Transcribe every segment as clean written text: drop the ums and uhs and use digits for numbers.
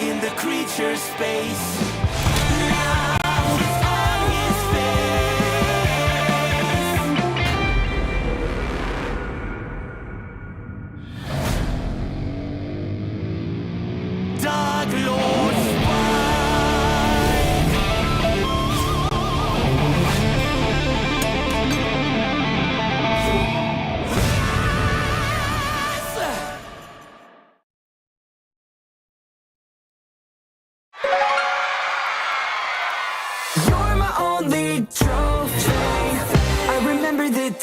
in the creature's space. Now it's on his face. Dark Lord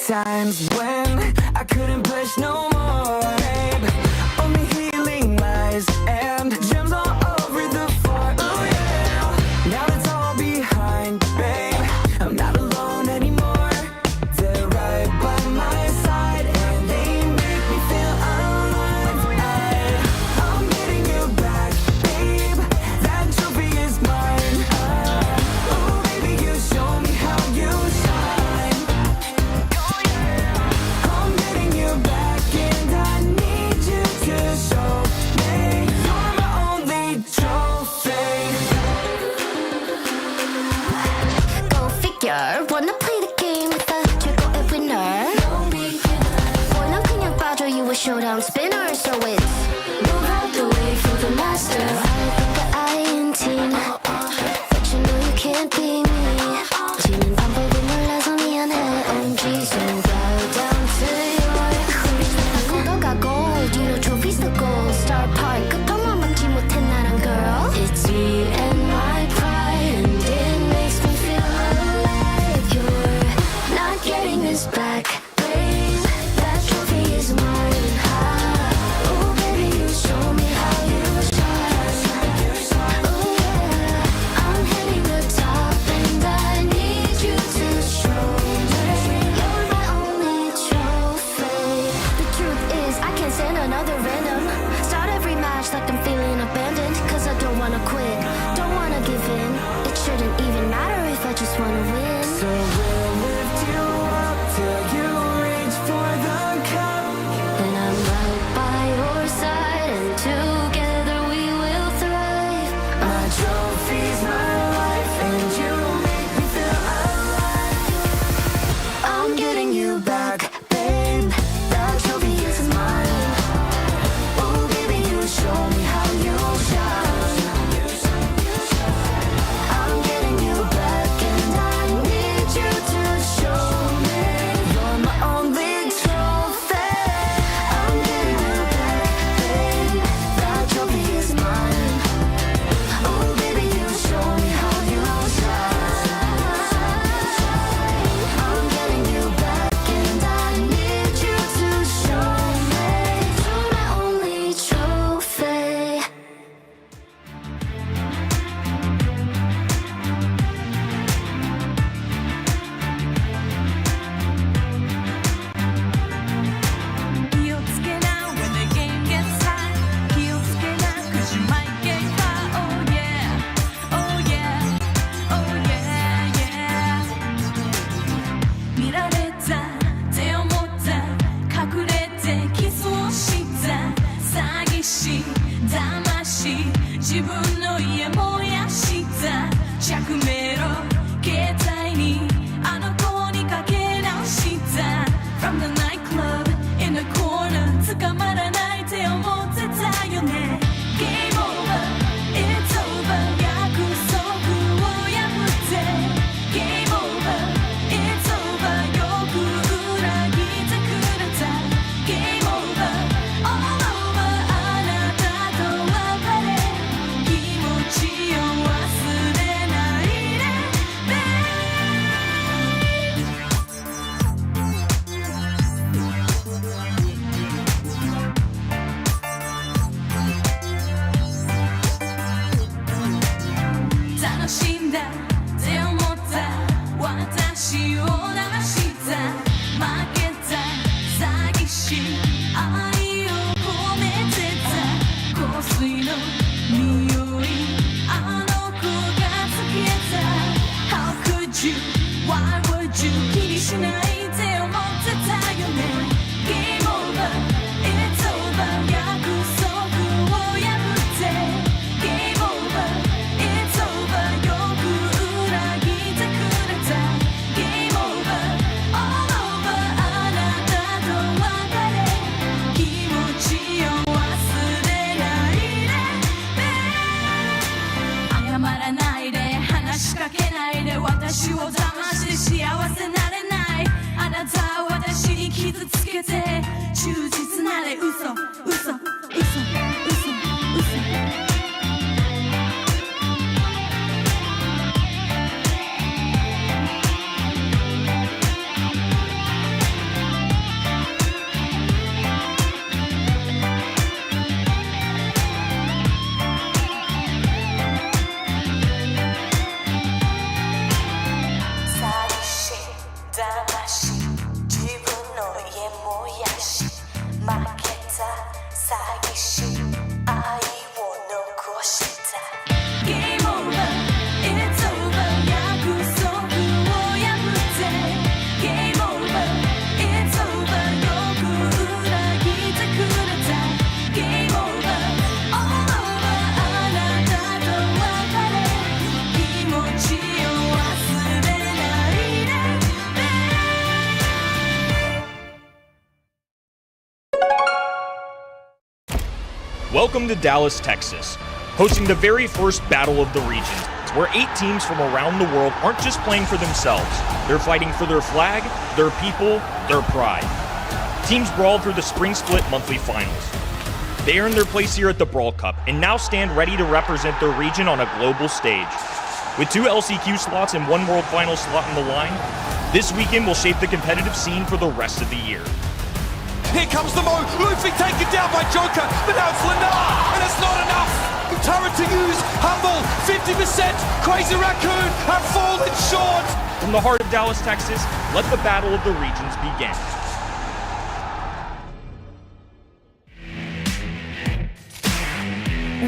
times when I couldn't push no more, babe. Only healing lies and gems all over the floor. Oh yeah, now it's all behind, babe. I'm not alone anymore. They're right by my side and they make me feel alive. I'm getting you back, babe. That trophy is mine. Oh baby, you show me how you shine. Wanna play the game with the 최고의 winner? Boy, 난 그냥 빠져, you a showdown spinner. So it's move out the way for the master. I think that I am team, but you know you can't be me. 지는 방법을 몰라서 미안해. OMG, so bow down to your 가고 더 가고, you know trophies the goal. Star Park 끝판왕 막지 못해 나란 girl. It's me and my pride, and it makes me feel getting this back, babe. That trophy is mine. Oh baby, you show me how you shine. Oh yeah, I'm hitting the top and I need you to show me you're my only trophy. The truth is I can't stand another random. Start every match like I'm feeling abandoned, cause I don't wanna quit, don't wanna give in. It shouldn't even matter if I just wanna win. So we'll lift you up till you reach for the cup, and I'm right by your side, and together we will thrive. My trophy's my life, and you make me feel alive. I'm getting you back, babe. That trophy is mine. Oh baby, you show me how you shine. I'm getting you back, and I need you to show me you're my only trophy. I'm getting you back, babe. That trophy is mine. Oh baby, you show me how you shine. I'm getting you back, and I need you to show me you're my only trophy. When the game gets hot, cause you might get caught. Oh yeah, oh yeah, oh yeah, yeah. 見られたって思った隠れてキスをした詐欺師騙し自分の家燃やした着メロ携帯にあの子にかけ直した From the nightclub in the corner 捕まらないって思ってたよね Game over, it's over 約束を破って Game over, it's over よく裏切ってくれた Game over, all over あなたと別れ Welcome to Dallas, Texas, hosting the very first Battle of the Regions, where 8 teams from around the world aren't just playing for themselves, they're fighting for their flag, their people, their pride. Teams brawl through the Spring Split monthly finals. They earned their place here at the Brawl Cup and now stand ready to represent their region on a global stage. With 2 LCQ slots and 1 World Final slot on the line, this weekend will shape the competitive scene for the rest of the year. Here comes the Mo, Luffy taken down by Joker, but now it's Lenar, and it's not enough! Turret to use, Humble, 50%, Crazy Raccoon have fallen short! From the heart of Dallas, Texas, let the Battle of the Regions begin.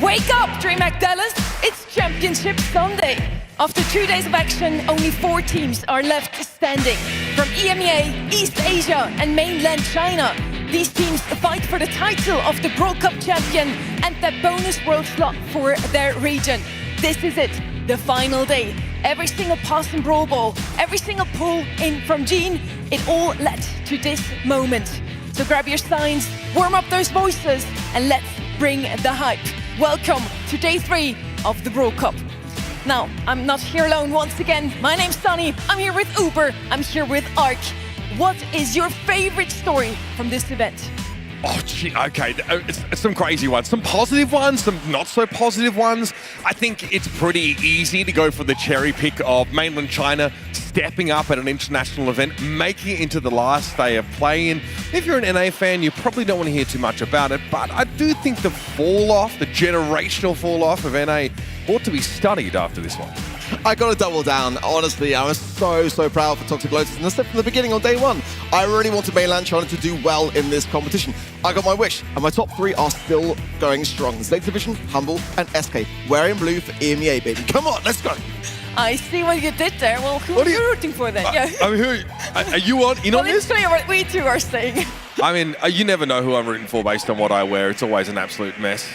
Wake up, DreamHack Dallas! It's Championship Sunday. After 2 days of action, only 4 teams are left standing. From EMEA, East Asia and mainland China. These teams fight for the title of the Brawl Cup champion and that bonus world slot for their region. This is it, the final day. Every single pass in Brawl Ball, every single pull in from Gene, it all led to this moment. So grab your signs, warm up those voices, and let's bring the hype. Welcome to day 3 of the Brawl Cup. Now, I'm not here alone once again. My name's Sunny, I'm here with Uber, I'm here with Ark. What is your favorite story from this event? Oh, gee, okay, it's some crazy ones. Some positive ones, some not so positive ones. I think it's pretty easy to go for the cherry pick of mainland China stepping up at an international event, making it into the last day of play. And if you're an NA fan, you probably don't want to hear too much about it, but I do think the fall off, the generational fall off of NA ought to be studied after this one. I got to double down. Honestly, I was so proud for Toxic Lotus. And I said from the beginning on day 1, I really wanted mainland China to do well in this competition. I got my wish, and my top 3 are still going strong. ZETA Division, Humble, and SK. Wearing blue for EMEA, baby. Come on, let's go. I see what you did there. Well, who are you rooting for then? I mean, are you in on this? Well, it's clear what we two are saying. I mean, you never know who I'm rooting for based on what I wear. It's always an absolute mess.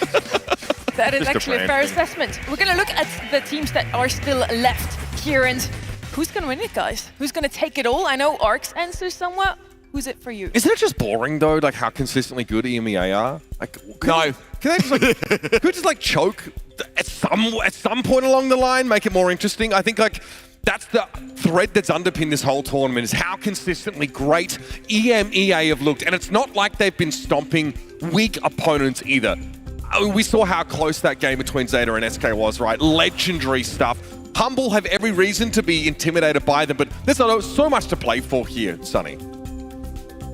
That is Just actually a fair assessment. We're going to look at the teams that are still left here and who's going to win it, guys? Who's going to take it all? I know Ark's answer somewhat. Who's it for you? Isn't it just boring though, like how consistently good EMEA are? Like, can they just like choke at some point along the line, make it more interesting? I think like that's the thread that's underpinned this whole tournament is how consistently great EMEA have looked, and it's not like they've been stomping weak opponents either. We saw how close that game between ZETA and SK was, right? Legendary stuff. Humble have every reason to be intimidated by them, but there's so much to play for here, Sunny.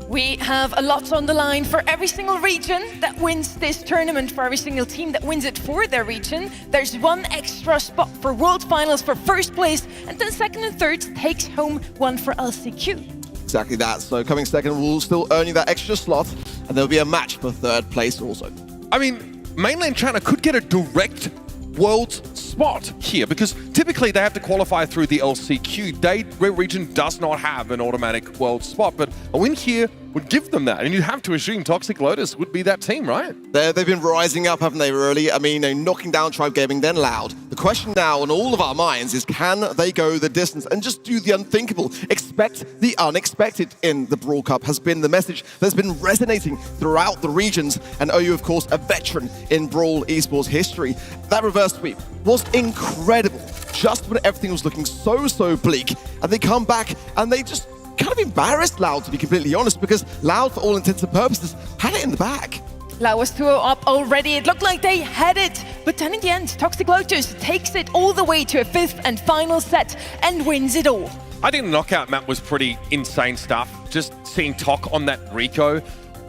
We have a lot on the line for every single region that wins this tournament, for every single team that wins it for their region. There's 1 extra spot for World Finals for first place, and then second and third takes home 1 for LCQ. Exactly that. So coming second will still earn you that extra slot, and there'll be a match for 3rd place also. I mean, mainland China could get a direct world spot here because typically they have to qualify through the LCQ. Their region does not have an automatic world spot, but a win here would give them that. And you have to assume Toxic Lotus would be that team, right? They've been rising up, haven't they, really? I mean, knocking down Tribe Gaming, then Loud. The question now on all of our minds is, can they go the distance and just do the unthinkable? Expect the unexpected in the Brawl Cup has been the message that's been resonating throughout the regions. And OU, of course, a veteran in Brawl Esports history. That reverse sweep was incredible. Just when everything was looking so bleak, and they come back and they just kind of embarrassed Loud, to be completely honest, because Loud, for all intents and purposes, had it in the bag. Loud was 2-0 up already. It looked like they had it. But then in the end, Toxic Lotus takes it all the way to a 5th and final set and wins it all. I think the knockout map was pretty insane stuff. Just seeing Tok on that Rico.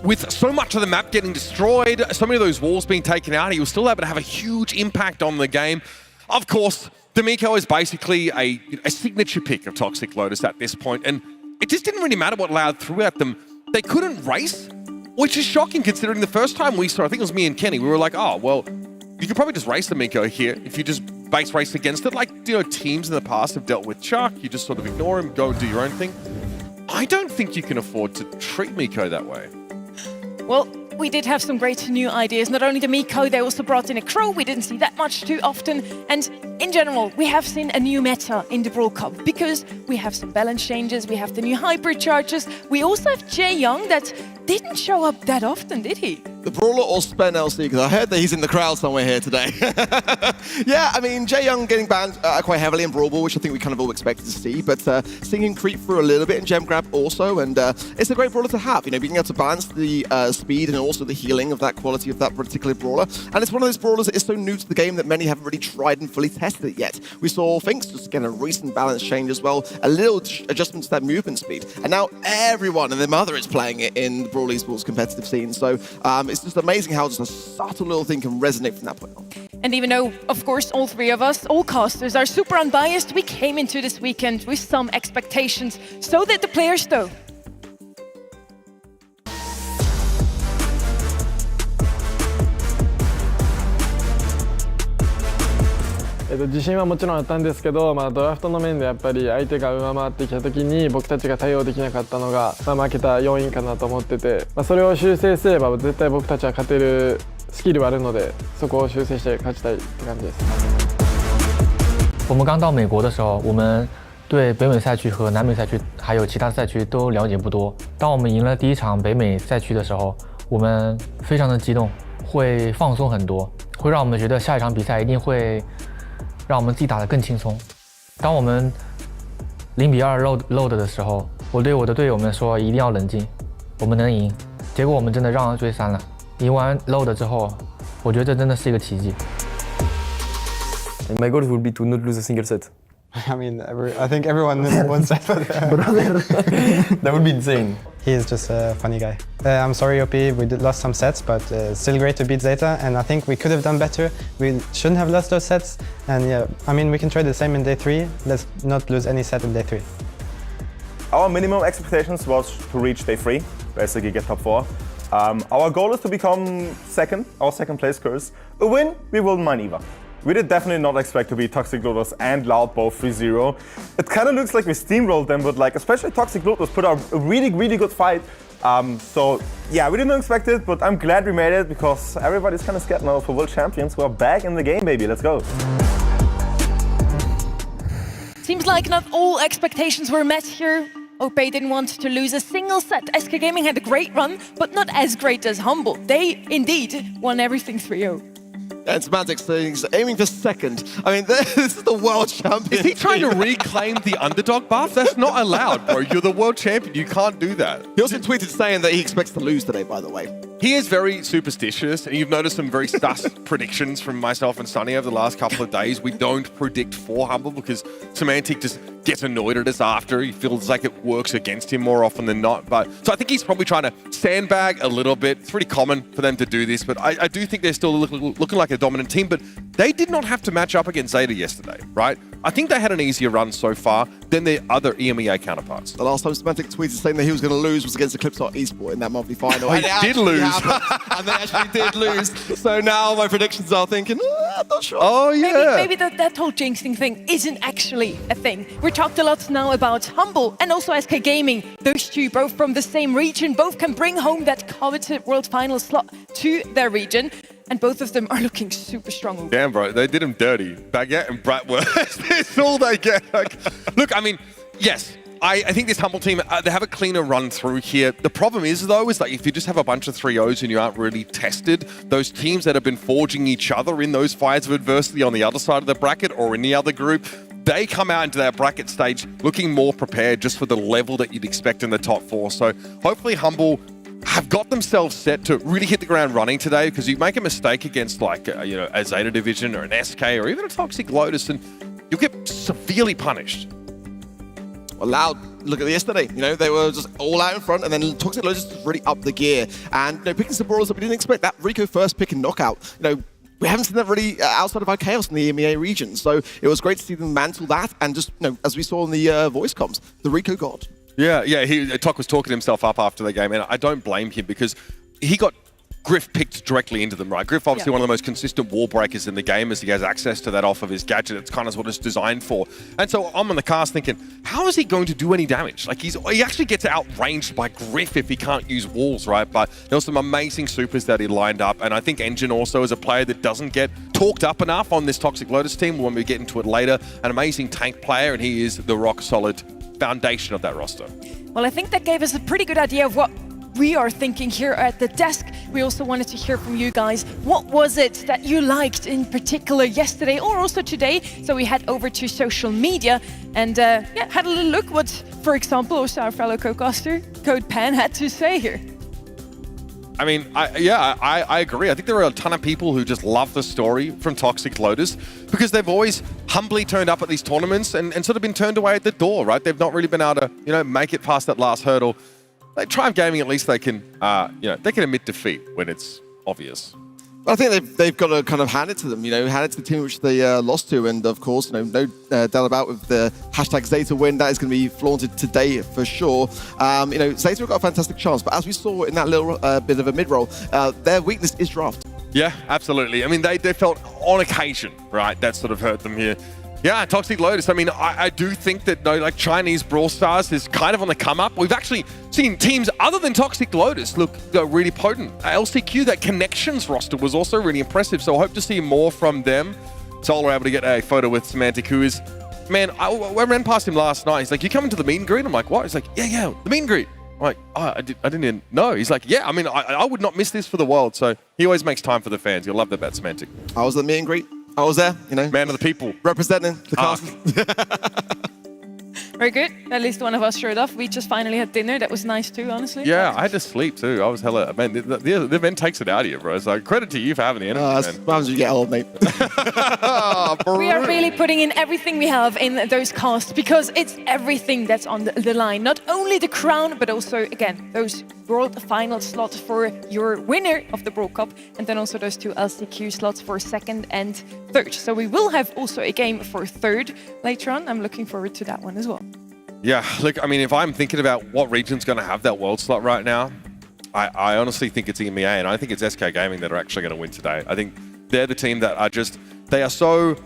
With so much of the map getting destroyed, so many of those walls being taken out, he was still able to have a huge impact on the game. Of course, D'Amico is basically a signature pick of Toxic Lotus at this point, and it just didn't really matter what Loud threw at them. They couldn't race, which is shocking considering the first time we saw, I think it was me and Kenny, we were like, oh, well, you could probably just race D'Amico here if you just base race against it. Like, you know, teams in the past have dealt with Chuck, you just sort of ignore him, go and do your own thing. I don't think you can afford to treat Miko that way. Well, we did have some great new ideas. Not only the Miko, they also brought in a Crow. We didn't see that much too often. And in general, we have seen a new meta in the Brawl Cup because we have some balance changes, we have the new hypercharges. We also have Jae Young that didn't show up that often, did he? The Brawler or Spen LC, because I heard that he's in the crowd somewhere here today. Yeah, I mean, Jae Young getting banned quite heavily in Brawl Ball, which I think we kind of all expected to see, but seeing him creep through a little bit in Gem Grab also, and it's a great Brawler to have, you know, being able to balance the speed and also the healing of that quality of that particular Brawler. And it's one of those Brawlers that is so new to the game that many haven't really tried and fully tested it yet. We saw Finks just get a recent balance change as well, a little adjustment to that movement speed, and now everyone and their mother is playing it in the Brawl Esports competitive scene, so it's just amazing how just a subtle little thing can resonate from that point on. And even though, of course, all three of us, all casters, are super unbiased, we came into this weekend with some expectations. So did the players, though. 自信はもちろんあったんですけど、ドラフトの面でやっぱり相手が上回ってきた時に僕たちが対応できなかったのが、負けた要因かなと思ってて、それを修正すれば絶対僕たちは勝てるスキルはあるので、そこを修正して勝ちたいって感じです。我们刚到美国的时候，我们对北美赛区和南美赛区还有其他赛区都了解不多。当我们赢了第一场北美赛区的时候，我们非常的激动，会放松很多，会让我们觉得下一场比赛一定会让我们自己打得更轻松。当我们0-2 load 的时候，我对我的队友们说一定要冷静，我们能赢。结果我们真的让追3了。赢完 load 之后，我觉得这真的是一个奇迹。My goal would be to not lose a single set. I mean, I think everyone wants that, but That would be insane. he is just a funny guy. I'm sorry, OP, we lost some sets, but still great to beat ZETA, and I think we could have done better. We shouldn't have lost those sets, and yeah, I mean, we can try the same in day 3. Let's not lose any set in day 3. Our minimum expectations was to reach day 3, basically get top 4. Our goal is to become second, our second place curse. A win, we wouldn't mind either. We did definitely not expect to be Toxic Lotus and Loud both 3-0. It kind of looks like we steamrolled them, but like especially Toxic Lotus put up a really, really good fight. So yeah, we didn't expect it, but I'm glad we made it because everybody's kind of scared now for world champions. We're back in the game, baby. Let's go. Seems like not all expectations were met here. OP didn't want to lose a single set. SK Gaming had a great run, but not as great as Humble. They indeed won everything 3-0. And Semantics things aiming for second. I mean, this is the world champion. Is he trying to reclaim the underdog buff? That's not allowed, bro. You're the world champion. You can't do that. He also tweeted saying that he expects to lose today, by the way. He is very superstitious, and you've noticed some very sus predictions from myself and Sunny over the last couple of days. We don't predict for Humble because Semantic just gets annoyed at us after. He feels like it works against him more often than not. So I think he's probably trying to sandbag a little bit. It's pretty common for them to do this, but I do think they're still looking like a dominant team, but they did not have to match up against ZETA yesterday, right? I think they had an easier run so far than their other EMEA counterparts. The last time Semantic tweeted saying that he was going to lose was against Eclipse Esports in that monthly final. He did lose. And they actually did lose. So now my predictions are thinking, I'm not sure. Oh, yeah. Maybe that whole jinxing thing isn't actually a thing. We talked a lot now about Humble and also SK Gaming. Those two, both from the same region, both can bring home that coveted World Final slot to their region. And both of them are looking super strong. Damn, bro, they did him dirty. Baguette and Bratwurst, that's all they get. Like, look, I mean, yes, I think this Humble team, they have a cleaner run through here. The problem is, though, is like if you just have a bunch of 3-0s and you aren't really tested, those teams that have been forging each other in those fights of adversity on the other side of the bracket or in the other group, they come out into that bracket stage looking more prepared just for the level that you'd expect in the top 4. So hopefully Humble have got themselves set to really hit the ground running today, because you make a mistake against like a ZETA division or an SK or even a Toxic Lotus and you'll get severely punished. Well, Loud, look at yesterday. They were just all out in front, and then Toxic Lotus just really upped the gear. And picking some brawlers that we didn't expect. That Rico first pick and knockout. We haven't seen that really outside of our chaos in the EMEA region. So it was great to see them mantle that, and just as we saw in the voice comms, the Rico god. Yeah. Tok was talking himself up after the game, and I don't blame him because he got Griff picked directly into them, right? Griff, obviously one of the most consistent wall breakers in the game as he has access to that off of his gadget. It's kind of what it's designed for. And so I'm on the cast thinking, how is he going to do any damage? Like, he actually gets outranged by Griff if he can't use walls, right? But there were some amazing supers that he lined up. And I think Engine also is a player that doesn't get talked up enough on this Toxic Lotus team when we get into it later. An amazing tank player, and he is the rock-solid foundation of that roster. Well, I think that gave us a pretty good idea of what we are thinking here at the desk. We also wanted to hear from you guys. What was it that you liked in particular yesterday or also today? So we head over to social media and had a little look what, for example, also our fellow co-caster, Code Pan, had to say here. I mean, I agree. I think there are a ton of people who just love the story from Toxic Lotus because they've always humbly turned up at these tournaments and sort of been turned away at the door, right? They've not really been able to, make it past that last hurdle. Like Triumph Gaming, at least they can, they can admit defeat when it's obvious. I think they've got to kind of hand it to them, hand it to the team which they lost to. And of course, no doubt about with the hashtag ZETA win, that is going to be flaunted today for sure. ZETA have got a fantastic chance, but as we saw in that little bit of a mid-roll, their weakness is draft. Yeah, absolutely. I mean, they felt on occasion, right, that sort of hurt them here. Yeah, Toxic Lotus. I mean, I do think that Chinese Brawl Stars is kind of on the come up. We've actually seen teams other than Toxic Lotus look really potent. LCQ, that Connections roster was also really impressive. So I hope to see more from them. Sol were able to get a photo with Semantic, who is, man, I ran past him last night. He's like, you coming to the meet and greet? I'm like, what? He's like, yeah, the meet and greet. I'm like, oh, I didn't even know. He's like, yeah, I mean, I would not miss this for the world. So he always makes time for the fans. You'll love that about Semantic. I was at the meet and greet. I was there, Man of the people. Representing the cast. Very good. At least one of us showed off. We just finally had dinner. That was nice too, honestly. Yeah, I had to sleep too. I was hella... Man, the event takes it out of you, bro. So credit to you for having the energy, man. What happens when you get old, mate? We are really putting in everything we have in those casts because it's everything that's on the line. Not only the crown, but also, again, those World Final slots for your winner of the Brawl Cup, and then also those 2 LCQ slots for 2nd and 3rd. So we will have also a game for 3rd later on. I'm looking forward to that one as well. Yeah, look, I mean, if I'm thinking about what region's going to have that world slot right now, I honestly think it's EMEA, and I think it's SK Gaming that are actually going to win today. I think they're the team that are just, they are so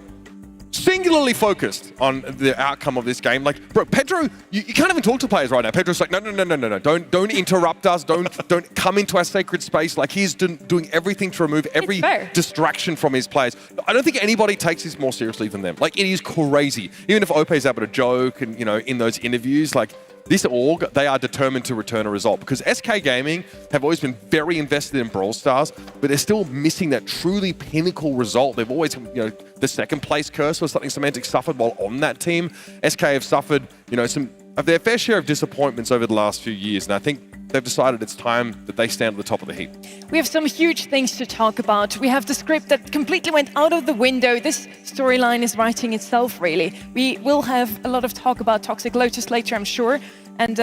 singularly focused on the outcome of this game. Like, bro, Pedro, you can't even talk to players right now. Pedro's like, no, don't interrupt us. Don't come into our sacred space. Like, he's doing everything to remove every distraction from his players. I don't think anybody takes this more seriously than them. Like, it is crazy. Even if Ope is able to joke and, in those interviews, like, this org, they are determined to return a result because SK Gaming have always been very invested in Brawl Stars, but they're still missing that truly pinnacle result. They've always, the 2nd place curse was something Semantic suffered while on that team. SK have suffered, some of their fair share of disappointments over the last few years, and I think they've decided it's time that they stand at the top of the heap. We have some huge things to talk about. We have the script that completely went out of the window. This storyline is writing itself, really. We will have a lot of talk about Toxic Lotus later, I'm sure. And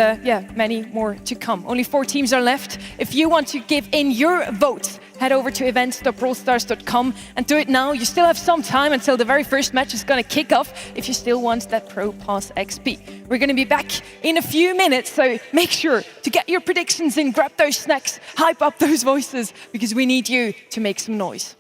many more to come. Only 4 teams are left. If you want to give in your votes, head over to events.brawlstars.com and do it now. You still have some time until the very first match is going to kick off if you still want that Pro Pass XP. We're going to be back in a few minutes, so make sure to get your predictions in, grab those snacks, hype up those voices, because we need you to make some noise.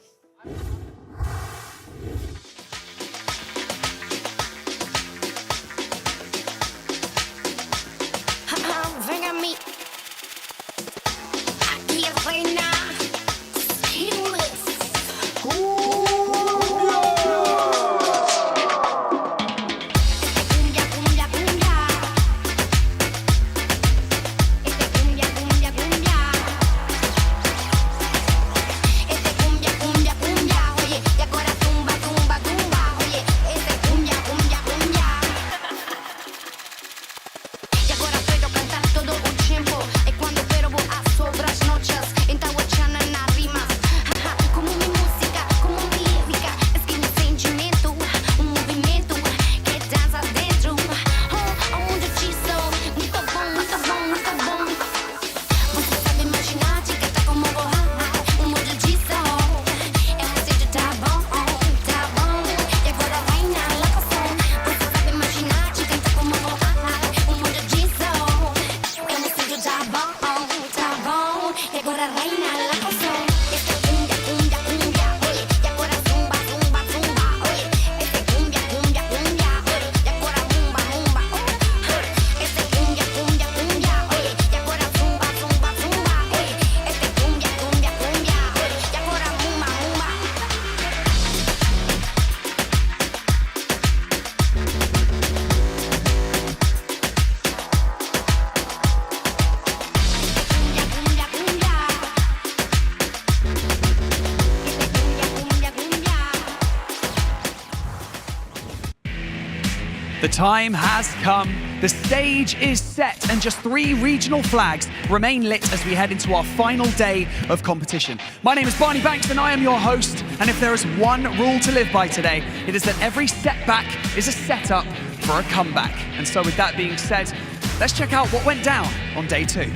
The time has come. The stage is set and just 3 regional flags remain lit as we head into our final day of competition. My name is Barney Banks and I am your host. And if there is one rule to live by today, it is that every setback is a setup for a comeback. And so with that being said, let's check out what went down on day 2.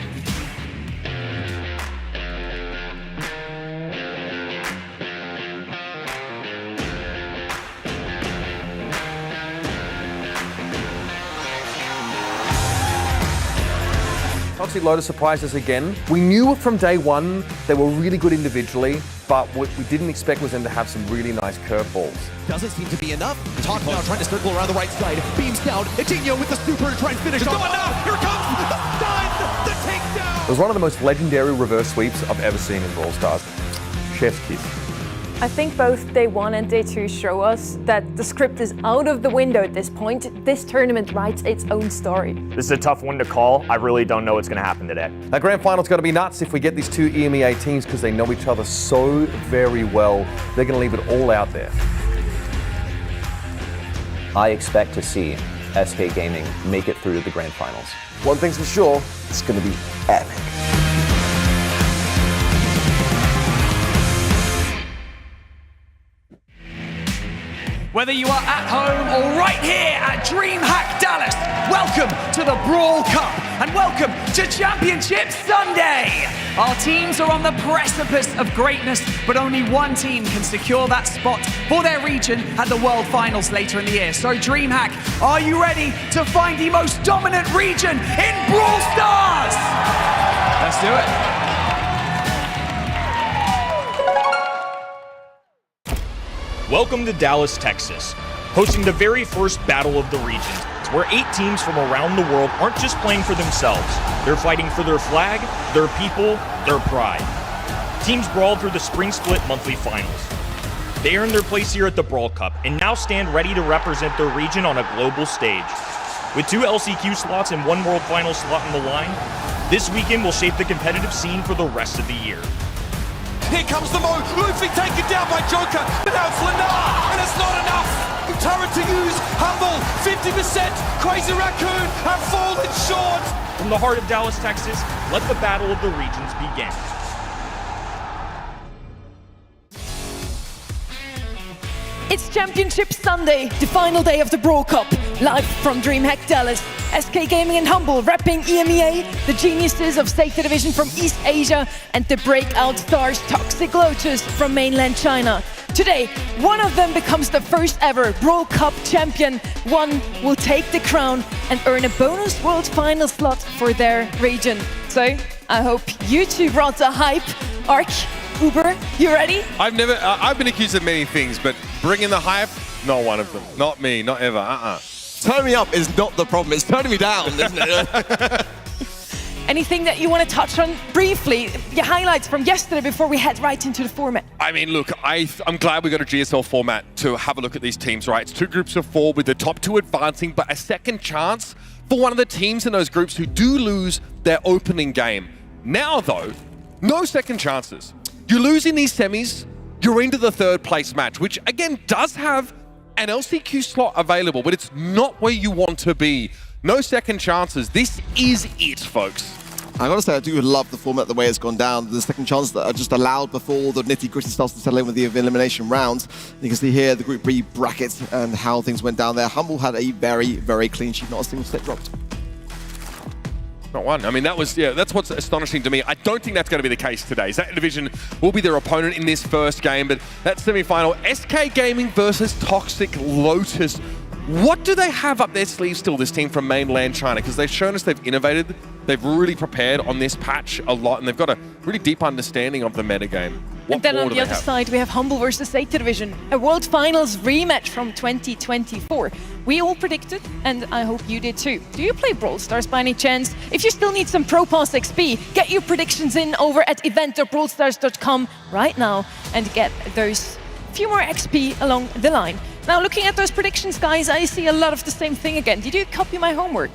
Toxic Lotus surprised us again. We knew from day one they were really good individually, but what we didn't expect was them to have some really nice curveballs. Doesn't seem to be enough. Talk now trying to circle around the right side. Beams down. Etinho with the super to try and finish off. Now. Here comes the stun, the takedown. It was one of the most legendary reverse sweeps I've ever seen in Brawl Stars. Chef's kiss. I think both day 1 and day 2 show us that the script is out of the window at this point. This tournament writes its own story. This is a tough one to call. I really don't know what's going to happen today. That grand final's got to be nuts if we get these 2 EMEA teams because they know each other so very well. They're going to leave it all out there. I expect to see SK Gaming make it through to the grand finals. One thing's for sure, it's going to be epic. Whether you are at home or right here at DreamHack Dallas, welcome to the Brawl Cup and welcome to Championship Sunday. Our teams are on the precipice of greatness, but only one team can secure that spot for their region at the World Finals later in the year. So DreamHack, are you ready to find the most dominant region in Brawl Stars? Let's do it. Welcome to Dallas, Texas, hosting the very first battle of the region, where 8 teams from around the world aren't just playing for themselves. They're fighting for their flag, their people, their pride. Teams brawled through the Spring Split monthly finals. They earned their place here at the Brawl Cup and now stand ready to represent their region on a global stage. With 2 LCQ slots and 1 World Final slot on the line, this weekend will shape the competitive scene for the rest of the year. Here comes the move. Luffy taken down by Joker. But now it's Lenar, and it's not enough. Turret to use. Humble, 50%. Crazy Raccoon have fallen short. From the heart of Dallas, Texas, let the battle of the regions begin. It's Championship Sunday, the final day of the Brawl Cup. Live from DreamHack Dallas, SK Gaming and Humble repping EMEA, the geniuses of ZETA Division from East Asia, and the breakout stars Toxic Lotus from mainland China. Today, one of them becomes the first ever Brawl Cup champion. One will take the crown and earn a bonus World Final slot for their region. So, I hope you two brought the hype. Ark, Uber, you ready? I've been accused of many things, but bringing the hype, not one of them. Not me, not ever, Turn me up is not the problem, it's turning me down, isn't it? Anything that you want to touch on briefly, your highlights from yesterday before we head right into the format? I mean, look, I'm glad we got a GSL format to have a look at these teams, right? It's 2 groups of 4 with the top 2 advancing, but a second chance for one of the teams in those groups who do lose their opening game. Now, though, no second chances. You lose in these semis, you're into the 3rd place match, which again does have an LCQ slot available, but it's not where you want to be. No second chances. This is it, folks. I gotta say, I do love the format, the way it's gone down. The second chances that are just allowed before the nitty-gritty starts to settle in with the elimination rounds. You can see here the Group B brackets and how things went down there. Humble had a very, very clean sheet, not a single set dropped. Not one. I mean, that's what's astonishing to me. I don't think that's going to be the case today. ZETA Division will be their opponent in this first game, but that semi-final, SK Gaming versus Toxic Lotus. What do they have up their sleeves still, this team from mainland China? Because they've shown us they've innovated, they've really prepared on this patch a lot, and they've got a really deep understanding of the metagame. And then on the other side, we have Humble versus ZETA Division, a World Finals rematch from 2024. We all predicted, and I hope you did too. Do you play Brawl Stars by any chance? If you still need some Pro Pass XP, get your predictions in over at event.brawlstars.com right now and get those few more XP along the line. Now, looking at those predictions, guys, I see a lot of the same thing again. Did you copy my homework?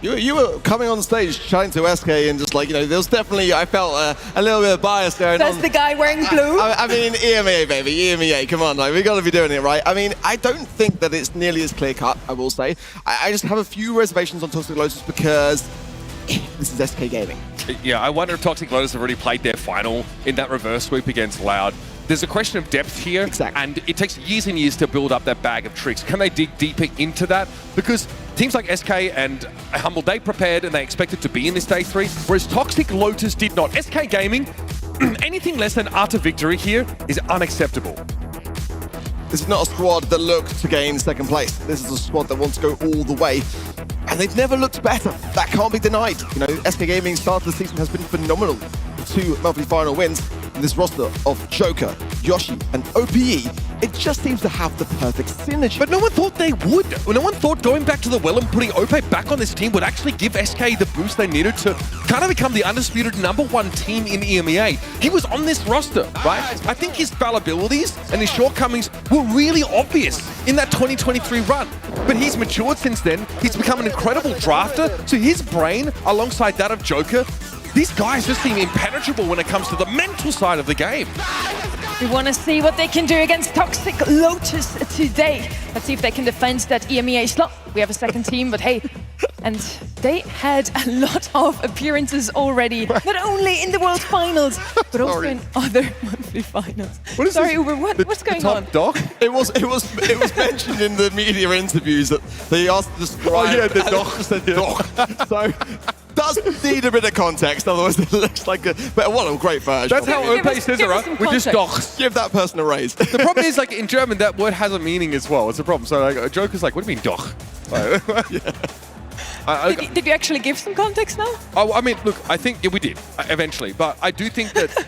You were coming on stage chatting to SK and just like, there was definitely, I felt a little bit of bias going That's on. the guy wearing blue. I mean, EMEA, baby, EMEA, come on, like, we got to be doing it, right? I mean, I don't think that it's nearly as clear-cut, I will say. I just have a few reservations on Toxic Lotus because this is SK Gaming. Yeah, I wonder if Toxic Lotus have already played their final in that reverse sweep against Loud. There's a question of depth here, and it takes years and years to build up that bag of tricks. Can they dig deeper into that? Because teams like SK and Humble, they prepared and they expected to be in this day 3, whereas Toxic Lotus did not. SK Gaming, anything less than utter victory here is unacceptable. This is not a squad that looked to gain second place. This is a squad that wants to go all the way. And they've never looked better. That can't be denied. SK Gaming's start of the season has been phenomenal. 2 monthly final wins. And this roster of Joker, Yoshi, and OPE, it just seems to have the perfect synergy. But no one thought they would. No one thought going back to the well and putting OP back on this team would actually give SK the boost they needed to kind of become the undisputed #1 team in EMEA. He was on this roster, right? I think his fallibilities and his shortcomings were really obvious in that 2023 run. But he's matured since then. He's become an incredible drafter. So his brain, alongside that of Joker, these guys just seem impenetrable when it comes to the mental side of the game. We want to see what they can do against Toxic Lotus today. Let's see if they can defend that EMEA slot. We have a second team, but hey, and they had a lot of appearances already, not only in the World Finals, but also in other monthly finals. Sorry, Uber, what's going on? Doc? It was mentioned in the media interviews that they asked to describe. the doc said doc. So does need a bit of context, otherwise it looks like a. But what a great version. That's how OP says it, right? We just docs. Give that person a raise. The problem is, like in German, that word has a meaning as well. It's a problem. So like, a Joker's like, what do you mean doch? Did you actually give some context now? Oh, I mean, look, I think we did eventually, but I do think that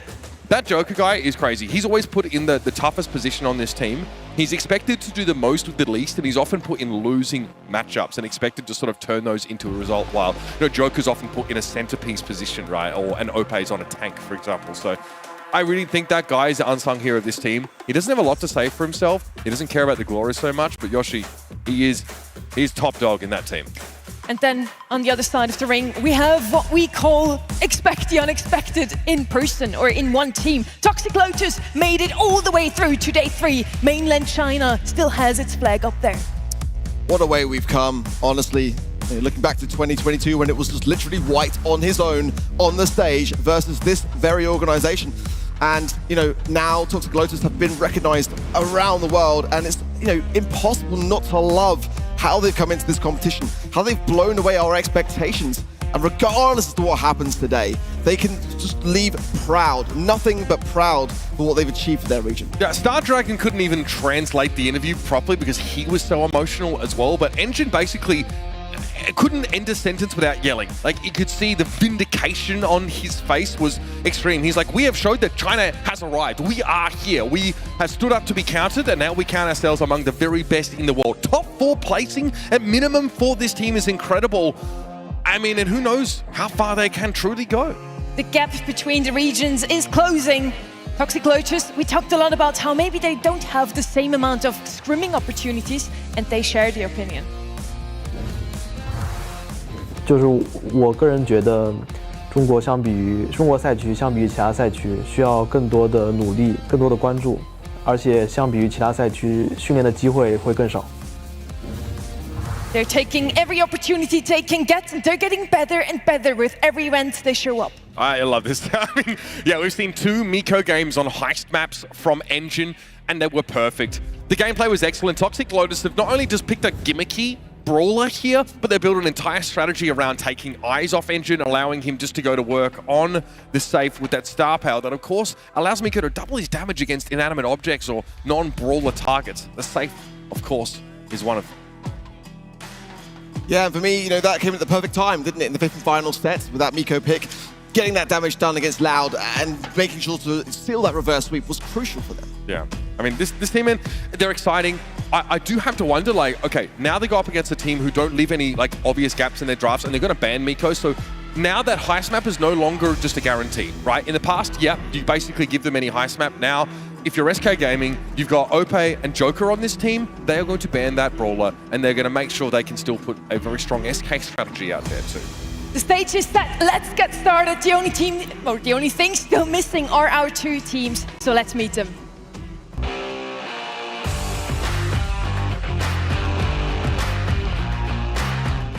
that Joker guy is crazy. He's always put in the toughest position on this team. He's expected to do the most with the least, and he's often put in losing matchups and expected to sort of turn those into a result, while Joker's often put in a centerpiece position, right? Or an OP's on a tank, for example. So I really think that guy is the unsung hero of this team. He doesn't have a lot to say for himself. He doesn't care about the glory so much, but Yoshi, he's top dog in that team. And then on the other side of the ring, we have what we call expect the unexpected in person or in one team. Toxic Lotus made it all the way through to day 3. Mainland China still has its flag up there. What a way we've come, honestly. Looking back to 2022 when it was just literally White on his own on the stage versus this very organization. And, now Toxic Lotus have been recognized around the world, and it's, impossible not to love how they've come into this competition, how they've blown away our expectations. And regardless of what happens today, they can just leave proud, nothing but proud for what they've achieved for their region. Yeah, Star Dragon couldn't even translate the interview properly because he was so emotional as well, but Engine basically couldn't end a sentence without yelling. Like, you could see the vindication on his face was extreme. He's like, we have showed that China has arrived. We are here. We have stood up to be counted, and now we count ourselves among the very best in the world. Top 4 placing at minimum for this team is incredible. I mean, and who knows how far they can truly go. The gap between the regions is closing. Toxic Lotus, we talked a lot about how maybe they don't have the same amount of scrimming opportunities, and they share the opinion. 就是我个人觉得，中国赛区相比于其他赛区，需要更多的努力、更多的关注，而且相比于其他赛区，训练的机会会更少。They're taking every opportunity they can get, and they're getting better and better with every event they show up. I love this. I mean, yeah, we've seen 2 Miko games on heist maps from Engine, and they were perfect. The gameplay was excellent. Toxic Lotus have not only just picked a gimmicky brawler here, but they built an entire strategy around taking eyes off Engine, allowing him just to go to work on the safe with that star power that, of course, allows Miko to double his damage against inanimate objects or non-brawler targets. The safe, of course, is one of them. Yeah, and for me, that came at the perfect time, didn't it, in the 5th and final set with that Miko pick. Getting that damage done against Loud and making sure to seal that reverse sweep was crucial for them. Yeah. I mean, this team, man, they're exciting. I do have to wonder, like, okay, now they go up against a team who don't leave any, like, obvious gaps in their drafts, and they're going to ban Miko, so now that heist map is no longer just a guarantee, right? In the past, yeah, you basically give them any heist map. Now, if you're SK Gaming, you've got Ope and Joker on this team, they are going to ban that brawler, and they're going to make sure they can still put a very strong SK strategy out there too. The stage is set. Let's get started. The only team, or the only thing still missing are our two teams. So let's meet them.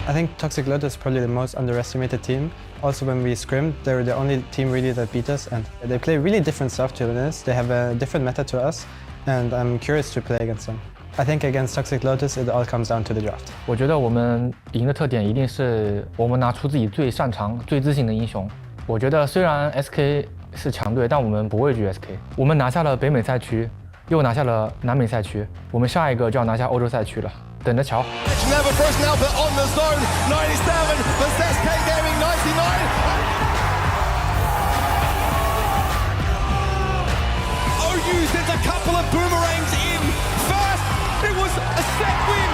I think Toxic Lotus is probably the most underestimated team. Also, when we scrimmed, they were the only team really that beat us, and they play really different stuff to us. They have a different meta to us, and I'm curious to play against them. I think against Toxic Lotus, it all comes down to the draft. 我觉得我们赢的特点一定是我们拿出自己最擅长、最自信的英雄。我觉得虽然 SK 是强队，但我们不畏惧 SK。我们拿下了北美赛区，又拿下了南美赛区，我们下一个就要拿下欧洲赛区了，等着瞧。Never first now, but on the zone, 97 versus SK Gaming 99. OU sends a couple of boomerangs in. First, it was a set win.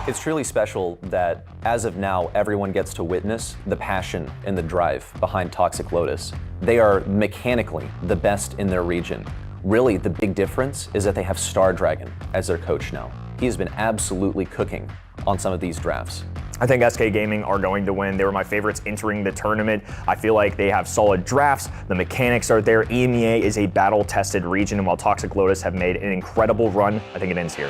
It's truly special that, as of now, everyone gets to witness the passion and the drive behind Toxic Lotus. They are mechanically the best in their region. Really, the big difference is that they have Star Dragon as their coach now. He has been absolutely cooking on some of these drafts. I think SK Gaming are going to win. They were my favorites entering the tournament. I feel like they have solid drafts. The mechanics are there. EMEA is a battle-tested region, and while Toxic Lotus have made an incredible run, I think it ends here.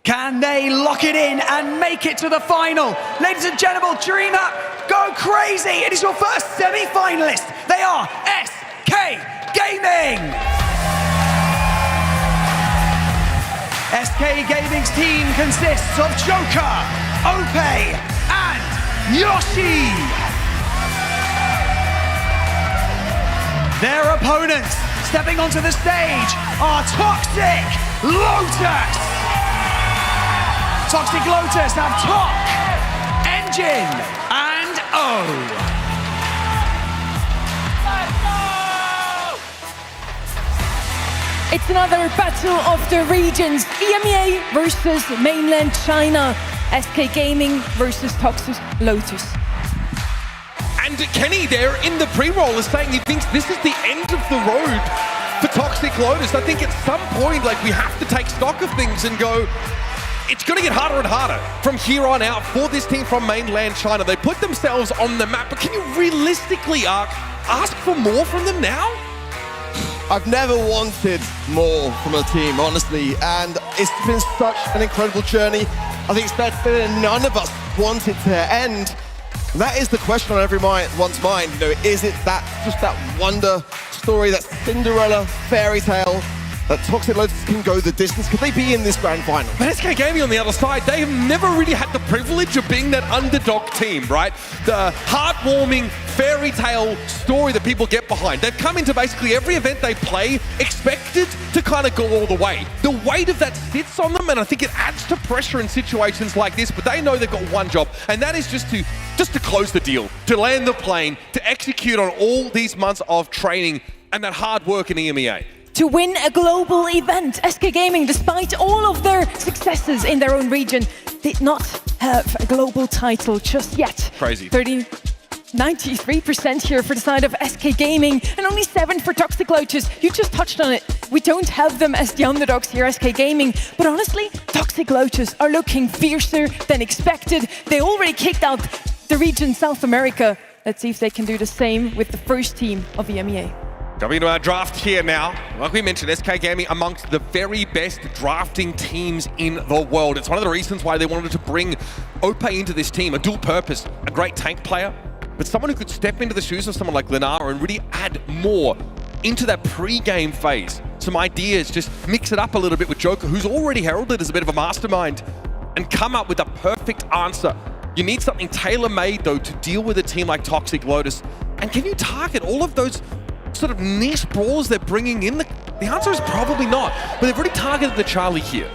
Can they lock it in and make it to the final? Ladies and gentlemen, DreamHack, go crazy! It is your first semi-finalist. They are SK Gaming! SK Gaming's team consists of Joker, Ope, and Yoshi. Their opponents stepping onto the stage are Toxic Lotus. Toxic Lotus have Top, Engine, and O. It's another battle of the regions. EMEA versus mainland China. SK Gaming versus Toxic Lotus. And Kenny there in the pre-roll is saying he thinks this is the end of the road for Toxic Lotus. I think at some point, like, we have to take stock of things and go, it's going to get harder and harder from here on out for this team from mainland China. They put themselves on the map, but can you realistically ask for more from them now? I've never wanted more from a team, honestly, and it's been such an incredible journey. I think it's better than none of us want it to end. And that is the question on everyone's mind. You know, is it just that wonder story, that Cinderella fairy tale, that Toxic Lotus can go the distance? Could they be in this grand final? But SK Gaming on the other side, they have never really had the privilege of being that underdog team, right? The heartwarming fairy tale story that people get behind. They've come into basically every event they play expected to kind of go all the way. The weight of that sits on them, and I think it adds to pressure in situations like this, but they know they've got one job, and that is just to close the deal, to land the plane, to execute on all these months of training and that hard work in EMEA. To win a global event, SK Gaming, despite all of their successes in their own region, did not have a global title just yet. Crazy. 93% here for the side of SK Gaming, and only 7 for Toxic Lotus. You just touched on it. We don't have them as the underdogs here, SK Gaming, but honestly, Toxic Lotus are looking fiercer than expected. They already kicked out the region South America. Let's see if they can do the same with the first team of EMEA. Coming to our draft here now. Like we mentioned, SK Gaming amongst the very best drafting teams in the world. It's one of the reasons why they wanted to bring Ope into this team, a dual purpose, a great tank player, but someone who could step into the shoes of someone like Lenara and really add more into that pre-game phase. Some ideas, just mix it up a little bit with Joker, who's already heralded as a bit of a mastermind, and come up with a perfect answer. You need something tailor-made, though, to deal with a team like Toxic Lotus. And can you target all of those sort of niche brawls they're bringing in? The answer is probably not, but they've already targeted the Charlie here.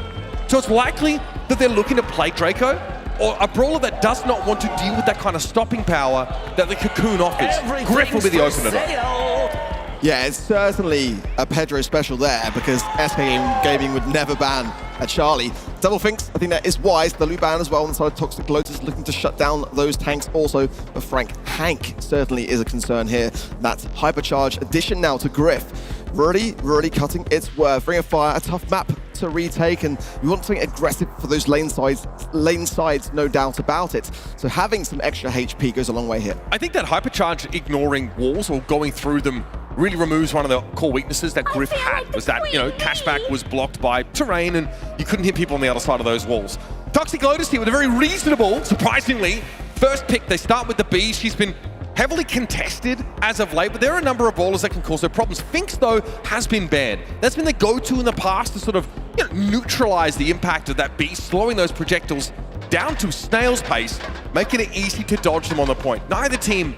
So it's likely that they're looking to play Draco, or a brawler that does not want to deal with that kind of stopping power that the Cocoon offers. Griff will be the opener. Yeah, it's certainly a Pedro special there because SK Gaming would never ban a Charlie. Double thinks, I think that is wise. The loot ban as well on the side of Toxic Lotus looking to shut down those tanks also. But Frank Hank certainly is a concern here. That hypercharge addition now to Griff. Really cutting its worth. Ring of Fire, a tough map to retake, and you want something aggressive for those lane sides, no doubt about it. So having some extra HP goes a long way here. I think that hypercharge ignoring walls or going through them really removes one of the core weaknesses that Griff had, was that, you know, cashback was blocked by terrain and you couldn't hit people on the other side of those walls. Toxic Lotus here with a very reasonable, surprisingly, first pick. They start with the B. She's been heavily contested as of late, but there are a number of brawlers that can cause her problems. Finks, though, has been banned. That's been the go-to in the past to sort of, you know, neutralize the impact of that beast, slowing those projectiles down to snail's pace, making it easy to dodge them on the point. Neither team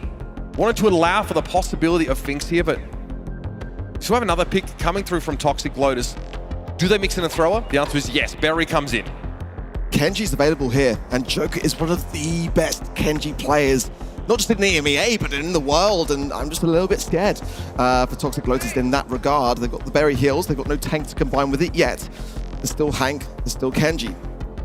wanted to allow for the possibility of Finks here, but still have another pick coming through from Toxic Lotus. Do they mix in a thrower? The answer is yes. Berry comes in. Kenji's available here, and Joker is one of the best Kenji players, not just in the EMEA, but in the world, and I'm just a little bit scared for Toxic Lotus in that regard. They've got the Berry heals, they've got no tank to combine with it yet. There's still Hank, there's still Kenji.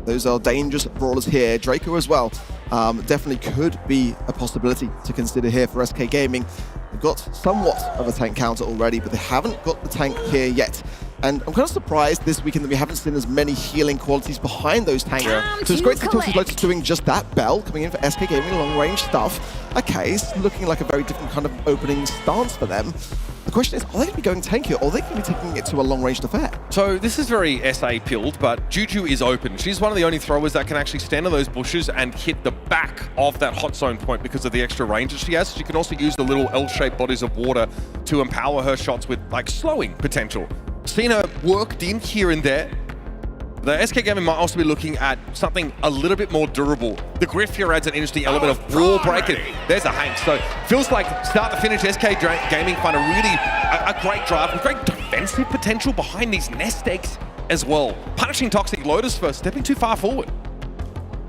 Those are dangerous brawlers here. Draco as well. Definitely could be a possibility to consider here for SK Gaming. They've got somewhat of a tank counter already, but they haven't got the tank here yet. And I'm kind of surprised this weekend that we haven't seen as many healing qualities behind those tanks. So it's great to see Toxic Lotus doing just that. Bell coming in for SK Gaming, long-range stuff. Okay, it's looking like a very different kind of opening stance for them. The question is, are they going to be going tanky, or are they going to be taking it to a long-range affair? So this is very SA pilled, but Juju is open. She's one of the only throwers that can actually stand on those bushes and hit the back of that hot zone point because of the extra range that she has. She can also use the little L-shaped bodies of water to empower her shots with like slowing potential. Seen her worked in here and there. The SK Gaming might also be looking at something a little bit more durable. The Griff here adds an interesting element of wall breaking. There's a Hank. So feels like start to finish, SK Gaming find a great drive with great defensive potential behind these nest eggs as well. Punishing Toxic Lotus for stepping too far forward.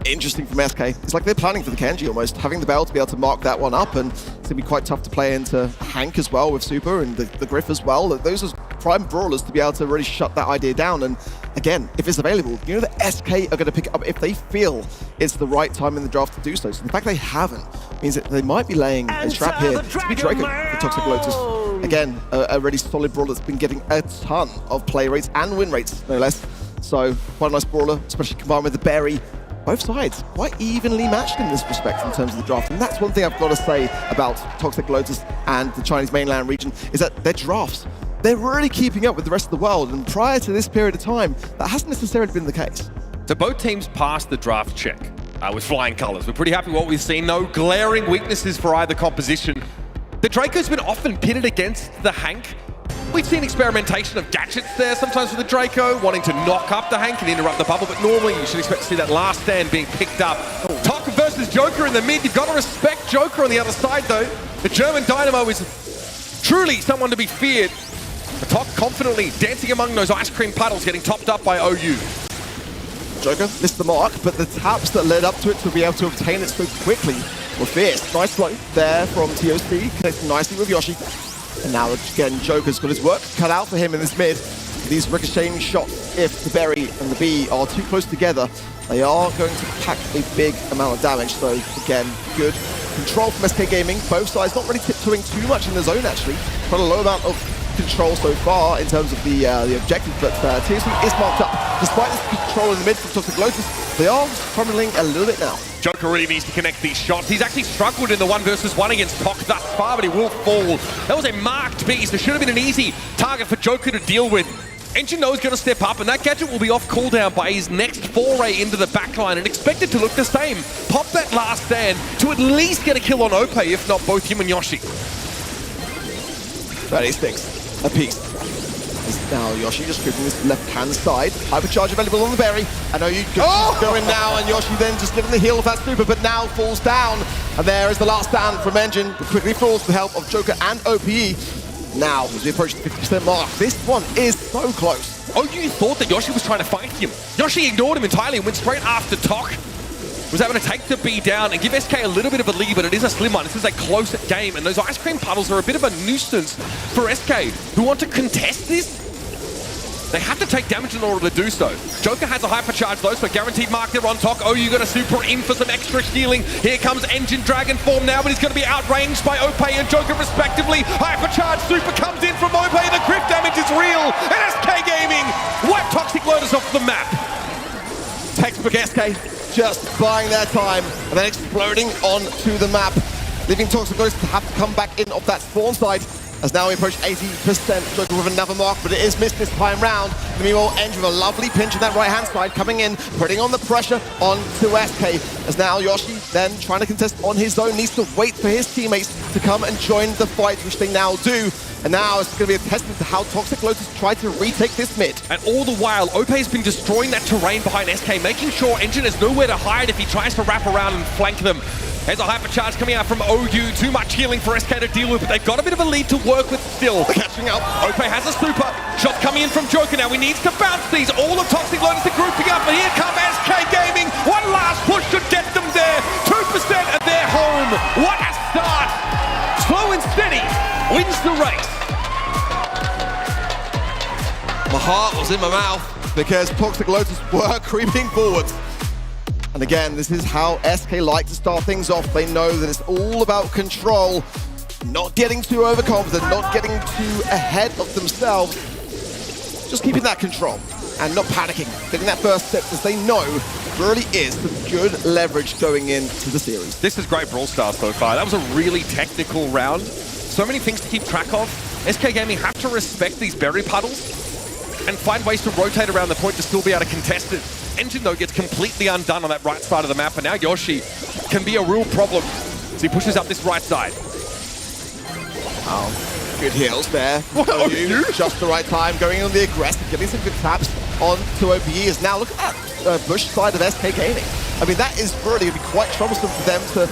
Interesting from SK. It's like they're planning for the Kenji almost, having the Bell to be able to mark that one up, and it's going to be quite tough to play into Hank as well with Super and the Griff as well. Those are prime brawlers to be able to really shut that idea down. And again, if it's available, you know the SK are going to pick it up if they feel it's the right time in the draft to do so. So the fact they haven't means that they might be laying a trap here to be Draco for Toxic Lotus. Again, a really solid brawler that's been getting a ton of play rates and win rates, no less. So quite a nice brawler, especially combined with the Berry. Both sides quite evenly matched in this respect in terms of the draft. And that's one thing I've got to say about Toxic Lotus and the Chinese mainland region is that their drafts, they're really keeping up with the rest of the world. And prior to this period of time, that hasn't necessarily been the case. So both teams passed the draft check with flying colors. We're pretty happy with what we've seen. No glaring weaknesses for either composition. The Draco's been often pitted against the Hank. We've seen experimentation of gadgets there, sometimes with the Draco, wanting to knock up the Hank and interrupt the bubble, but normally you should expect to see that last stand being picked up. Tok versus Joker in the mid. You've got to respect Joker on the other side, though. The German Dynamo is truly someone to be feared. Tok confidently dancing among those ice cream puddles, getting topped up by OU. Joker missed the mark, but the taps that led up to it to be able to obtain it so quickly were fierce. Nice flow there from TOC, connecting nicely with Yoshi. And now again, Joker's got his work cut out for him in this mid. These ricocheting shots, if the Berry and the B are too close together, they are going to pack a big amount of damage. So again, good control from SK Gaming. Both sides not really tiptoeing too much in the zone actually. Quite a low amount of control so far in terms of the objective, but TOC is marked up. Despite this control in the mid from Toxic Lotus, they are crumbling a little bit now. Joker really needs to connect these shots. He's actually struggled in the 1v1 against Tok thus far, but he will fall. That was a marked beast. It should have been an easy target for Joker to deal with. Engine knows going to step up, and that gadget will be off cooldown by his next foray into the backline, and expected to look the same. Pop that last stand to at least get a kill on Ope, if not both him and Yoshi. 36 apiece. Now Yoshi just gripping this left-hand side. Hypercharge available on the Berry. I know you go in now, and Yoshi then just giving the heal of that Super, but now falls down. And there is the last stand from Engine, but quickly falls with the help of Joker and OPE. Now, as we approach the 50% mark, this one is so close. Oh, you thought that Yoshi was trying to fight him. Yoshi ignored him entirely and went straight after Tok. was able to take the B down and give SK a little bit of a lead, but it is a slim one. This is a close game, and those ice cream puddles are a bit of a nuisance for SK, who want to contest this. They have to take damage in order to do so. Joker has a hypercharge though, so guaranteed mark there on top. OU got a super in for some extra healing. Here comes Engine Dragon form now, but he's going to be outranged by Ope and Joker respectively. Hypercharge super comes in from Ope, the crit damage is real, and SK Gaming wipe Toxic Lotus off the map. Textbook SK just buying their time and then exploding onto the map, leaving Toxic Lotus to have to come back in off that spawn side. As now we approach 80%, Joker with another mark, but it is missed this time round. Meanwhile, Engine with a lovely pinch on that right-hand side, coming in, putting on the pressure onto SK. As now Yoshi then trying to contest on his own, needs to wait for his teammates to come and join the fight, which they now do. And now it's going to be a testament to how Toxic Lotus try to retake this mid. And all the while, Ope has been destroying that terrain behind SK, making sure Engine has nowhere to hide if he tries to wrap around and flank them. There's a hypercharge coming out from OU. Too much healing for SK to deal with, but they've got a bit of a lead to work with still. Catching up. Ope has a super. Shots coming in from Joker now. He needs to bounce these. All of Toxic Lotus are grouping up, but here come SK Gaming. One last push should get them there. 2% of their home. What a start. Slow and steady wins the race. My heart was in my mouth because Toxic Lotus were creeping forward. And again, this is how SK like to start things off. They know that it's all about control, not getting too overconfident, not getting too ahead of themselves. Just keeping that control and not panicking. Getting that first step, as they know really is some good leverage going into the series. This is great Brawl Stars so far. That was a really technical round. So many things to keep track of. SK Gaming have to respect these berry puddles and find ways to rotate around the point to still be able to contest it. Engine, though, gets completely undone on that right side of the map, and now Yoshi can be a real problem as he pushes up this right side. Oh, good heals there. OU, just the right time, going on the aggressive, getting some good taps onto OPE. Is now, look at that bush side of SK Gaming. I mean, that is really going to be quite troublesome for them to,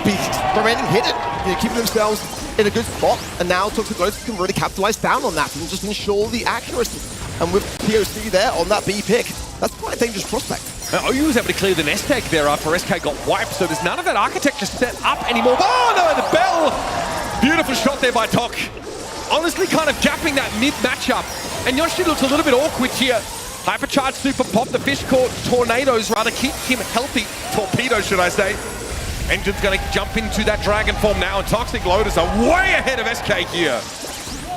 be remaining hidden, keeping themselves in a good spot. And now Toxic Lotus can really capitalize down on that and just ensure the accuracy. And with POC there on that B pick, that's quite a dangerous prospect. Now, OU was able to clear the nest egg there after SK got wiped, so there's none of that architecture set up anymore. Oh no, the bell! Beautiful shot there by Tok. Honestly, kind of gapping that mid matchup. And Yoshi looks a little bit awkward here. Hypercharge super pop, the fish caught tornadoes, rather keep him healthy. Torpedoes, should I say. Engine's going to jump into that dragon form now, and Toxic Lotus are way ahead of SK here.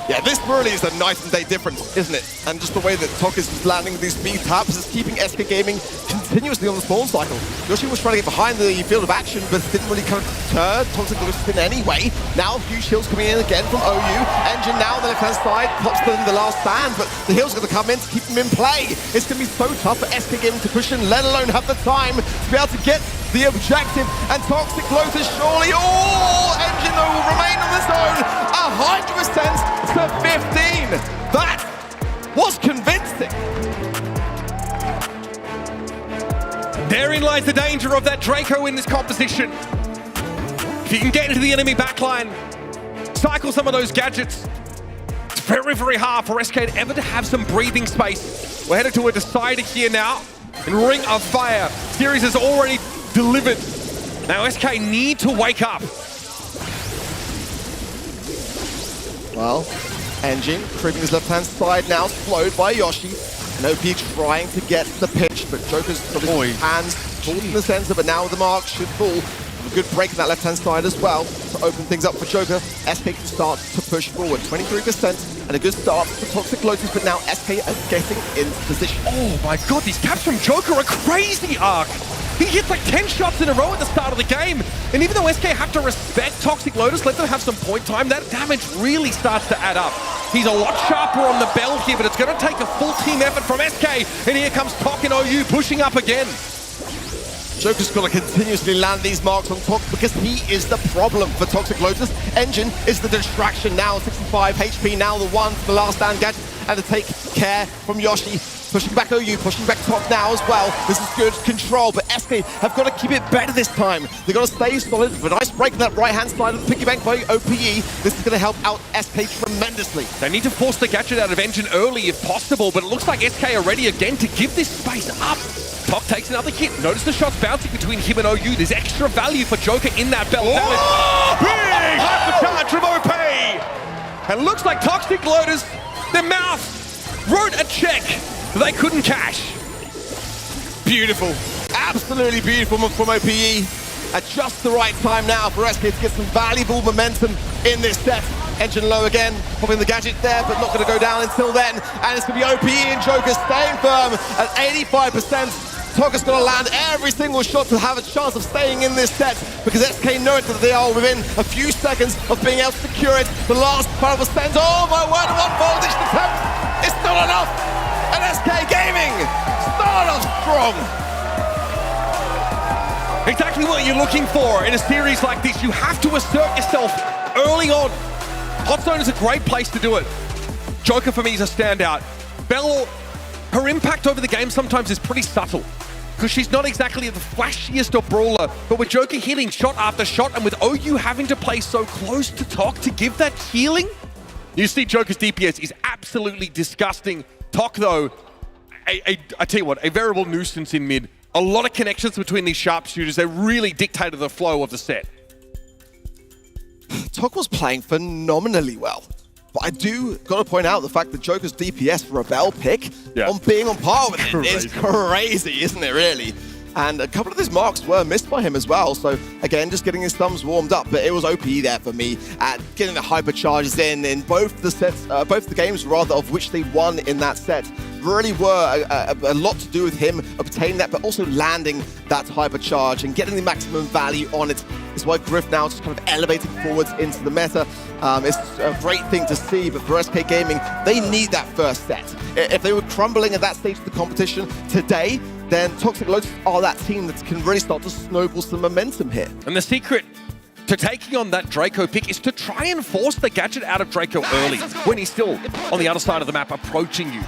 Yeah, this really is a night and day difference, isn't it? And just the way that Tok is landing these speed taps is keeping SK Gaming continuously on the spawn cycle. Yoshi was trying to get behind the field of action, but didn't really kind of deter Toxic Lotus in any way. Now, huge heals coming in again from OU. Engine now on the left-hand side, pops them the last stand, but the heals are going to come in to keep them in play. It's going to be so tough for SK Gaming to push in, let alone have the time to be able to get the objective. And Toxic Lotus surely, Engine though will remain on his own, 100% to 15. That was convincing. Therein lies the danger of that Draco in this composition. If you can get into the enemy backline, cycle some of those gadgets, it's very, very hard for SK ever to have some breathing space. We're headed to a decider here now in Ring of Fire. Series has already delivered. Now SK need to wake up. Well, Engine creeping his left-hand side now, slowed by Yoshi. And OP trying to get the pitch, but Joker's got his hands pulled in the center, but now the mark should fall. A good break on that left-hand side as well to open things up for Joker. SK can start to push forward. 23% and a good start for Toxic Lotus, but now SK are getting in position. Oh my god, these caps from Joker are crazy, Ark! He hits like 10 shots in a row at the start of the game. And even though SK have to respect Toxic Lotus, let them have some point time, that damage really starts to add up. He's a lot sharper on the bell here, but it's going to take a full team effort from SK. And here comes Tok and OU pushing up again. Joker's got to continuously land these marks on Tok because he is the problem for Toxic Lotus. Engine is the distraction now, 65 HP, now the one for the last stand gadget, and to take care from Yoshi. Pushing back OU, pushing back Tok now as well. This is good control, but SK have got to keep it better this time. They've got to stay solid with a nice break on that right-hand side of the piggy bank by OPE. This is going to help out SK tremendously. They need to force the gadget out of Engine early if possible, but it looks like SK are ready again to give this space up. Top takes another hit. Notice the shots bouncing between him and OU. There's extra value for Joker in that belt. Big hypercharge from OP. And looks like Toxic Lotus, their mouth wrote a check they couldn't cash. Beautiful. Absolutely beautiful from OPE. At just the right time now for SK to get some valuable momentum in this set. Engine low again, popping the gadget there, but not going to go down until then. And it's going to be OPE and Joker staying firm at 85%. Toka's going to land every single shot to have a chance of staying in this set, because SK know that they are within a few seconds of being able to secure it. The last 12%, oh my word, one voltage attempt! It's not enough! And SK Gaming start off strong! Exactly what you're looking for in a series like this. You have to assert yourself early on. Hot Zone is a great place to do it. Joker for me is a standout. Belle, her impact over the game sometimes is pretty subtle, because she's not exactly the flashiest of brawler, but with Joker hitting shot after shot, and with OU having to play so close to Tok to give that healing, you see Joker's DPS is absolutely disgusting. Tok though, I tell you what, a veritable nuisance in mid. A lot of connections between these sharpshooters. They really dictated the flow of the set. Tok was playing phenomenally well. But I do got to point out the fact that Joker's DPS for a Belle pick on being on par with it is crazy, isn't it, really? And a couple of his marks were missed by him as well. So again, just getting his thumbs warmed up. But it was OP there for me at getting the hypercharges in both the sets, both the games rather, of which they won in that set. Really were a lot to do with him obtaining that, but also landing that hypercharge and getting the maximum value on it. Is why Griff now just kind of elevating forwards into the meta. It's a great thing to see, but for SK Gaming, they need that first set. If they were crumbling at that stage of the competition today, then Toxic Lotus are that team that can really start to snowball some momentum here. And the secret to taking on that Draco pick is to try and force the gadget out of Draco early, when he's still on the other side of the map approaching you.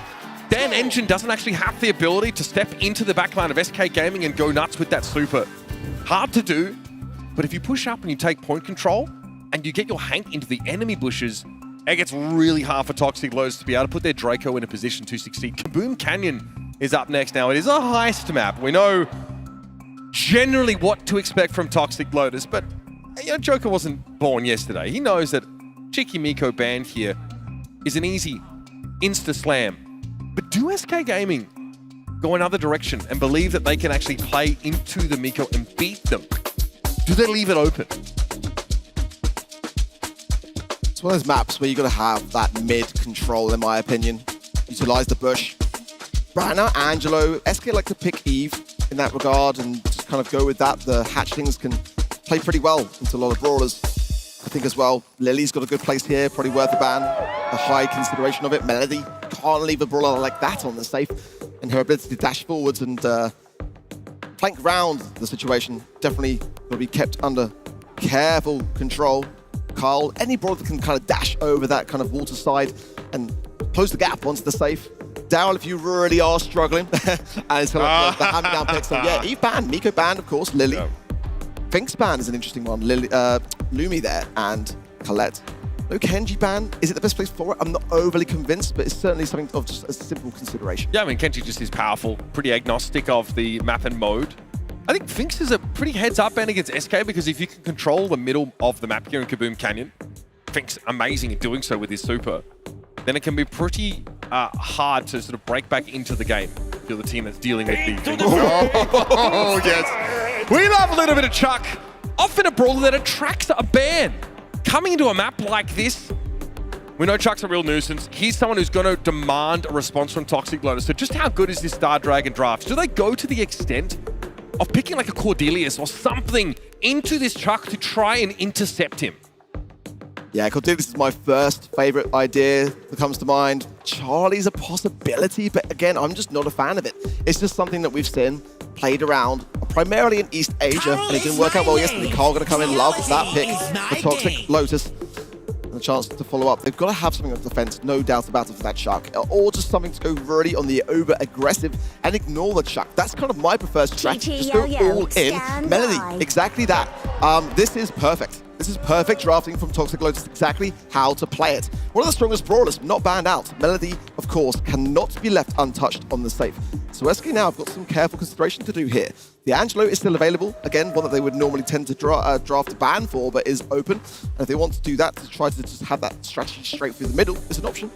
Dan Engine doesn't actually have the ability to step into the backline of SK Gaming and go nuts with that super. Hard to do, but if you push up and you take point control and you get your Hank into the enemy bushes, it gets really hard for Toxic Lotus to be able to put their Draco in a position to succeed. Kaboom Canyon is up next now. It is a heist map. We know generally what to expect from Toxic Lotus, but you know, Joker wasn't born yesterday. He knows that Cheeky Miko banned here is an easy insta-slam. But do SK Gaming go another direction and believe that they can actually play into the Miko and beat them? Do they leave it open? It's one of those maps where you got to have that mid control, in my opinion. Utilize the bush. Right now, Angelo, SK like to pick Eve in that regard and just kind of go with that. The hatchlings can play pretty well into a lot of brawlers. I think as well, Lily's got a good place here, probably worth a ban. A high consideration of it. Melody can't leave a brawler like that on the safe. And her ability to dash forwards and flank around the situation definitely will be kept under careful control. Carl, any brawler that can kind of dash over that kind of water side and close the gap onto the safe. Daryl, if you really are struggling, and it's kind of the hand-me-down pick. So yeah, Eve banned, Miko banned, of course, Lily. Yeah. Finks ban is an interesting one. Lily, Lumi there, and Colette. No Kenji ban. Is it the best place for it? I'm not overly convinced, but it's certainly something of just a simple consideration. Yeah, I mean, Kenji just is powerful, pretty agnostic of the map and mode. I think Finks is a pretty heads-up ban against SK, because if you can control the middle of the map here in Kaboom Canyon, Finks amazing at doing so with his super, then it can be pretty hard to sort of break back into the game if you're the team that's dealing with the... Oh, yes. We love a little bit of Chuck. Often a brawler that attracts a ban. Coming into a map like this, we know Chuck's a real nuisance. He's someone who's going to demand a response from Toxic Lotus. So just how good is this Star Dragon draft? Do they go to the extent of picking like a Cordelius or something into this Chuck to try and intercept him? Yeah, Cordelius is my first favorite idea that comes to mind. Charlie's a possibility, but again, I'm just not a fan of it. It's just something that we've seen played around primarily in East Asia, and it didn't work out well yesterday. Carl going to come in, love that pick for Toxic Lotus. And a chance to follow up. They've got to have something on defense, no doubt about it, for that Chuck. Or just something to go really on the over-aggressive and ignore the Chuck. That's kind of my preferred strategy. Just go all in. Melody, exactly that. This is perfect. This is perfect drafting from Toxic Lotus, exactly how to play it. One of the strongest brawlers, not banned out. Melody, of of course, cannot be left untouched on the safe. So SK now have got some careful consideration to do here. The Angelo is still available. Again, one that they would normally tend to draft a ban for, but is open. And if they want to do that, to try to just have that strategy straight through the middle is an option.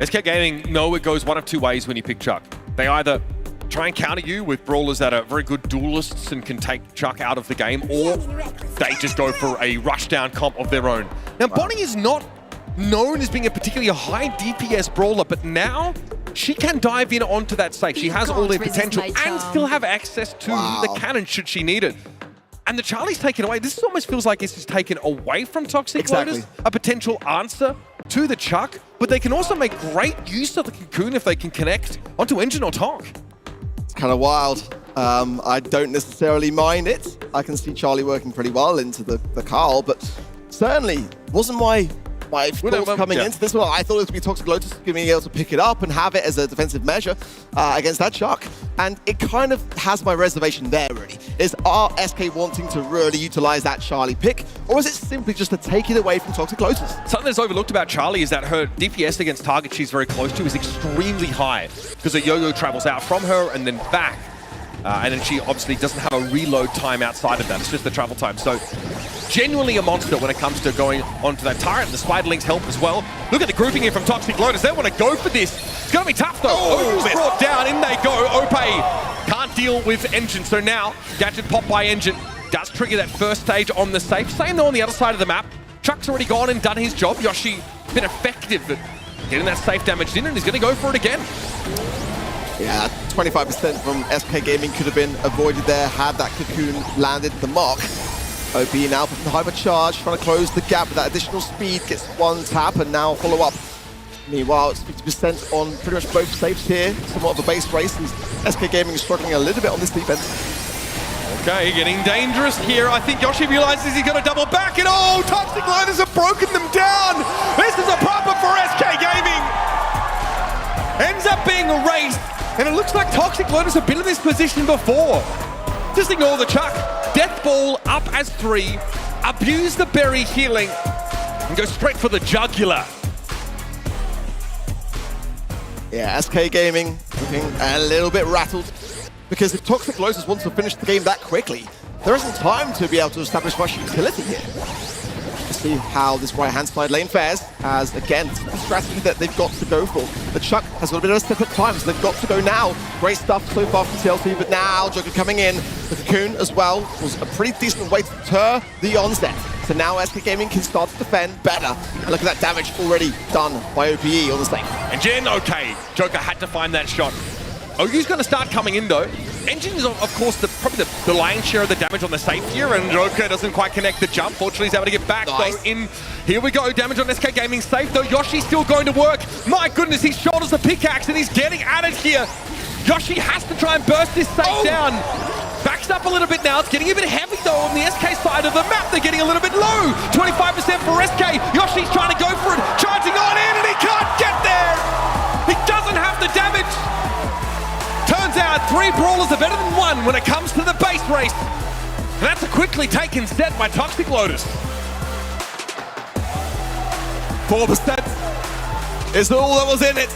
SK Gaming know it goes one of two ways when you pick Chuck. They either try and counter you with brawlers that are very good duelists and can take Chuck out of the game, or they just go for a rushdown comp of their own. Now, Bonnie is not known as being a particularly high DPS brawler, but now she can dive in onto that safe. She has all the potential and still have access to the cannon should she need it. And the Charlie's taken away. This almost feels like it's taken away from Toxic Lotus, a potential answer to the Chuck, but they can also make great use of the Cocoon if they can connect onto Engine or Talk. Kind of wild. I don't necessarily mind it. I can see Charlie working pretty well into the Carl, but certainly wasn't my thoughts coming into this one. I thought it would be Toxic Lotus being able to pick it up and have it as a defensive measure against that Chuck. And it kind of has my reservation there, really. Are SK wanting to really utilize that Charlie pick, or is it simply just to take it away from Toxic Lotus? Something that's overlooked about Charlie is that her DPS against targets she's very close to is extremely high, because her yo-yo travels out from her and then back. And then she obviously doesn't have a reload time outside of that. It's just the travel time. So genuinely a monster when it comes to going onto that turret. The Spiderlings help as well. Look at the grouping here from Toxic Lotus. They want to go for this. It's going to be tough though. O's brought down. In they go. Ope can't deal with Engine. So now gadget pop by Engine does trigger that first stage on the safe. Same though on the other side of the map. Chuck's already gone and done his job. Yoshi been effective at getting that safe damaged in, and he's going to go for it again. Yeah, 25% from SK Gaming could have been avoided there had that Cocoon landed the mark. OP now putting the hypercharge, trying to close the gap with that additional speed, gets one tap and now follow up. Meanwhile, it's 50% on pretty much both safes here, somewhat of a base race, and SK Gaming is struggling a little bit on this defense. Okay, getting dangerous here. I think Yoshi realizes he's going to double back, and oh, Toxic Lotus have broken them down! This is a problem for SK Gaming! Ends up being a race. And it looks like Toxic Lotus have been in this position before. Just ignore the Chuck. Death Ball up as 3. Abuse the berry healing. And go straight for the jugular. Yeah, SK Gaming looking a little bit rattled. Because if Toxic Lotus wants to finish the game that quickly, there isn't time to be able to establish rush utility here. Let's see how this right-hand side lane fares, as again, it's the strategy that they've got to go for. The Chuck has got a bit of a step at time, so they've got to go now. Great stuff so far from TLC, but now Joker coming in. The Cocoon as well was a pretty decent way to deter the onset. So now SK Gaming can start to defend better. And look at that damage already done by OPE on the safe. And Jen, okay, Joker had to find that shot. OU's going to start coming in though. Engine is, of course, probably the lion's share of the damage on the safe here, and Joker doesn't quite connect the jump. Fortunately, he's able to get back, though, in. Here we go, damage on SK Gaming safe, though. Yoshi's still going to work. My goodness, he shoulders the pickaxe, and he's getting at it here. Yoshi has to try and burst this safe down. Backs up a little bit now. It's getting a bit heavy, though, on the SK side of the map. They're getting a little bit low. 25% for SK. Yoshi's trying to go for it, charging on in, and he can't get there. He doesn't have the damage. Turns out 3 brawlers are better than 1 when it comes to the base race. And that's a quickly taken set by Toxic Lotus. 4% is all that was in it.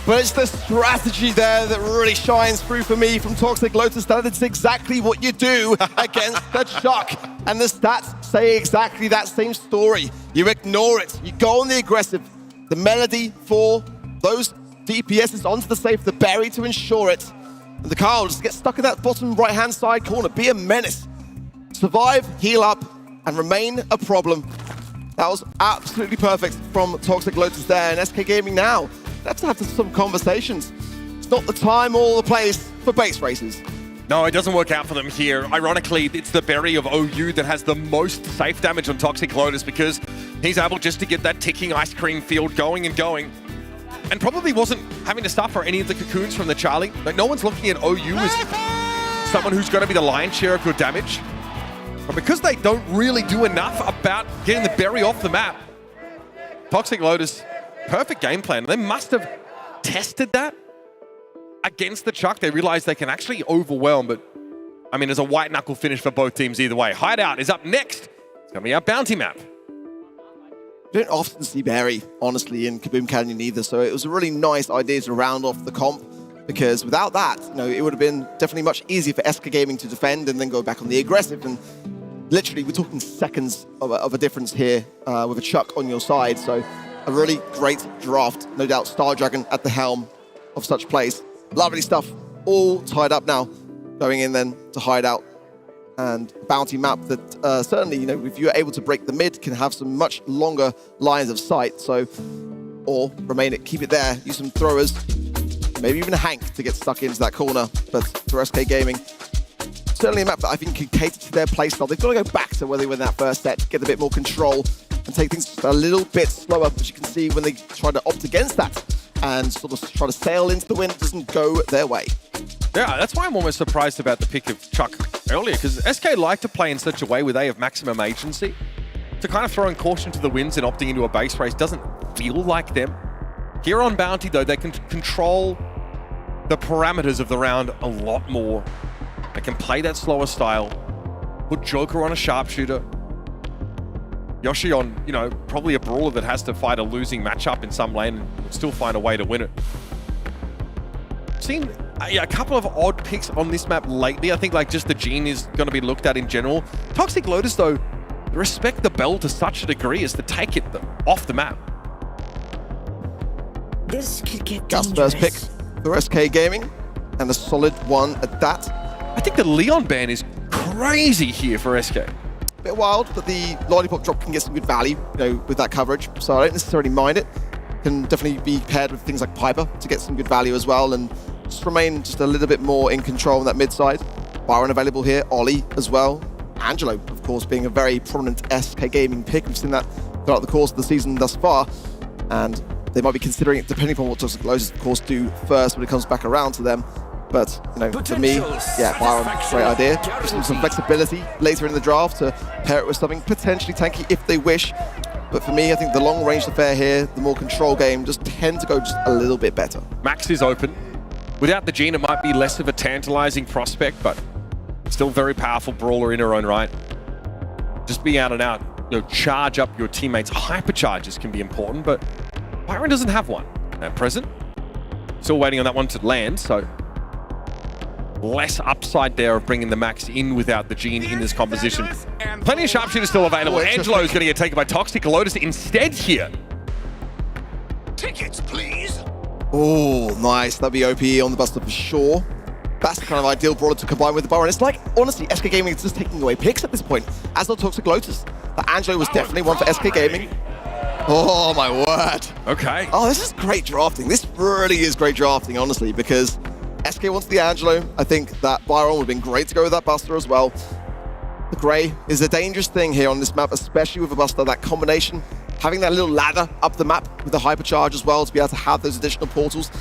But it's the strategy there that really shines through for me from Toxic Lotus. That is exactly what you do against the Chuck. And the stats say exactly that same story. You ignore it. You go on the aggressive. The melody for those DPS is onto the safe, the berry to ensure it. And the Carl just gets stuck in that bottom right-hand side corner. Be a menace. Survive, heal up, and remain a problem. That was absolutely perfect from Toxic Lotus there. And SK Gaming now, let's have some conversations. It's not the time or the place for base races. No, it doesn't work out for them here. Ironically, it's the berry of OU that has the most safe damage on Toxic Lotus, because he's able just to get that ticking ice cream field going and going. And probably wasn't having to suffer any of the cocoons from the Charlie. Like, no one's looking at OU as someone who's going to be the lion's share of your damage. But because they don't really do enough about getting the berry off the map, Toxic Lotus, perfect game plan. They must have tested that against the Chuck. They realized they can actually overwhelm, but I mean, there's a white knuckle finish for both teams either way. Hideout is up next. It's going to be our bounty map. We don't often see Barry, honestly, in Kaboom Canyon either, so it was a really nice idea to round off the comp, because without that, it would have been definitely much easier for SK Gaming to defend and then go back on the aggressive. And literally, we're talking seconds of a difference here with a Chuck on your side. So a really great draft. No doubt Star Dragon at the helm of such plays. Lovely stuff. All tied up now. Going in then to Hideout. And bounty map that certainly, if you're able to break the mid, can have some much longer lines of sight. So, or remain it, keep it there, use some throwers, maybe even a Hank to get stuck into that corner. But for SK Gaming, certainly a map that I think can cater to their playstyle. They've got to go back to where they were in that first set, get a bit more control and take things just a little bit slower. As you can see, when they try to opt against that and sort of try to sail into the wind, it doesn't go their way. Yeah, that's why I'm almost surprised about the pick of Chuck earlier, because SK like to play in such a way where they have maximum agency. So kind of throwing caution to the winds and opting into a base race doesn't feel like them. Here on Bounty, though, they can control the parameters of the round a lot more. They can play that slower style, put Joker on a sharpshooter, Yoshi on, probably a brawler that has to fight a losing matchup in some lane and still find a way to win it. Seen a couple of odd picks on this map lately. I think just the Gene is going to be looked at in general. Toxic Lotus, though, respect the bell to such a degree as to take it off the map. This could get Gus first pick for SK Gaming, and a solid one at that. I think the Leon ban is crazy here for SK. A bit wild, but the Lollipop drop can get some good value, with that coverage. So I don't necessarily mind it. Can definitely be paired with things like Piper to get some good value as well, and just remain just a little bit more in control on that mid side. Byron available here, Ollie as well. Angelo, of course, being a very prominent SK Gaming pick. We've seen that throughout the course of the season thus far, and they might be considering it depending on what Toxic Lotus, of course, do first when it comes back around to them. But, for me, yeah, Byron, great idea. Just some flexibility later in the draft to pair it with something potentially tanky if they wish. But for me, I think the long-range affair here, the more control game, just tend to go just a little bit better. Max is open. Without the Gene, it might be less of a tantalizing prospect, but still very powerful brawler in her own right. Just being out and out, charge up your teammates. Hypercharges can be important, but Byron doesn't have one at present. Still waiting on that one to land, so less upside there of bringing the Max in without the Gene in this composition. Plenty of sharpshooters still available. Angelo is going to get taken by Toxic Lotus instead here. Tickets, please. Oh, nice. That'd be OP on the Buster for sure. That's the kind of ideal brawler to combine with the Byron. It's like, honestly, SK Gaming is just taking away picks at this point, as not Toxic Lotus. But Angelo was definitely one for SK Gaming. Oh, my word. Okay. Oh, this is great drafting. This really is great drafting, honestly, because SK wants the Angelo. I think that Byron would have been great to go with that Buster as well. The Grey is a dangerous thing here on this map, especially with a Buster. That combination, having that little ladder up the map with the hypercharge as well to be able to have those additional portals.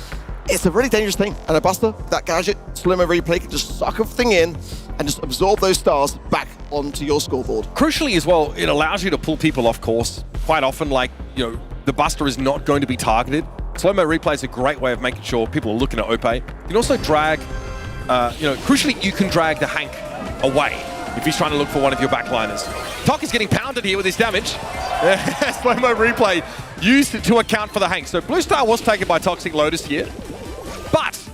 It's a really dangerous thing. And a Buster, that gadget, slow-mo replay, can just suck everything in and just absorb those stars back onto your scoreboard. Crucially as well, it allows you to pull people off course. Quite often, the Buster is not going to be targeted. Slow-mo replay is a great way of making sure people are looking at Ope. You can also drag, crucially, you can drag the Hank away if he's trying to look for one of your backliners. Tok is getting pounded here with his damage. Slow-mo replay used to account for the Hank. So Blue Star was taken by Toxic Lotus here, but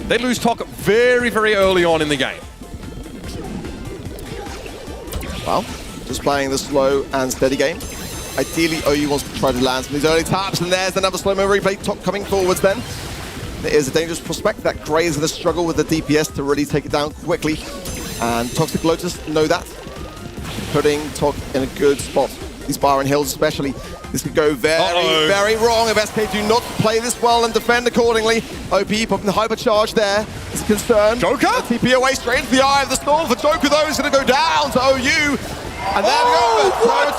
they lose Tok very, very early on in the game. Well, just playing the slow and steady game. Ideally, OU wants to try to land some of these early taps, and there's another slow-mo replay. Tok coming forwards then. It is a dangerous prospect. That Grey is going to struggle with the DPS to really take it down quickly. And Toxic Lotus know that. Putting Tok in a good spot. These Byron Hills especially. This could go very, very wrong if SK do not play this well and defend accordingly. OP popping the hypercharge there. It's a concern. Joker? TP away straight into the eye of the storm for Joker, though. He's going to go down to OU. And there we go.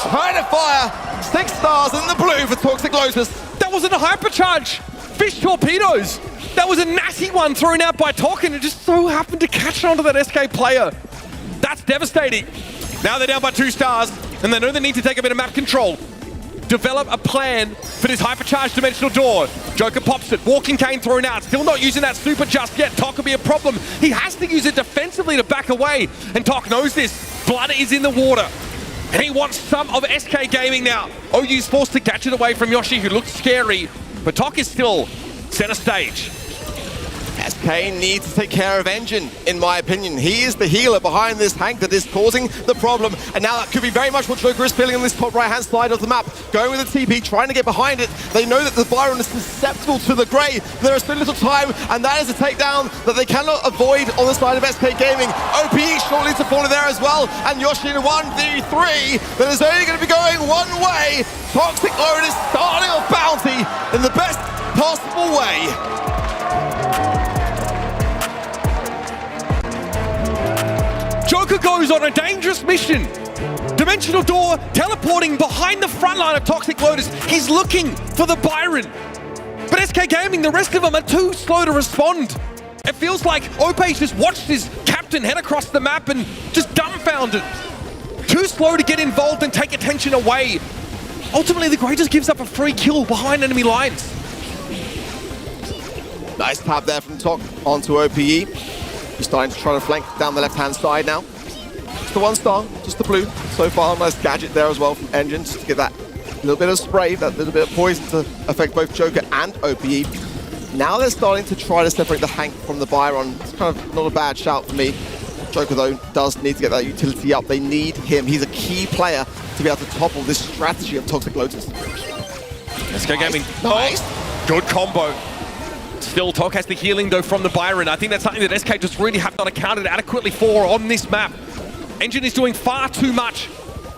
Trying to fire. 6 stars in the blue for Toxic Lotus. That wasn't a hypercharge. Fish torpedoes. That was a nasty one thrown out by Tok, and it just so happened to catch onto that SK player. That's devastating. Now they're down by 2 stars, and they know they need to take a bit of map control. Develop a plan for this hypercharged dimensional door. Joker pops it. Walking Cane thrown out. Still not using that super just yet. Tok will be a problem. He has to use it defensively to back away, and Tok knows this. Blood is in the water. And he wants some of SK Gaming now. OU's forced to catch it away from Yoshi, who looks scary. But Tok is still center stage. SK needs to take care of Engine, in my opinion. He is the healer behind this Hank that is causing the problem. And now that could be very much what Joker is feeling on this top right-hand side of the map. Going with the TP, trying to get behind it. They know that the Byron is susceptible to the Grey. There is so little time, and that is a takedown that they cannot avoid on the side of SK Gaming. OPE shortly to fall in there as well. And Yoshi in 1v3 that is only going to be going one way. Toxic Lotus starting off Bounty in the best possible way. Joker goes on a dangerous mission. Dimensional Door teleporting behind the front line of Toxic Lotus. He's looking for the Byron. But SK Gaming, the rest of them are too slow to respond. It feels like Ope's just watched his captain head across the map and just dumbfounded. Too slow to get involved and take attention away. Ultimately, the Grey just gives up a free kill behind enemy lines. Nice tap there from Tok onto OPE. He's starting to try to flank down the left-hand side now. Just the 1 star, just the blue. So far, nice gadget there as well from Engine, just to get that little bit of spray, that little bit of poison to affect both Joker and OPE. Now they're starting to try to separate the Hank from the Byron. It's kind of not a bad shout for me. Joker, though, does need to get that utility up. They need him. He's a key player to be able to topple this strategy of Toxic Lotus. SK Gaming. Nice. Good combo. Still, Tok has the healing, though, from the Byron. I think that's something that SK just really have not accounted adequately for on this map. Engine is doing far too much.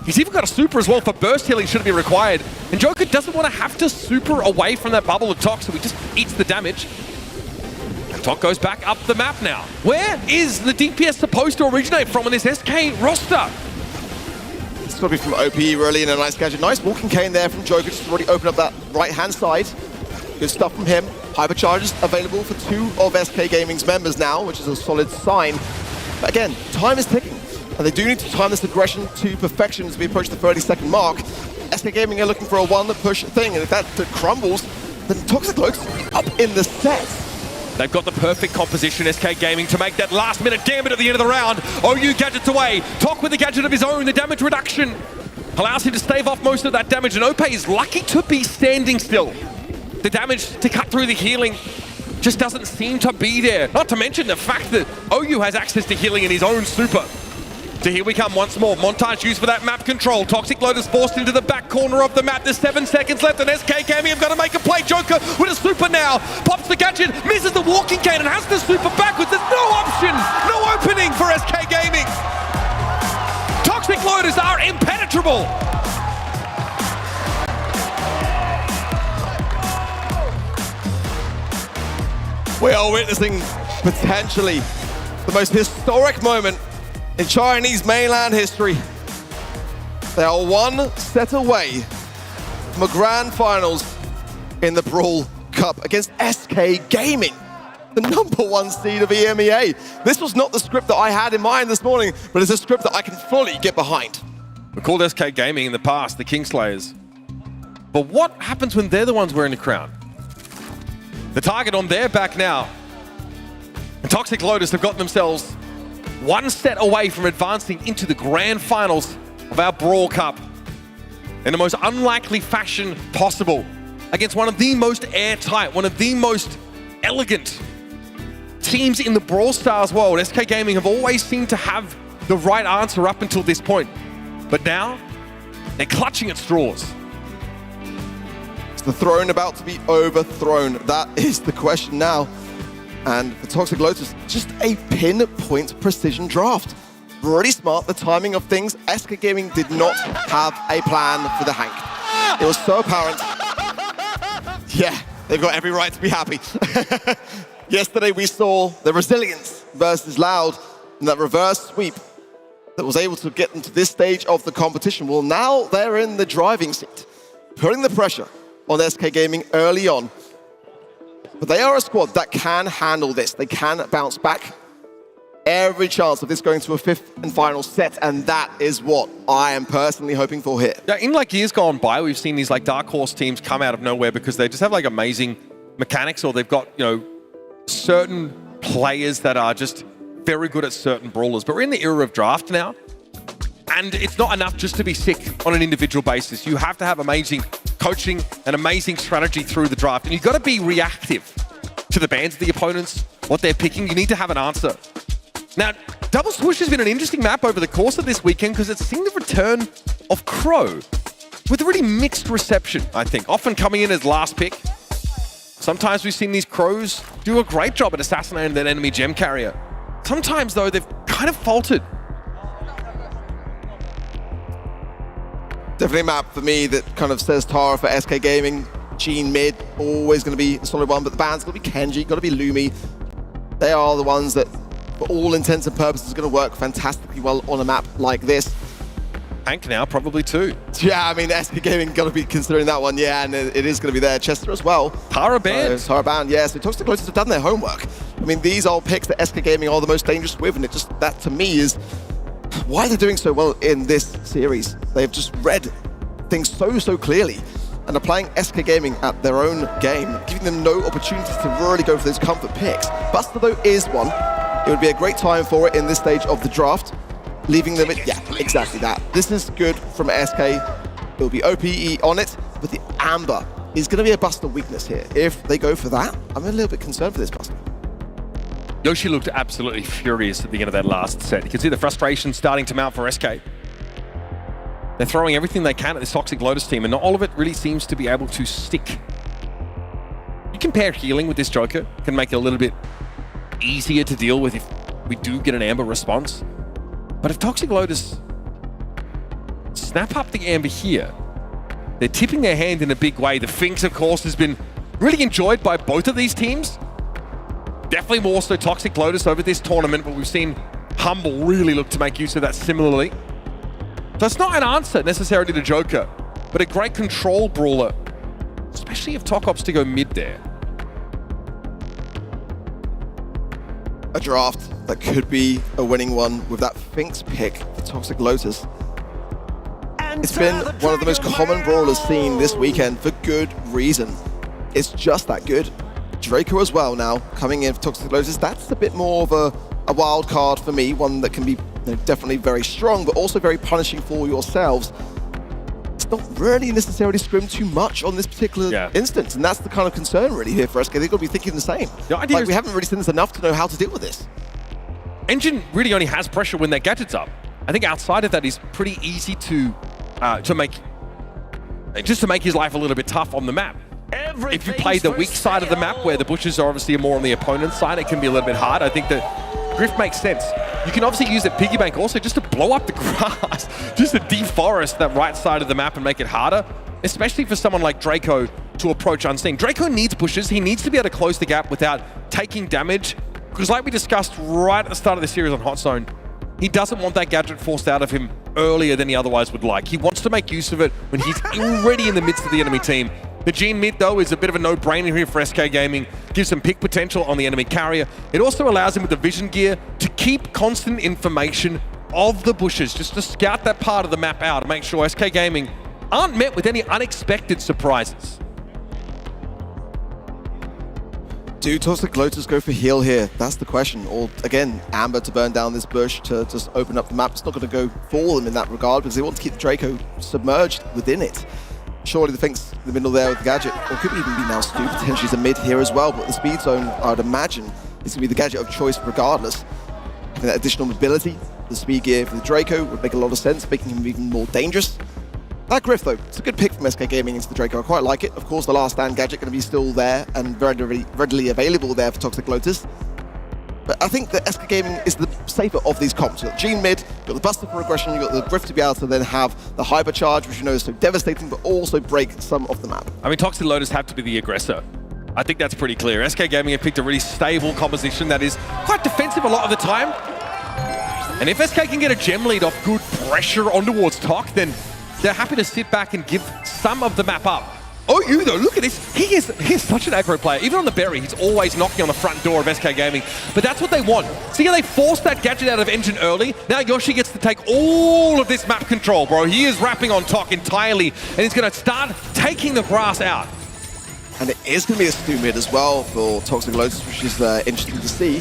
He's even got a super as well for burst healing should it be required. And Joker doesn't want to have to super away from that bubble of Tok, so he just eats the damage. And Tok goes back up the map now. Where is the DPS supposed to originate from in this SK roster? It's got to be from OPE really in a nice gadget. Nice walking cane there from Joker, just to already open up that right-hand side. Good stuff from him. Hypercharges available for 2 of SK Gaming's members now, which is a solid sign. But again, time is ticking. And they do need to time this aggression to perfection as we approach the 30-second mark. SK Gaming are looking for a one-push thing, and if that crumbles, then Toxic Lotus up in the set. They've got the perfect composition, SK Gaming, to make that last-minute gambit at the end of the round. OU gadgets away. Tok with the gadget of his own. The damage reduction allows him to stave off most of that damage, and Ope is lucky to be standing still. The damage to cut through the healing just doesn't seem to be there. Not to mention the fact that OU has access to healing in his own super. So here we come once more. Montage used for that map control. Toxic Lotus forced into the back corner of the map. There's 7 seconds left, and SK Gaming have got to make a play. Joker with a super now. Pops the gadget, misses the walking cane, and has the super backwards. There's no option, no opening for SK Gaming. Toxic Lotus are impenetrable. We are witnessing potentially the most historic moment in Chinese mainland history. They are 1 set away from a grand finals in the Brawl Cup against SK Gaming, the #1 seed of EMEA. This was not the script that I had in mind this morning, but it's a script that I can fully get behind. We called SK Gaming in the past the Kingslayers. But what happens when they're the ones wearing the crown? The target on their back now. And Toxic Lotus have gotten themselves 1 set away from advancing into the grand finals of our Brawl Cup in the most unlikely fashion possible against one of the most airtight, one of the most elegant teams in the Brawl Stars world. SK Gaming have always seemed to have the right answer up until this point. But now, they're clutching at straws. Is the throne about to be overthrown? That is the question now. And for Toxic Lotus, just a pinpoint precision draft. Really smart, the timing of things. SK Gaming did not have a plan for the Hank. It was so apparent. Yeah, they've got every right to be happy. Yesterday we saw the resilience versus Loud and that reverse sweep that was able to get them to this stage of the competition. Well, now they're in the driving seat, putting the pressure on SK Gaming early on. But they are a squad that can handle this. They can bounce back. Every chance of this going to a 5th and final set, and that is what I am personally hoping for here. Yeah, in like years gone by, we've seen these like dark horse teams come out of nowhere because they just have like amazing mechanics, or they've got, you know, certain players that are just very good at certain brawlers. But we're in the era of draft now, And it's not enough just to be sick on an individual basis. You have to have amazing coaching and amazing strategy through the draft. And you've got to be reactive to the bans of the opponents, what they're picking. You need to have an answer. Now, Double Swoosh has been an interesting map over the course of this weekend because it's seen the return of Crow with a really mixed reception, I think. Often coming in as last pick. Sometimes we've seen these Crows do a great job at assassinating that enemy gem carrier. Sometimes, though, they've kind of faltered. Definitely a map for me that kind of says Tara for SK Gaming. Gene mid, always going to be a solid one, but the ban's got to be Kenji, got to be Lumi. They are the ones that, for all intents and purposes, are going to work fantastically well on a map like this. Hank now, probably too. Yeah, I mean, SK Gaming got to be considering that one, yeah, and it is going to be there. Chester as well. Tara banned. Tara banned, yeah, so Toxic Lotus have done their homework. I mean, these are picks that SK Gaming are the most dangerous with, and it just, that to me is why they're doing so well in this series. They've just read things so clearly and are playing SK Gaming at their own game, giving them no opportunities to really go for those comfort picks. Buster, though, is one. It would be a great time for it in this stage of the draft, leaving them at, yeah, exactly that. This is good from SK. It will be OPE on it, but the Amber is going to be a Buster weakness here. If they go for that, I'm a little bit concerned for this Buster. Yoshi looked absolutely furious at the end of that last set. You can see the frustration starting to mount for SK. They're throwing everything they can at this Toxic Lotus team, and not all of it really seems to be able to stick. You can pair healing with this Joker, can make it a little bit easier to deal with if we do get an Amber response. But if Toxic Lotus snap up the Amber here, they're tipping their hand in a big way. The Finks, of course, has been really enjoyed by both of these teams. Definitely more so Toxic Lotus over this tournament, but we've seen Humble really look to make use of that similarly. So it's not an answer necessarily to Joker, but a great control brawler, especially if Tok opts to go mid there. A draft that could be a winning one with that Finks pick for Toxic Lotus. It's been one of the most common brawlers seen this weekend for good reason. It's just that good. Draco as well now, coming in for Toxic Lotus. That's a bit more of a wild card for me, one that can be definitely very strong, but also very punishing for yourselves. It's not really necessarily scrimmed too much on this particular instance, and that's the kind of concern really here for SK. They've got to be thinking the same. Like, we haven't really seen this enough to know how to deal with this. Engine really only has pressure when their gadget's up. I think outside of that, he's pretty easy to make his life a little bit tough on the map. If you play the weak side of the map, where the bushes are obviously more on the opponent's side, it can be a little bit hard. I think that Griff makes sense. You can obviously use the piggy bank also just to blow up the grass, just to deforest that right side of the map and make it harder, especially for someone like Draco to approach unseen. Draco needs pushes. He needs to be able to close the gap without taking damage, because like we discussed right at the start of the series on Hot Zone, he doesn't want that gadget forced out of him earlier than he otherwise would like. He wants to make use of it when he's already in the midst of the enemy team. The Gene mid, though, is a bit of a no-brainer here for SK Gaming. Gives him pick potential on the enemy carrier. It also allows him with the vision gear to keep constant information of the bushes, just to scout that part of the map out and make sure SK Gaming aren't met with any unexpected surprises. Do Toxic Lotus go for heal here? That's the question. Or, again, Amber to burn down this bush to just open up the map. It's not going to go for them in that regard because they want to keep the Draco submerged within it. Surely the Finks in the middle there with the gadget, or could even be now Stu, potentially as a mid here as well, but the speed zone, I would imagine, is going to be the gadget of choice regardless. Having that additional mobility, the speed gear for the Draco would make a lot of sense, making him even more dangerous. That Griff, though, it's a good pick from SK Gaming into the Draco. I quite like it. Of course, the last stand gadget going to be still there and very readily available there for Toxic Lotus. But I think that SK Gaming is the safer of these comps. You've got Gene mid, you've got the Buster for aggression, you've got the Griff to be able to then have the Hypercharge, which you know is so devastating, but also break some of the map. I mean, Toxic Lotus have to be the aggressor. I think that's pretty clear. SK Gaming have picked a really stable composition that is quite defensive a lot of the time. And if SK can get a gem lead off good pressure on towards Tok, then they're happy to sit back and give some of the map up. Oh, you though, look at this. He is such an aggro player. Even on the berry, he's always knocking on the front door of SK Gaming. But that's what they want. See how they forced that gadget out of Engine early? Now Yoshi gets to take all of this map control, bro. He is wrapping on Tok entirely, and he's going to start taking the grass out. And it is going to be a Stu mid as well for Toxic Lotus, which is interesting to see.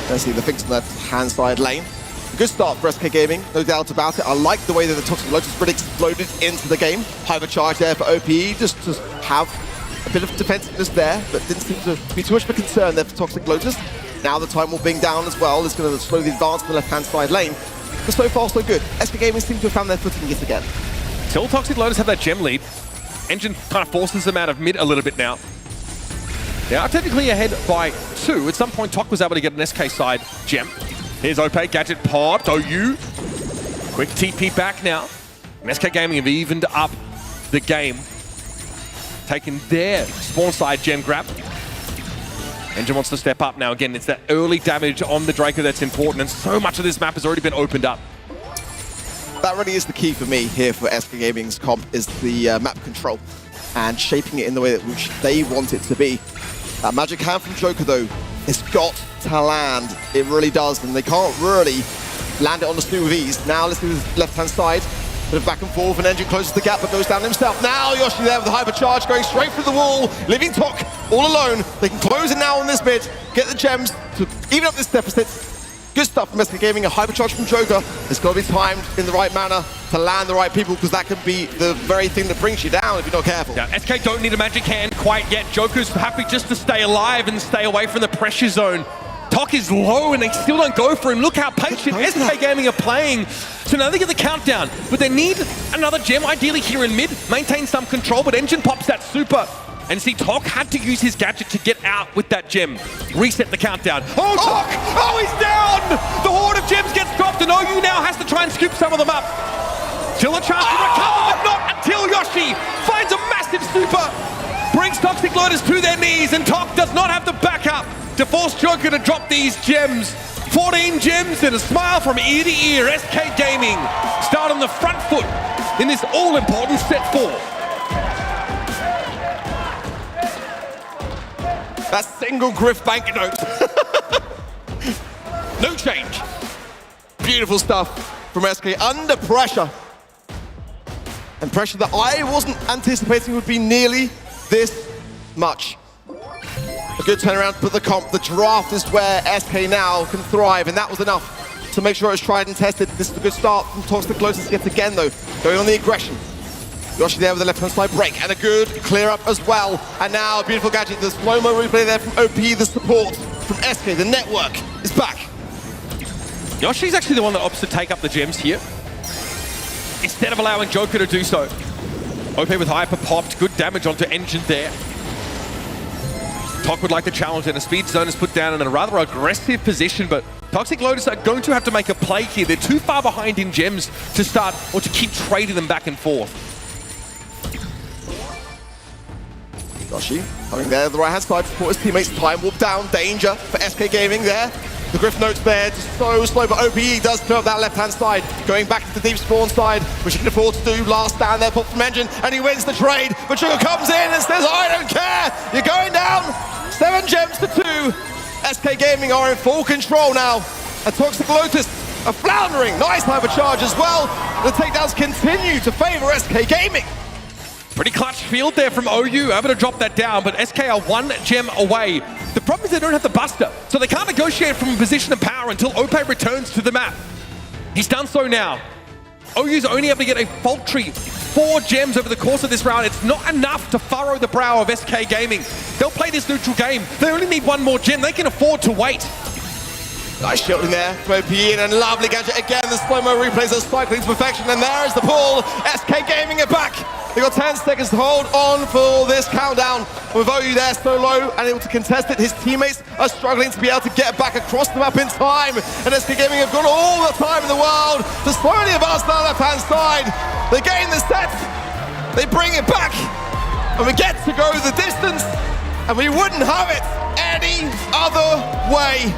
Let's see the Finks on that hand side lane. The good start for SK Gaming, no doubt about it. I like the way that the Toxic Lotus really exploded into the game. Hypercharge there for OPE, just to have a bit of defensiveness there, but didn't seem to be too much of a concern there for Toxic Lotus. Now the Time Warp being down as well is going to slowly advance to the left-hand side lane. But so far, so good. SK Gaming seem to have found their footing yet again. Still Toxic Lotus have that gem lead. Engine kind of forces them out of mid a little bit now. They are technically ahead by 2. At some point, Tok was able to get an SK side gem. Here's Ope, Gadget popped, OU. Quick TP back now. And SK Gaming have evened up the game. Taking their spawn side gem grab. Engine wants to step up now. Again, it's that early damage on the Draco that's important, and so much of this map has already been opened up. That really is the key for me here for SK Gaming's comp, is the map control and shaping it in the way that which they want it to be. That magic hand from Joker, though, it's got to land. It really does, and they can't really land it on the smooth with ease. Now let's do the left-hand side. Bit of back and forth, and Engine closes the gap but goes down himself. Now Yoshi there with the hypercharge going straight through the wall, leaving Tok all alone. They can close it now on this mid, get the gems to even up this deficit. Good stuff from SK Gaming, a hypercharge from Joker. It's got to be timed in the right manner to land the right people, because that can be the very thing that brings you down if you're not careful. Yeah, SK don't need a magic hand quite yet. Joker's happy just to stay alive and stay away from the pressure zone. Tok is low and they still don't go for him. Look how patient SK Gaming are playing. So now they get the countdown, but they need another gem, ideally here in mid, maintain some control, but Engine pops that super. And see, Tok had to use his gadget to get out with that gem. Reset the countdown. Oh, Tok! Oh, he's down! The horde of gems gets dropped, and OU now has to try and scoop some of them up. Still a chance to recover, but not until Yoshi finds a massive super. Brings Toxic Lotus to their knees, and Tok does not have the backup to force Joker to drop these gems. 14 gems and a smile from ear to ear. SK Gaming start on the front foot in this all-important set 4. That single Griff banknote. No change. Beautiful stuff from SK under pressure. And pressure that I wasn't anticipating would be nearly this much. A good turnaround for the comp. The draft is where SK now can thrive, and that was enough to make sure it was tried and tested. This is a good start from Toxic Lotus yet again, though, going on the aggression. Yoshi there with the left-hand side break, and a good clear-up as well. And now a beautiful gadget, the slow-mo replay there from OP, the support from SK. The network is back. Yoshi's actually the one that opts to take up the gems here, instead of allowing Joker to do so. OP with hyper popped, good damage onto Engine there. Tok would like to challenge, and a speed zone is put down in a rather aggressive position, but Toxic Lotus are going to have to make a play here. They're too far behind in gems to start or to keep trading them back and forth. Yoshi coming there the right-hand side to support his teammates. Time warp down, danger for SK Gaming there. The Griff notes there, just so slow, but OPE does clear up that left-hand side, going back to the deep spawn side, which he can afford to do. Last stand there, pop from Engine, and he wins the trade. But Sugar comes in and says, I don't care, you're going down. 7 gems to 2. SK Gaming are in full control now. And Toxic Lotus are floundering. Nice hypercharge as well. The takedowns continue to favor SK Gaming. Pretty clutch field there from OU, able to drop that down, but SK are 1 gem away. The problem is they don't have the Buster, so they can't negotiate from a position of power until Ope returns to the map. He's done so now. OU's only able to get a paltry 4 gems over the course of this round. It's not enough to furrow the brow of SK Gaming. They'll play this neutral game. They only need 1 more gem. They can afford to wait. Nice shielding there from OPE, and a lovely gadget again. The slow-mo replays are cycling to perfection, and there is the pull. SK Gaming are back. They've got 10 seconds to hold on for this countdown. With OU there so low and able to contest it, his teammates are struggling to be able to get back across the map in time. And SK Gaming have got all the time in the world to slowly advance down the left-hand side. They gain the set, they bring it back, and we get to go the distance, and we wouldn't have it any other way.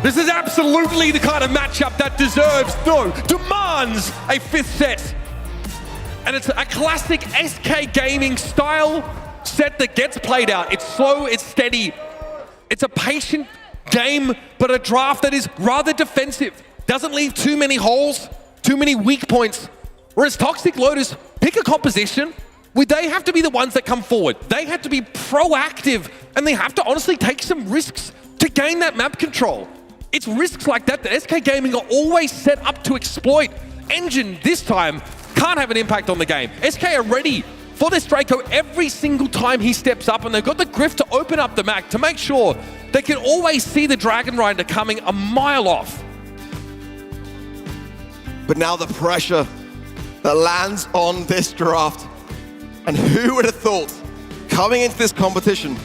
This is absolutely the kind of matchup that deserves, no, demands a 5th set. And it's a classic SK Gaming style set that gets played out. It's slow, it's steady. It's a patient game, but a draft that is rather defensive. Doesn't leave too many holes, too many weak points. Whereas Toxic Lotus pick a composition where they have to be the ones that come forward. They have to be proactive, and they have to honestly take some risks to gain that map control. It's risks like that SK Gaming are always set up to exploit. Engine this time can't have an impact on the game. SK are ready for this Draco every single time he steps up, and they've got the Griff to open up the map to make sure they can always see the Dragon Rider coming a mile off. But now the pressure that lands on this draft. And who would have thought, coming into this competition,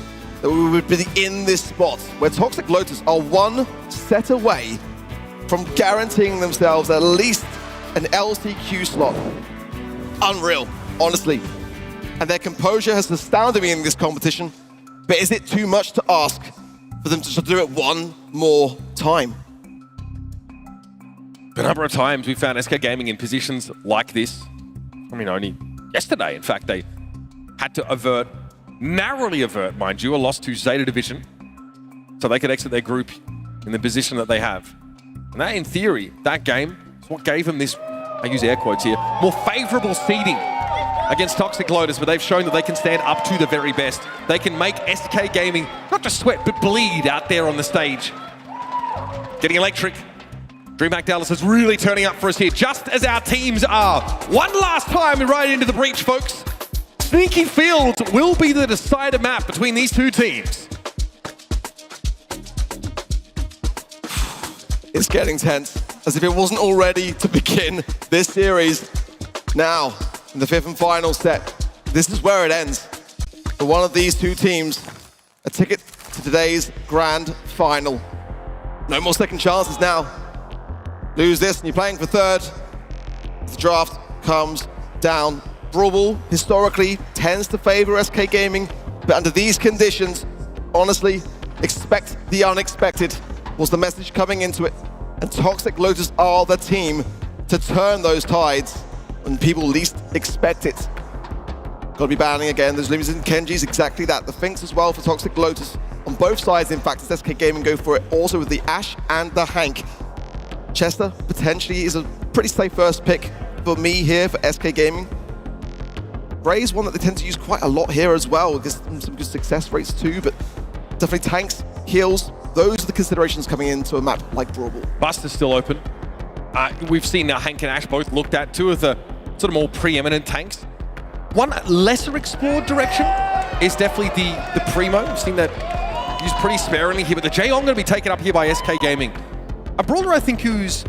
that we would be in this spot where Toxic Lotus are one set away from guaranteeing themselves at least an LCQ slot. Unreal, honestly. And their composure has astounded me in this competition, but is it too much to ask for them to do it one more time? A number of times we found SK Gaming in positions like this. I mean, only yesterday, in fact, they had to narrowly avert, mind you, a loss to ZETA Division, so they could exit their group in the position that they have. And that, in theory, that game is what gave them this, I use air quotes here, more favorable seeding against Toxic Lotus, but they've shown that they can stand up to the very best. They can make SK Gaming not just sweat, but bleed out there on the stage. Getting electric. DreamHack Dallas is really turning up for us here, just as our teams are. One last time right into the breach, folks. Sneaky Fields will be the decider map between these two teams. It's getting tense, as if it wasn't already to begin this series. Now, in the fifth and final set, this is where it ends. For one of these two teams, a ticket to today's grand final. No more second chances now. Lose this and you're playing for third. The draft comes down. Brawl historically tends to favor SK Gaming, but under these conditions, honestly, expect the unexpected was the message coming into it. And Toxic Lotus are the team to turn those tides when people least expect it. Gotta be banning again. Those limited Kenji's, exactly that. The Finks as well for Toxic Lotus. On both sides, in fact, as SK Gaming go for it, also with the Ashe and the Hank. Chester potentially is a pretty safe first pick for me here for SK Gaming. Ray's one that they tend to use quite a lot here as well, because some good success rates too, but definitely tanks, heals, those are the considerations coming into a map like Brawl. Buster's still open. We've seen now Hank and Ashe both looked at, two of the sort of more preeminent tanks. One lesser explored direction is definitely the Primo. We've seen that used pretty sparingly here, but the Jaeong going to be taken up here by SK Gaming. A brawler, I think, who's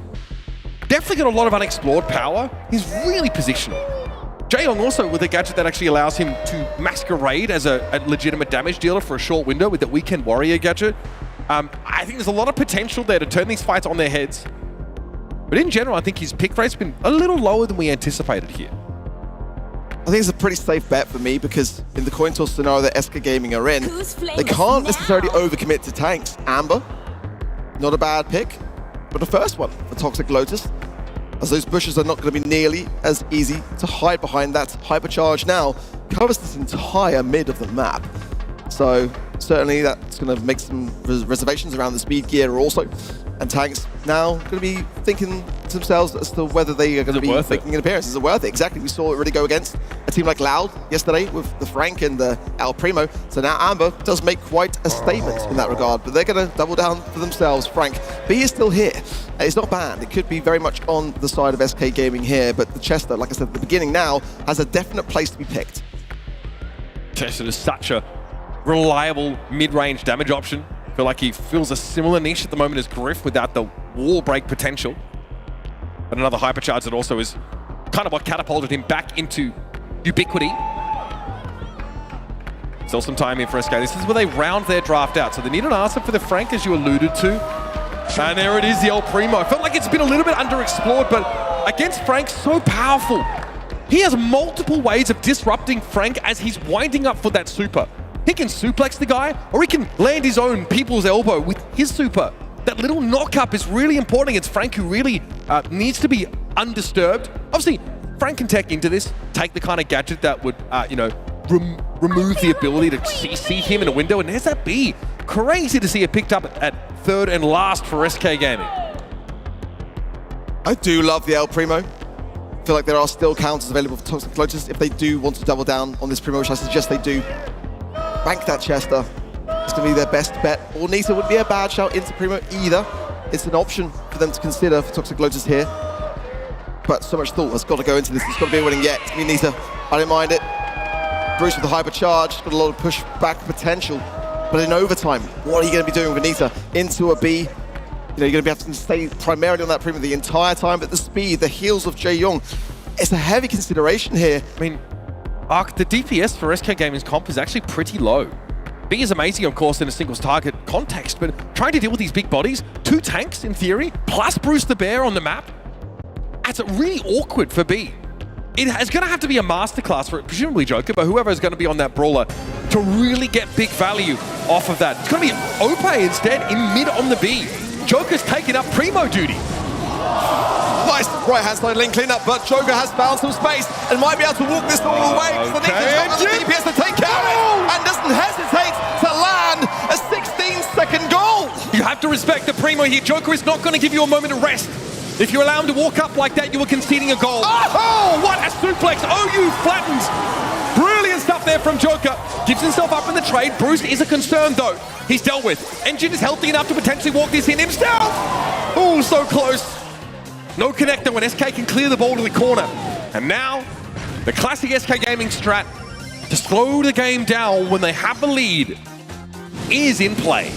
definitely got a lot of unexplored power. He's really positional. Jaeong also with a gadget that actually allows him to masquerade as a legitimate damage dealer for a short window with the Weekend Warrior gadget. I think there's a lot of potential there to turn these fights on their heads. But in general, I think his pick rate's been a little lower than we anticipated here. I think it's a pretty safe bet for me, because in the coin toss scenario that SK Gaming are in, they can't necessarily overcommit to tanks. Amber, not a bad pick, but a first one for Toxic Lotus, as those bushes are not going to be nearly as easy to hide behind. That hypercharge now covers this entire mid of the map. So certainly that's going to make some reservations around the speed gear also. And tanks now going to be thinking to themselves as to whether they are going to be making an appearance. Is it worth it? Exactly. We saw it really go against a team like Loud yesterday with the Frank and the El Primo. So now Amber does make quite a statement in that regard, but they're going to double down for themselves. Frank, B is still here. It's not banned. It could be very much on the side of SK Gaming here, but the Chester, like I said at the beginning now, has a definite place to be picked. Chester is such a reliable mid-range damage option. I feel like he fills a similar niche at the moment as Griff without the wall break potential. But another hypercharge that also is kind of what catapulted him back into ubiquity. Still some time in for SK. This is where they round their draft out. So they need an answer for the Frank, as you alluded to. And there it is, the El Primo. I felt like it's been a little bit underexplored, but against Frank, so powerful. He has multiple ways of disrupting Frank as he's winding up for that super. He can suplex the guy, or he can land his own people's elbow with his super. That little knock-up is really important against Frank, who really needs to be undisturbed. Obviously, Frank can tech into this, take the kind of gadget that would, remove the ability to CC him in a window, and there's that B. Crazy to see it picked up at third and last for SK Gaming. I do love the El Primo. I feel like there are still counters available for Toxic Lotus if they do want to double down on this Primo, which I suggest they do. Bank that Chester. It's going to be their best bet. Or Nita wouldn't be a bad shout into Primo either. it's an option for them to consider for Toxic Lotus here. But so much thought has got to go into this. It's got to be a winning yet. I mean, Nita, I don't mind it. Bruce with the hypercharge, got a lot of push-back potential. But in overtime, what are you going to be doing with Nita? Into a B. You're going to be able to stay primarily on that premium the entire time, but the speed, the heals of Jae-Young, it's a heavy consideration here. I mean, Ark, the DPS for SK Gaming's comp is actually pretty low. B is amazing, of course, in a singles target context, but trying to deal with these big bodies, 2 tanks in theory, plus Bruce the Bear on the map, that's really awkward for B. It's going to have to be a masterclass for presumably Joker, but whoever is going to be on that brawler to really get big value off of that. It's going to be Ope instead in mid on the B. Joker's taking up primo duty. Nice right-hand side lane cleanup, but Joker has found some space and might be able to walk this all the way. So Nita's got the DPS to take care of it and doesn't hesitate to land a 16-second goal. You have to respect the primo here. Joker is not going to give you a moment of rest. If you allow him to walk up like that, you are conceding a goal. Oh, what a suplex. OU flattens. Brilliant stuff there from Joker. Gives himself up in the trade. Bruce is a concern, though. He's dealt with. Engine is healthy enough to potentially walk this in himself. Oh, so close. No connector when SK can clear the ball to the corner. And now, the classic SK Gaming strat to slow the game down when they have the lead is in play.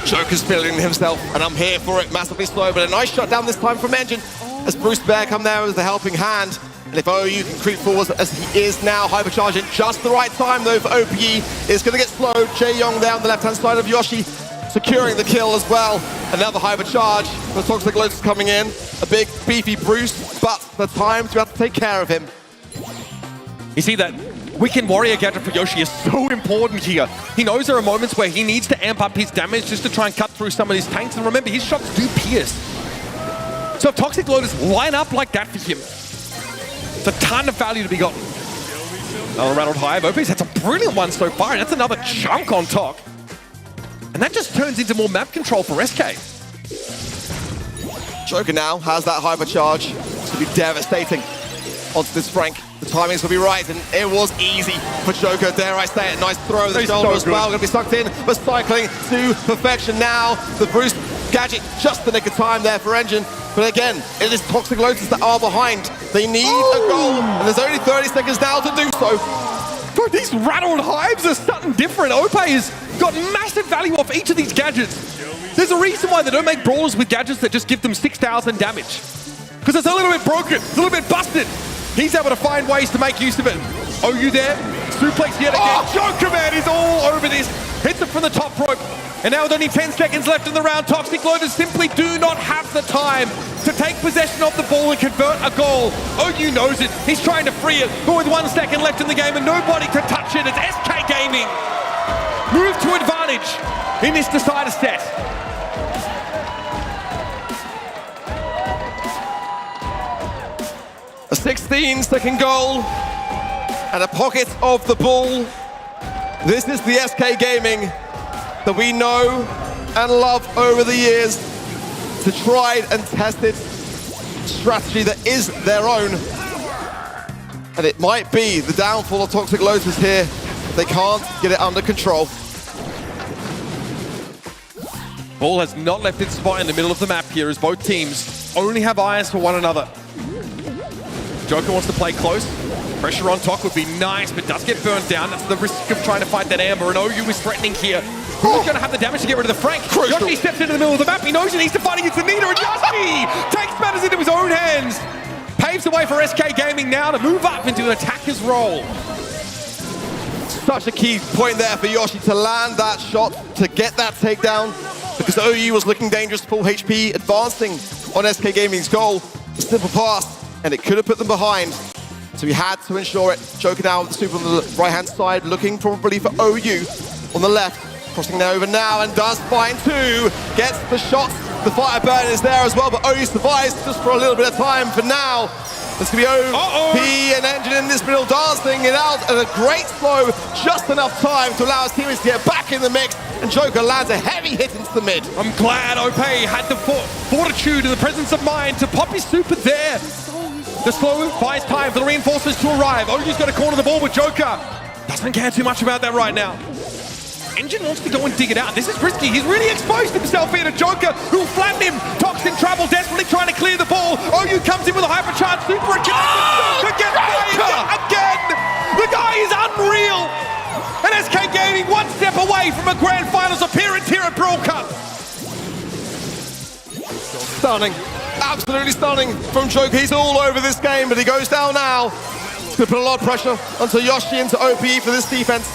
Joker's feeling himself, and I'm here for it. Massively slow, but a nice shutdown this time from Engine as Bruce Bear come there with the helping hand. And if OU can creep forward as he is now, hypercharging just the right time though for OPE, is going to get slowed. Jae-Young there on the left-hand side of Yoshi, securing the kill as well. Another hypercharge. The Toxic Lotus coming in. A big, beefy Bruce, but the time to have to take care of him. You see that Weekend Warrior gadget for Yoshi is so important here. He knows there are moments where he needs to amp up his damage just to try and cut through some of these tanks. And remember, his shots do pierce. So if Toxic Lotus line up like that for him, it's a ton of value to be gotten. Another rattled hive. OP's had some brilliant ones so far, and that's another chunk on top. And that just turns into more map control for SK. Joker now has that hypercharge. It's going to be devastating onto this Frank. The timings will be right, and it was easy for Joker, dare I say it. Nice throw of the shoulder as well. Going to be sucked in, but cycling to perfection now. The Bruce gadget, just the nick of time there for Engine. But again, it is Toxic Lotus that are behind. They need a goal, and there's only 30 seconds now to do so. Bro, these rattled hives are something different. Ope has got massive value off each of these gadgets. There's a reason why they don't make brawlers with gadgets that just give them 6,000 damage. Because it's a little bit broken, a little bit busted. He's able to find ways to make use of it. OU there, suplex yet again. Joker man is all over this. Hits it from the top rope. And now with only 10 seconds left in the round, Toxic Lotus simply do not have the time to take possession of the ball and convert a goal. OU knows it. He's trying to free it, but with 1 second left in the game and nobody to touch it, it's SK Gaming. Move to advantage in this decider set. A 16-second goal and a pocket of the ball. This is the SK Gaming that we know and love over the years. The tried and tested strategy that is their own. And it might be the downfall of Toxic Lotus here if they can't get it under control. Ball has not left its spot in the middle of the map here as both teams only have eyes for one another. Joker wants to play close. Pressure on top would be nice, but does get burnt down. That's the risk of trying to fight that amber, and OU is threatening here. Who's going to have the damage to get rid of the Frank? Yoshi steps into the middle of the map. He knows he needs to fight against the Nita, and Yoshi takes matters into his own hands. Paves the way for SK Gaming now to move up into an attacker's role. Such a key point there for Yoshi to land that shot, to get that takedown, because OU was looking dangerous, full HP, advancing on SK Gaming's goal. A simple pass, and it could have put them behind. So he had to ensure it. Joker now with the super on the right-hand side, looking probably for OU on the left. Crossing there over now and does find two. Gets the shot. The fire burn is there as well, but OU survives just for a little bit of time for now. It's going to be OP and Engine in this middle, dancing it out at a great slow. Just enough time to allow his teammates to get back in the mix. And Joker lands a heavy hit into the mid. I'm glad OP had the fortitude and the presence of mind to pop his super there. The slow buys time for the reinforcements to arrive. OU's got to corner the ball with Joker. Doesn't care too much about that right now. Engine wants to go and dig it out. This is risky. He's really exposed himself here to Joker, who'll flatten him. Tox in trouble, desperately trying to clear the ball. OU comes in with a hypercharged super and Joker gets fired again. The guy is unreal. And SK Gaming one step away from a grand finals appearance here at Brawl Cup. Stunning. Absolutely stunning from Joker. He's all over this game, but he goes down now. It's going to put a lot of pressure onto Yoshi, into OPE for this defense.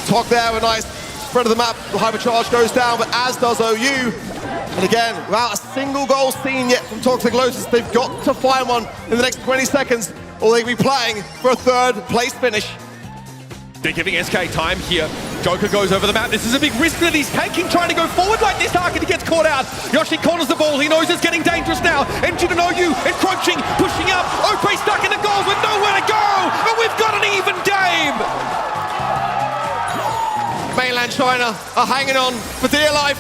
Talk there, a nice spread of the map. The hypercharge goes down, but as does OU. And again, without a single goal seen yet from Toxic Lotus, they've got to find one in the next 20 seconds, or they'll be playing for a third place finish. They're giving SK time here. Joker goes over the map. This is a big risk that he's taking, trying to go forward like this. Arcade gets caught out. Yoshi corners the ball. He knows it's getting dangerous now. Engine and OU encroaching, pushing up. OP stuck in the goals with nowhere to go. And we've got an even game. Mainland China are hanging on for dear life.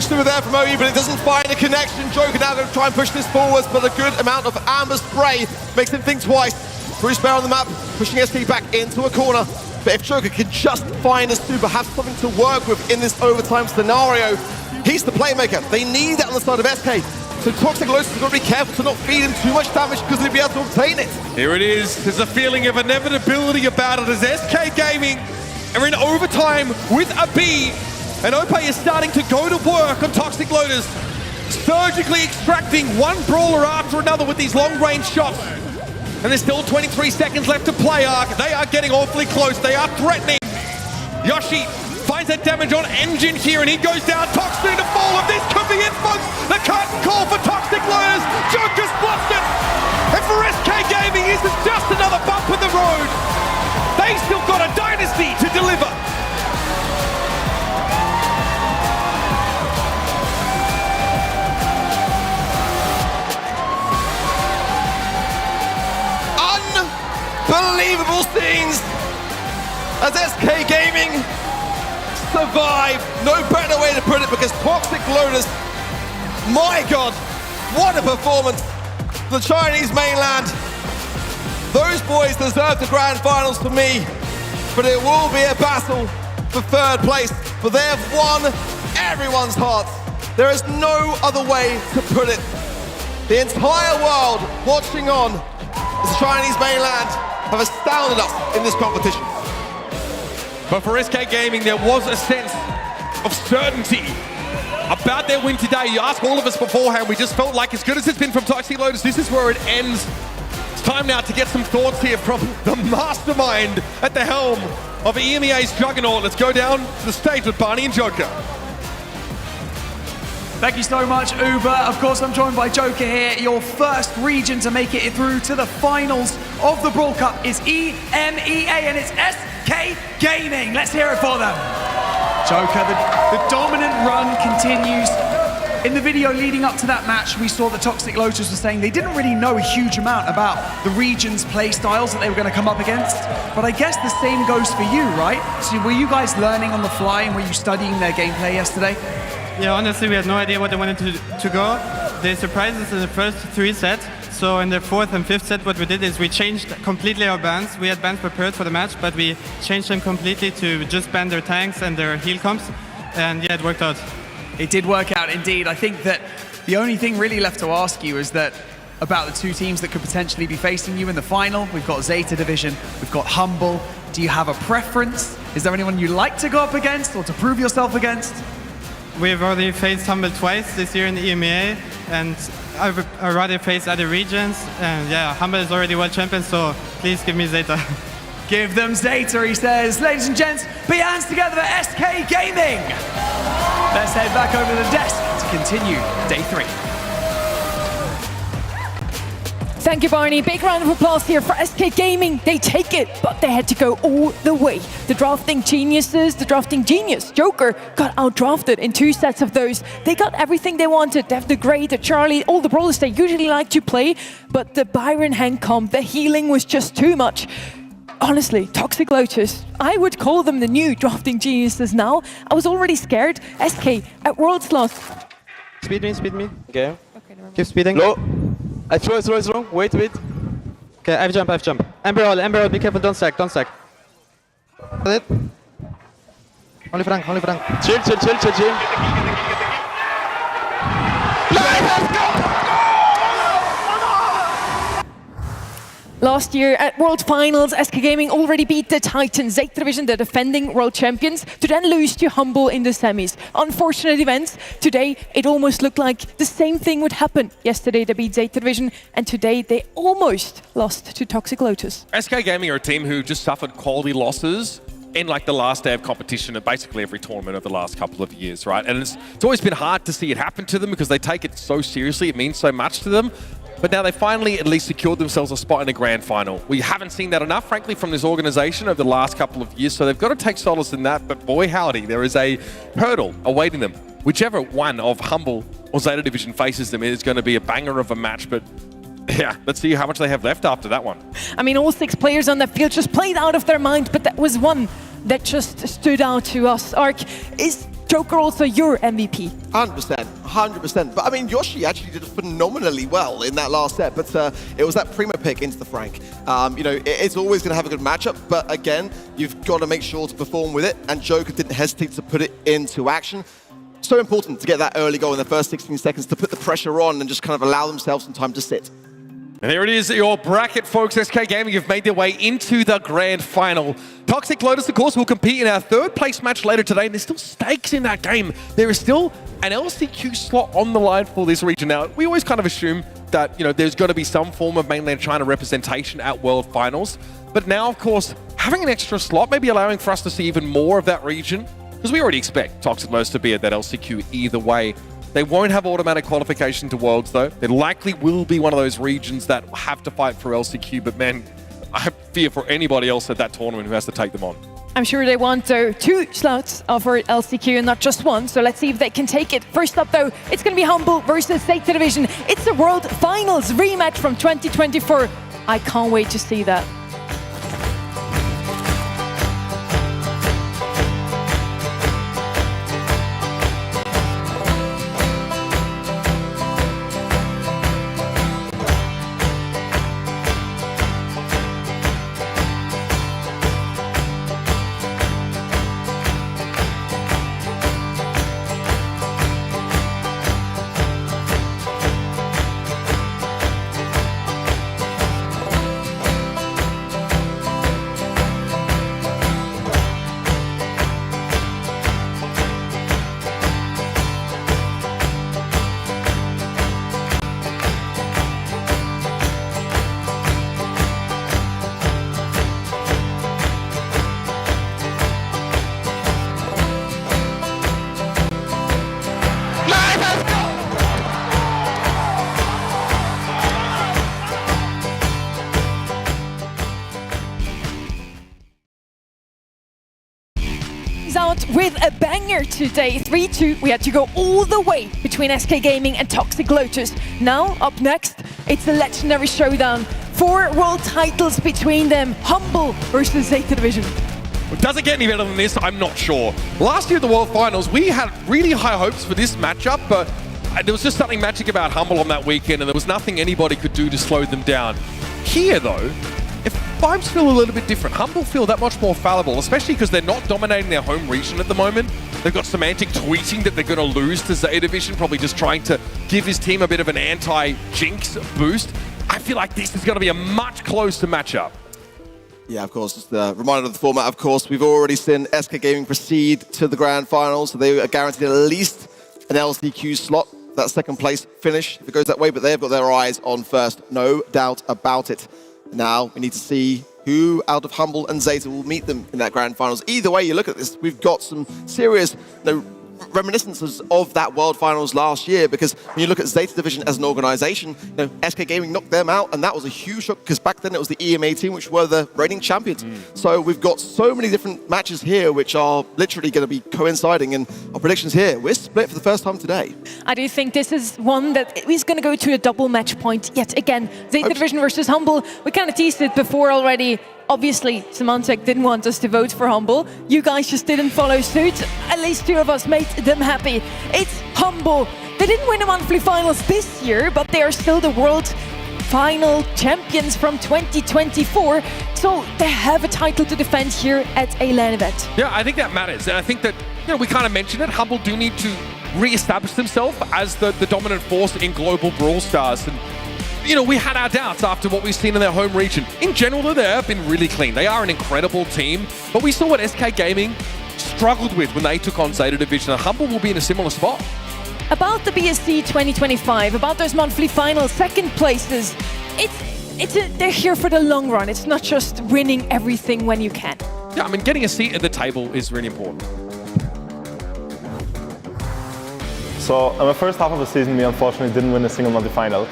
Still there from OU, but it doesn't find a connection. Joker now going to try and push this forwards, but a good amount of amber spray makes him think twice. Bruce Bear on the map, pushing SK back into a corner. But if Joker can just find a super, have something to work with in this overtime scenario, he's the playmaker. They need that on the side of SK. So Toxic Lotus has got to be careful to not feed him too much damage because he'll be able to obtain it. Here it is. There's a feeling of inevitability about it as SK Gaming are in overtime with a B. And Ope is starting to go to work on Toxic Lotus, surgically extracting one brawler after another with these long-range shots. And there's still 23 seconds left to play, Arc. They are getting awfully close. They are threatening. Yoshi finds that damage on Engine here, and he goes down. Toxic to fall, and this could be it, folks. The curtain call for Toxic Lotus. Joker's blocked it. And for SK Gaming, this is just another bump in the road. They still got a dynasty to deliver. Unbelievable scenes as SK Gaming survive. No better way to put it, because Toxic Lotus, my God, what a performance. The Chinese mainland, those boys deserve the grand finals for me, but it will be a battle for third place, but they have won everyone's hearts. There is no other way to put it. The entire world watching on as the Chinese mainland have astounded us in this competition. But for SK Gaming, there was a sense of certainty about their win today. You asked all of us beforehand, we just felt like as good as it's been from Toxic Lotus, this is where it ends. It's time now to get some thoughts here from the mastermind at the helm of EMEA's Juggernaut. Let's go down to the stage with Barney and Joker. Thank you so much, Uber. Of course, I'm joined by Joker here. Your first region to make it through to the finals of the Brawl Cup is EMEA, and it's SK Gaming. Let's hear it for them. Joker, the dominant run continues. In the video leading up to that match, we saw that Toxic Lotus was saying they didn't really know a huge amount about the region's play styles that they were going to come up against. But I guess the same goes for you, right? So were you guys learning on the fly, and were you studying their gameplay yesterday? Yeah, honestly, we had no idea what they wanted to go. They surprised us in the first 3 sets. So in the 4th and 5th set, what we did is we changed completely our bans. We had bans prepared for the match, but we changed them completely to just ban their tanks and their heal comps. And yeah, it worked out. It did work out indeed. I think that the only thing really left to ask you is that about the two teams that could potentially be facing you in the final. We've got ZETA Division, we've got Humble. Do you have a preference? Is there anyone you like to go up against or to prove yourself against? We've already faced Humble twice this year in the EMEA, and I'd rather face other regions. And yeah, Humble is already world champion, so please give me ZETA. Give them ZETA, he says. Ladies and gents, put your hands together for SK Gaming. Let's head back over to the desk to continue day 3. Thank you, Barney. Big round of applause here for SK Gaming. They take it, but they had to go all the way. The drafting genius, Joker, got outdrafted in 2 sets of those. They got everything they wanted. They have the Grey, the Charlie, all the brawlers they usually like to play, but the Byron hand comp, the healing was just too much. Honestly, Toxic Lotus, I would call them the new drafting geniuses now. I was already scared. SK at World's Lost. Speed me. Okay. Keep speeding. Low. I throw it wrong. Wait. Okay, I have jump. Emerald, be careful, don't stack. It. Only Frank. Chill. Last year at World Finals, SK Gaming already beat the Titans, ZETA Division, the defending world champions, to then lose to Humble in the semis. Unfortunate events. Today, it almost looked like the same thing would happen. Yesterday, they beat ZETA Division, and today, they almost lost to Toxic Lotus. SK Gaming are a team who just suffered quality losses in like the last day of competition at basically every tournament over the last couple of years, right? And it's always been hard to see it happen to them because they take it so seriously. It means so much to them. But now they finally at least secured themselves a spot in a grand final. We haven't seen that enough, frankly, from this organization over the last couple of years, so they've got to take solace in that. But boy, howdy, there is a hurdle awaiting them. Whichever one of Humble or ZETA Division faces them is going to be a banger of a match, but yeah, let's see how much they have left after that one. I mean, all 6 players on the field just played out of their mind, but that was one that just stood out to us. Ark, is Joker also your MVP? 100%. But I mean, Yoshi actually did phenomenally well in that last set, but it was that Primo pick into the Frank. You know, it's always going to have a good matchup, but again, you've got to make sure to perform with it, and Joker didn't hesitate to put it into action. So important to get that early goal in the first 16 seconds to put the pressure on and just kind of allow themselves some time to sit. And there it is, your bracket, folks. SK Gaming have made their way into the grand final. Toxic Lotus, of course, will compete in our 3rd place match later today, and there's still stakes in that game. There is still an LCQ slot on the line for this region. Now, we always kind of assume that, you know, there's got to be some form of mainland China representation at World Finals. But now, of course, having an extra slot, maybe allowing for us to see even more of that region, because we already expect Toxic Lotus to be at that LCQ either way. They won't have automatic qualification to Worlds, though. They likely will be one of those regions that have to fight for LCQ, but man, I fear for anybody else at that tournament who has to take them on. I'm sure they want, though, 2 slots for LCQ and not just 1, so let's see if they can take it. First up, though, it's going to be Humble versus ZETA Division. It's the World Finals rematch from 2024. I can't wait to see that. Out with a banger today, 3-2. We had to go all the way between SK Gaming and Toxic Lotus. Now, up next, it's a legendary showdown. 4 world titles between them. Humble versus ZETA Division. Does it get any better than this? I'm not sure. Last year at the World Finals, we had really high hopes for this matchup, but there was just something magic about Humble on that weekend, and there was nothing anybody could do to slow them down. Here, though, if vibes feel a little bit different, Humble feel that much more fallible, especially because they're not dominating their home region at the moment. They've got Semantic tweeting that they're going to lose to ZETA Division, probably just trying to give his team a bit of an anti-jinx boost. I feel like this is going to be a much closer matchup. Yeah, of course, just a reminder of the format, of course. We've already seen SK Gaming proceed to the grand finals, so they are guaranteed at least an LCQ slot. That 2nd place finish, if it goes that way, but they've got their eyes on first, no doubt about it. Now, we need to see who out of Humble and ZETA will meet them in that grand finals. Either way you look at this, we've got some serious reminiscences of that World Finals last year, because when you look at ZETA Division as an organization, SK Gaming knocked them out, and that was a huge shock, because back then it was the EMA team, which were the reigning champions. So we've got so many different matches here, which are literally going to be coinciding, and our predictions here, we're split for the first time today. I do think this is one that is going to go to a double match point yet again. ZETA Division versus Humble. We kind of teased it before already. Obviously, Symantec didn't want us to vote for Humble. You guys just didn't follow suit. At least 2 of us made them happy. It's Humble. They didn't win the monthly finals this year, but they are still the world final champions from 2024. So they have a title to defend here at a LAN event. Yeah, I think that matters. And I think that, we kind of mentioned it, Humble do need to re-establish themselves as the dominant force in global Brawl Stars. And, we had our doubts after what we've seen in their home region. In general, though, they have been really clean. They are an incredible team. But we saw what SK Gaming struggled with when they took on ZETA Division. And Humble will be in a similar spot. About the BSC 2025, about those monthly finals, second places, they're here for the long run. It's not just winning everything when you can. Yeah, getting a seat at the table is really important. So in the first half of the season, we unfortunately didn't win a single monthly final.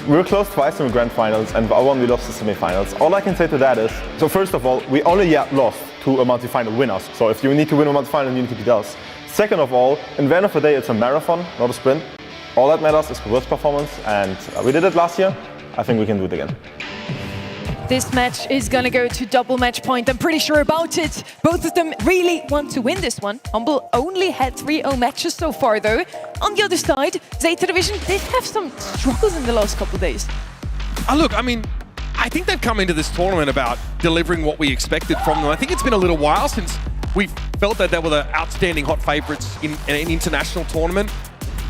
We were close twice in the grand finals, and our one we lost the semi-finals. All I can say to that is, so first of all, we only lost to a monthly final winners. So if you need to win a monthly final, you need to beat us. Second of all, in the end of the day, it's a marathon, not a sprint. All that matters is the worst performance, and we did it last year. I think we can do it again. This match is gonna go to double match point. I'm pretty sure about it. Both of them really want to win this one. Humble only had 3-0 matches so far, though. On the other side, ZETA Division did have some struggles in the last couple of days. Look, I think they've come into this tournament about delivering what we expected from them. I think it's been a little while since we felt that they were the outstanding hot favorites in an international tournament.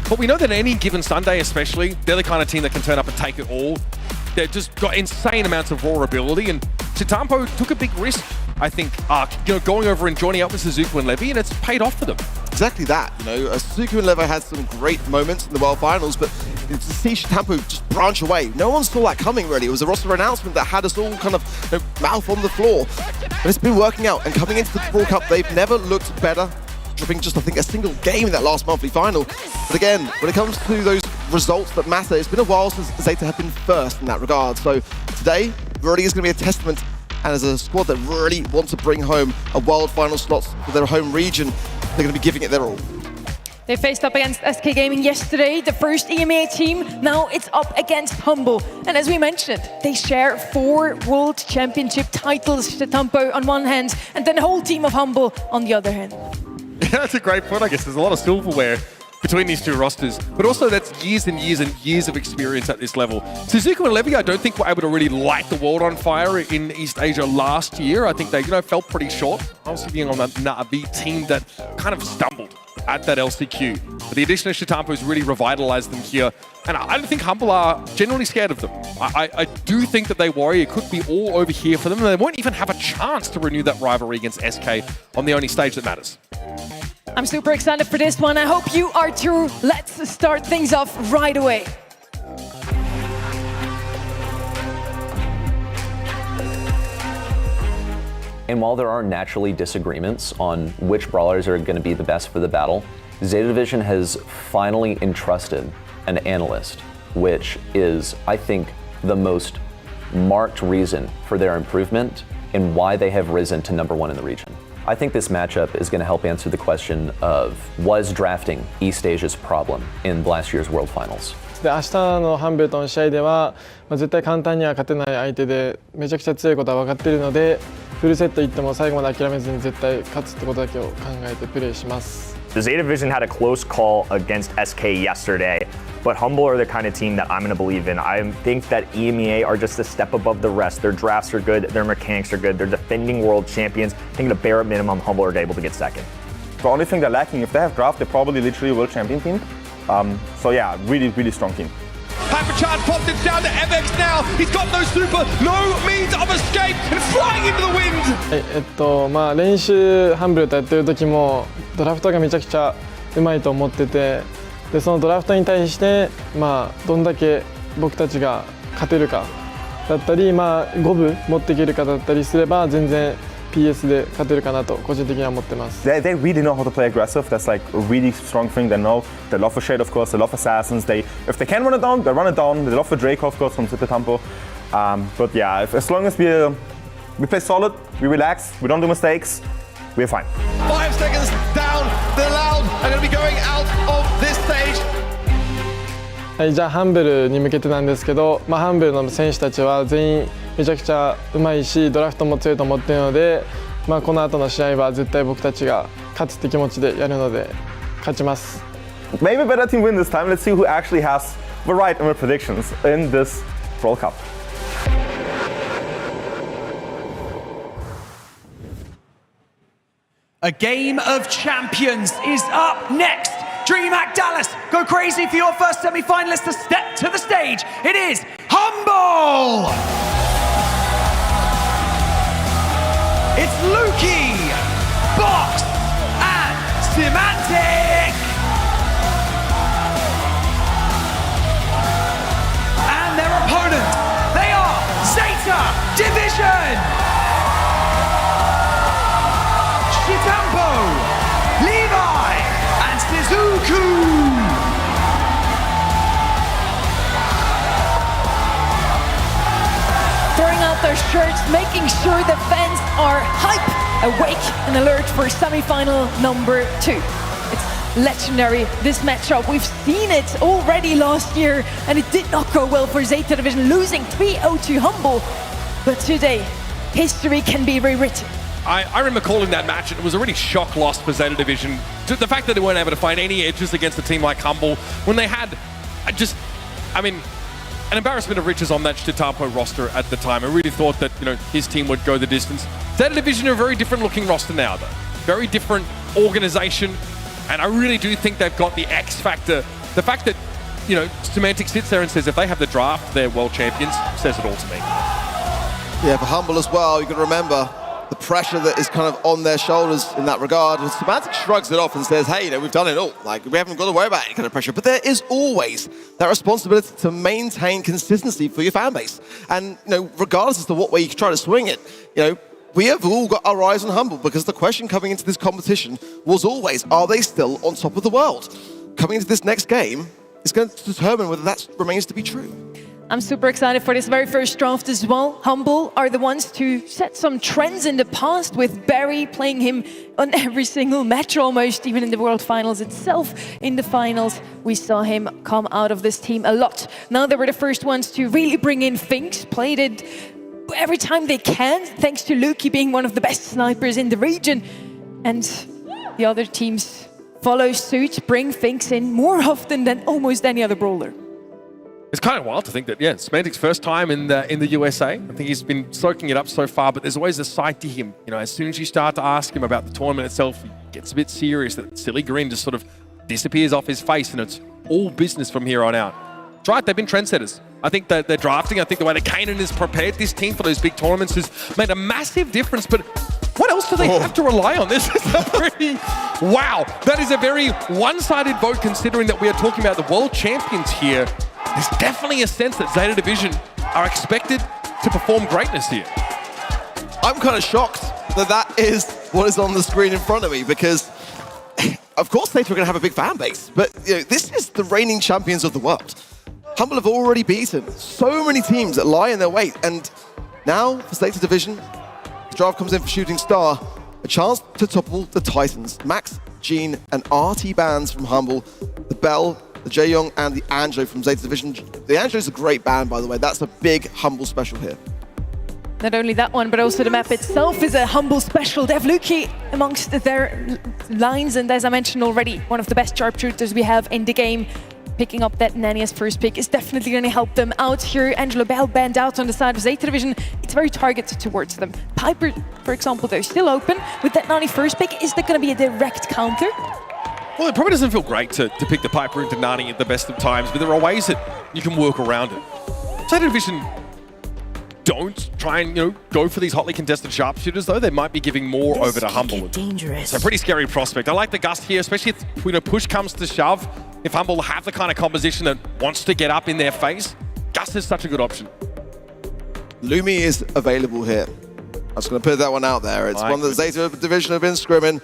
But we know that any given Sunday especially, they're the kind of team that can turn up and take it all. They've just got insane amounts of raw ability, and Chitampo took a big risk, I think, going over and joining up with Sizuku and Levy, and it's paid off for them. Exactly that, Sizuku and Levo had some great moments in the World Finals, but to see Chitampo just branch away, no one saw that coming really. It was a roster announcement that had us all kind of mouth on the floor. But it's been working out, and coming into the Brawl Cup, they've never looked better, dropping just, I think, a single game in that last monthly final. But again, when it comes to those results that matter, it's been a while since ZETA have been first in that regard. So today really is going to be a testament, and as a squad that really want to bring home a world final slot for their home region, they're going to be giving it their all. They faced up against SK Gaming yesterday, the first EMEA team. Now it's up against Humble. And as we mentioned, they share 4 World Championship titles, Chitampo on one hand, and then the whole team of Humble on the other hand. Yeah, that's a great point, I guess. There's a lot of silverware between these two rosters, but also that's years and years and years of experience at this level. Sizuku and Levy, I don't think were able to really light the world on fire in East Asia last year. I think they, fell pretty short. Obviously being on that Na'Vi team that kind of stumbled at that LCQ. But the addition of Chitampo has really revitalized them here. And I don't think Humble are generally scared of them. I do think that they worry it could be all over here for them, and they won't even have a chance to renew that rivalry against SK on the only stage that matters. I'm super excited for this one. I hope you are too. Let's start things off right away. And while there are naturally disagreements on which brawlers are going to be the best for the battle, ZETA Division has finally entrusted an analyst, which is, I think, the most marked reason for their improvement and why they have risen to #1 in the region. I think this matchup is going to help answer the question of, was drafting East Asia's problem in last year's World Finals? で明日のハンベルとの試合では、絶対簡単には勝てない相手でめちゃくちゃ強いことは分かっているので、フルセットいっても最後まで諦めずに絶対勝つってことだけを考えてプレーします。The ZETA Division had a close call against SK yesterday, but Humble are the kind of team that I'm going to believe in. I think that EMEA are just a step above the rest. Their drafts are good, their mechanics are good, they're defending world champions. I think at a bare minimum, Humble are able to get second. The only thing they're lacking, if they have draft, they're probably literally a world champion team. So yeah, really, really strong team. Papachan popped it down to MX now. He's got no super, no means of escape, and flying into the wind. 練習ハンブルとやってる時もドラフトがめちゃくちゃうまいと思ってて、でそのドラフトに対してどんだけ僕たちが勝てるかだったり、5部持っていけるかだったりすれば全然 PS で勝てるかなと個人的には思ってます。They really know how to play aggressive. That's like a really strong thing. They know. They love for Shade, of course. They love assassins. If they can run it down, they run it down. They love for Draco, of course, from Chitampo. But yeah, as long as we play solid, we relax, we don't do mistakes, we're fine. 5 seconds down. The Loud are going to be going out of this stage. はい、じゃあハンブルに向けてなんですけど、ハンブルの選手たちは全員めちゃくちゃうまいし、ドラフトも強いと思っているので、この後の試合は絶対僕たちが勝つって気持ちでやるので勝ちます。Maybe a better team win this time. Let's see who actually has the right in the predictions in this Brawl Cup. A game of champions is up next. DreamHack Dallas, go crazy for your first semi-finalist to step to the stage. It is Humble. It's Luki, Box, and Semantic. And their opponents, they are ZETA Division. Shitampo, Levi, and Sizuku. Throwing out their shirts, making sure the fans are hype, awake, and alert for semi-final number 2. It's legendary, this matchup. We've seen it already last year, and it did not go well for ZETA Division, losing 3-0 to Humble. But today, history can be rewritten. I remember calling that match, and it was a really shock loss for ZETA Division. The fact that they weren't able to find any edges against a team like Humble, when they had an embarrassment of riches on that Shitampo roster at the time. I really thought that, his team would go the distance. ZETA Division are a very different looking roster now, though. Very different organization, and I really do think they've got the X factor. The fact that, Semantic sits there and says if they have the draft, they're world champions, says it all to me. Yeah, for Humble as well, you can remember the pressure that is kind of on their shoulders in that regard. And Semantic shrugs it off and says, hey, we've done it all. Like, we haven't got to worry about any kind of pressure. But there is always that responsibility to maintain consistency for your fan base. And, regardless as to what way you try to swing it, we have all got our eyes on Humble, because the question coming into this competition was always, are they still on top of the world? Coming into this next game is going to determine whether that remains to be true. I'm super excited for this very first draft as well. Humble are the ones to set some trends in the past, with Barry playing him on every single match almost, even in the World Finals itself. In the finals, we saw him come out of this team a lot. Now they were the first ones to really bring in Finks, played it every time they can, thanks to Luki being one of the best snipers in the region. And the other teams follow suit, bring Finks in more often than almost any other brawler. It's kind of wild to think that, Semantic's first time in the USA. I think he's been soaking it up so far, but there's always a side to him. As soon as you start to ask him about the tournament itself, he gets a bit serious. That silly grin just sort of disappears off his face, and it's all business from here on out. That's right, they've been trendsetters. I think that they're drafting. I think the way that Kanan has prepared this team for those big tournaments has made a massive difference, but what else do they have to rely on? This is a pretty... Wow, that is a very one-sided vote, considering that we are talking about the world champions here. There's definitely a sense that ZETA Division are expected to perform greatness here. I'm kind of shocked that that is what is on the screen in front of me, because of course ZETA are going to have a big fan base, but this is the reigning champions of the world. Humble have already beaten so many teams that lie in their wait, and now for ZETA Division, the draft comes in for Shooting Star, a chance to topple the Titans, Max, Gene, and RT bands from Humble, the Bell, the Jaeyoung, and the Anjo from ZETA Division. The Anjo is a great band, by the way. That's a big Humble special here. Not only that one, but also the map itself is a Humble special. They have Luki amongst their lines, and as I mentioned already, one of the best sharpshooters we have in the game. Picking up that Nanny as first pick is definitely going to help them out here. Angelo Bell banned out on the side of ZETA Division. It's very targeted towards them. Piper, for example, they're still open. With that Nani first pick, is there going to be a direct counter? Well, it probably doesn't feel great to pick the Piper into Nani at the best of times, but there are ways that you can work around it. ZETA Division don't try and go for these hotly contested sharpshooters, though. They might be giving more over to Humble. Dangerous. It's a pretty scary prospect. I like the Gust here, especially if push comes to shove. If Humble have the kind of composition that wants to get up in their face, Gust is such a good option. Lumi is available here. I was going to put that one out there. It's one that ZETA Division have been scrimming.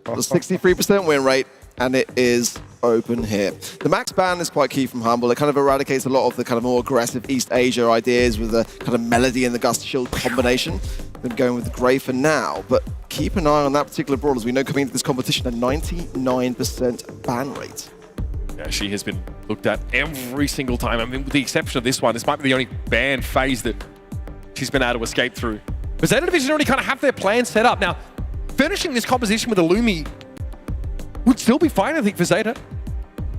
A 63% win rate, and it is open here. The max ban is quite key from Humble. It kind of eradicates a lot of the kind of more aggressive East Asia ideas with the kind of Melody and the Gust Shield combination. Been going with the Grey for now, but keep an eye on that particular Brawl, as we know coming into this competition, a 99% ban rate. Yeah, she has been looked at every single time. I mean, with the exception of this one, this might be the only ban phase that she's been able to escape through. But ZETA Division already kind of have their plan set up. Now, finishing this composition with a Lumi would still be fine, I think, for ZETA.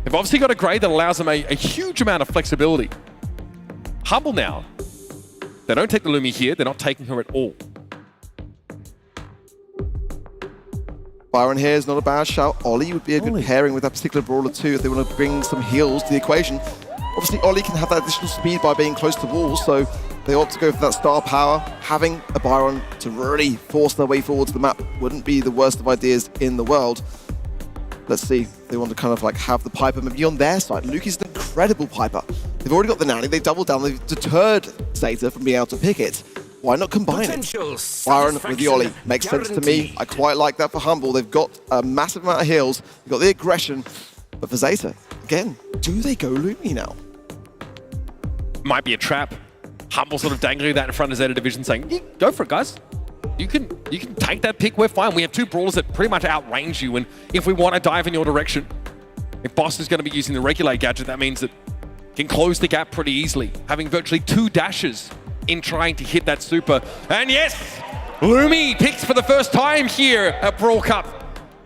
They've obviously got a Grey that allows them a huge amount of flexibility. Humble now. They don't take the Lumi here. They're not taking her at all. Byron here is not a bad shout. Ollie would be a good pairing with that particular brawler too if they want to bring some heals to the equation. Obviously, Ollie can have that additional speed by being close to walls, so they opt to go for that star power. Having a Byron to really force their way forward to the map wouldn't be the worst of ideas in the world. Let's see if they want to kind of like have the Piper maybe on their side. Luki's an incredible Piper. They've already got the Nanny, they doubled down, they've deterred ZETA from being able to pick it. Why not combine it? Byron with the Ollie makes sense to me. I quite like that for Humble. They've got a massive amount of heals, they've got the aggression, but for ZETA, again, do they go Lumi now? Might be a trap. Humble sort of dangling that in front of ZETA Division saying, yeah, go for it, guys. You can take that pick, we're fine. We have two brawlers that pretty much outrange you, and if we want to dive in your direction, if Boss is going to be using the Regulate gadget, that means that can close the gap pretty easily, having virtually 2 dashes in trying to hit that super. And yes, Lumi picks for the first time here at Brawl Cup.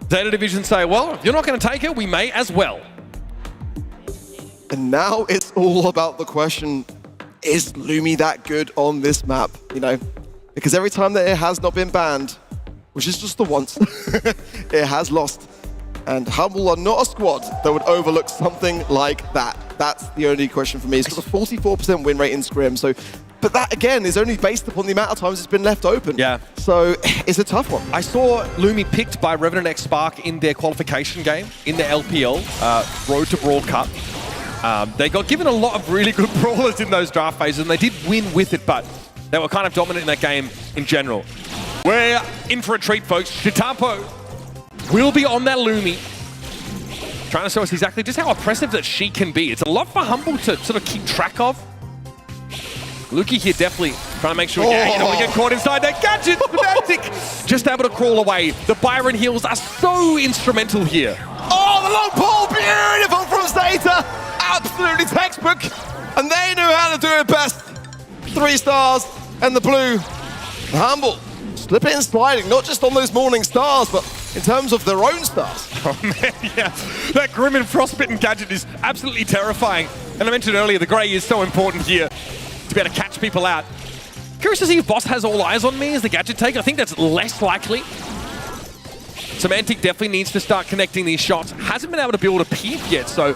ZETA Division say, well, if you're not going to take it, we may as well. And now it's all about the question, is Lumi that good on this map? You know, because every time that it has not been banned, which is just the once, it has lost. And Humble are not a squad that would overlook something like that. That's the only question for me. It's got a 44% win rate in Scrim, so, but that again is only based upon the amount of times it's been left open. Yeah. So it's a tough one. I saw Lumi picked by Revenant X Spark in their qualification game in the LPL, Road to Brawl Cup. They got given a lot of really good brawlers in those draft phases, and they did win with it, but they were kind of dominant in that game in general. We're in for a treat, folks. Shitampo will be on that Lumi, trying to show us exactly just how oppressive that she can be. It's a lot for Humble to sort of keep track of. Luki here definitely trying to make sure, yeah, you don't want to get caught inside that gadget. Fnatic just able to crawl away. The Byron heals are so instrumental here. Oh, the long pull, beautiful from ZETA. Absolutely textbook. And they knew how to do it best. 3 stars and the blue. Humble, slipping and sliding, not just on those morning stars, but in terms of their own stars. Oh man, yeah. That Grim and Frostbitten gadget is absolutely terrifying. And I mentioned earlier, the Grey is so important here to be able to catch people out. Curious to see if Boss has all eyes on me as the gadget taker. I think that's less likely. Semantic definitely needs to start connecting these shots. Hasn't been able to build a peep yet, so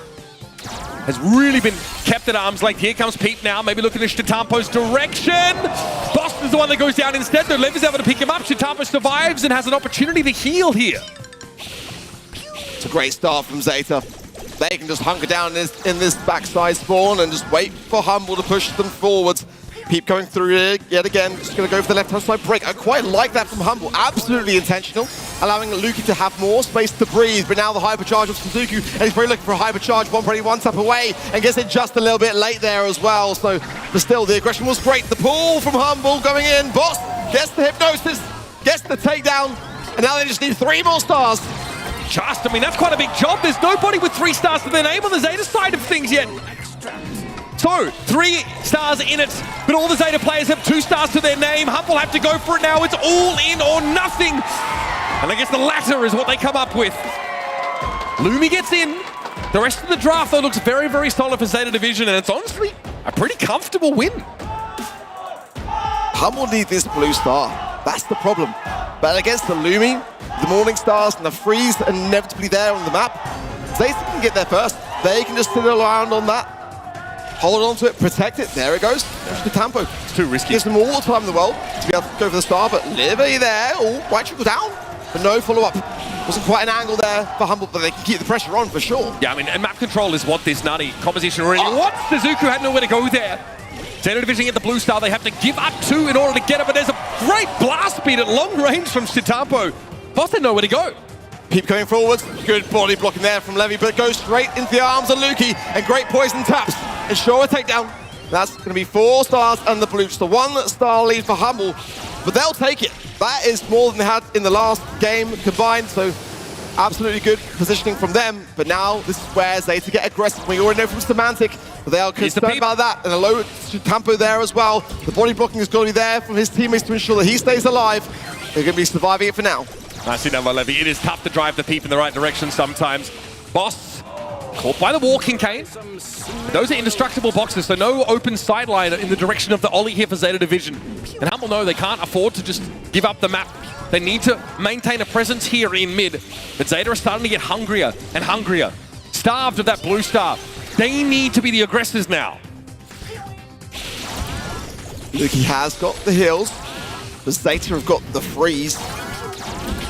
has really been kept at arm's length. Here comes Peep now, maybe looking at Shitampo's direction. Boss is the one that goes down instead, though Lev is able to pick him up. Shitampo survives and has an opportunity to heal here. It's a great start from ZETA. They can just hunker down in this backside spawn and just wait for Humble to push them forwards. Peep going through it yet again, just going to go for the left-hand side break. I quite like that from Humble, absolutely intentional, allowing Luki to have more space to breathe, but now the hypercharge of Sizuku, and he's probably looking for a hypercharge, one tap away, and gets it just a little bit late there as well, so, but still, the aggression was great. The pull from Humble going in, Boss gets the hypnosis, gets the takedown, and now they just need 3 more stars. I mean, that's quite a big job. There's nobody with 3 stars to their name on the ZETA side of things yet. So, 3 stars in it, but all the ZETA players have 2 stars to their name. Humble have to go for it now. It's all in or nothing. And I guess the latter is what they come up with. Lumi gets in. The rest of the draft, though, looks very, very solid for ZETA Division, and it's honestly a pretty comfortable win. Humble need this blue star. That's the problem. But against the Lumi, the Morning Stars, and the freeze inevitably there on the map, ZETA can get there first. They can just sit around on that. Hold on to it, protect it. There it goes. There's the Tampo. It's too risky. Gives them all the time in the world to be able to go for the star, but Livy there. Oh, might trickle down, but no follow-up. Wasn't quite an angle there for Humble, but they can keep the pressure on for sure. Yeah, I mean, and map control is what this nutty composition really wants. Sizuku had nowhere to go there. ZETA Division get the blue star. They have to give up 2 in order to get it, but there's a great blast speed at long range from Shitampo. Boss had nowhere to go. Peep going forwards. Good body blocking there from Levy, but goes straight into the arms of Luki, and great poison taps. Ensure a takedown. That's going to be 4 stars and the blue. Just a 1 star lead for Humble, but they'll take it. That is more than they had in the last game combined, so absolutely good positioning from them. But now this is where ZETA get aggressive. We already know from Semantic, but they are concerned about that. And a low Tampo there as well. The body blocking is going to be there from his teammates to ensure that he stays alive. They're going to be surviving it for now. Nicely done by Levy. It is tough to drive the Peep in the right direction sometimes. Boss Caught by the walking cane. Those are indestructible boxes, so no open sideline in the direction of the Ollie here for Zeta Division. And Humble know they can't afford to just give up the map. They need to maintain a presence here in mid. But Zeta are starting to get hungrier and hungrier. Starved of that blue star. They need to be the aggressors now. Luki has got the heals, but Zeta have got the freeze.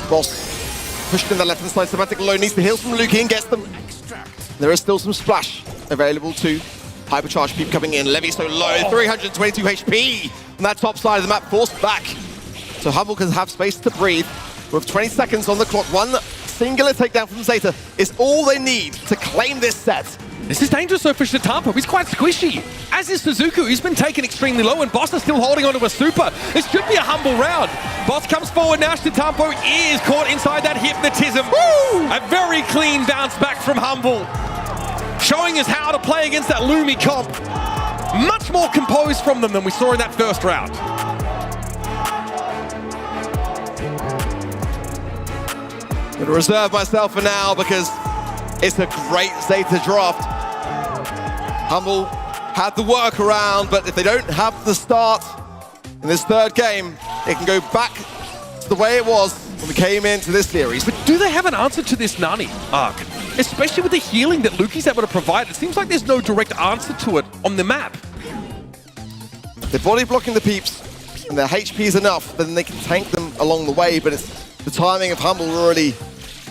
Boss pushed in the left-hand side. Semantic low needs the heals from Luki and gets them. There is still some splash available to Hypercharge Peep coming in. Levy so low, 322 HP on that top side of the map, forced back. So Humble can have space to breathe. With 20 seconds on the clock, one singular takedown from Zeta is all they need to claim this set. This is dangerous though for Shitampo. He's quite squishy. As is Sizuku, he's been taken extremely low, and Boss is still holding onto a super. This should be a Humble round. Boss comes forward now. Shitampo is caught inside that hypnotism. Woo! A very clean bounce back from Humble, showing us how to play against that Lumi comp. Much more composed from them than we saw in that first round. I'm going to reserve myself for now because it's a great Zeta draft. Humble had the workaround, but if they don't have the start in this third game, it can go back to the way it was when we came into this series. But do they have an answer to this Nani arc? Especially with the healing that Luki's able to provide. It seems like there's no direct answer to it on the map. They're body blocking the peeps, and their HP is enough, then they can tank them along the way, but it's the timing of Humble really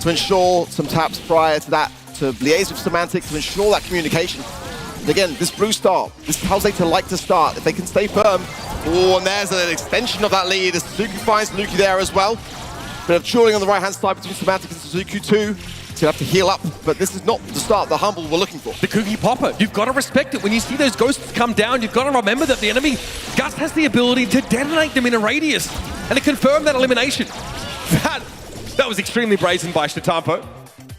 to ensure some taps prior to that, to liaise with Semantic, to ensure that communication. And again, this blue star, this is how Zeta like to start. If they can stay firm. Oh, and there's an extension of that lead as Sizuku finds Luki there as well. Bit of dueling on the right-hand side between Semantic and Sizuku too. He's gonna have to heal up, but this is not the start that Humble were looking for. The Cookie Popper, you've got to respect it. When you see those ghosts come down, you've got to remember that the enemy, Gus has the ability to detonate them in a radius and to confirm that elimination. That was extremely brazen by Shitampo.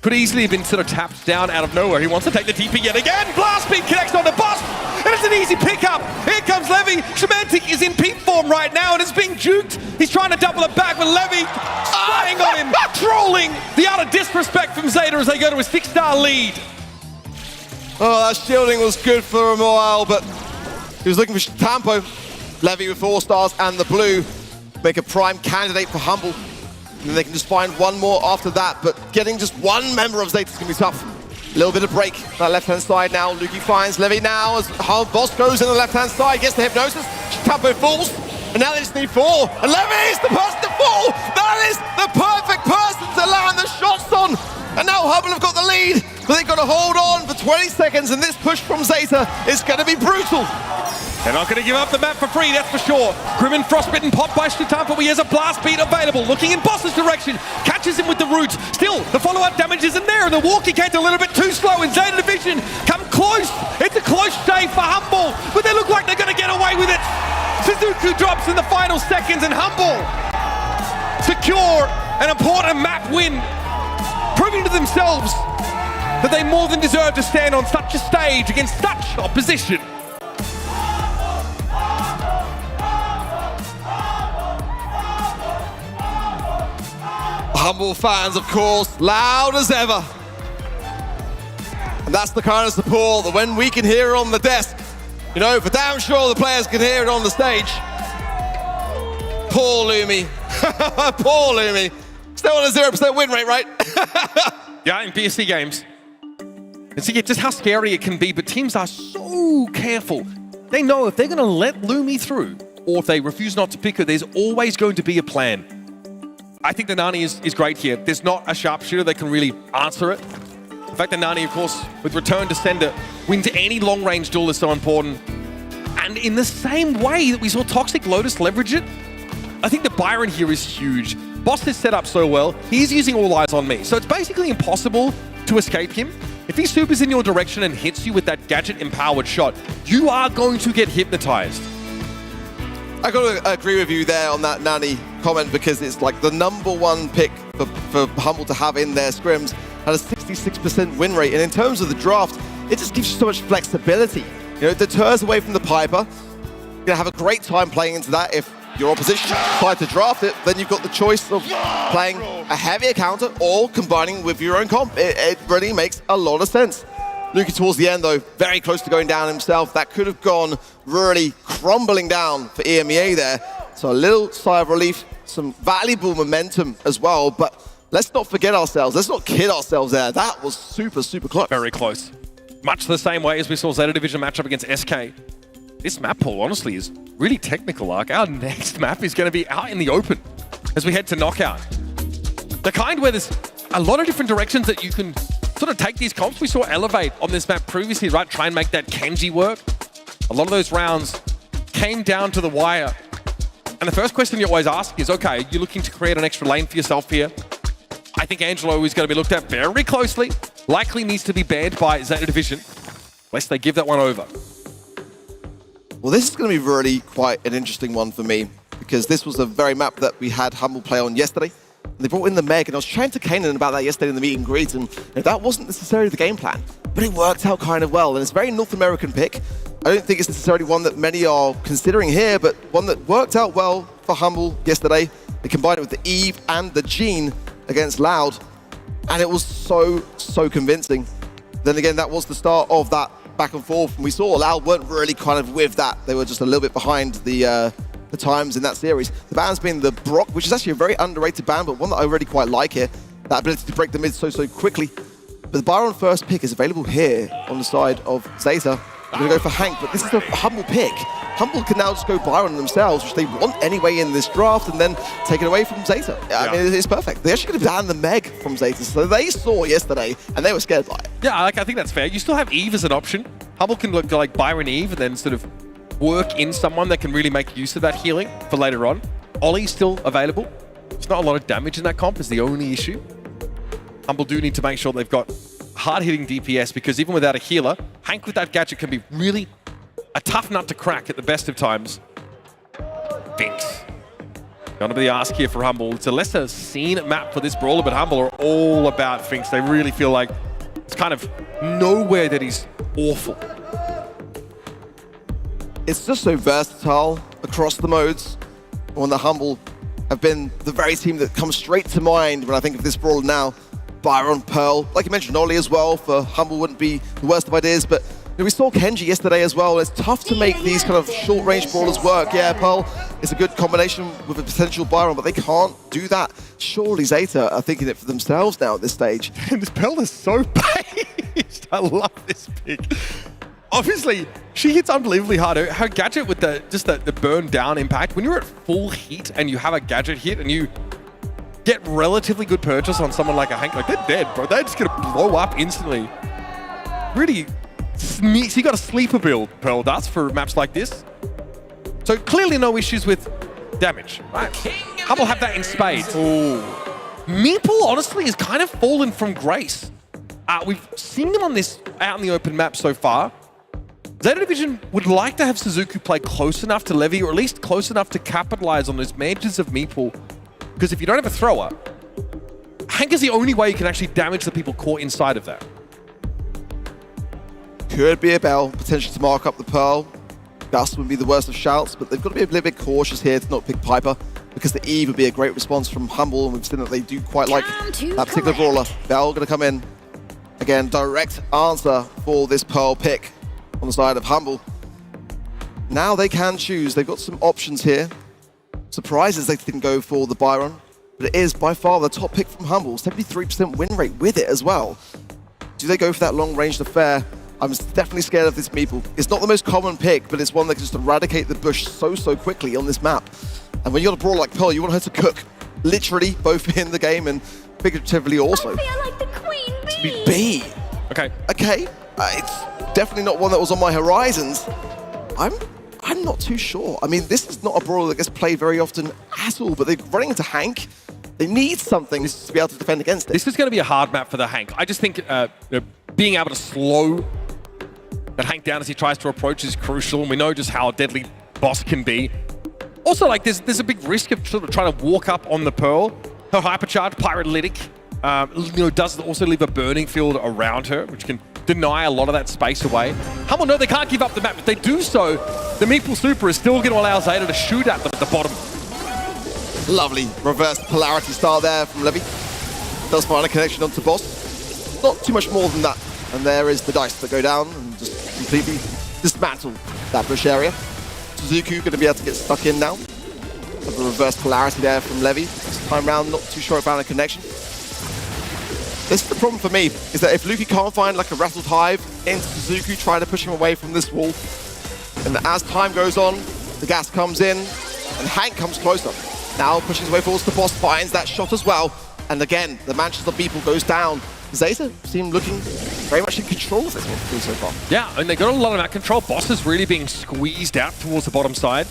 Could easily have been sort of tapped down out of nowhere. He wants to take the TP yet again. Blast Beam connects on the Boss, and it's an easy pickup. Here comes Levy. Semantic is in peak form right now and is being juked. He's trying to double it back with Levy spying on him, trolling. The utter disrespect from Zeta as they go to a 6-star lead. Oh, that shielding was good for a while, but he was looking for Shitampo. Levy with 4 stars and the blue make a prime candidate for Humble. And then they can just find one more after that, but getting just one member of Zeta is going to be tough. A little bit of break. That left-hand side now. Luki finds Levy now as Boss goes in the left-hand side, gets the hypnosis. Shitampo falls, and now they just need 4. And Levy is the person to fall! That is the perfect person to land the shots on! And now Humble have got the lead, but they've got to hold on for 20 seconds, and this push from Zeta is going to be brutal. They're not going to give up the map for free, that's for sure. Grim and Frostbitten popped by Shitampo. He has a blast beat available. Looking in Boss's direction. Catches him with the roots. Still, the follow-up damage isn't there. And the walking cane's a little bit too slow. And Zeta Division come close. It's a close shave for Humble. But they look like they're going to get away with it. Sizuku drops in the final seconds. And Humble secure an important map win. Proving to themselves that they more than deserve to stand on such a stage against such opposition. Humble fans, of course, loud as ever. And that's the kind of support that when we can hear it on the desk, you know, for damn sure the players can hear it on the stage. Poor Lumi. Poor Lumi. Still on a 0% win rate, right? Yeah, in BSC games. And see just how scary it can be, but teams are so careful. They know if they're going to let Lumi through, or if they refuse not to pick her, there's always going to be a plan. I think the Nani is great here. There's not a sharpshooter that can really answer it. In fact, the Nani, of course, with return to sender, wins any long-range duel is so important. And in the same way that we saw Toxic Lotus leverage it, I think the Byron here is huge. Boss is set up so well, he's using all eyes on me. So it's basically impossible to escape him. If he supers in your direction and hits you with that gadget-empowered shot, you are going to get hypnotized. I got to agree with you there on that Nani comment because it's like the #1 pick for Humble to have in their scrims at a 66% win rate. And in terms of the draft, it just gives you so much flexibility. You know, it deters away from the Piper. You're going to have a great time playing into that. If your opposition decide to draft it, then you've got the choice of playing a heavier counter or combining with your own comp. It really makes a lot of sense. Luki towards the end, though, very close to going down himself. That could have gone really crumbling down for EMEA there. So a little sigh of relief, some valuable momentum as well. But let's not forget ourselves. Let's not kid ourselves there. That was super, super close. Very close. Much the same way as we saw ZETA Division matchup against SK. This map pool, honestly, is really technical. Like, our next map is going to be out in the open as we head to knockout. The kind where there's a lot of different directions that you can sort of take these comps. We saw Elevate on this map previously, right? Try and make that Kenji work. A lot of those rounds came down to the wire. And the first question you always ask is, okay, you're looking to create an extra lane for yourself here. I think Angelo is going to be looked at very closely. Likely needs to be banned by ZETA Division, lest they give that one over. Well, this is going to be really quite an interesting one for me, because this was the very map that we had Humble play on yesterday. And they brought in the Meg, and I was chatting to Kanan about that yesterday in the meet and greet, and that wasn't necessarily the game plan, but it worked out kind of well. And it's a very North American pick. I don't think it's necessarily one that many are considering here, but one that worked out well for Humble yesterday. They combined it with the Eve and the Jean against Loud, and it was so convincing. Then again, that was the start of that back and forth, and we saw Loud weren't really kind of with that. They were just a little bit behind the times in that series. The ban's been the Brock, which is actually a very underrated ban, but one that I really quite like here. That ability to break the mid so quickly. But the Byron first pick is available here on the side of ZETA. They're going to go for Hank, but this is a Humble pick. Humble can now just go Byron themselves, which they want anyway in this draft, and then take it away from ZETA. I mean, it's perfect. They're actually going to ban the Meg from ZETA, so they saw yesterday, and they were scared by it. Yeah, I think that's fair. You still have Eve as an option. Humble can look like Byron Eve, and then sort of work in someone that can really make use of that healing for later on. Ollie's still available. There's not a lot of damage in that comp is the only issue. Humble do need to make sure they've got hard-hitting DPS, because even without a healer, Hank with that gadget can be really a tough nut to crack at the best of times. Finks. Gonna be the ask here for Humble. It's a lesser seen map for this brawler, but Humble are all about Finks. They really feel like it's kind of nowhere that he's awful. It's just so versatile across the modes. When the Humble have been the very team that comes straight to mind when I think of this brawler now. Byron, Pearl, like you mentioned, Ollie as well for Humble wouldn't be the worst of ideas, but we saw Kenji yesterday as well. It's tough to make these kind of short-range brawlers work. Yeah, Pearl is a good combination with a potential Byron, but they can't do that. Surely ZETA are thinking it for themselves now at this stage. And this Pearl is so based. I love this pick. Obviously, she hits unbelievably hard. Her gadget with the burn down impact, when you're at full heat and you have a gadget hit and you get relatively good purchase on someone like a Hank, like they're dead, bro. They're just gonna blow up instantly. Really, so you got a sleeper build, Pearl does, for maps like this. So clearly no issues with damage, right? Humble have that in spades. Ooh. Meeple, honestly, has kind of fallen from grace. We've seen them on this out in the open map so far. ZETA Division would like to have Sizuku play close enough to Levy, or at least close enough to capitalize on those mages of Meeple. Because if you don't have a thrower, Hank is the only way you can actually damage the people caught inside of that. Could be a Bell, potentially to mark up the Pearl. Gus would be the worst of shouts, but they've got to be a little bit cautious here to not pick Piper, because the Eve would be a great response from Humble, and we've seen that they do quite like that particular brawler. Bell going to come in. Again, direct answer for this Pearl pick on the side of Humble. Now they can choose. They've got some options here. Surprises they didn't go for the Byron, but it is by far the top pick from Humble. 73% win rate with it as well. Do they go for that long-range affair? I'm definitely scared of this Meeple. It's not the most common pick, but it's one that can just eradicate the bush so quickly on this map. And when you got a brawler like Pearl, you want her to cook, literally, both in the game and figuratively also. I feel like the queen bee. To be B. Okay. Okay. It's definitely not one that was on my horizons. I'm not too sure. I mean, this is not a brawler that gets played very often at all, but they're running into Hank. They need something to be able to defend against it. This is going to be a hard map for the Hank. I just think being able to slow that Hank down as he tries to approach is crucial, and we know just how deadly Boss can be. Also, like, there's a big risk of sort of trying to walk up on the Pearl. Her hypercharge, Pyrolytic, does also leave a burning field around her, which can deny a lot of that space away. Humble, no, they can't give up the map. If they do so, the Meeple Super is still going to allow ZETA to shoot at them at the bottom. Lovely reverse polarity start there from Levy. Does find a connection onto Boss. Not too much more than that. And there is the dice that go down and just completely dismantle that bush area. Sizuku going to be able to get stuck in now. Have a reverse polarity there from Levy. This time round, not too sure about a connection. This is the problem for me, is that if Luki can't find like a rattled hive into Sizuku, trying to push him away from this wall, and as time goes on, the gas comes in, and Hank comes closer. Now pushing his way forwards, the boss finds that shot as well. And again, the Manchester people goes down. ZETA seem looking very much in control of this one so far. Yeah, and they got a lot of that control. Boss is really being squeezed out towards the bottom side.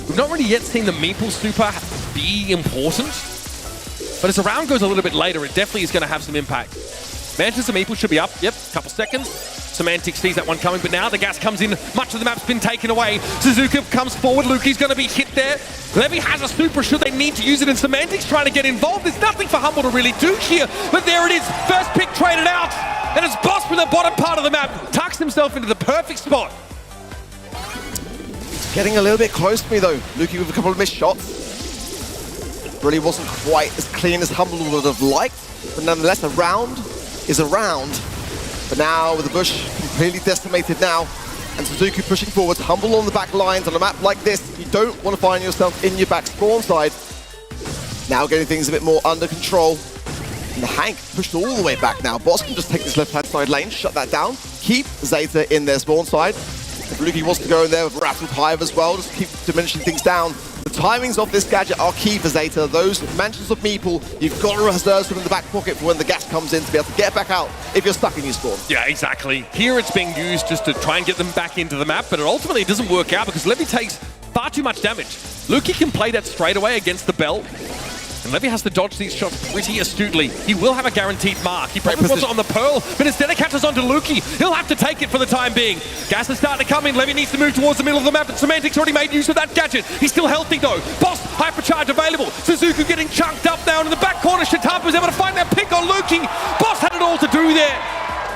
We've not really yet seen the Meeple super be important, but as the round goes a little bit later, it definitely is going to have some impact. Manchester Meeple should be up, yep, couple seconds. Semantic sees that one coming, but now the gas comes in. Much of the map's been taken away. Sizuku comes forward. Luki's going to be hit there. Levy has a super should they need to use it, and Semantic's trying to get involved. There's nothing for Humble to really do here, but there it is. First pick traded out, and it's Boss from the bottom part of the map. Tucks himself into the perfect spot. Getting a little bit close to me though. Luki with a couple of missed shots. Really wasn't quite as clean as Humble would have liked, but nonetheless a round is a round. But now with the bush completely decimated now, and Sizuku pushing forwards, Humble on the back lines on a map like this, you don't want to find yourself in your back spawn side. Now getting things a bit more under control. And the Hank pushed all the way back now. Boss can just take this left-hand side lane, shut that down, keep ZETA in their spawn side. If Luki wants to go in there with Rattled Hive as well, just keep diminishing things down. The timings of this gadget are key for ZETA. Those Mansions of Meeple, you've got to reserve them in the back pocket for when the gas comes in to be able to get back out if you're stuck in your spawn. Yeah, exactly. Here it's being used just to try and get them back into the map, but ultimately it doesn't work out because Levy takes far too much damage. Luki can play that straight away against the belt, and Levy has to dodge these shots pretty astutely. He will have a guaranteed mark. He probably wants it on the Pearl, but instead it catches on to Luki. He'll have to take it for the time being. Gas is starting to come in. Levy needs to move towards the middle of the map, and Semantic's already made use of that gadget. He's still healthy though. Boss, hypercharge available. Suzuku getting chunked up now in the back corner. Shitapa was able to find that pick on Luki. Boss had it all to do there,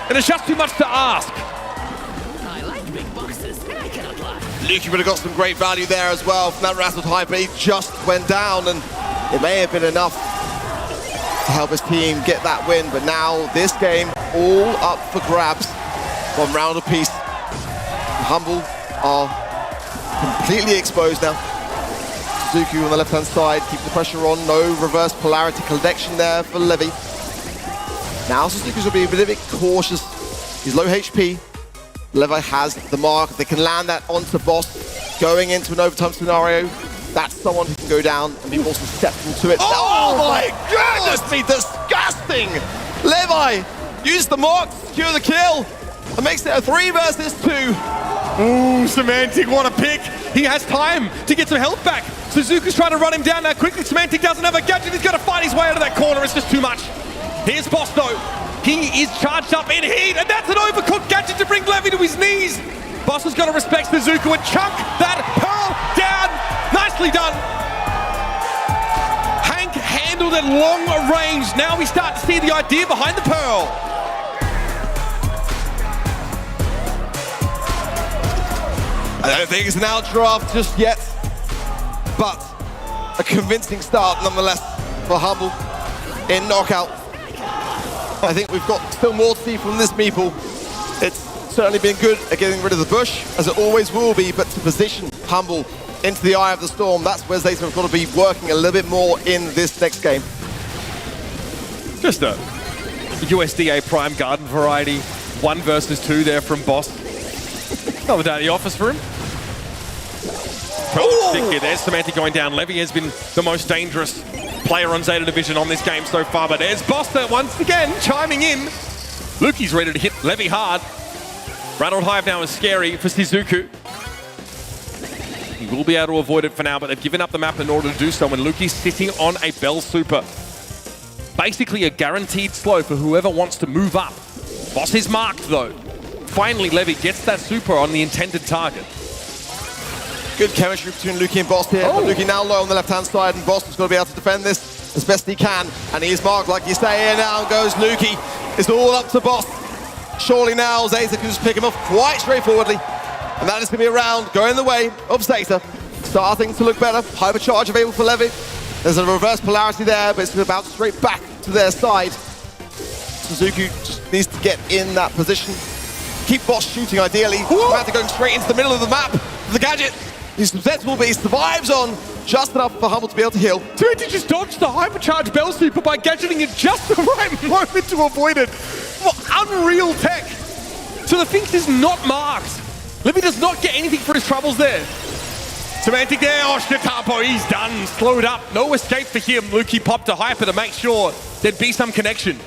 and it's just too much to ask. I like big boxes, and I cannot lie. Luki would have got some great value there as well from that Rattled Hive, but he just went down, and it may have been enough to help his team get that win, but now this game all up for grabs. 1 round apiece. Humble are completely exposed now. Sizuku on the left-hand side, keep the pressure on. No reverse polarity collection there for Levy. Now Suzuku's will be a bit cautious. He's low HP. Levy has the mark. They can land that onto Boss. Going into an overtime scenario, that's someone who can go down and be more susceptible to it. Oh my goodness me, disgusting! Levi used the mark to secure the kill and makes it a 3 versus 2. Ooh, Semantic, what a pick. He has time to get some health back. Suzuku's trying to run him down now quickly. Semantic doesn't have a gadget. He's got to fight his way out of that corner. It's just too much. Here's Boss though. He is charged up in heat, and that's an overcooked gadget to bring Levy to his knees. Boss has got to respect Sizuku and chunk that Pearl down. Nicely done. Hank handled it long range. Now we start to see the idea behind the Pearl. I don't think it's an outdraft just yet, but a convincing start nonetheless for Humble in knockout. I think we've got still more to see from this Meeple. It's certainly been good at getting rid of the bush, as it always will be, but to position Humble into the eye of the storm, that's where ZETA have got to be working a little bit more in this next game. Just a USDA Prime Garden variety. 1 versus 2 there from Boss. Another day at the office for him. Stick here. There's Semantic going down. Levy has been the most dangerous player on ZETA Division on this game so far, but there's Boss there once again chiming in. Luki's ready to hit Levy hard. Rattled Hive now is scary for Sizuku. He will be able to avoid it for now, but they've given up the map in order to do so, and Luki's sitting on a Bell Super. Basically a guaranteed slow for whoever wants to move up. Boss is marked though. Finally, Levy gets that super on the intended target. Good chemistry between Luki and Boss here. But Luki now low on the left-hand side, and Boss has got to be able to defend this as best he can. And he is marked, like you say, here now goes Luki. It's all up to Boss. Surely now ZETA can just pick him off quite straightforwardly. And that is going to be a round going the way of ZETA. Starting to look better. Hypercharge available for Levy. There's a reverse polarity there, but it's about straight back to their side. Suzuku just needs to get in that position. Keep Boss shooting ideally. Semantic going straight into the middle of the map. The gadget, he's susceptible, but he survives on just enough for Humble to be able to heal. ZETA just dodged the hypercharged Bell Super by gadgeting in just the right moment to avoid it. What unreal tech. So the Finks is not marked. Livy does not get anything for his troubles there. Semantic there, oh, Shitapo, he's done. Slowed up, no escape for him. Luki popped a hyper to make sure there'd be some connection.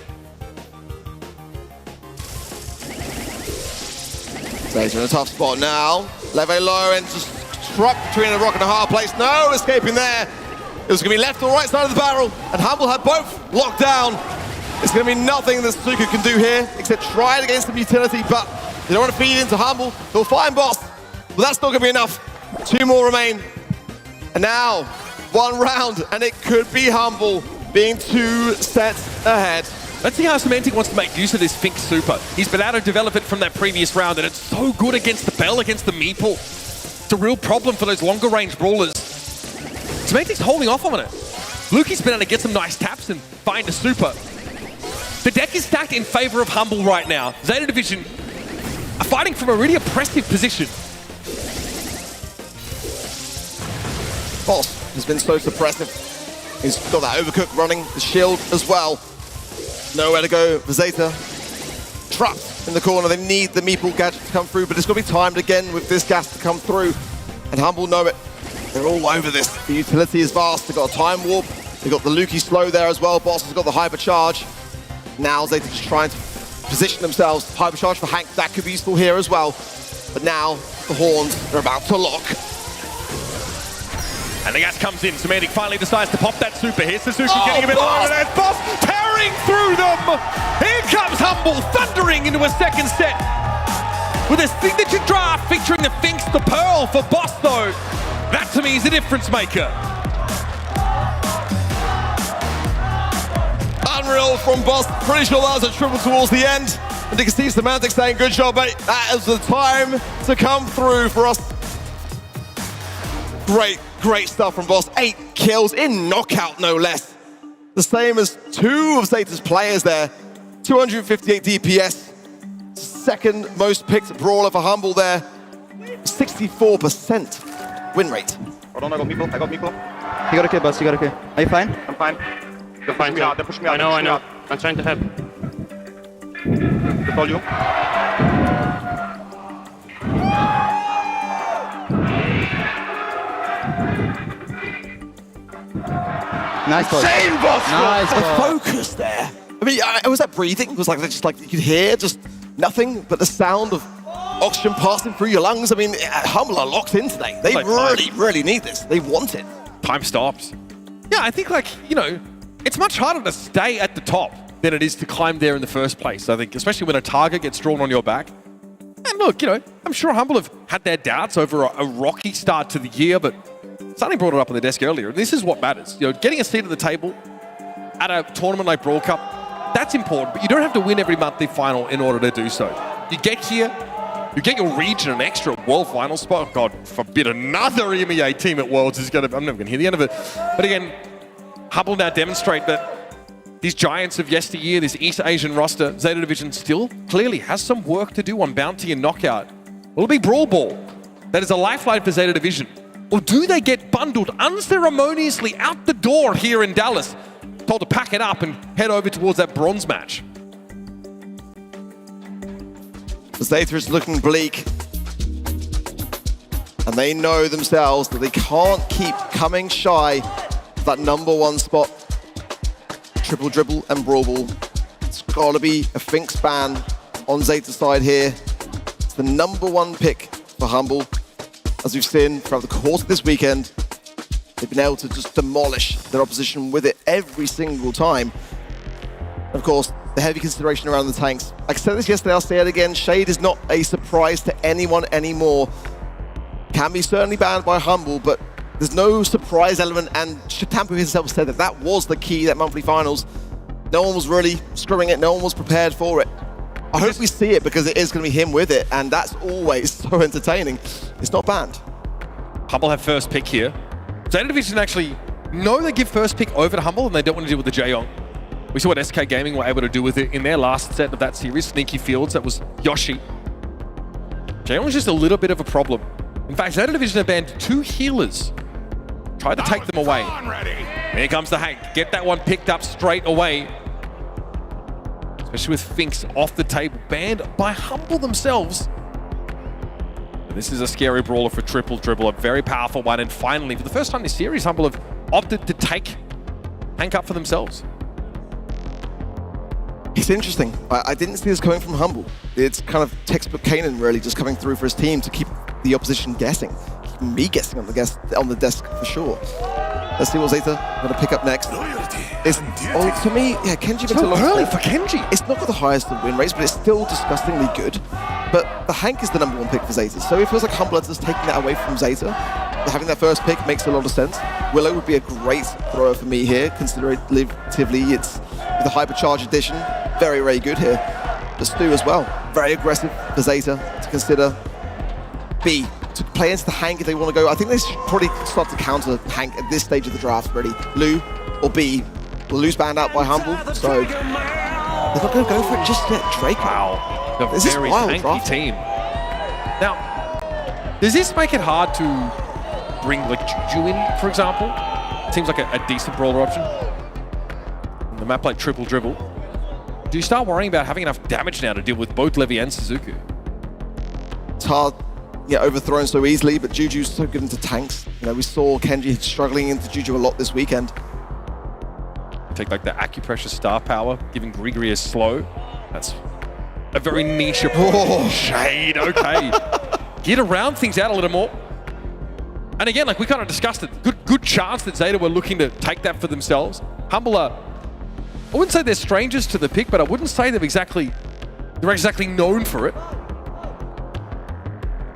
ZETA in a tough spot now. Leve low and just trapped between a rock and a hard place. No escaping there. It was going to be left or right side of the barrel, and Humble had both locked down. It's going to be nothing that Sizuku can do here, except try it against some utility, but they don't want to feed into Humble. They'll find Boss, but that's not going to be enough. 2 more remain. And now, 1 round, and it could be Humble being 2 sets ahead. Let's see how Semantic wants to make use of this Fink Super. He's been able to develop it from that previous round, and it's so good against the Bell, against the Meeple. It's a real problem for those longer range brawlers. Semantic's holding off on it. Luki's been able to get some nice taps and find a Super. The deck is stacked in favor of Humble right now. ZETA Division are fighting from a really oppressive position. Boss has been so suppressive. He's got that Overcook running, the shield as well. Nowhere to go for ZETA. Trapped in the corner. They need the Meeple gadget to come through, but it's going to be timed again with this gas to come through. And Humble know it. They're all over this. The utility is vast. They've got a time warp. They've got the Luki slow there as well. Boss has got the hypercharge. Now ZETA just trying to position themselves. Hypercharge for Hank, that could be useful here as well. But now the horns are about to lock. And the gas comes in. Semantic finally decides to pop that Super here. Sizuku getting a bit lower. There's Boss tearing through them. Here comes Humble thundering into a second set with a signature draft featuring the Finks, the Pearl for Boss though. That to me is a difference maker. Unreal from Boss. Pretty sure that was a triple towards the end. And you can see Semantic saying, good job, mate. That is the time to come through for us. Great stuff from Boss. 8 kills in knockout, no less. The same as 2 of ZETA's players there. 258 DPS. Second most picked brawler for Humble there. 64% win rate. Hold on, I got Meeple. You got a kill, boss. You got a kill. Are you fine? I'm fine. You're fine, too. They push me out. I know. I'm trying to help. They call you. Nice boss. Insane, Boss. Nice, the boss. focus there. I mean, was that breathing? It was like just like you could hear just nothing but the sound of oxygen passing through your lungs. I mean, Humble are locked in today. They really need this. They want it. Time stops. Yeah, I think it's much harder to stay at the top than it is to climb there in the first place. I think, especially when a target gets drawn on your back. And look, I'm sure Humble have had their doubts over a rocky start to the year, but Sonny brought it up on the desk earlier. This is what matters. Getting a seat at the table at a tournament like Brawl Cup, that's important, but you don't have to win every monthly final in order to do so. You get here, you get your region an extra World Final spot. God forbid another EMEA team at Worlds is going to, I'm never going to hear the end of it. But again, Humble now demonstrate that these giants of yesteryear, this East Asian roster, ZETA Division still clearly has some work to do on Bounty and Knockout. Will it be Brawl Ball that is a lifeline for ZETA Division? Or do they get bundled unceremoniously out the door here in Dallas, told to pack it up and head over towards that bronze match? ZETA is looking bleak. And they know themselves that they can't keep coming shy of that #1 spot. Triple Dribble and Brawl Ball. It's got to be a Finks ban on ZETA's side here. It's the #1 pick for Humble. As we've seen throughout the course of this weekend, they've been able to just demolish their opposition with it every single time. And of course, the heavy consideration around the tanks. Like I said this yesterday, I'll say it again, Shade is not a surprise to anyone anymore. Can be certainly banned by Humble, but there's no surprise element, and Shitampu himself said that that was the key, that monthly finals. No one was really screwing it, no one was prepared for it. I hope we see it because it is going to be him with it, and that's always so entertaining. It's not banned. Humble have first pick here. ZETA Division actually know they give first pick over to Humble and they don't want to deal with the Jaeyong. We saw what SK Gaming were able to do with it in their last set of that series, Sneaky Fields. That was Yoshi. Jayon was just a little bit of a problem. In fact, ZETA Division have banned 2 healers. Tried to take them away. Here comes the Hank. Get that one picked up straight away. Especially with Finks off the table. Banned by Humble themselves. And this is a scary brawler for Triple Dribble. A very powerful one. And finally, for the first time this series, Humble have opted to take Hank up for themselves. It's interesting. I didn't see this coming from Humble. It's kind of textbook Kanan really just coming through for his team to keep the opposition guessing. Keeping me guessing on the desk for sure. Let's see what ZETA going to pick up next. To me, yeah, Kenji makes a lot early for Kenji. It's not got the highest win rates, but it's still disgustingly good. But the Hank is the #1 pick for ZETA, so it feels like Humble is just taking that away from ZETA. Having that first pick makes a lot of sense. Willow would be a great thrower for me here, consideratively it's with the Hypercharge edition. Very, very good here. The Stu as well. Very aggressive for ZETA to consider. B, to play into the Hank if they want to go. I think they should probably start to counter Hank at this stage of the draft, really. Lou or B. Well, Lou's banned out by Humble, so they're not going to go for it just yet. Draco. Wow. A This is very wild tanky draft. team. Now, does this make it hard to bring like Juju in, for example? Seems like a decent brawler option. On the map like Triple Dribble. Do you start worrying about having enough damage now to deal with both Levy and Sizuku? It's hard, overthrown so easily, but Juju's so good into tanks. We saw Kenji struggling into Juju a lot this weekend. Take like the acupressure star power, giving Grigri a slow. That's a very niche approach. Oh. Shade, okay. Get around things out a little more. And again, like we kind of discussed it, good chance that ZETA were looking to take that for themselves. Humble are, I wouldn't say they're strangers to the pick, but I wouldn't say they're exactly known for it.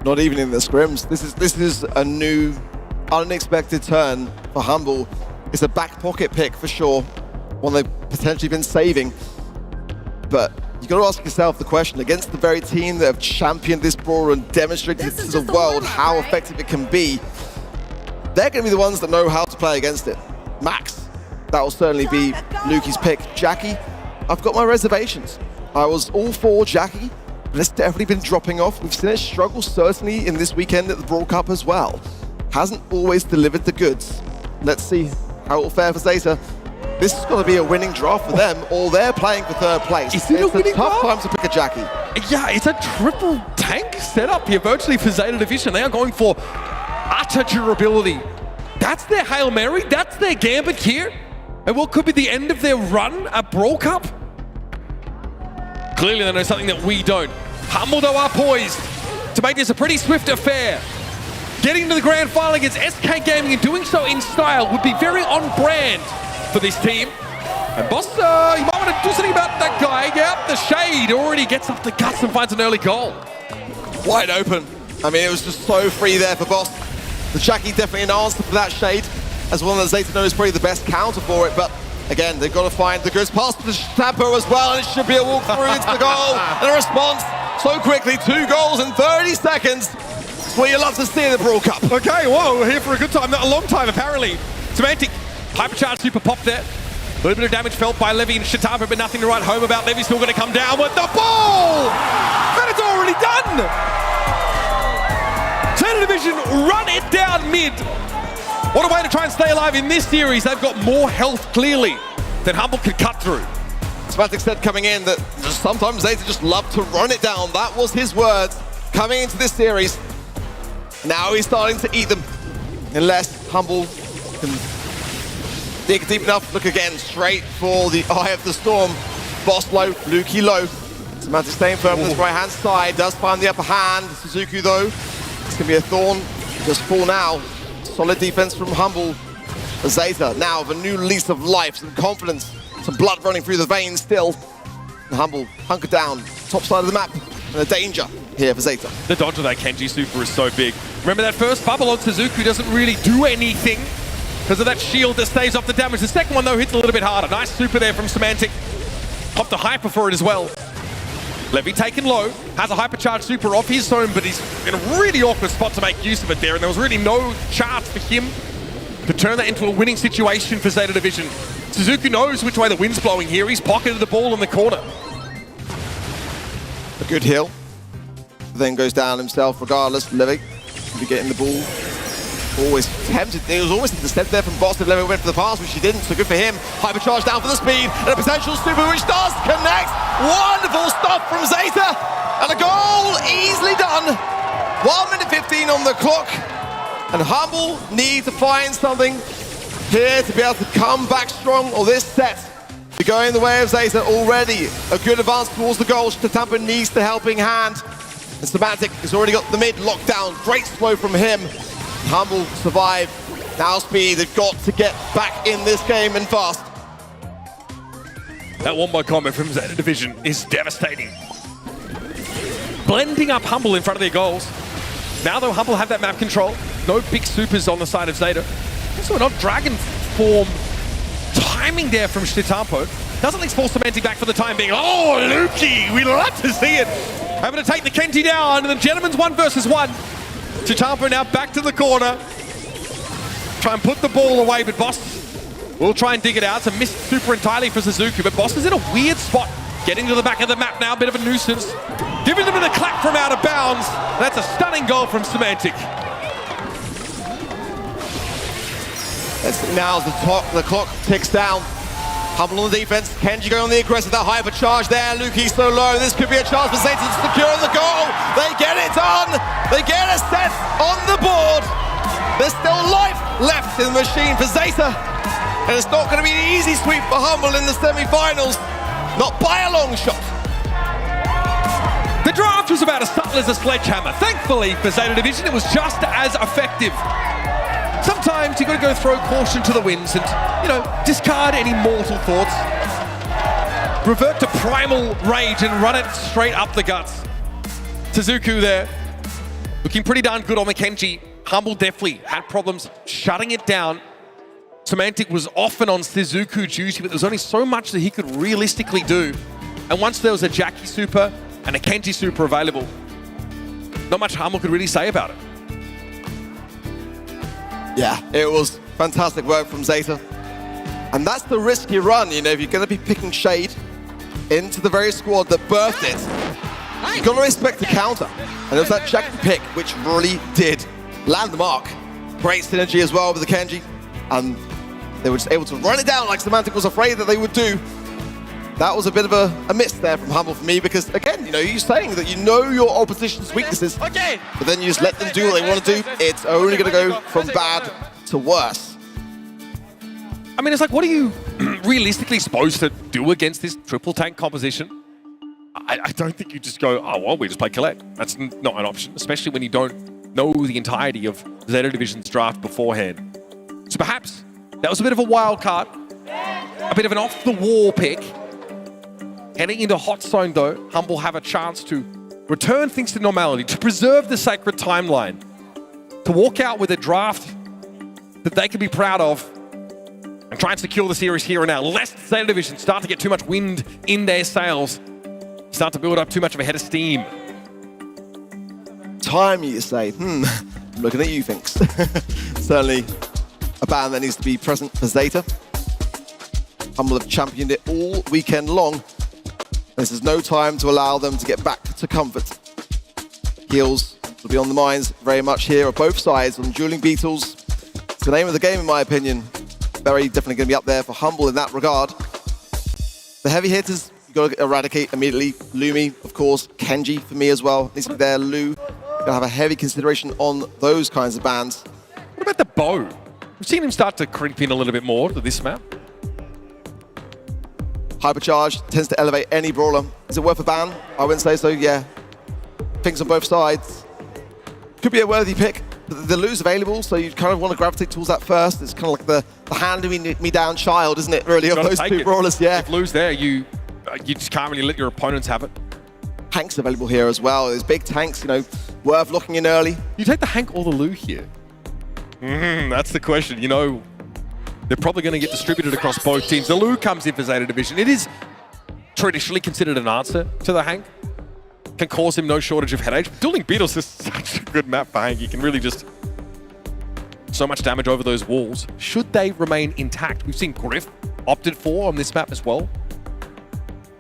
Not even in the scrims. This is a new, unexpected turn for Humble. It's a back pocket pick for sure, one they've potentially been saving. But you got to ask yourself the question, against the very team that have championed this brawler and demonstrated to the world how effective it can be, they're going to be the ones that know how to play against it. Max, that will certainly be Lukey's pick. Jackie, I've got my reservations. I was all for Jackie, but it's definitely been dropping off. We've seen it struggle certainly in this weekend at the Brawl Cup as well. Hasn't always delivered the goods. Let's see how it will fare for ZETA. This is going to be a winning draft for them, or they're playing for 3rd place. Is it a winning tough draft? time to pick a Jackie. Yeah, it's a triple tank setup here virtually for ZETA Division. They are going for utter durability. That's their Hail Mary, that's their gambit here. And what could be the end of their run at Brawl Cup? Clearly they know something that we don't. Humble though are poised to make this a pretty swift affair. Getting to the grand final against SK Gaming and doing so in style would be very on brand for this team. And Boss, you might want to do something about that guy. Yep, the shade already gets up the guts and finds an early goal. Wide open. I mean, it was just so free there for Boss. The Jackie definitely an answer for that shade, as one that ZETA knows is probably the best counter for it. But again, they've got to find the goods past the Stampo as well, and it should be a walk through into the goal. And a response so quickly, 2 goals in 30 seconds. That's what you love to see in the Brawl Cup. Okay, whoa, we're here for a good time. Not a long time, apparently. Semantic, Hypercharge super pop there. A little bit of damage felt by Levy and Shatapa, but nothing to write home about. Levy's still going to come down with the ball! And it's already done! ZETA Division run it down mid. What a way to try and stay alive in this series. They've got more health, clearly, than Humble could cut through. Semantic said coming in that sometimes ZETA just love to run it down. That was his words coming into this series. Now he's starting to eat them. Unless Humble can dig deep enough. Look again, straight for the eye of the storm. Boss low, Lukey low. Semantic staying firm on his right-hand side. Does find the upper hand. Sizuku though, it's going to be a thorn. Just for now. Solid defense from Humble. ZETA now with a new lease of life, some confidence, some blood running through the veins still. And Humble hunkered down, top side of the map, and a danger here for ZETA. The dodge of that Kenji super is so big. Remember that first bubble on Sizuku doesn't really do anything because of that shield that staves off the damage. The second one though hits a little bit harder. Nice super there from Semantic. Popped a hyper for it as well. Levy taken low, has a hypercharged super off his zone, but he's in a really awkward spot to make use of it there, and there was really no chance for him to turn that into a winning situation for ZETA Division. Sizuku knows which way the wind's blowing here. He's pocketed the ball in the corner. A good heal. Then goes down himself regardless. Levy will be getting the ball. Always tempted. It was almost the step there from Boston. Levy went for the pass, which he didn't, so good for him. Hypercharge down for the speed, and a potential super, which does connect. Wonderful stuff from ZETA, and a goal easily done. 1 minute 15 on the clock, and Humble need to find something here to be able to come back strong, or this set be going the way of ZETA already. A good advance towards the goal. Tampa needs the helping hand. And Semantic has already got the mid locked down. Great slow from him. Humble survive. Now Speed, they've got to get back in this game and fast. That one-by comment from ZETA Division is devastating. Blending up Humble in front of their goals. Now though, Humble have that map control. No big supers on the side of ZETA. Also not Dragon form timing there from Chitampo. Doesn't expose Semantic back for the time being. Oh, Lukey, we love to see it. Having to take the Kenty down, and the gentleman's 1 versus 1. Chitampo now back to the corner. Try and put the ball away, but Boss will try and dig it out. It's a missed super entirely for Sizuku, but Boss is in a weird spot. Getting to the back of the map now, a bit of a nuisance. Giving them a clap from out of bounds. That's a stunning goal from Semantic. Now the clock ticks down. Humble on the defense. Kenji going on the aggressive. That hypercharge there. Lukey so low. This could be a chance for ZETA to secure the goal. They get it done. They get a set on the board. There's still life left in the machine for ZETA. And it's not going to be an easy sweep for Humble in the semi-finals. Not by a long shot. The draft was about as subtle as a sledgehammer. Thankfully for ZETA Division, it was just as effective. Sometimes you've got to go throw caution to the winds and, you know, discard any mortal thoughts. Revert to primal rage and run it straight up the guts. Sizuku there, looking pretty darn good on the Kenji. Humble definitely had problems shutting it down. Semantic was often on Sizuku duty, but there was only so much that he could realistically do. And once there was a Jackie super and a Kenji super available, not much Humble could really say about it. Yeah, it was fantastic work from ZETA. And that's the risk you run, you know, if you're going to be picking Shade into the very squad that birthed it, you've got to expect the counter. And it was that Jackie pick which really did land the mark. Great synergy as well with the Kenji. And they were just able to run it down like Semantic was afraid that they would do. That was a bit of a miss there from Humble for me because, again, you know, you're saying that you know your opposition's weaknesses, but then you just let them do what they want to do. It's only going to go from bad to worse. I mean, it's like, what are you realistically supposed to do against this triple tank composition? I don't think you just go, oh, well, we just play collect. That's not an option, especially when you don't know the entirety of ZETA Division's draft beforehand. So perhaps that was a bit of a wild card, a bit of an off-the-wall pick. Heading into Hot Zone, though, Humble have a chance to return things to normality, to preserve the sacred timeline, to walk out with a draft that they can be proud of and try and secure the series here and now, lest ZETA Division start to get too much wind in their sails, start to build up too much of a head of steam. Time, you say? Looking at you, thinks. Certainly a band that needs to be present for ZETA. Humble have championed it all weekend long. This is no time to allow them to get back to comfort. Heals will be on the minds very much here of both sides on Dueling Beetles. It's the name of the game, in my opinion. Very definitely going to be up there for Humble in that regard. The heavy hitters, you've got to eradicate immediately. Lumi, of course. Kenji for me as well. Needs to be there. Lu, got to have a heavy consideration on those kinds of bands. What about the bow? We've seen him start to creep in a little bit more to this map. Hypercharge tends to elevate any brawler. Is it worth a ban? I wouldn't say so, yeah. Things on both sides. Could be a worthy pick. But the Lu's available, so you kind of want to gravitate towards that first. It's kind of like the hand-me-down child, isn't it, really, of those two brawlers? Yeah. If Lu's there, you just can't really let your opponents have it. Hank's available here as well. There's big tanks, you know, worth locking in early. You take the Hank or the Lu here? That's the question, you know. They're probably going to get distributed across both teams. The Lu comes in for ZETA Division. It is traditionally considered an answer to the Hank. Can cause him no shortage of headache. Dueling Beetles is such a good map for Hank. He can really just... so much damage over those walls. Should they remain intact? We've seen Griff opted for on this map as well.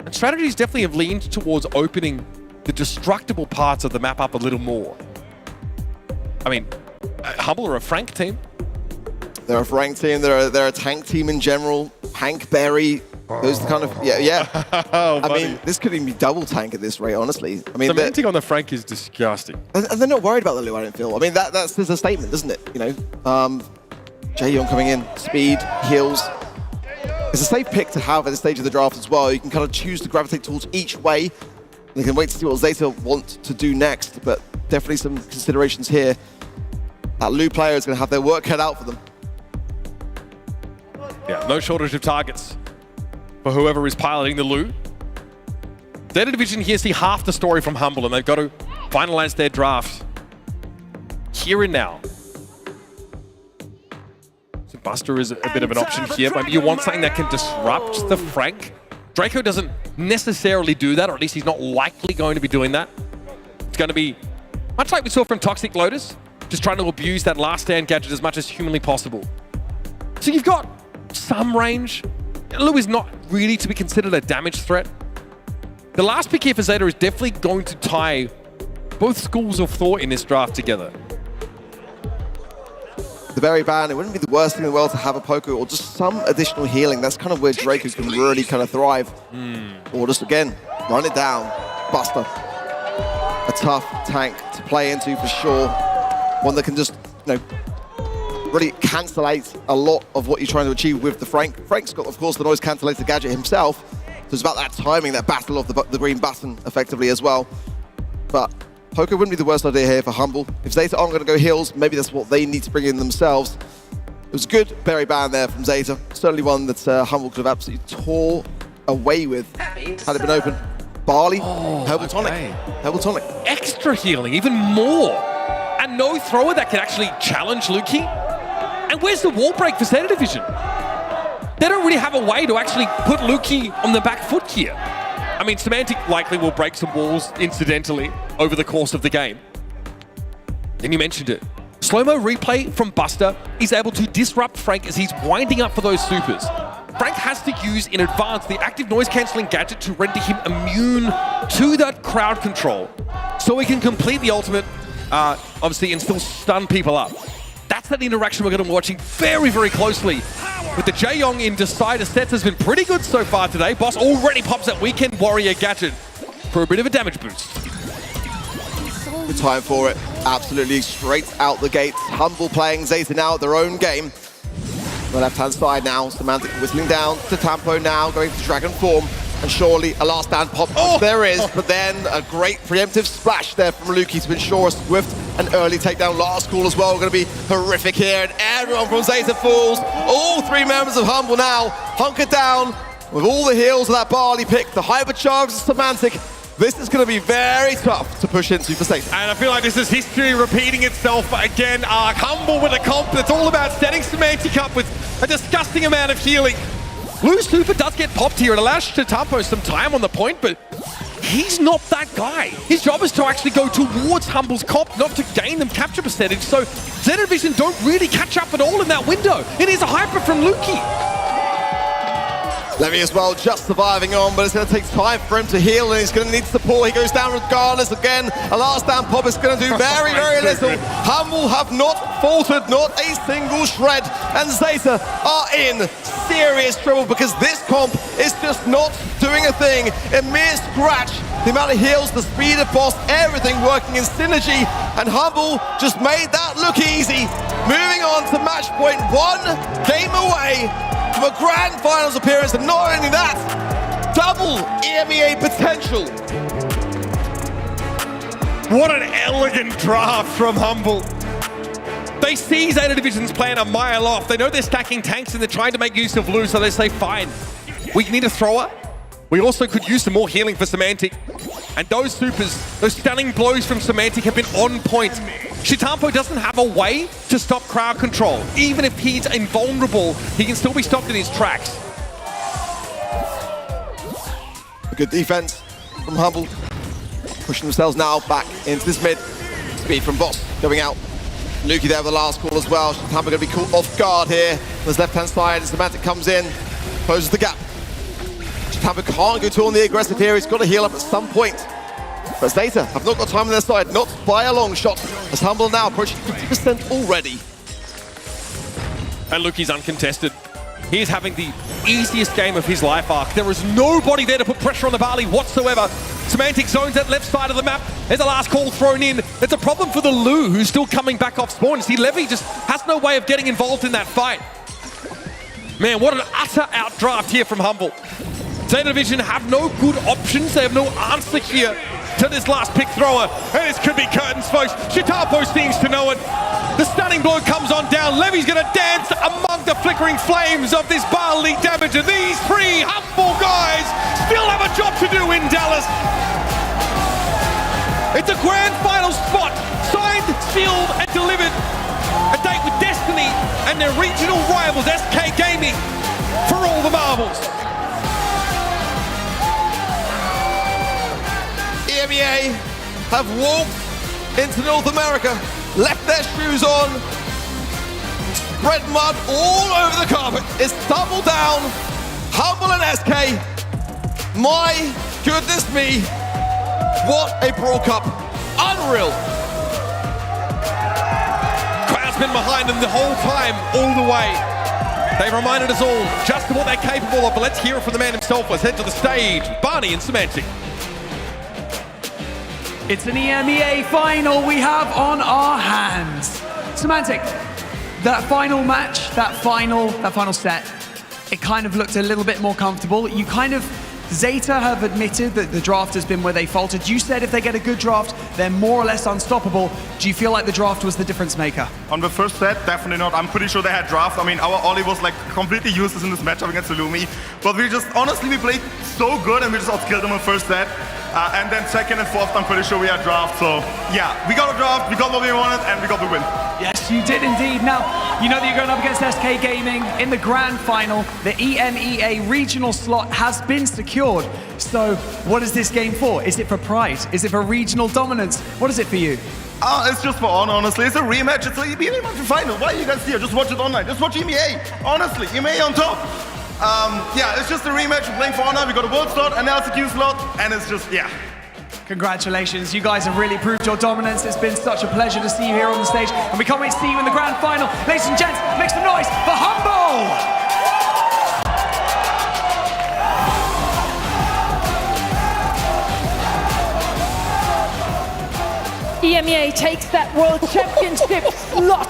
And strategies definitely have leaned towards opening the destructible parts of the map up a little more. I mean, Humble are a Frank team. They're a Frank team, they're a tank team in general. Hank, Berry, those are the kind of, yeah. Oh, I mean, this could even be double tank at this rate, honestly. I mean, cementing on the Frank is disgusting. And they're not worried about the Lu, I don't feel. I mean, that's a statement, isn't it? You know, Jaehyung coming in, speed, heals. It's a safe pick to have at this stage of the draft as well. You can kind of choose to gravitate towards each way. You can wait to see what ZETA want to do next, but definitely some considerations here. That Lu player is going to have their work cut out for them. Yeah, no shortage of targets for whoever is piloting the Lu. ZETA Division here see half the story from Humble, and they've got to finalize their draft here and now. So Buster is a bit of an option here, but you want something that can disrupt the Frank. Draco doesn't necessarily do that, or at least he's not likely going to be doing that. It's going to be much like we saw from Toxic Lotus, just trying to abuse that last stand gadget as much as humanly possible. So you've got some range. Lu is not really to be considered a damage threat. The last pick here for ZETA is definitely going to tie both schools of thought in this draft together. The Berry ban, it wouldn't be the worst thing in the world to have a Poco or just some additional healing. That's kind of where Draco can really kind of thrive. Or just, again, run it down. Buster. A tough tank to play into for sure. One that can just, you know, really cancellate a lot of what you're trying to achieve with the Frank. Frank's got, of course, the noise cancellator gadget himself. So it's about that timing, that battle of the green button, effectively, as well. But Poco wouldn't be the worst idea here for Humble. If ZETA aren't going to go heals, maybe that's what they need to bring in themselves. It was a good berry ban there from ZETA. Certainly one that Humble could have absolutely tore away with had it been open. Barley, Herbal Tonic. Herbal Tonic. Extra healing, even more. And no thrower that can actually challenge Luki. And where's the wall break for ZETA Division? They don't really have a way to actually put Luki on the back foot here. I mean, Semantic likely will break some walls incidentally over the course of the game. Then you mentioned it. Slow-mo replay from Buster is able to disrupt Frank as he's winding up for those supers. Frank has to use in advance the active noise-cancelling gadget to render him immune to that crowd control, so he can complete the ultimate, obviously, and still stun people up. That's that interaction we're going to be watching very, very closely. With the Jaehyung in Decider, Sets has been pretty good so far today. Boss already pops that Weekend Warrior gadget for a bit of a damage boost. Good time for it. Absolutely straight out the gates. Humble playing ZETA now at their own game. On the left-hand side now, Semantic whistling down to Tampo now, going to Dragon Form. And surely a last stand pop, there is, but then a great preemptive splash there from Luki to ensure a swift and early takedown. Last call as well, going to be horrific here, and everyone from ZETA falls. All three members of Humble now hunkered down with all the heals of that Barley pick, the hypercharged Semantic. This is going to be very tough to push into for ZETA. And I feel like this is history repeating itself again. Humble with a comp that's all about setting Semantic up with a disgusting amount of healing. Blue Super does get popped here. It allows Chitampo some time on the point, but he's not that guy. His job is to actually go towards Humble's comp, not to gain them capture percentage. So ZETA Division don't really catch up at all in that window. It is a hyper from Luki. Levy as well, just surviving on, but it's going to take time for him to heal, and he's going to need support. He goes down regardless again. A last stand pop is going to do very, very little. Humble have not faltered, not a single shred, and ZETA are in serious trouble because this comp is just not doing a thing. A mere scratch. The amount of heals, the speed of boss, everything working in synergy, and Humble just made that look easy. Moving on to match point, one game away from a grand finals appearance, and not only that, double EMEA potential. What an elegant draft from Humble. They see ZETA Division's plan a mile off. They know they're stacking tanks and they're trying to make use of Lu, so they say, fine, we need a thrower. We also could use some more healing for Semantic. And those supers, those stunning blows from Semantic have been on point. Chitampo doesn't have a way to stop crowd control. Even if he's invulnerable, he can still be stopped in his tracks. Good defense from Humble. Pushing themselves now back into this mid. Speed from Boss going out. Luki there with the last call as well. Chitampo going to be caught off guard here. On his left-hand side, as Semantic comes in. closes the gap. Chitapa can't go too on the aggressive here. He's got to heal up at some point. But ZETA have not got time on their side, not by a long shot. As Humble now approaching 50% already. And look, he's uncontested. He's having the easiest game of his life arc. There is nobody there to put pressure on the Barley whatsoever. Semantic zones that left side of the map. There's a last call thrown in. It's a problem for the Lu, who's still coming back off spawn. See, Levy just has no way of getting involved in that fight. Man, what an utter outdraft here from Humble. ZETA Division have no good options. They have no answer here to this last pick thrower. And this could be curtains, folks. Chitapo seems to know it. The stunning blow comes on down. Levy's going to dance among the flickering flames of this Barley damager. These three Humble guys still have a job to do in Dallas. It's a grand final spot. Signed, sealed, and delivered. A date with Destiny and their regional rivals, SK Gaming, for all the marbles. EMEA have walked into North America, left their shoes on, spread mud all over the carpet. It's double down, Humble and SK. My goodness me, what a Brawl Cup. Unreal. Crowd's been behind them the whole time, all the way. They've reminded us all just of what they're capable of, but let's hear it from the man himself. Let's head to the stage. Barney and Semantic. It's an EMEA final we have on our hands. Semantic, that final match, that final set, it kind of looked a little bit more comfortable. ZETA have admitted that the draft has been where they faltered. You said if they get a good draft, they're more or less unstoppable. Do you feel like the draft was the difference maker? On the first set, definitely not. I'm pretty sure they had draft. I mean, our Ollie was like completely useless in this matchup against Illumi. But honestly, we played so good and we just outkilled them on first set. And then second and fourth, I'm pretty sure we had draft. So yeah, we got a draft, we got what we wanted, and we got the win. Yes, you did indeed. Now, you know that you're going up against SK Gaming in the grand final. The EMEA regional slot has been secured. So what is this game for? Is it for pride? Is it for regional dominance? What is it for you? It's just for honor, honestly. It's a rematch. It's a EMEA final. Why are you guys here? Just watch it online. Just watch EMEA. Honestly, EMEA on top. Yeah, it's just a rematch. We're playing for honor. We got a world slot, an LCQ slot, and it's just, yeah. Congratulations, you guys have really proved your dominance. It's been such a pleasure to see you here on the stage, and we can't wait to see you in the grand final. Ladies and gents, make some noise for Humble! EMEA takes that World Championship slot.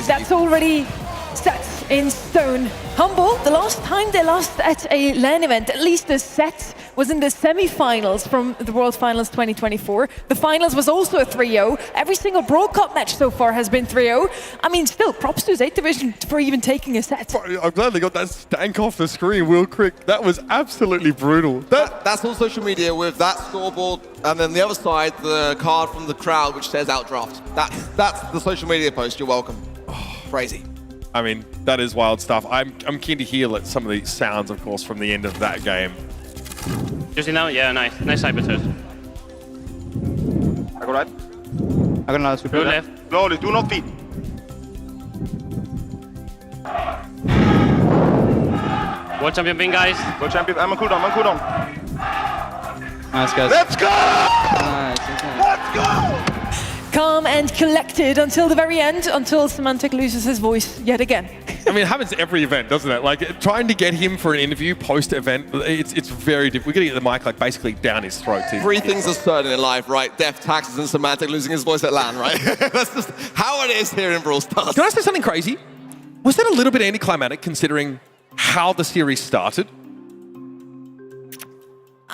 That's already set in stone. Humble, the last time they lost at a LAN event, at least a set, was in the semi-finals from the World Finals 2024. The finals was also a 3-0. Every single Brawl Cup match so far has been 3-0. I mean, still, props to ZETA Division for even taking a set. I'm glad they got that stank off the screen real quick. That was absolutely brutal. That's on social media with that scoreboard, and then the other side, the card from the crowd which says outdraft. That's the social media post. You're welcome. Oh, crazy. I mean, that is wild stuff. I'm keen to hear some of the sounds, of course, from the end of that game. Just now, yeah, nice sniper turret. I go right. I got another super. Go left. Slowly, do not feed. World champion ping, guys. World champion, I'm on cooldown, Nice, guys. Let's go! Nice. Let's go! Calm and collected until the very end, until Semantic loses his voice yet again. I mean, it happens every event, doesn't it? Like, trying to get him for an interview post-event, it's very difficult. We're going to get the mic, like, basically down his throat. Three things are certain in life, right? Death, taxes, and Semantic losing his voice at LAN, right? That's just how it is here in Brawl Stars. Can I say something crazy? Was that a little bit anticlimactic, considering how the series started?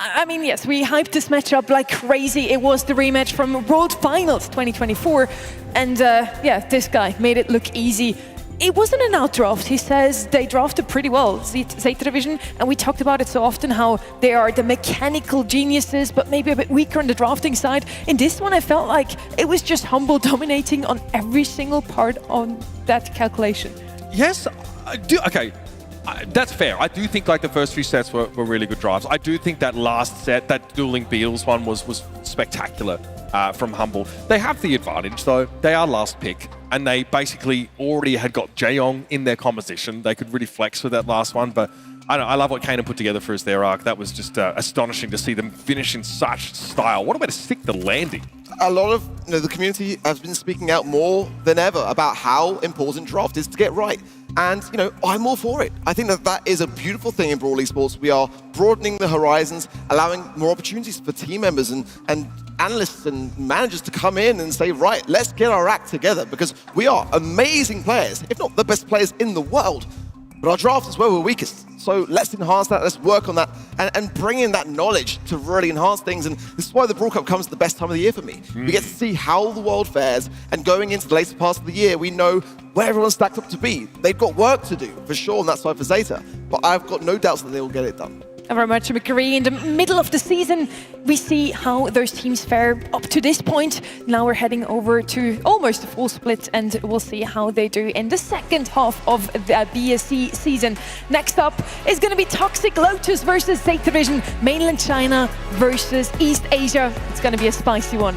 I mean, yes, we hyped this matchup like crazy. It was the rematch from World Finals 2024. And yeah, this guy made it look easy. It wasn't an outdraft. He says they drafted pretty well, ZETA Division, and we talked about it so often, how they are the mechanical geniuses, but maybe a bit weaker on the drafting side. In this one, I felt like it was just Humble dominating on every single part on that calculation. Yes, I do. Okay. That's fair. I do think like the first few sets were really good drives. I do think that last set, that dueling Beatles one was spectacular. from Humble. They have the advantage, though. They are last pick, and they basically already had got Jaeyoung in their composition. They could really flex with that last one, but I love what Kanan put together for his their arc. That was just astonishing to see them finish in such style. What a way to stick the landing. A lot of the community has been speaking out more than ever about how important draft is to get right. And, I'm all for it. I think that is a beautiful thing in Brawl Esports. We are broadening the horizons, allowing more opportunities for team members and analysts and managers to come in and say, right, let's get our act together, because we are amazing players, if not the best players in the world. But our draft is where we're weakest. So let's enhance that, let's work on that, and bring in that knowledge to really enhance things. And this is why the Brawl Cup comes at the best time of the year for me. We get to see how the world fares, and going into the later parts of the year, we know where everyone's stacked up to be. They've got work to do, for sure, on that side for ZETA. But I've got no doubts that they will get it done. I very much agree. In the middle of the season, we see how those teams fare up to this point. Now we're heading over to almost a full split, and we'll see how they do in the second half of the BSC season. Next up is going to be Toxic Lotus versus ZETA Vision, Mainland China versus East Asia. It's going to be a spicy one.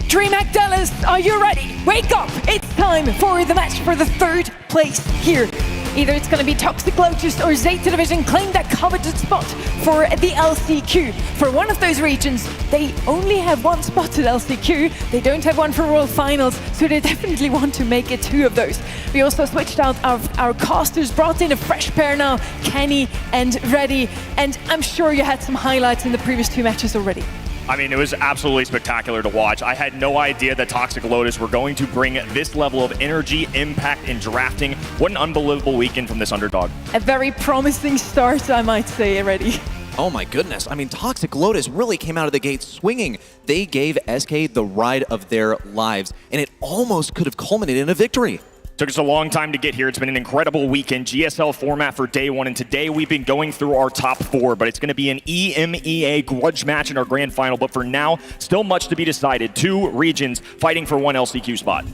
DreamHack Dallas, are you ready? Wake up! It's time for the match for the third place here. Either it's going to be Toxic Lotus or ZETA Division claim that coveted spot for the LCQ. For one of those regions, they only have one spot at LCQ. They don't have one for World Finals, so they definitely want to make it two of those. We also switched out our casters, brought in a fresh pair now, Kenny and Reddy. And I'm sure you had some highlights in the previous two matches already. I mean, it was absolutely spectacular to watch. I had no idea that Toxic Lotus were going to bring this level of energy, impact, and drafting. What an unbelievable weekend from this underdog. A very promising start, I might say, already. Oh my goodness. I mean, Toxic Lotus really came out of the gate swinging. They gave SK the ride of their lives, and it almost could have culminated in a victory. Took us a long time to get here. It's been an incredible weekend. GSL format for day one, and today we've been going through our top four, but it's going to be an EMEA grudge match in our grand final. But for now, still much to be decided. Two regions fighting for one LCQ spot.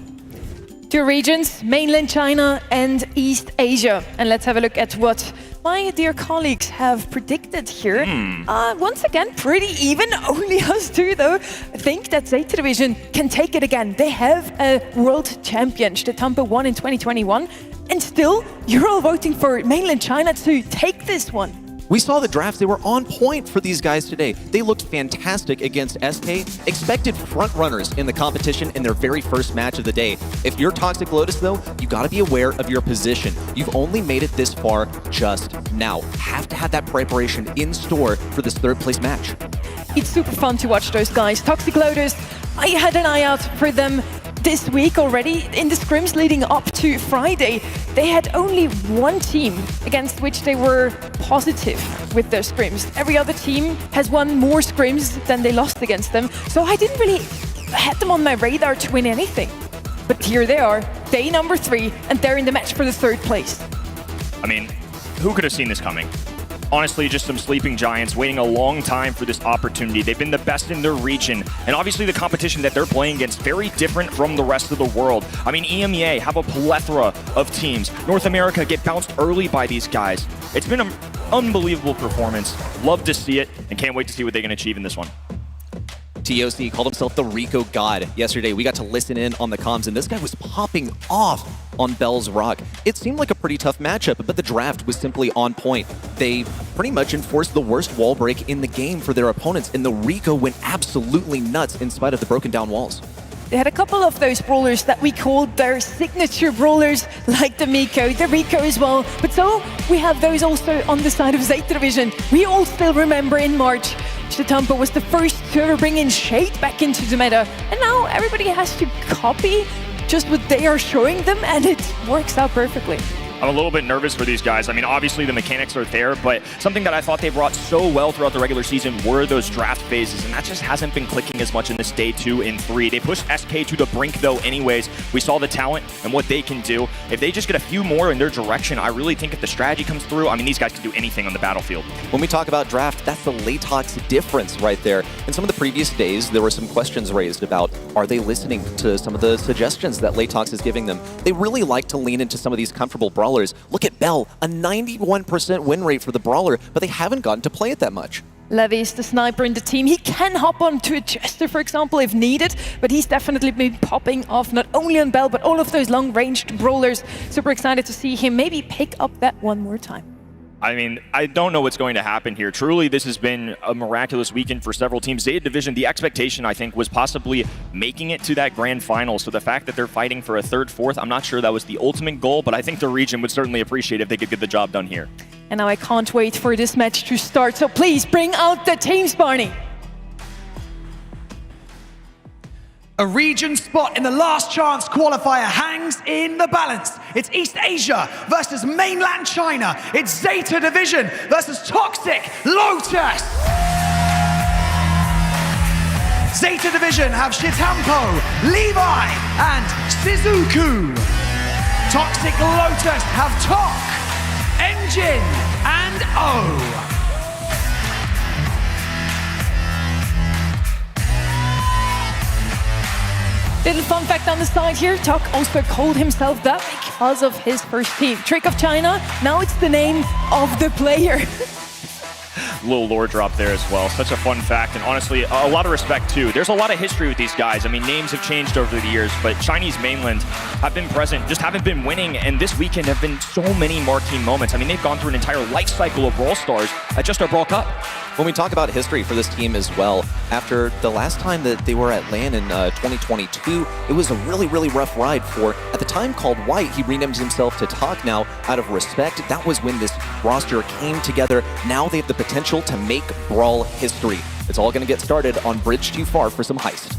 Two regions, Mainland China and East Asia. And let's have a look at what my dear colleagues have predicted here. Once again, pretty even. Only us two, though, think that ZETA Division can take it again. They have a world champion. Stetampo won in 2021. And still, you're all voting for Mainland China to take this one. We saw the drafts. They were on point for these guys today. They looked fantastic against SK. Expected front runners in the competition in their very first match of the day. If you're Toxic Lotus, though, you got to be aware of your position. You've only made it this far just now. Have to have that preparation in store for this third place match. It's super fun to watch those guys. Toxic Lotus, I had an eye out for them this week already. In the scrims leading up to Friday, they had only one team against which they were positive with their scrims. Every other team has won more scrims than they lost against them, so I didn't really have them on my radar to win anything. But here they are, day number 3, and they're in the match for the third place. I mean, who could have seen this coming? honestly just some sleeping giants waiting a long time for this opportunity. They've been the best in their region, and obviously the competition that they're playing against very different from the rest of the world. I mean, EMEA have a plethora of teams. North America get bounced early by these guys. It's been an unbelievable performance. Love to see it, and can't wait to see what they can achieve in this one. TOC called himself the Rico God yesterday. We got to listen in on the comms, and this guy was popping off on Bell's Rock. It seemed like a pretty tough matchup, but the draft was simply on point. They pretty much enforced the worst wall break in the game for their opponents, and the Rico went absolutely nuts in spite of the broken down walls. They had a couple of those brawlers that we called their signature brawlers, like the Miko, the Rico as well. But so we have those also on the side of ZETA Division. We all still remember in March, Shatampa was the first to ever bring in Shade back into the meta. And now everybody has to copy just what they are showing them, and it works out perfectly. I'm a little bit nervous for these guys. I mean, obviously the mechanics are there, but something that I thought they brought so well throughout the regular season were those draft phases, and that just hasn't been clicking as much in this day 2 and 3. They pushed SK to the brink though anyways. We saw the talent and what they can do. If they just get a few more in their direction, I really think if the strategy comes through, I mean, these guys can do anything on the battlefield. When we talk about draft, that's the Latox difference right there. In some of the previous days, there were some questions raised about, are they listening to some of the suggestions that Latox is giving them? They really like to lean into some of these comfortable brawlers. Look at Bell, a 91% win rate for the brawler, but they haven't gotten to play it that much. Levy is the sniper in the team. He can hop onto a Jester, for example, if needed, but he's definitely been popping off not only on Bell, but all of those long-ranged brawlers. Super excited to see him maybe pick up that one more time. I mean, I don't know what's going to happen here. Truly, this has been a miraculous weekend for several teams. ZETA Division, the expectation, I think, was possibly making it to that grand final. So the fact that they're fighting for a third, fourth, I'm not sure that was the ultimate goal, but I think the region would certainly appreciate if they could get the job done here. And now I can't wait for this match to start. So please bring out the teams, Barney. A region spot in the last chance qualifier hangs in the balance. It's East Asia versus mainland China. It's ZETA Division versus Toxic Lotus. ZETA Division have Shitampo, Levi, and Sizuku. Toxic Lotus have Tok, Engine, and O. Little fun fact on the side here, Tok also called himself that because of his first team. Trick of China, now it's the name of the player. Little lore drop there as well. Such a fun fact, and honestly, a lot of respect too. There's a lot of history with these guys. I mean, names have changed over the years, but Chinese mainland have been present, just haven't been winning, and this weekend have been so many marquee moments. I mean, they've gone through an entire life cycle of Brawl Stars at just our Brawl Cup. When we talk about history for this team as well, after the last time that they were at LAN in 2022, it was a really, really rough ride for, at the time called White, he renamed himself to Tok now out of respect. That was when this roster came together. Now they have the potential to make Brawl history. It's all going to get started on Bridge Too Far for some heist.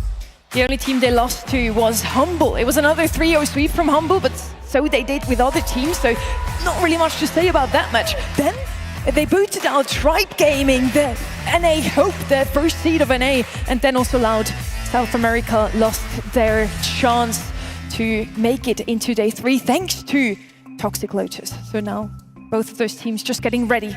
The only team they lost to was Humble. It was another 3-0 sweep from Humble, but so they did with other teams, so not really much to say about that match. Then they booted out Tribe Gaming, the NA Hope, the first seed of NA, and then also allowed South America lost their chance to make it into day 3 thanks to Toxic Lotus. So now both of those teams just getting ready.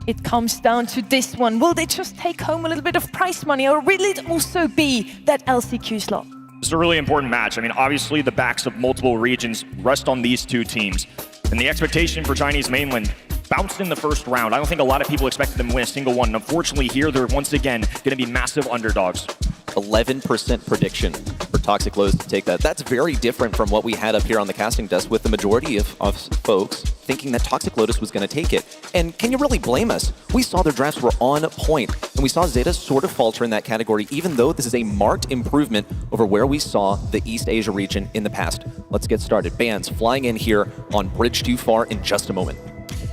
It comes down to this one. Will they just take home a little bit of prize money, or will it also be that LCQ slot? It's a really important match. I mean, obviously the backs of multiple regions rest on these two teams. And the expectation for Chinese mainland bounced in the first round. I don't think a lot of people expected them to win a single one. And unfortunately here, they're once again going to be massive underdogs. 11% prediction for Toxic Lotus to take that. That's very different from what we had up here on the casting desk, with the majority of folks thinking that Toxic Lotus was going to take it. And can you really blame us? We saw their drafts were on point, and we saw ZETA sort of falter in that category, even though this is a marked improvement over where we saw the East Asia region in the past. Let's get started. Bands flying in here on Bridge Too Far in just a moment.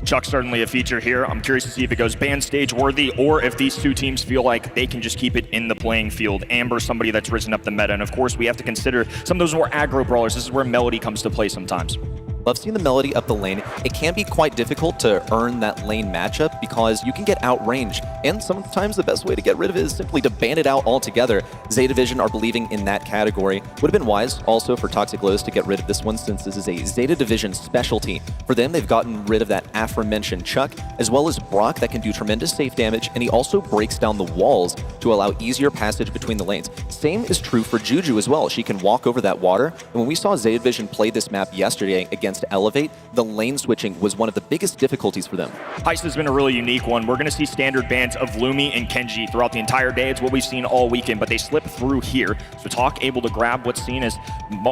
Chuck's certainly a feature here. I'm curious to see if it goes band stage worthy, or if these two teams feel like they can just keep it in the playing field. Amber, somebody that's risen up the meta, and of course we have to consider some of those more aggro brawlers. This is where Melody comes to play sometimes. Love seeing the Melody up the lane. It can be quite difficult to earn that lane matchup because you can get outranged, and sometimes the best way to get rid of it is simply to ban it out altogether. ZETA Vision are believing in that category. Would have been wise also for Toxic Lotus to get rid of this one, since this is a ZETA Division specialty. For them, they've gotten rid of that aforementioned Chuck, as well as Brock that can do tremendous safe damage, and he also breaks down the walls to allow easier passage between the lanes. Same is true for Juju as well. She can walk over that water, and when we saw ZETA Vision play this map yesterday against Elevate, the lane switching was one of the biggest difficulties for them. Heist has been a really unique one. We're going to see standard bans of Lumi and Kenji throughout the entire day. It's what we've seen all weekend, but they slip through here. So Talk able to grab what's seen as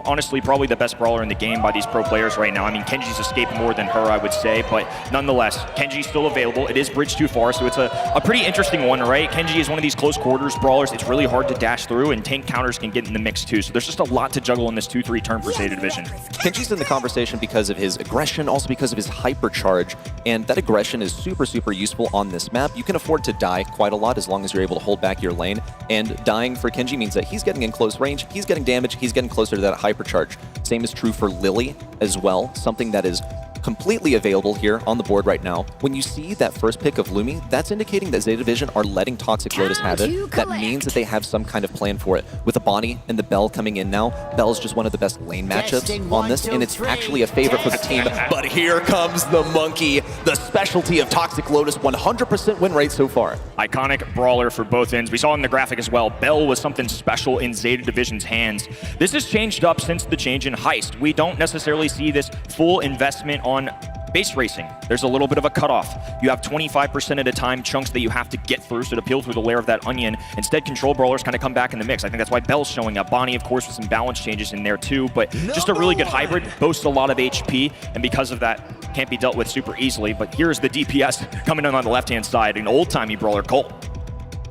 honestly probably the best brawler in the game by these pro players right now. I mean, Kenji's escaped more than her, I would say, but nonetheless, Kenji's still available. It is bridge too far, so it's a pretty interesting one, right? Kenji is one of these close quarters brawlers. It's really hard to dash through, and tank counters can get in the mix too. So there's just a lot to juggle in this 2-3 turn for ZETA Division. Kenji's in the conversation because of his aggression, also because of his hypercharge, and that aggression is super, super useful on this map. You can afford to die quite a lot as long as you're able to hold back your lane, and dying for Kenji means that he's getting in close range, he's getting damage, he's getting closer to that hypercharge. Same is true for Lily as well, something that is completely available here on the board right now. When you see that first pick of Lumi, that's indicating that ZETA Division are letting Toxic Lotus have it. That means that they have some kind of plan for it. With the Bonnie and the Bell coming in now, Bell's just one of the best lane matchups on this, and it's actually a favorite for the team. But here comes the Monkey, the specialty of Toxic Lotus, 100% win rate so far. Iconic brawler for both ends. We saw in the graphic as well, Bell was something special in ZETA Division's hands. This has changed up since the change in Heist. We don't necessarily see this full investment on base racing. There's a little bit of a cutoff. You have 25% at a time chunks that you have to get through, so to peel through the layer of that onion. Instead, control brawlers kind of come back in the mix. I think that's why Bell's showing up. Bonnie, of course, with some balance changes in there too, but just a really good hybrid, boasts a lot of HP, and because of that, can't be dealt with super easily. But here's the DPS coming in on the left-hand side, an old-timey brawler, Colt.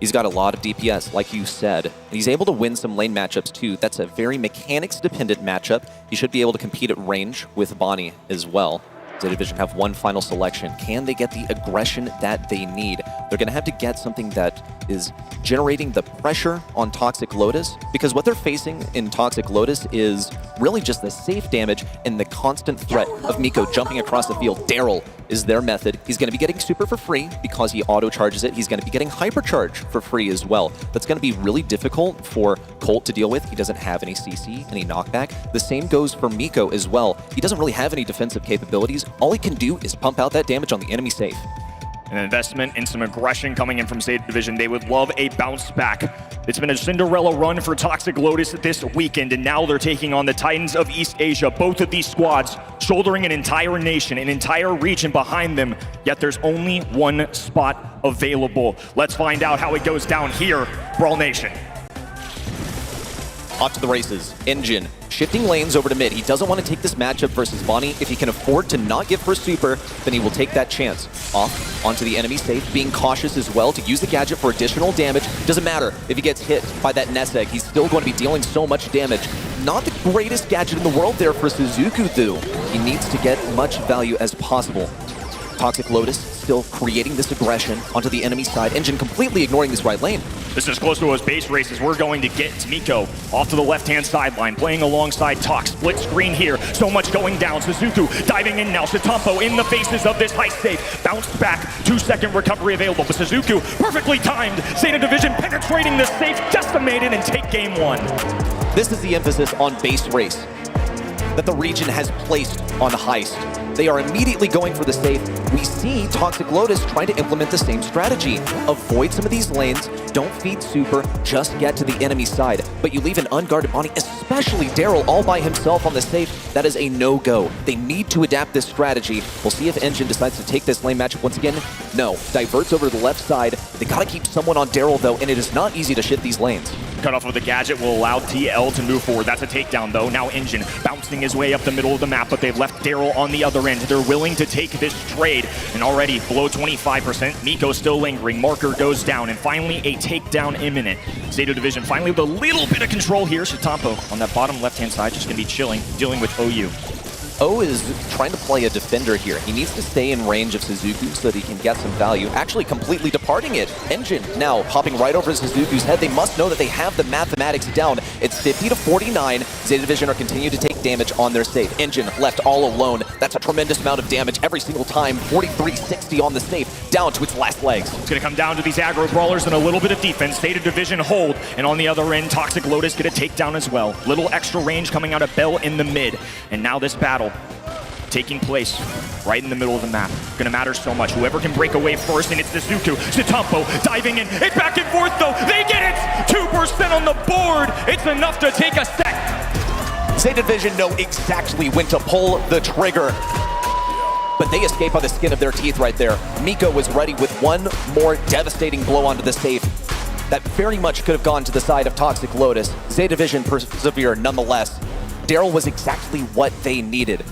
He's got a lot of DPS, like you said. And he's able to win some lane matchups too. That's a very mechanics-dependent matchup. He should be able to compete at range with Bonnie as well. ZETA Division have one final selection. Can they get the aggression that they need? They're going to have to get something that is generating the pressure on Toxic Lotus, because what they're facing in Toxic Lotus is really just the safe damage and the constant threat of Miko jumping across the field. Daryl is their method. He's going to be getting super for free because he auto-charges it. He's going to be getting hypercharge for free as well. That's going to be really difficult for Colt to deal with. He doesn't have any CC, any knockback. The same goes for Miko as well. He doesn't really have any defensive capabilities. All he can do is pump out that damage on the enemy safe. An investment and some aggression coming in from ZETA Division. They would love a bounce back. It's been a Cinderella run for Toxic Lotus this weekend, and now they're taking on the Titans of East Asia. Both of these squads shouldering an entire nation, an entire region behind them, yet there's only one spot available. Let's find out how it goes down here, Brawl Nation. Off to the races. Engine shifting lanes over to mid. He doesn't want to take this matchup versus Bonnie. If he can afford to not give her super, then he will take that chance. Off onto the enemy safe, being cautious as well to use the gadget for additional damage. Doesn't matter if he gets hit by that nest egg. He's still going to be dealing so much damage. Not the greatest gadget in the world there for Sizuku, though. He needs to get much value as possible. Toxic Lotus still creating this aggression onto the enemy side. Engine completely ignoring this right lane. This is close to those base races. We're going to get Miko off to the left-hand sideline, playing alongside Talk. Split screen here. So much going down. Suzuku diving in now. Shitampo in the faces of this Heist safe. Bounced back. 2-second recovery available. But Suzuku perfectly timed. ZETA Division penetrating the safe, decimated, and take game one. This is the emphasis on base race that the region has placed on Heist. They are immediately going for the safe. We see Toxic Lotus trying to implement the same strategy. Avoid some of these lanes, don't feed super, just get to the enemy side. But you leave an unguarded Bonnie, especially Daryl, all by himself on the safe. That is a no-go. They need to adapt this strategy. We'll see if Engine decides to take this lane matchup once again. No, diverts over to the left side. They gotta keep someone on Daryl though, and it is not easy to shift these lanes. Cut off of the gadget will allow TL to move forward. That's a takedown though. Now Engine bouncing his way up the middle of the map, but they've left Daryl on the other end. They're willing to take this trade, and already below 25%. Miko still lingering. Marker goes down, and finally a takedown imminent. ZETA Division finally with a little bit of control here. Shitampo on that bottom left-hand side just gonna be chilling, dealing with OU. O is trying to play a defender here. He needs to stay in range of Sizuku so that he can get some value. Actually completely departing it. Engine now hopping right over Sizuku's head. They must know that they have the mathematics down. It's 50-49. Zeta Division are continuing to take damage on their safe. Engine left all alone. That's a tremendous amount of damage every single time. 43-60 on the safe, down to its last legs. It's going to come down to these aggro brawlers and a little bit of defense. Zeta Division hold, and on the other end, Toxic Lotus get a takedown as well. Little extra range coming out of Bell in the mid. And now this battle taking place right in the middle of the map. Gonna matter so much. Whoever can break away first, and it's Sizuku. Zetampo diving in. It's back and forth though. They get it! 2% on the board. It's enough to take a set. Zeta Division know exactly when to pull the trigger. But they escape by the skin of their teeth right there. Miko was ready with one more devastating blow onto the safe. That very much could have gone to the side of Toxic Lotus. Zeta Division persevere nonetheless. Daryl was exactly what they needed.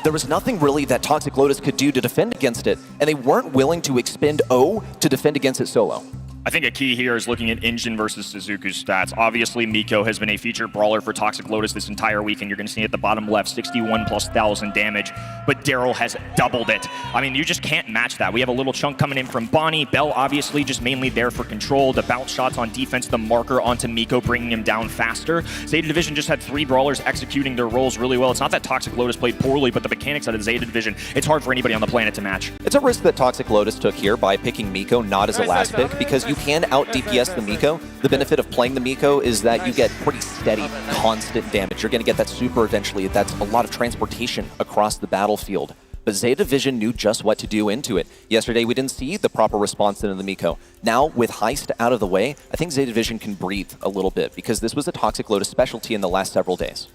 There was nothing really that Toxic Lotus could do to defend against it, and they weren't willing to expend O to defend against it solo. I think a key here is looking at Engine versus Sizuku's stats. Obviously, Miko has been a featured brawler for Toxic Lotus this entire week, and you're going to see at the bottom left, 61,000+ damage, but Daryl has doubled it. I mean, you just can't match that. We have a little chunk coming in from Bonnie. Bell, obviously, just mainly there for control. The bounce shots on defense, the marker onto Miko, bringing him down faster. Zeta Division just had 3 brawlers executing their roles really well. It's not that Toxic Lotus played poorly, but the mechanics out of Zeta Division, it's hard for anybody on the planet to match. It's a risk that Toxic Lotus took here by picking Miko not as a last pick, because you can out DPS the Miko. The benefit of playing the Miko is that you get pretty steady, constant damage. You're going to get that super eventually. That's a lot of transportation across the battlefield. But Zeta Division knew just what to do into it. Yesterday, we didn't see the proper response into the Miko. Now, with Heist out of the way, I think Zeta Division can breathe a little bit, because this was a Toxic Lotus specialty in the last several days.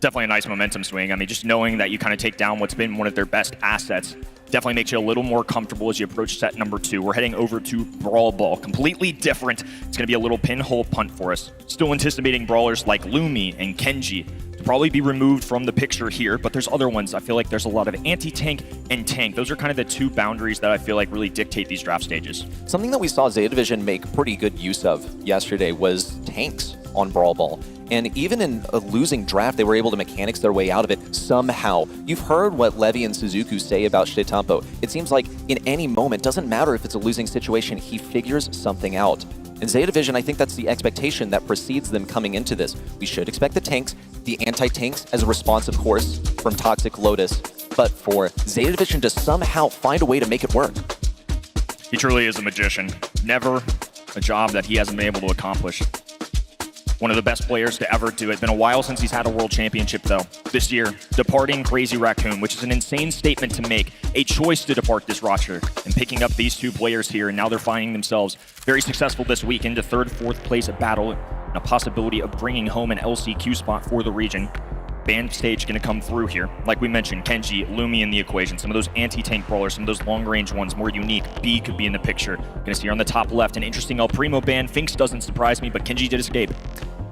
Definitely a nice momentum swing. I mean, just knowing that you kind of take down what's been one of their best assets definitely makes you a little more comfortable as you approach set number 2. We're heading over to Brawl Ball. Completely different. It's going to be a little pinhole punt for us. Still anticipating brawlers like Lumi and Kenji to probably be removed from the picture here, but there's other ones. I feel like there's a lot of anti-tank and tank. Those are kind of the 2 boundaries that I feel like really dictate these draft stages. Something that we saw Zeta Division make pretty good use of yesterday was tanks on Brawl Ball. And even in a losing draft, they were able to mechanics their way out of it somehow. You've heard what Levy and Sizuku say about Zetampo. It seems like in any moment, doesn't matter if it's a losing situation, he figures something out. In Zeta Division, I think that's the expectation that precedes them coming into this. We should expect the tanks, the anti-tanks as a response, of course, from Toxic Lotus. But for Zeta Division to somehow find a way to make it work. He truly is a magician. Never a job that he hasn't been able to accomplish. One of the best players to ever do it. Been a while since he's had a world championship, though. This year, departing Crazy Raccoon, which is an insane statement to make. A choice to depart this roster and picking up these 2 players here, and now they're finding themselves very successful this week into 3rd, 4th place at battle, and a possibility of bringing home an LCQ spot for the region. Band stage going to come through here. Like we mentioned, Kenji, Lumi in the equation. Some of those anti-tank brawlers, some of those long-range ones, more unique. B could be in the picture. Going to see here on the top left an interesting El Primo band. Finks doesn't surprise me, but Kenji did escape.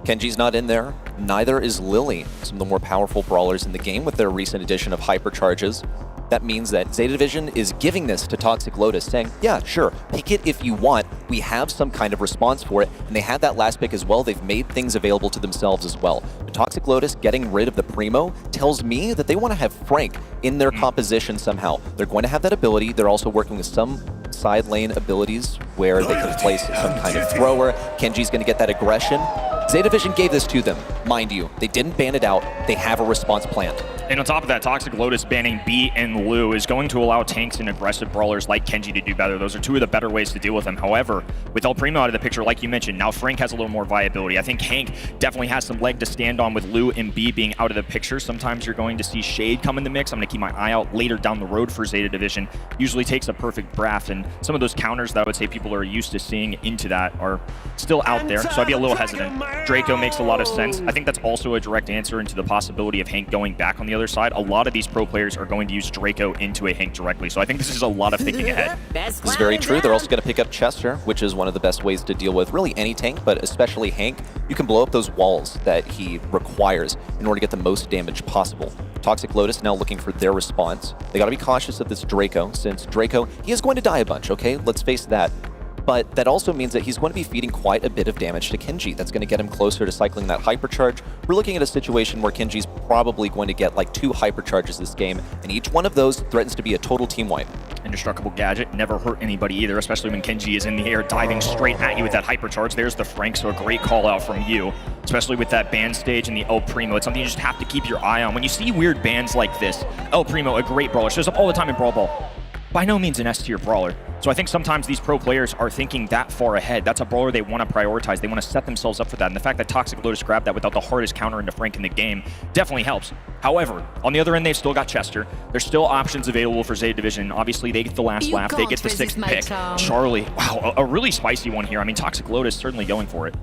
Kenji's not in there. Neither is Lily, some of the more powerful brawlers in the game with their recent addition of hypercharges. That means that Zeta Division is giving this to Toxic Lotus, saying, yeah, sure, pick it if you want. We have some kind of response for it. And they had that last pick as well. They've made things available to themselves as well. But Toxic Lotus getting rid of the Primo tells me that they want to have Frank in their composition somehow. They're going to have that ability. They're also working with some side lane abilities where they can place some kind of thrower. Kenji's going to get that aggression. Zeta Division gave this to them. Mind you, they didn't ban it out. They have a response planned. And on top of that, Toxic Lotus banning B and Lu is going to allow tanks and aggressive brawlers like Kenji to do better. Those are 2 of the better ways to deal with them. However, with El Primo out of the picture, like you mentioned, now Frank has a little more viability. I think Hank definitely has some leg to stand on with Lu and B being out of the picture. Sometimes you're going to see Shade come in the mix. I'm going to keep my eye out later down the road for Zeta Division. Usually takes a perfect draft, and some of those counters that I would say people are used to seeing into that are still out there, so I'd be a little hesitant. Draco makes a lot of sense. I think that's also a direct answer into the possibility of Hank going back on the other side. A lot of these pro players are going to use Draco into a Hank directly, so I think this is a lot of thinking ahead. This is very true. They're also going to pick up Chester, which is one of the best ways to deal with really any tank, but especially Hank. You can blow up those walls that he requires in order to get the most damage possible. Toxic Lotus now looking for their response. They got to be cautious of this Draco, since Draco, he is going to die a bunch, okay? Let's face that. but that also means that he's going to be feeding quite a bit of damage to Kenji. That's going to get him closer to cycling that hypercharge. We're looking at a situation where Kenji's probably going to get like 2 hypercharges this game, and each one of those threatens to be a total team wipe. Indestructible gadget never hurt anybody either, especially when Kenji is in the air diving straight at you with that hypercharge. There's the Frank, so a great call out from you, especially with that band stage and the El Primo. It's something you just have to keep your eye on. When you see weird bands like this, El Primo, a great brawler, shows up all the time in Brawl Ball. By no means an S-tier brawler. So I think sometimes these pro players are thinking that far ahead. That's a brawler they want to prioritize. They want to set themselves up for that. And the fact that Toxic Lotus grabbed that without the hardest counter into Frank in the game definitely helps. However, on the other end, they've still got Chester. There's still options available for Zeta Division. Obviously, they get the last lap. They get the 6th pick. Charlie, wow, a really spicy one here. I mean, Toxic Lotus certainly going for it.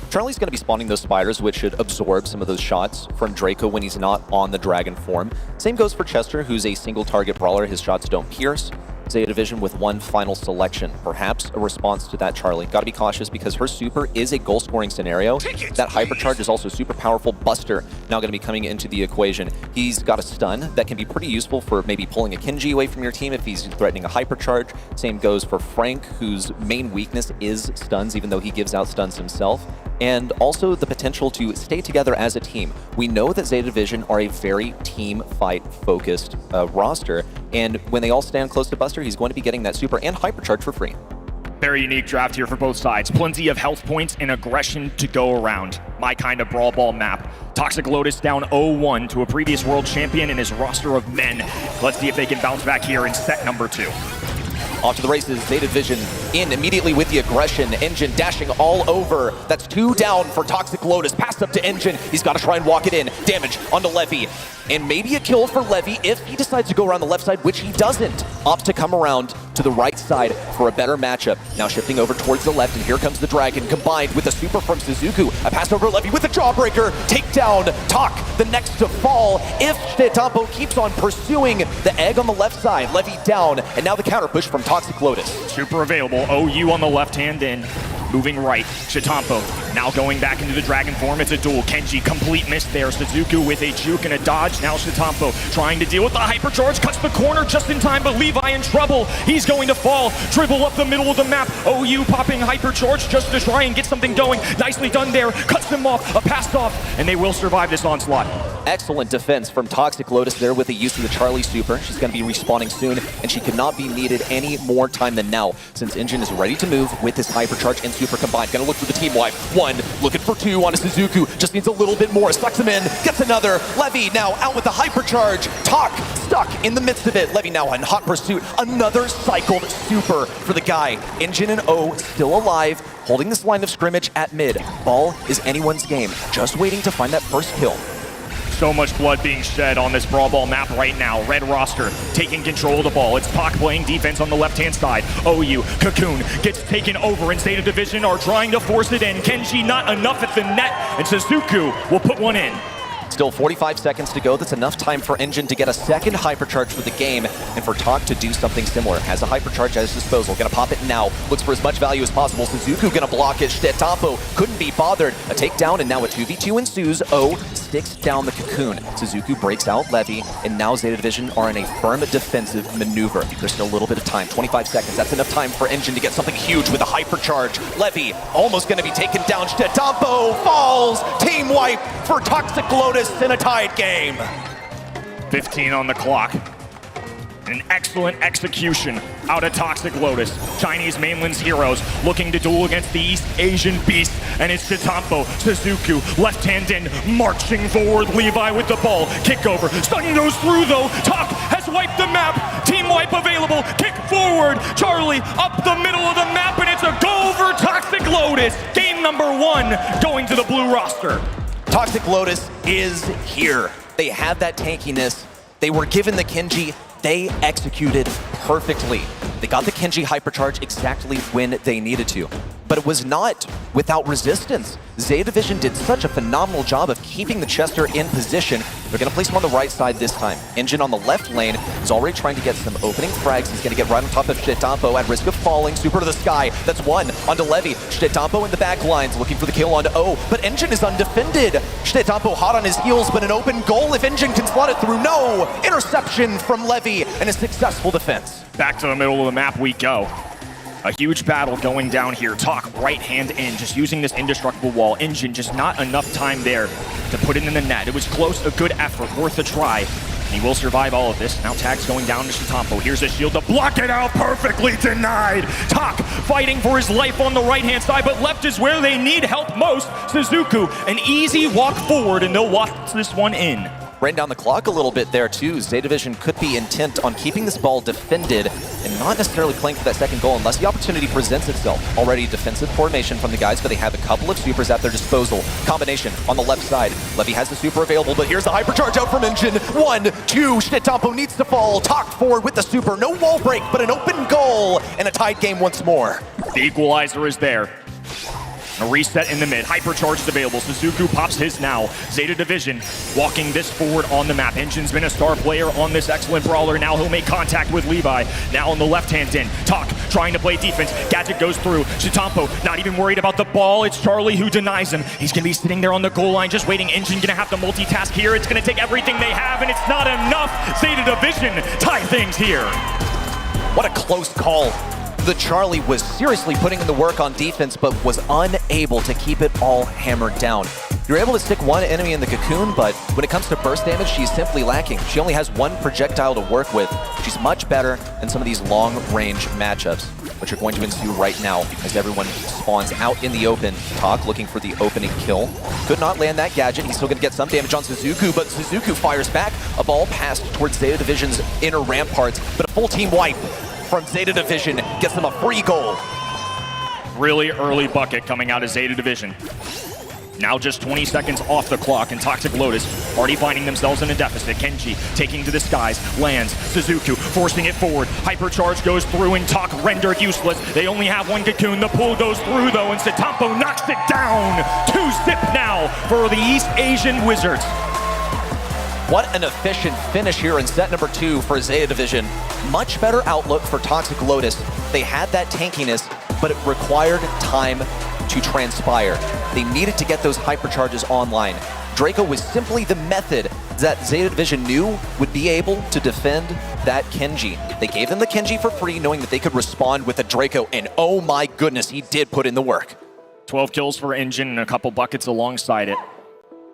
Charlie's going to be spawning those spiders, which should absorb some of those shots from Draco when he's not on the dragon form. Same goes for Chester, who's a single target brawler. His shots don't pierce. Zeta Division with one final selection. Perhaps a response to that, Charlie. Gotta be cautious because her super is a goal-scoring scenario. That hypercharge is also super powerful. Buster now gonna be coming into the equation. He's got a stun that can be pretty useful for maybe pulling a Kenji away from your team if he's threatening a hypercharge. Same goes for Frank, whose main weakness is stuns, even though he gives out stuns himself. And also the potential to stay together as a team. We know that Zeta Division are a very team fight focused roster, and when they all stand close to Buster, he's going to be getting that super and hypercharge for free. Very unique draft here for both sides. Plenty of health points and aggression to go around. My kind of Brawl Ball map. Toxic Lotus down 0-1 to a previous world champion and his roster of men. Let's see if they can bounce back here in set number 2. Off to the races, Zeta Division in immediately with the aggression. Engine dashing all over. That's 2 down for Toxic Lotus. Passed up to Engine. He's got to try and walk it in. Damage onto Levy. And maybe a kill for Levy if he decides to go around the left side, which he doesn't. Opts to come around to the right side for a better matchup. Now shifting over towards the left, and here comes the Dragon, combined with a super from Sizuku. A pass over Levy with a jawbreaker. Takedown. Talk, the next to fall. If Shetampo keeps on pursuing the egg on the left side, Levy down, and now the counter push from Toxic Lotus. Super available. OU on the left hand in. Moving right. Shetampo now going back into the dragon form. It's a duel. Kenji, complete miss there. Sizuku with a juke and a dodge. Now Shetampo trying to deal with the hypercharge. Cuts the corner just in time, but Levi in trouble. He's going to fall. Dribble up the middle of the map. OU popping hypercharge just to try and get something going. Nicely done there. Cuts them off. A pass off, and they will survive this onslaught. Excellent defense from Toxic Lotus there with the use of the Charlie super. She's going to be respawning soon, and she could not be needed any more time than now, since Engine is ready to move with this hypercharge and super combined. Gonna look for the team wipe. 1, looking for 2 on a Sizuku. Just needs a little bit more. Sucks him in. Gets another. Levy now out with the hypercharge. Talk stuck in the midst of it. Levy now in hot pursuit. Another cycled super for the guy. Engine and O still alive, holding this line of scrimmage at mid. Ball is anyone's game. Just waiting to find that first kill. So much blood being shed on this Brawl Ball map right now. Red roster taking control of the ball. It's Pac playing defense on the left-hand side. OU, Cocoon gets taken over, and Zeta Division are trying to force it in. Kenji not enough at the net, and Sizuku will put one in. Still 45 seconds to go. That's enough time for Engine to get a second hypercharge for the game, and for Talk to do something similar. Has a hypercharge at his disposal. Gonna pop it now. Looks for as much value as possible. Suzuku gonna block it. Shetampo couldn't be bothered. A takedown, and now a 2v2 ensues. O sticks down the Cocoon. Suzuku breaks out Levy, and now Zeta Division are in a firm defensive maneuver. There's still a little bit of time. 25 seconds. That's enough time for Engine to get something huge with a hypercharge. Levy almost gonna be taken down. Shetampo falls. Team wipe for Toxic Lotus in a tied game. 15 on the clock. An excellent execution out of Toxic Lotus. Chinese mainland's heroes looking to duel against the East Asian beast, and it's Shetampo, Sizuku, left hand in, marching forward. Levi with the ball, kick over, stun goes through though. Talk has wiped the map. Team wipe available. Kick forward. Charlie up the middle of the map, and it's a goal for Toxic Lotus. Game number 1 going to the blue roster. Toxic Lotus is here. They had that tankiness. They were given the Kenji. They executed perfectly. They got the Kenji hypercharge exactly when they needed to. But it was not without resistance. Zeta Division did such a phenomenal job of keeping the Chester in position. They're gonna place him on the right side this time. Engine on the left lane is already trying to get some opening frags. He's gonna get right on top of Shetampo at risk of falling. Super to the sky. That's 1 onto Levy. Shetampo in the back lines looking for the kill onto O, but Engine is undefended. Shetampo hot on his heels, but an open goal if Engine can slot it through. No! Interception from Levy and a successful defense. Back to the middle of the map we go. A huge battle going down here. Talk right hand in, just using this indestructible wall. Engine, just not enough time there to put it in the net. It was close, a good effort, worth a try. And he will survive all of this. Now Tag's going down to Shitampo. Here's a shield to block it out, perfectly denied. Talk fighting for his life on the right-hand side, but left is where they need help most. Sizuku, an easy walk forward, and they'll walk this one in. Ran down the clock a little bit there too. Zeta Division could be intent on keeping this ball defended and not necessarily playing for that second goal unless the opportunity presents itself. Already defensive formation from the guys, but they have a couple of supers at their disposal. Combination on the left side. Levy has the super available, but here's the hypercharge out from Engine. 1, 2, Shitampo needs to fall. Talk forward with the super. No wall break, but an open goal and a tied game once more. The equalizer is there. A reset in the mid. Hypercharge is available. Sizuku pops his now. Zeta Division walking this forward on the map. Engine's been a star player on this excellent brawler. Now he'll make contact with Levi. Now on the left-hand end. Talk trying to play defense. Gadget goes through. Shitampo not even worried about the ball. It's Charlie who denies him. He's going to be sitting there on the goal line just waiting. Engine going to have to multitask here. It's going to take everything they have, and it's not enough. Zeta Division tie things here. What a close call. The Charlie was seriously putting in the work on defense, but was unable to keep it all hammered down. You're able to stick one enemy in the cocoon, but when it comes to burst damage, she's simply lacking. She only has one projectile to work with. She's much better in some of these long-range matchups, which are going to ensue right now as everyone spawns out in the open. Talk looking for the opening kill. Could not land that gadget. He's still going to get some damage on Sizuku, but Sizuku fires back. A ball passed towards Zeta Division's inner ramparts, but a full team wipe from Zeta Division gets them a free goal. Really early bucket coming out of Zeta Division. Now just 20 seconds off the clock, and Toxic Lotus already finding themselves in a deficit. Kenji taking to the skies, lands. Suzuku forcing it forward. Hypercharge goes through, and Talk rendered useless. They only have one cocoon. The pull goes through, though, and Shitampo knocks it down. 2-zip now for the East Asian Wizards. What an efficient finish here in set number 2 for Zeta Division. Much better outlook for Toxic Lotus. They had that tankiness, but it required time to transpire. They needed to get those hypercharges online. Draco was simply the method that Zeta Division knew would be able to defend that Kenji. They gave them the Kenji for free, knowing that they could respond with a Draco, and oh my goodness, he did put in the work. 12 kills for Engine and a couple buckets alongside it.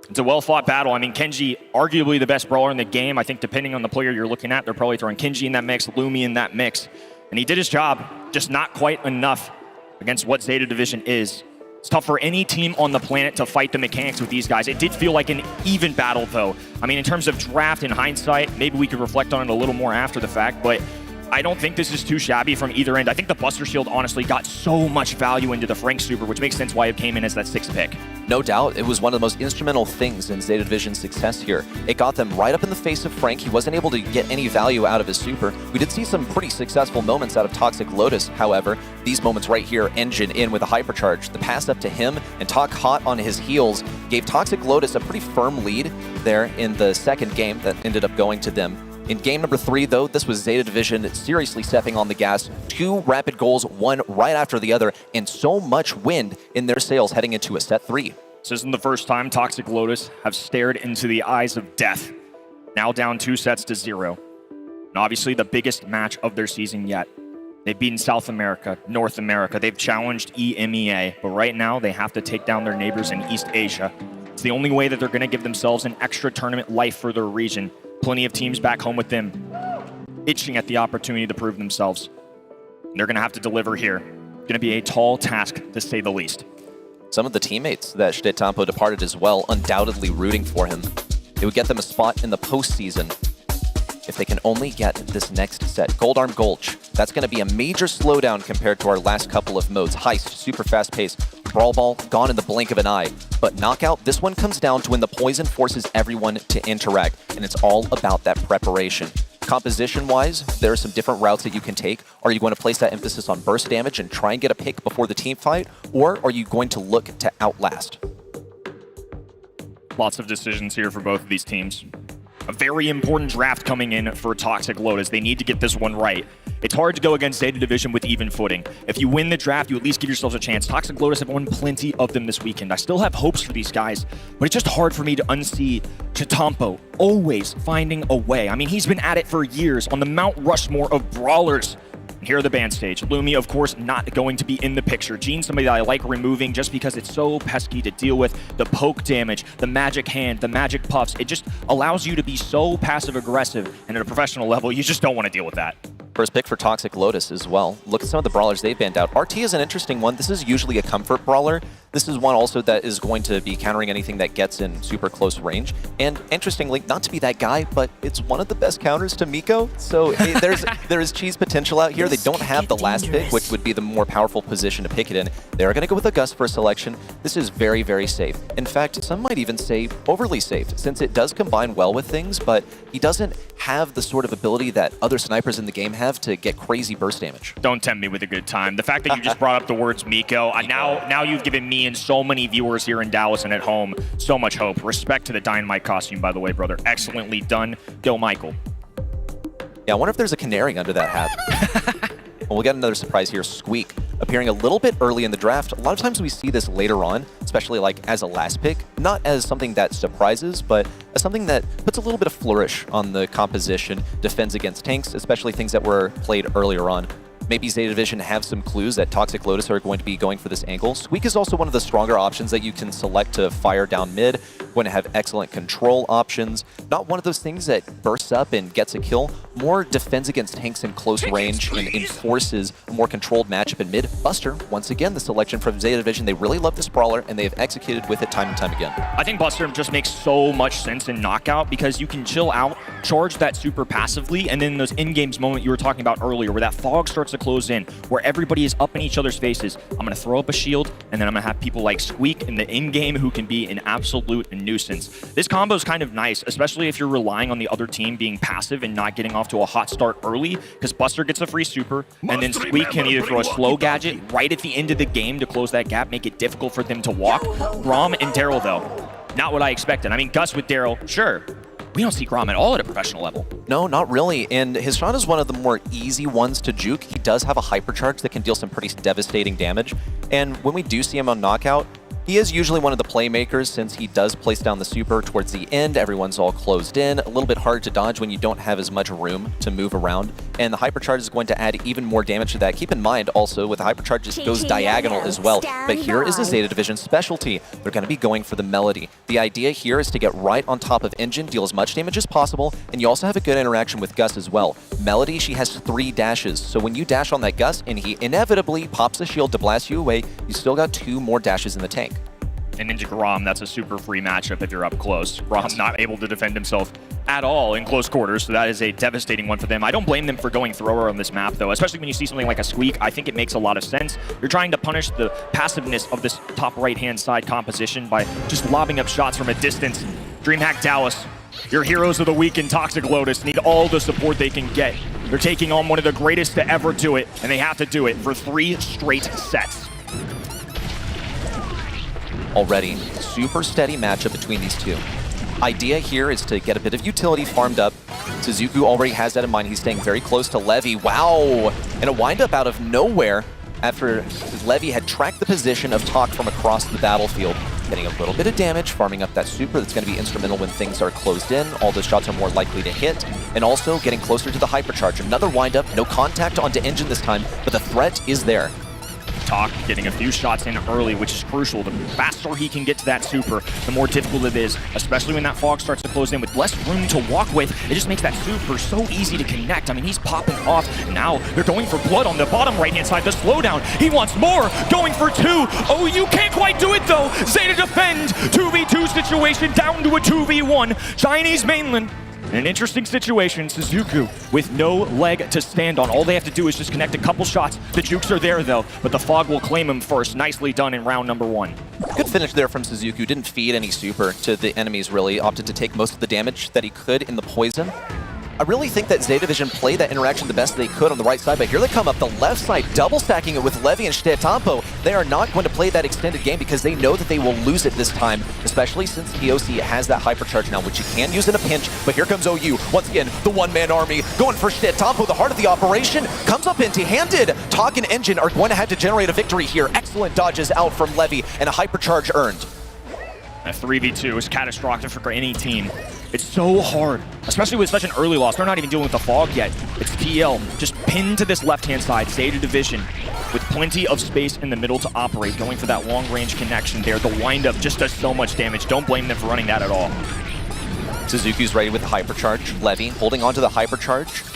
It's a well-fought battle. I mean, Kenji, arguably the best brawler in the game. I think depending on the player you're looking at, they're probably throwing Kenji in that mix, Lumi in that mix. And he did his job, just not quite enough against what Zeta Division is. It's tough for any team on the planet to fight the mechanics with these guys. It did feel like an even battle, though. I mean, in terms of draft in hindsight, maybe we could reflect on it a little more after the fact, but I don't think this is too shabby from either end. I think the Buster Shield honestly got so much value into the Frank Super, which makes sense why it came in as that 6th pick. No doubt, it was one of the most instrumental things in Zeta Division's success here. It got them right up in the face of Frank. He wasn't able to get any value out of his super. We did see some pretty successful moments out of Toxic Lotus, however. These moments right here, Engine in with a hypercharge. The pass up to him and Talk hot on his heels gave Toxic Lotus a pretty firm lead there in the second game that ended up going to them. In game number 3, though, this was Zeta Division seriously stepping on the gas. 2 rapid goals, one right after the other, and so much wind in their sails heading into a set 3. This isn't the first time Toxic Lotus have stared into the eyes of death. Now down 2-0. And obviously the biggest match of their season yet. They've beaten South America, North America. They've challenged EMEA. But right now they have to take down their neighbors in East Asia. It's the only way that they're going to give themselves an extra tournament life for their region. Plenty of teams back home with them itching at the opportunity to prove themselves. And they're going to have to deliver here. Going to be a tall task, to say the least. Some of the teammates that Shitampo departed as well, undoubtedly rooting for him. It would get them a spot in the postseason if they can only get this next set. Gold Arm Gulch, that's going to be a major slowdown compared to our last couple of modes. Heist, super fast pace. Brawl Ball, gone in the blink of an eye. But Knockout, this one comes down to when the poison forces everyone to interact, and it's all about that preparation. Composition-wise, there are some different routes that you can take. Are you going to place that emphasis on burst damage and try and get a pick before the team fight, or are you going to look to outlast? Lots of decisions here for both of these teams. A very important draft coming in for Toxic Lotus. They need to get this one right. It's hard to go against Zeta Division with even footing. If you win the draft, you at least give yourselves a chance. Toxic Lotus have won plenty of them this weekend. I still have hopes for these guys, but it's just hard for me to unsee Shitampo always finding a way. I mean, he's been at it for years on the Mount Rushmore of brawlers. And Here are the band stage. Lumi, of course, not going to be in the picture. Jean, somebody that I like removing just because it's so pesky to deal with. The poke damage, the magic hand, the magic puffs. It just allows you to be so passive-aggressive, and at a professional level, you just don't want to deal with that. First pick for Toxic Lotus as well. Look at some of the brawlers they've banned out. RT is an interesting one. This is usually a comfort brawler. This is one also that is going to be countering anything that gets in super close range. And interestingly, not to be that guy, but it's one of the best counters to Miko. So there is cheese potential out here. They don't have the last pick, which would be the more powerful position to pick it in. They're going to go with a Gus for a selection. This is very, very safe. In fact, some might even say overly safe, since it does combine well with things, but he doesn't have the sort of ability that other snipers in the game have to get crazy burst damage. Don't tempt me with a good time. The fact that you just brought up the words Miko, now you've given me and so many viewers here in Dallas and at home so much hope. Respect to the Dynamite costume, by the way, brother. Excellently done. Go, Michael. Yeah, I wonder if there's a canary under that hat. Well, we'll get another surprise here. Squeak, appearing a little bit early in the draft. A lot of times we see this later on, especially like as a last pick, not as something that surprises, but as something that puts a little bit of flourish on the composition, defends against tanks, especially things that were played earlier on. Maybe Zeta Division have some clues that Toxic Lotus are going to be going for this angle. Squeak is also one of the stronger options that you can select to fire down mid. Going to have excellent control options. Not one of those things that bursts up and gets a kill. More defends against tanks in close range and enforces a more controlled matchup in mid. Buster, once again, the selection from Zeta Division. They really love this brawler and they have executed with it time and time again. I think Buster just makes so much sense in Knockout because you can chill out, charge that super passively, and then those in-games moment you were talking about earlier where that fog starts to close in, where everybody is up in each other's faces. I'm going to throw up a shield, and then I'm going to have people like Squeak in the in-game who can be an absolute nuisance. This combo is kind of nice, especially if you're relying on the other team being passive and not getting off to a hot start early, because Buster gets a free super, and then Squeak can either throw a slow gadget right at the end of the game to close that gap, make it difficult for them to walk. Grom and Daryl, though, not what I expected. I mean, Gus with Daryl, sure. We don't see Grom at all at a professional level. No, not really. And his shot is one of the more easy ones to juke. He does have a hypercharge that can deal some pretty devastating damage. And when we do see him on Knockout, he is usually one of the playmakers since he does place down the super towards the end. Everyone's all closed in. A little bit hard to dodge when you don't have as much room to move around. And the hypercharge is going to add even more damage to that. Keep in mind also with the hypercharge it goes diagonal as well. But here is a Zeta Division specialty. They're going to be going for the Melody. The idea here is to get right on top of Engine, deal as much damage as possible, and you also have a good interaction with Gus as well. Melody, she has 3 dashes. So when you dash on that Gus and he inevitably pops a shield to blast you away, you still got 2 more dashes in the tank. And into Grom, that's a super free matchup if you're up close. Grom not able to defend himself at all in close quarters, so that is a devastating one for them. I don't blame them for going thrower on this map, though, especially when you see something like a Squeak. I think it makes a lot of sense. You're trying to punish the passiveness of this top right-hand side composition by just lobbing up shots from a distance. DreamHack Dallas, your heroes of the week in Toxic Lotus, need all the support they can get. They're taking on one of the greatest to ever do it, and they have to do it for 3 straight sets. Already, super steady matchup between these two. Idea here is to get a bit of utility farmed up. Sizuku already has that in mind. He's staying very close to Levy. Wow! And a windup out of nowhere after Levy had tracked the position of Talk from across the battlefield. Getting a little bit of damage, farming up that super that's going to be instrumental when things are closed in. All those shots are more likely to hit. And also getting closer to the hypercharge. Another windup, no contact onto Engine this time, but the threat is there. Talk getting a few shots in early, which is crucial. The faster he can get to that super, the more difficult it is, especially when that fog starts to close in with less room to walk with. It just makes that super so easy to connect. I mean, he's popping off. Now they're going for blood on the bottom right-hand side. The slowdown. He wants more. Going for 2. Oh, you can't quite do it, though. Zeta defend. 2v2 situation down to a 2v1. Chinese mainland. In an interesting situation, Sizuku with no leg to stand on. All they have to do is just connect a couple shots. The jukes are there, though, but the fog will claim him first. Nicely done in round number 1. Good finish there from Sizuku. Didn't feed any super to the enemies, really. Opted to take most of the damage that he could in the poison. I really think that Zeta Division played that interaction the best they could on the right side, but here they come up the left side, double stacking it with Levy and Stetampo. They are not going to play that extended game because they know that they will lose it this time, especially since TOC has that hypercharge now, which you can use in a pinch, but here comes OU. Once again, the one-man army going for Stetampo, the heart of the operation, comes up empty-handed. Talk and Engine are going to have to generate a victory here. Excellent dodges out from Levy and a hypercharge earned. A 3v2 is catastrophic for any team. It's so hard, especially with such an early loss. They're not even dealing with the fog yet. It's TL just pinned to this left-hand side, ZETA Division, with plenty of space in the middle to operate, going for that long-range connection there. The windup just does so much damage. Don't blame them for running that at all. Sizuku's ready with the hypercharge. Levy holding on to the hypercharge.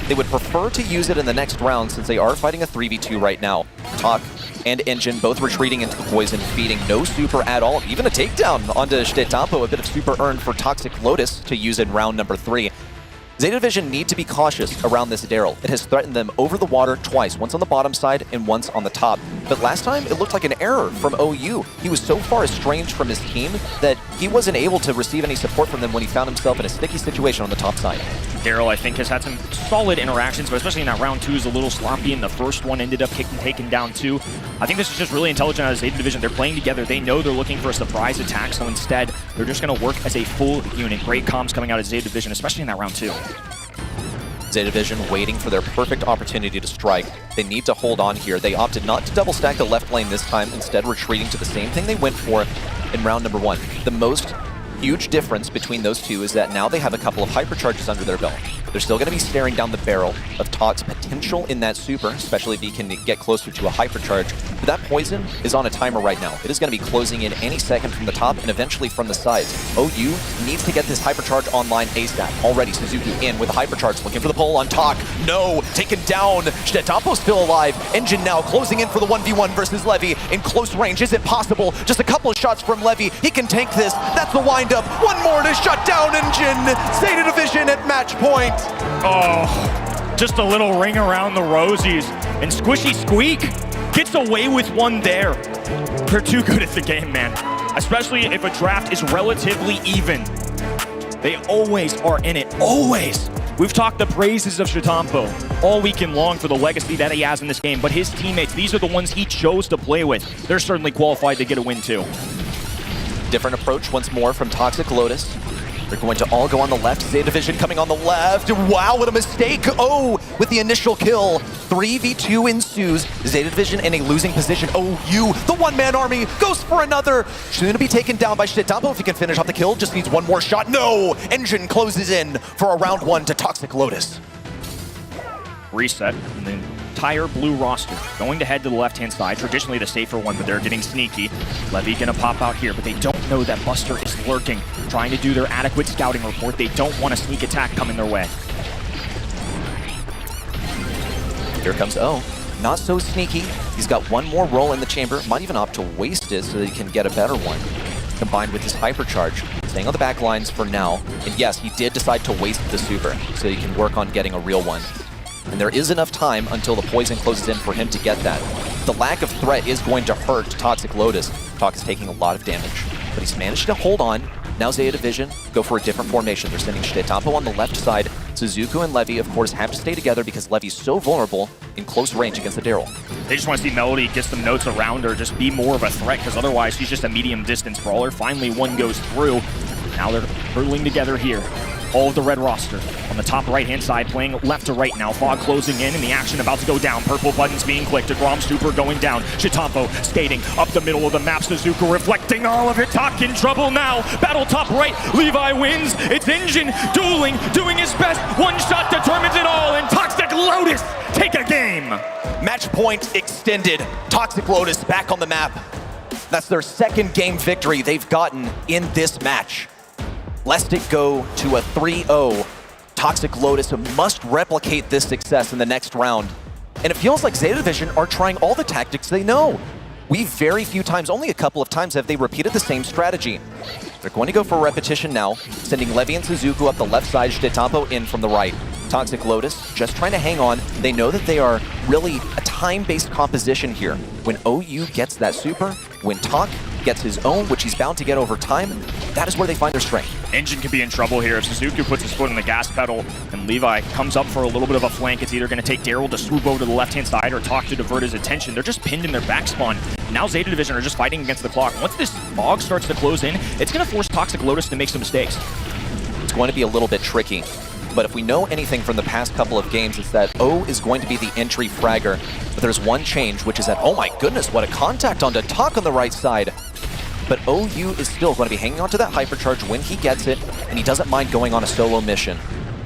They would prefer to use it in the next round since they are fighting a 3v2 right now. Talk and Engine both retreating into the poison, feeding no super at all. Even a takedown onto ZETA, a bit of super earned for Toxic Lotus to use in round number 3. ZETA Division need to be cautious around this Daryl. It has threatened them over the water twice, once on the bottom side and once on the top. But last time, it looked like an error from OU. He was so far estranged from his team that he wasn't able to receive any support from them when he found himself in a sticky situation on the top side. Daryl, I think, has had some solid interactions, but especially in that round 2 is a little sloppy, and the first one ended up taken down too. I think this is just really intelligent out of ZETA Division. They're playing together. They know they're looking for a surprise attack, so instead, they're just going to work as a full unit. Great comms coming out of ZETA Division, especially in that round 2. ZETA Division waiting for their perfect opportunity to strike. They need to hold on here. They opted not to double stack the left lane this time, instead retreating to the same thing they went for in round number 1. The most huge difference between those two is that now they have a couple of hypercharges under their belt. They're still going to be staring down the barrel of Talk's potential in that super, especially if he can get closer to a hypercharge. But that poison is on a timer right now. It is going to be closing in any second from the top and eventually from the sides. OU needs to get this hypercharge online ASAP. Already Sizuku in with a hypercharge, looking for the pull on Talk. No, taken down. ZETA still alive. Engine now closing in for the 1v1 versus Levy in close range. Is it possible? Just a couple of shots from Levy. He can tank this. That's the windup. One more to shut down Engine. ZETA Division at match point. Oh, just a little ring around the rosies. And Squishy Squeak gets away with one there. They're too good at the game, man. Especially if a draft is relatively even. They always are in it, always. We've talked the praises of ZETA all weekend long for the legacy that he has in this game, but his teammates, these are the ones he chose to play with. They're certainly qualified to get a win too. Different approach once more from Toxic Lotus. They're going to all go on the left. ZETA Division coming on the left. Wow, what a mistake. Oh, with the initial kill. 3v2 ensues. ZETA Division in a losing position. OU, the one-man army, goes for another. Soon to be taken down by ZETA if he can finish off the kill. Just needs one more shot. No! Engine closes in for a round 1 to Toxic Lotus. Reset, and the entire blue roster going to head to the left-hand side, traditionally the safer one, but they're getting sneaky. Levy gonna pop out here, but they don't know that Buster is lurking, trying to do their adequate scouting report. They don't want a sneak attack coming their way. Here comes O. Not so sneaky. He's got one more roll in the chamber. Might even opt to waste it so that he can get a better one. Combined with his hypercharge. Staying on the back lines for now. And yes, he did decide to waste the super so he can work on getting a real one. And there is enough time until the poison closes in for him to get that. The lack of threat is going to hurt Toxic Lotus. Talk is taking a lot of damage, but he's managed to hold on. Now ZETA Division go for a different formation. They're sending ZETA on the left side. Sizuku and Levy, of course, have to stay together because Levy's so vulnerable in close range against the Daryl. They just want to see Melody get some notes around her, just be more of a threat, because otherwise she's just a medium distance brawler. Finally, one goes through. Now they're hurtling together here. All of the red roster on the top right-hand side, playing left to right now. Fog closing in, and the action about to go down. Purple buttons being clicked. A Grom Super going down. ZETA skating up the middle of the map. Sizuku reflecting all of it. Talk in trouble now. Battle top right. Levi wins. It's Engine dueling, doing his best. One shot determines it all, and Toxic Lotus take a game. Match point extended. Toxic Lotus back on the map. That's their second game victory they've gotten in this match. Lest it go to a 3-0, Toxic Lotus must replicate this success in the next round. And it feels like ZETA Division are trying all the tactics they know. Very few times, only a couple of times have they repeated the same strategy. They're going to go for a repetition now, sending Levy and Sizuku up the left side, ZETA in from the right. Toxic Lotus just trying to hang on. They know that they are really a time-based composition here. When OU gets that super, when Talk gets his own, which he's bound to get over time, that is where they find their strength. Engine could be in trouble here if Sizuku puts his foot on the gas pedal and Levi comes up for a little bit of a flank. It's either going to take Daryl to swoop over to the left-hand side or Talk to divert his attention. They're just pinned in their back spawn. Now ZETA Division are just fighting against the clock. Once this fog starts to close in, it's going to force Toxic Lotus to make some mistakes. It's going to be a little bit tricky. But if we know anything from the past couple of games, it's that O is going to be the entry fragger. But there's one change, which is that, oh my goodness, what a contact onto Talk on the right side. but OU is still going to be hanging on to that hypercharge when he gets it, and he doesn't mind going on a solo mission.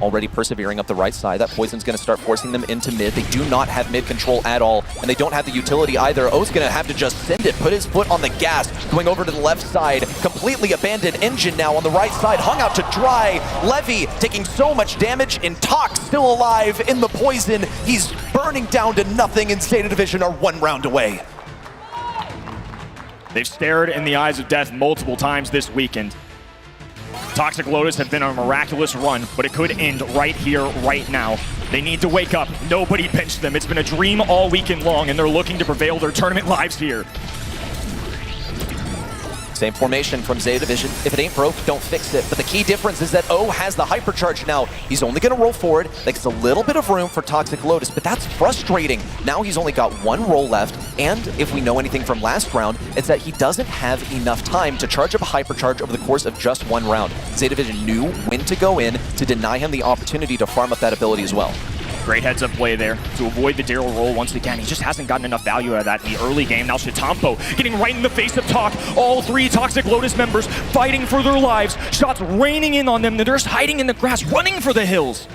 Already persevering up the right side. That poison's going to start forcing them into mid. They do not have mid control at all, and they don't have the utility either. O's going to have to just send it, put his foot on the gas, going over to the left side. Completely abandoned Engine now on the right side, hung out to dry. Levy taking so much damage, and Talk still alive in the poison. He's burning down to nothing, and ZETA Division are 1 round away. They've stared in the eyes of death multiple times this weekend. Toxic Lotus have been on a miraculous run, but it could end right here, right now. They need to wake up. Nobody benched them. It's been a dream all weekend long, and they're looking to prevail their tournament lives here. Same formation from ZETA Division. If it ain't broke, don't fix it. But the key difference is that O has the hypercharge now. He's only going to roll forward. Makes a little bit of room for Toxic Lotus, but that's frustrating. Now he's only got 1 roll left, and if we know anything from last round, it's that he doesn't have enough time to charge up a hypercharge over the course of just 1 round. ZETA Division knew when to go in to deny him the opportunity to farm up that ability as well. Great heads-up play there to avoid the Daryl roll once again. He just hasn't gotten enough value out of that in the early game. Now Shitampo getting right in the face of Talk. All 3 Toxic Lotus members fighting for their lives. Shots raining in on them. They're just hiding in the grass, running for the hills.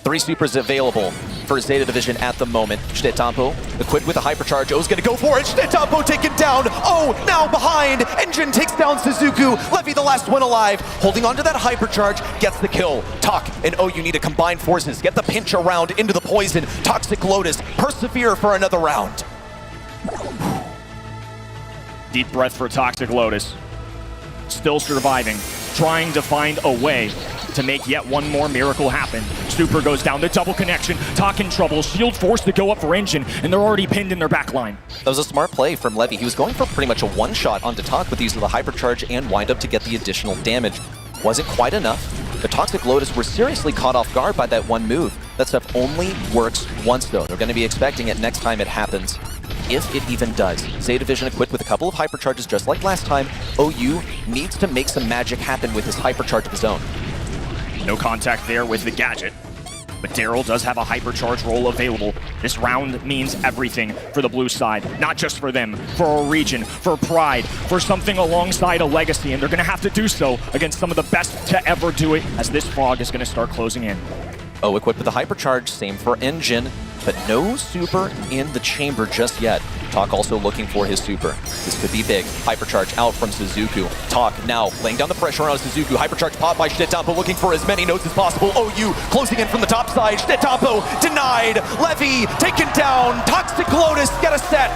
3 supers available for ZETA Division at the moment. Shitampo equipped with a hypercharge. O's gonna go for it. Shitampo taken down. Oh, now behind. Engine takes down Sizuku. Levy, the last one alive. Holding onto that hypercharge, gets the kill. Talk and OU need to combine forces. Get the pinch around into the poison. Toxic Lotus persevere for another round. Deep breath for Toxic Lotus. Still surviving. Trying to find a way to make yet one more miracle happen. Super goes down, the double connection. Talk in trouble, shield forced to go up for Engine, and they're already pinned in their back line. That was a smart play from Levy. He was going for pretty much a one-shot onto Talk with use of the hypercharge and wind up to get the additional damage. Wasn't quite enough. The Toxic Lotus were seriously caught off guard by that one move. That stuff only works once though. They're going to be expecting it next time it happens. If it even does. ZETA Division equipped with a couple of hypercharges just like last time. OU needs to make some magic happen with his hypercharge of his own. No contact there with the gadget, but Daryl does have a hypercharge roll available. This round means everything for the blue side, not just for them, for a region, for pride, for something alongside a legacy, and they're gonna have to do so against some of the best to ever do it as this fog is gonna start closing in. Oh, equipped with a hypercharge, same for Engine, but no super in the chamber just yet. Talk also looking for his super. This could be big. Hypercharge out from Sizuku. Talk now laying down the pressure on Sizuku. Hypercharge popped by Shitampo, looking for as many nodes as possible. OU closing in from the top side. Shitampo denied. Levy taken down. Toxic Lotus get a set.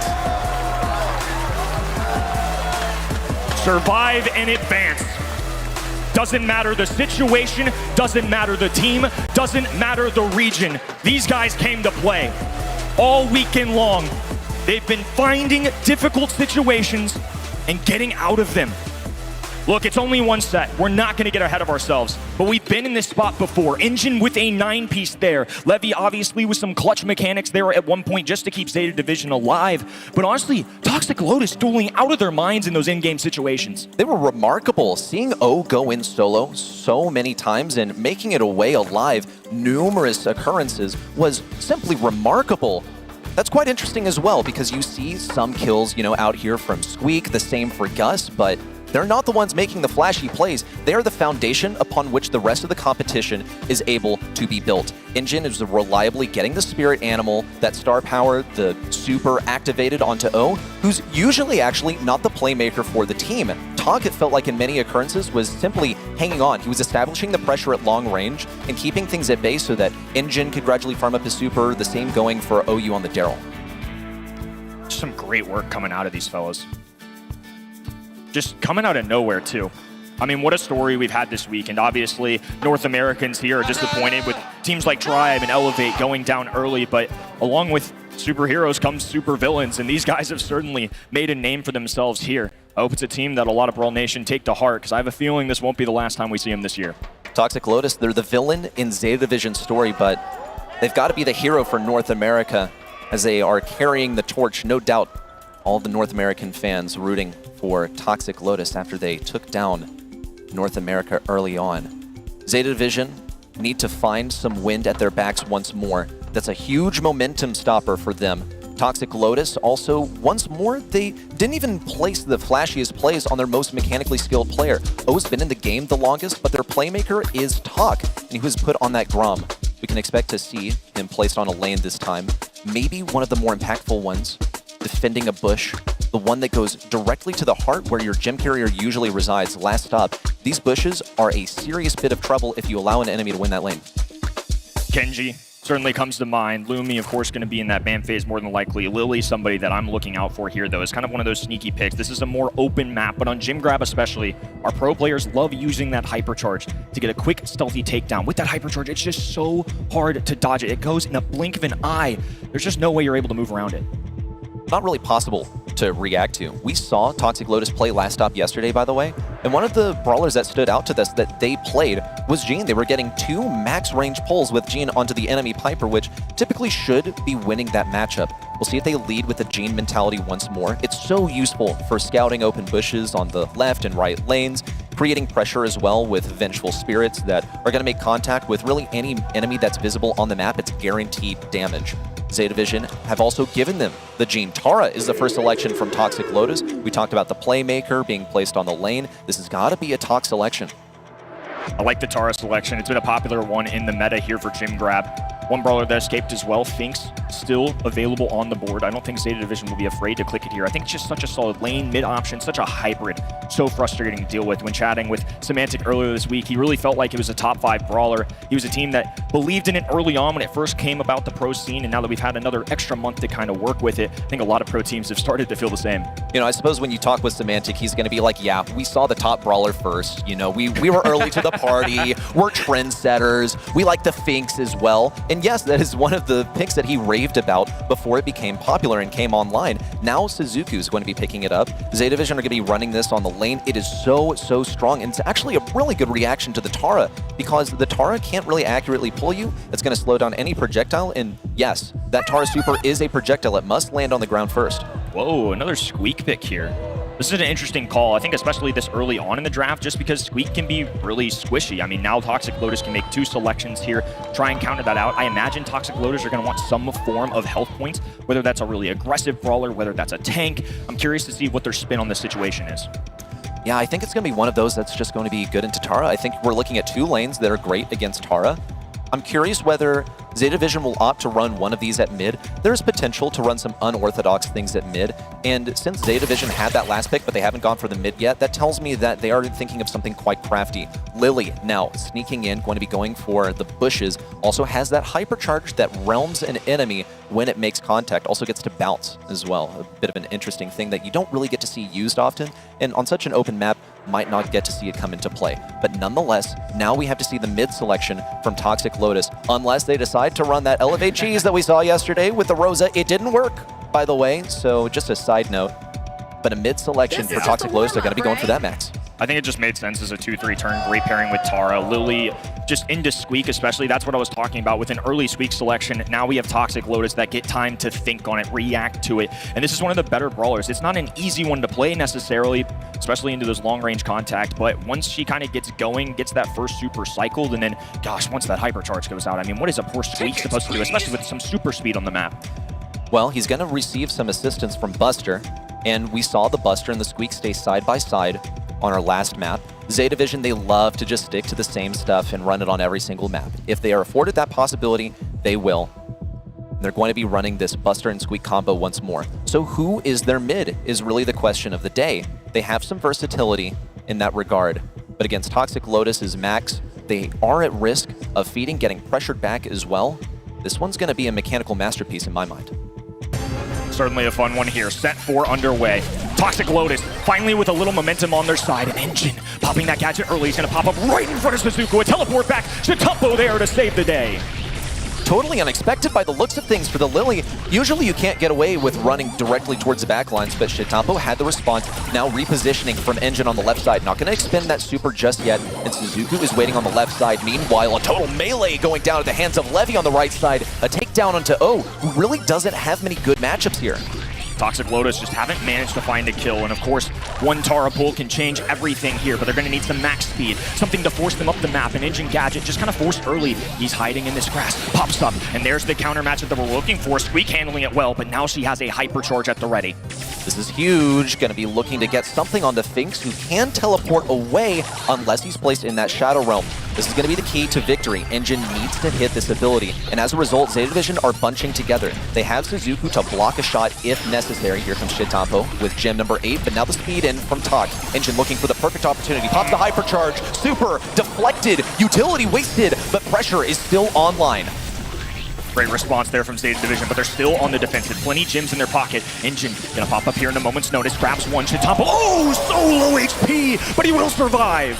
Survive and advance. Doesn't matter the situation, doesn't matter the team, doesn't matter the region. These guys came to play all weekend long. They've been finding difficult situations and getting out of them. Look, it's only one set. We're not going to get ahead of ourselves, but we've been in this spot before. Engine with a 9-piece there. Levy obviously with some clutch mechanics there at one point just to keep ZETA Division alive. But honestly, Toxic Lotus dueling out of their minds in those in-game situations. They were remarkable. Seeing O go in solo so many times and making it away alive, numerous occurrences, was simply remarkable. That's quite interesting as well because you see some kills, out here from Squeak, the same for Gus, but they're not the ones making the flashy plays. They are the foundation upon which the rest of the competition is able to be built. Engine is reliably getting the spirit animal, that star power, the super activated onto O, who's usually actually not the playmaker for the team. Talk, it felt like in many occurrences, was simply hanging on. He was establishing the pressure at long range and keeping things at bay so that Engine could gradually farm up his super, the same going for OU on the Daryl. Some great work coming out of these fellas. Just coming out of nowhere, too. I mean, what a story we've had this week. And obviously, North Americans here are disappointed with teams like Tribe and Elevate going down early. But along with superheroes comes supervillains. And these guys have certainly made a name for themselves here. I hope it's a team that a lot of Brawl Nation take to heart, because I have a feeling this won't be the last time we see them this year. Toxic Lotus, they're the villain in ZETA Division's story, but they've got to be the hero for North America as they are carrying the torch, no doubt. All the North American fans rooting for Toxic Lotus after they took down North America early on. ZETA Division need to find some wind at their backs once more. That's a huge momentum stopper for them. Toxic Lotus also, once more, they didn't even place the flashiest plays on their most mechanically skilled player. O's been in the game the longest, but their playmaker is Talk, and he was put on that Grom. We can expect to see him placed on a lane this time. Maybe one of the more impactful ones, defending a bush, the one that goes directly to the heart where your gem carrier usually resides. Last stop, these bushes are a serious bit of trouble if you allow an enemy to win that lane. Kenji certainly comes to mind. Lumi, of course, going to be in that ban phase more than likely. Lily, somebody that I'm looking out for here, though, is kind of one of those sneaky picks. This is a more open map, but on Gym Grab especially, our pro players love using that hypercharge to get a quick, stealthy takedown. With that hypercharge, it's just so hard to dodge it. It goes in a blink of an eye. There's just no way you're able to move around it. Not really possible to react to. We saw Toxic Lotus play last stop yesterday, by the way, and one of the brawlers that stood out to us that they played was Jean. They were getting 2 max range pulls with Jean onto the enemy Piper, which typically should be winning that matchup. We'll see if they lead with the Jean mentality once more. It's so useful for scouting open bushes on the left and right lanes, creating pressure as well with Vengeful Spirits that are going to make contact with really any enemy that's visible on the map. It's guaranteed damage. ZETA Vision have also given them the Jean. Tara is the first selection from Toxic Lotus. We talked about the playmaker being placed on the lane. This has got to be a Tox selection. I like the Tara selection. It's been a popular one in the meta here for Gym Grab. One brawler that escaped as well, Finks, still available on the board. I don't think ZETA Division will be afraid to click it here. I think it's just such a solid lane, mid option, such a hybrid. So frustrating to deal with. When chatting with Semantic earlier this week, he really felt like it was a top 5 brawler. He was a team that believed in it early on when it first came about the pro scene, and now that we've had another extra month to kind of work with it, I think a lot of pro teams have started to feel the same. You know, I suppose when you talk with Semantic, he's going to be like, yeah, we saw the top brawler first. You know, we were early to the party. We're trendsetters. We like the Finks as well. And yes, that is one of the picks that he raved about before it became popular and came online. Now Sizuku is going to be picking it up. ZETA Division are going to be running this on the lane. It is so strong, and it's actually a really good reaction to the Tara, because the Tara can't really accurately pull you. It's going to slow down any projectile, and yes, that Tara super is a projectile. It must land on the ground first. Whoa, another Squeak pick here. This is an interesting call, I think, especially this early on in the draft, just because Squeak can be really squishy. I mean, now Toxic Lotus can make 2 selections here, try and counter that out. I imagine Toxic Lotus are going to want some form of health points, whether that's a really aggressive brawler, whether that's a tank. I'm curious to see what their spin on this situation is. Yeah, I think it's going to be one of those that's just going to be good into Tara. I think we're looking at 2 lanes that are great against Tara. I'm curious whether ZETA Division will opt to run one of these at mid. There's potential to run some unorthodox things at mid, and since ZETA Division had that last pick, but they haven't gone for the mid yet, that tells me that they are thinking of something quite crafty. Lily, now sneaking in, going to be going for the bushes, also has that hypercharge that realms an enemy when it makes contact, also gets to bounce as well. A bit of an interesting thing that you don't really get to see used often, and on such an open map, might not get to see it come into play. But nonetheless, now we have to see the mid selection from Toxic Lotus, unless they decide to run that Elevate Cheese that we saw yesterday with the Rosa. It didn't work, by the way, so just a side note. But a mid selection for Toxic Lotus, they're going to be going for that max. I think it just made sense as a 2-3 turn. Great pairing with Tara. Lily just into Squeak especially. That's what I was talking about with an early Squeak selection. Now we have Toxic Lotus that get time to think on it, react to it. And this is one of the better brawlers. It's not an easy one to play necessarily, especially into those long range contact. But once she kind of gets going, gets that first super cycled, and then, gosh, once that hypercharge goes out, I mean, what is a poor Squeak supposed to do, especially with some super speed on the map? Well, he's going to receive some assistance from Buster. And we saw the Buster and the Squeak stay side by side on our last map. ZETA Division, they love to just stick to the same stuff and run it on every single map. If they are afforded that possibility, they will. They're going to be running this Buster and Squeak combo once more. So who is their mid is really the question of the day. They have some versatility in that regard, but against Toxic Lotus's max, they are at risk of feeding, getting pressured back as well. This one's going to be a mechanical masterpiece in my mind. Certainly a fun one here. Set 4 underway. Toxic Lotus finally with a little momentum on their side. An engine popping that gadget early. He's going to pop up right in front of Sizuku. A teleport back. Shitampo there to save the day. Totally unexpected by the looks of things for the Lily. Usually you can't get away with running directly towards the backlines, but Shitampo had the response. Now repositioning from Engine on the left side. Not going to expend that super just yet, and Sizuku is waiting on the left side. Meanwhile, a total melee going down at the hands of Levy on the right side. A takedown onto O, who really doesn't have many good matchups here. Toxic Lotus just haven't managed to find a kill, and of course, one Tara pull can change everything here, but they're gonna need some max speed, something to force them up the map. An Engine Gadget just kind of forced early. He's hiding in this grass, pops up, and there's the counter matchup that we're looking for. Squeak handling it well, but now she has a hypercharge at the ready. This is huge. Going to be looking to get something on the Finks, who can teleport away unless he's placed in that Shadow Realm. This is going to be the key to victory. Engine needs to hit this ability, and as a result, Zeta Division are bunching together. They have Sizuku to block a shot if necessary. Here comes Shitampo with gem number 8, but now the speed in from Tok. Engine looking for the perfect opportunity. Pops the hypercharge. Super deflected. Utility wasted, but pressure is still online. Great response there from Zeta Division, but they're still on the defensive. Plenty gems in their pocket. Engine gonna pop up here in a moment's notice. Grabs one, Shitampo. Oh, so low HP, but he will survive.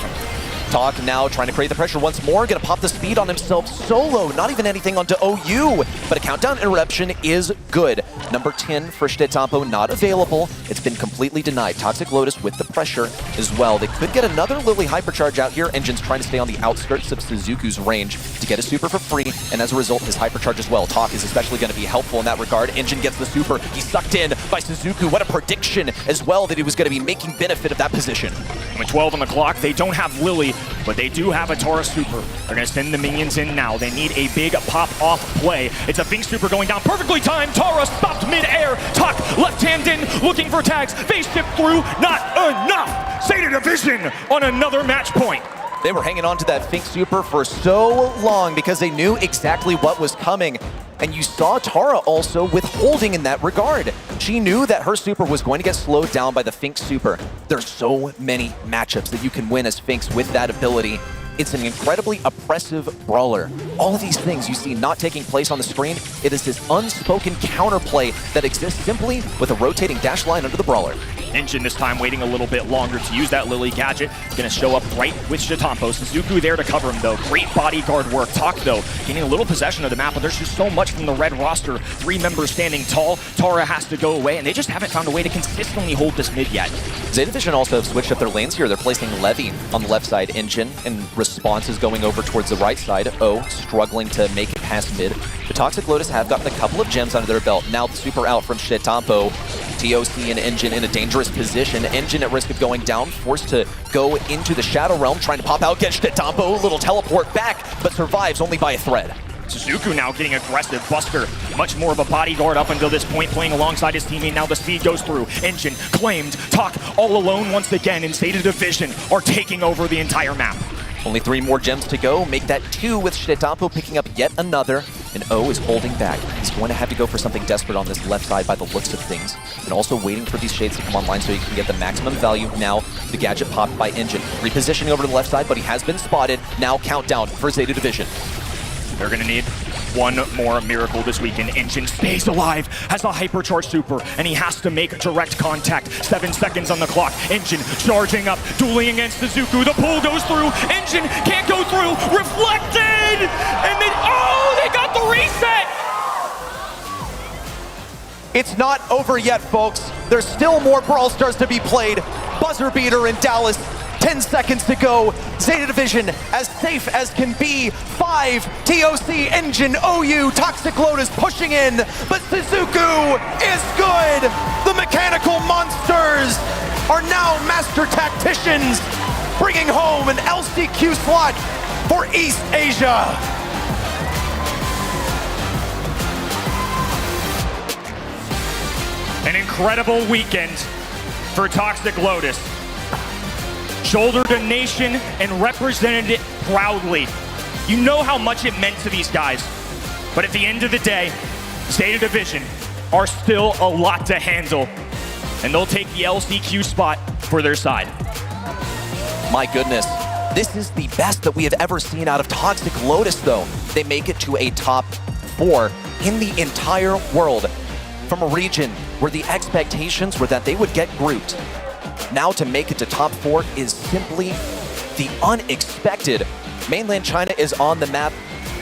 Tok now trying to create the pressure once more. Gonna pop the speed on himself solo. Not even anything onto OU, but a countdown interruption is good. Number 10 for Shitampo not available. It's been completely denied. Toxic Lotus with the pressure as well. They could get another Lily hypercharge out here. Engine's trying to stay on the outskirts of Sizuku's range to get a super for free, and as a result, his hypercharge as well. Tok is especially going to be helpful in that regard. Engine gets the super. He's sucked in by Sizuku. What a prediction as well that he was going to be making benefit of that position. With 12 on the clock, they don't have Lily, but they do have a Tara super. They're going to send the minions in now. They need a big pop-off play. It's a Fink super going down, perfectly timed. Tara stopped mid-air. Tok left hand in, looking for tags. Face tip through, not enough. Zeta Division on another match point. They were hanging on to that Fink super for so long because they knew exactly what was coming. And you saw Tara also withholding in that regard. She knew that her super was going to get slowed down by the Fink super. There's so many matchups that you can win as Finks with that ability. It's an incredibly oppressive brawler. All of these things you see not taking place on the screen, it is this unspoken counterplay that exists simply with a rotating dash line under the brawler. Engine this time waiting a little bit longer to use that Lily gadget. Gonna show up right with Shitampo. Sizuku there to cover him though. Great bodyguard work. Tok though, gaining a little possession of the map, but there's just so much from the red roster. 3 members standing tall. Tara has to go away, and they just haven't found a way to consistently hold this mid yet. Zeta Division also have switched up their lanes here. They're placing Levy on the left side. Engine and response is going over towards the right side. O struggling to make it past mid. The Toxic Lotus have gotten a couple of gems under their belt. Now the super out from Shitampo. TOC and Engine in a dangerous position. Engine at risk of going down, forced to go into the Shadow Realm, trying to pop out, get Shitampo, little teleport back, but survives only by a thread. Sizuku now getting aggressive. Buster, much more of a bodyguard up until this point, playing alongside his teammate. Now the speed goes through. Engine claimed. Tok all alone once again, and Zeta Division are taking over the entire map. Only 3 more gems to go. Make that 2 with Shitampo picking up yet another. And O is holding back. He's going to have to go for something desperate on this left side by the looks of things. And also waiting for these shades to come online so he can get the maximum value. Now the gadget popped by Engine. Repositioning over to the left side, but he has been spotted. Now countdown for Zeta Division. They're going to need one more miracle this weekend. Engine stays alive, has a hypercharge super, and he has to make direct contact. 7 seconds on the clock. Engine charging up, dueling against Sizuku. The pull goes through. Engine can't go through. Reflected! And then, oh, they got the reset! It's not over yet, folks. There's still more Brawl Stars to be played. Buzzer beater in Dallas. 10 seconds to go. Zeta Division as safe as can be. 5 TOC, Engine, OU, Toxic Lotus pushing in, but Sizuku is good. The mechanical monsters are now master tacticians, bringing home an LCQ slot for East Asia. An incredible weekend for Toxic Lotus. Shouldered a nation and represented it proudly. You know how much it meant to these guys. But at the end of the day, Zeta Division are still a lot to handle. And they'll take the LCQ spot for their side. My goodness. This is the best that we have ever seen out of Toxic Lotus, though. They make it to a top 4 in the entire world. From a region where the expectations were that they would get grouped. Now to make it to top 4 is simply the unexpected. Mainland China is on the map,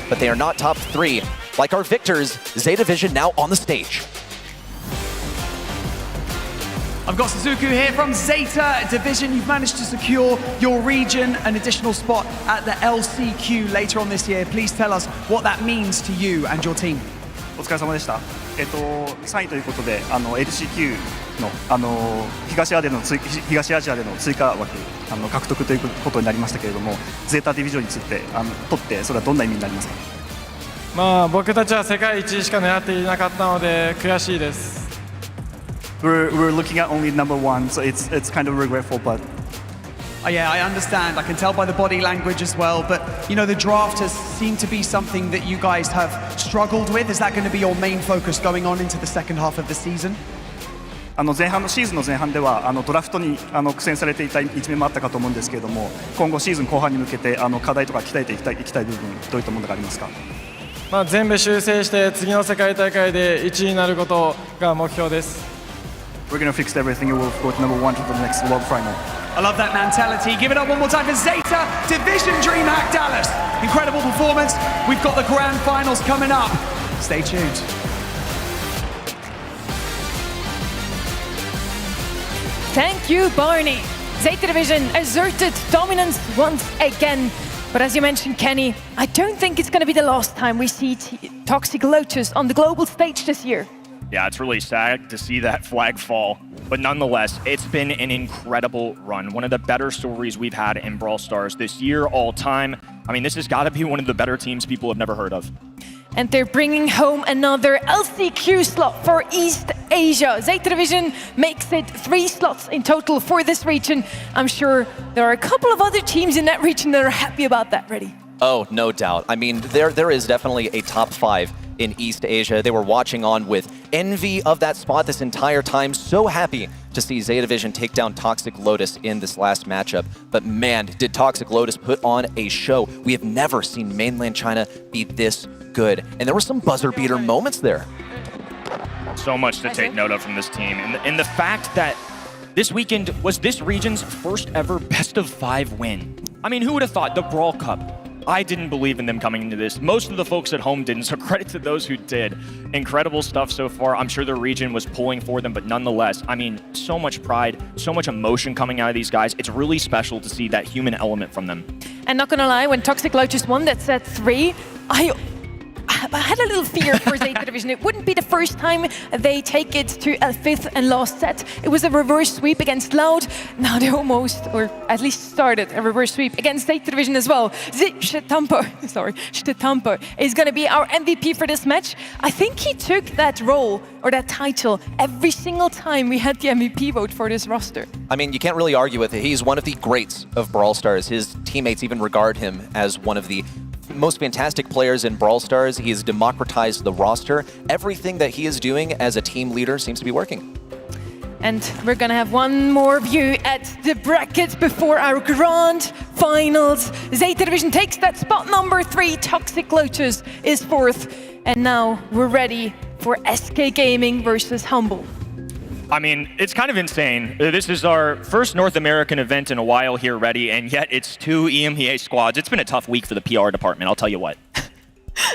but they are not top 3. Like our victors, Zeta Division now on the stage. I've got Sizuku here from Zeta Division. You've managed to secure your region an additional spot at the LCQ later on this year. Please tell us what that means to you and your team. お疲れ様でした。3位ということで、LCQ の、東アジアでの追加枠獲得ということになりましたけれども、ゼータディビジョンについてとってそれはどんな意味になりますか？まあ僕たちは世界一しか狙っていなかったので悔しいです。We're looking at only number one, so it's kind of regretful, but. Yeah, I understand. I can tell by the body language as well. But, you know, the draft has seemed to be something that you guys have struggled with. Is that going to be your main focus going on into the second half of the season? 前半のシーズンの前半ではドラフトに苦戦されていた一面もあったかと思うんですけれども、今後シーズン後半に向けて課題とか鍛えていきたい部分、どういったものがありますか？まあ全部修正して次の世界大会で1位になることが目標です。We're going to fix everything and we'll go to number one to the next world final. I love that mentality. Give it up one more time for ZETA Division DreamHack Dallas. Incredible performance. We've got the grand finals coming up. Stay tuned. Thank you, Barney. ZETA Division asserted dominance once again. But as you mentioned, Kenny, I don't think it's going to be the last time we see Toxic Lotus on the global stage this year. Yeah, it's really sad to see that flag fall. But nonetheless, it's been an incredible run. One of the better stories we've had in Brawl Stars this year, all time. I mean, this has got to be one of the better teams people have never heard of. And they're bringing home another LCQ slot for East Asia. ZETA Division makes it 3 slots in total for this region. I'm sure there are a couple of other teams in that region that are happy about that, Reddy. Oh, no doubt. I mean, there is definitely a top 5 in East Asia. They were watching on with envy of that spot this entire time. So happy to see ZETA Division take down Toxic Lotus in this last matchup. But man, did Toxic Lotus put on a show. We have never seen mainland China be this good. And there were some buzzer beater moments there. So much to take note of from this team. And the fact that this weekend was this region's first ever best of 5 win. I mean, who would have thought the Brawl Cup? I didn't believe in them coming into this. Most of the folks at home didn't, so credit to those who did. Incredible stuff so far. I'm sure the region was pulling for them, but nonetheless, I mean, so much pride, so much emotion coming out of these guys. It's really special to see that human element from them. And not gonna lie, when Toxic Lotus won that set 3, I had a little fear for ZETA Division. It wouldn't be the first time they take it to a 5th and last set. It was a reverse sweep against Loud. Now they almost, or at least started a reverse sweep against ZETA Division as well. Shtampo is going to be our MVP for this match. I think he took that role or that title every single time we had the MVP vote for this roster. I mean, you can't really argue with it. He's one of the greats of Brawl Stars. His teammates even regard him as one of the most fantastic players in Brawl Stars. He has democratized the roster. Everything that he is doing as a team leader seems to be working. And we're gonna have one more view at the bracket before our grand finals. ZETA Division takes that spot number 3. Toxic Lotus is 4th. And now we're ready for SK Gaming versus Humble. I mean, it's kind of insane. This is our first North American event in a while here, Reddy, and yet it's 2 EMEA squads. It's been a tough week for the PR department, I'll tell you what.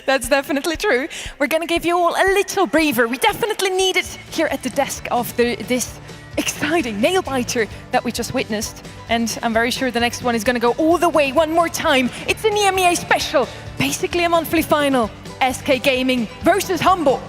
That's definitely true. We're going to give you all a little breather. We definitely need it here at the desk of this exciting nail-biter that we just witnessed. And I'm very sure the next one is going to go all the way one more time. It's an EMEA special, basically a monthly final. SK Gaming versus Humble.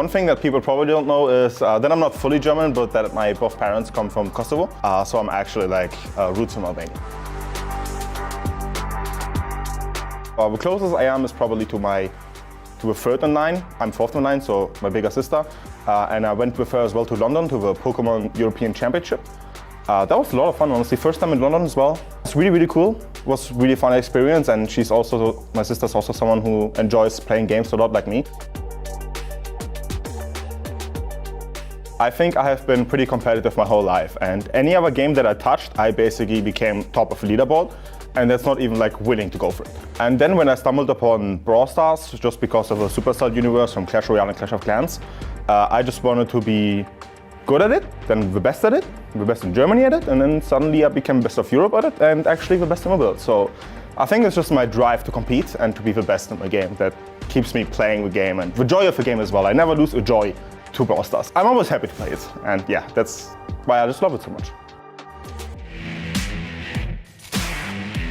One thing that people probably don't know is that I'm not fully German, but that my both parents come from Kosovo. So I'm actually like roots from Albania. The closest I am is probably to a third in line. I'm fourth in line, so my bigger sister. And I went with her as well to London to the Pokemon European Championship. That was a lot of fun, honestly. First time in London as well. It's really, really cool. It was a really fun experience, and my sister's also someone who enjoys playing games a lot like me. I think I have been pretty competitive my whole life, and any other game that I touched, I basically became top of the leaderboard. And that's not even like willing to go for it. And then when I stumbled upon Brawl Stars, just because of the Supercell universe from Clash Royale and Clash of Clans, I just wanted to be good at it, then the best at it, the best in Germany at it, and then suddenly I became best of Europe at it, and actually the best in the world. So I think it's just my drive to compete and to be the best in the game that keeps me playing the game, and the joy of the game as well. I never lose a joy to Brawl Stars. I'm always happy to play it, and yeah, that's why I just love it so much.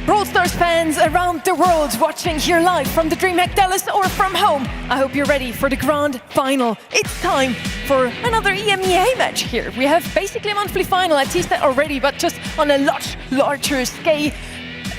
Brawl Stars fans around the world watching here live from the DreamHack Dallas or from home, I hope you're ready for the grand final. It's time for another EMEA match here. We have basically a monthly final, I teased that already, but just on a lot larger scale.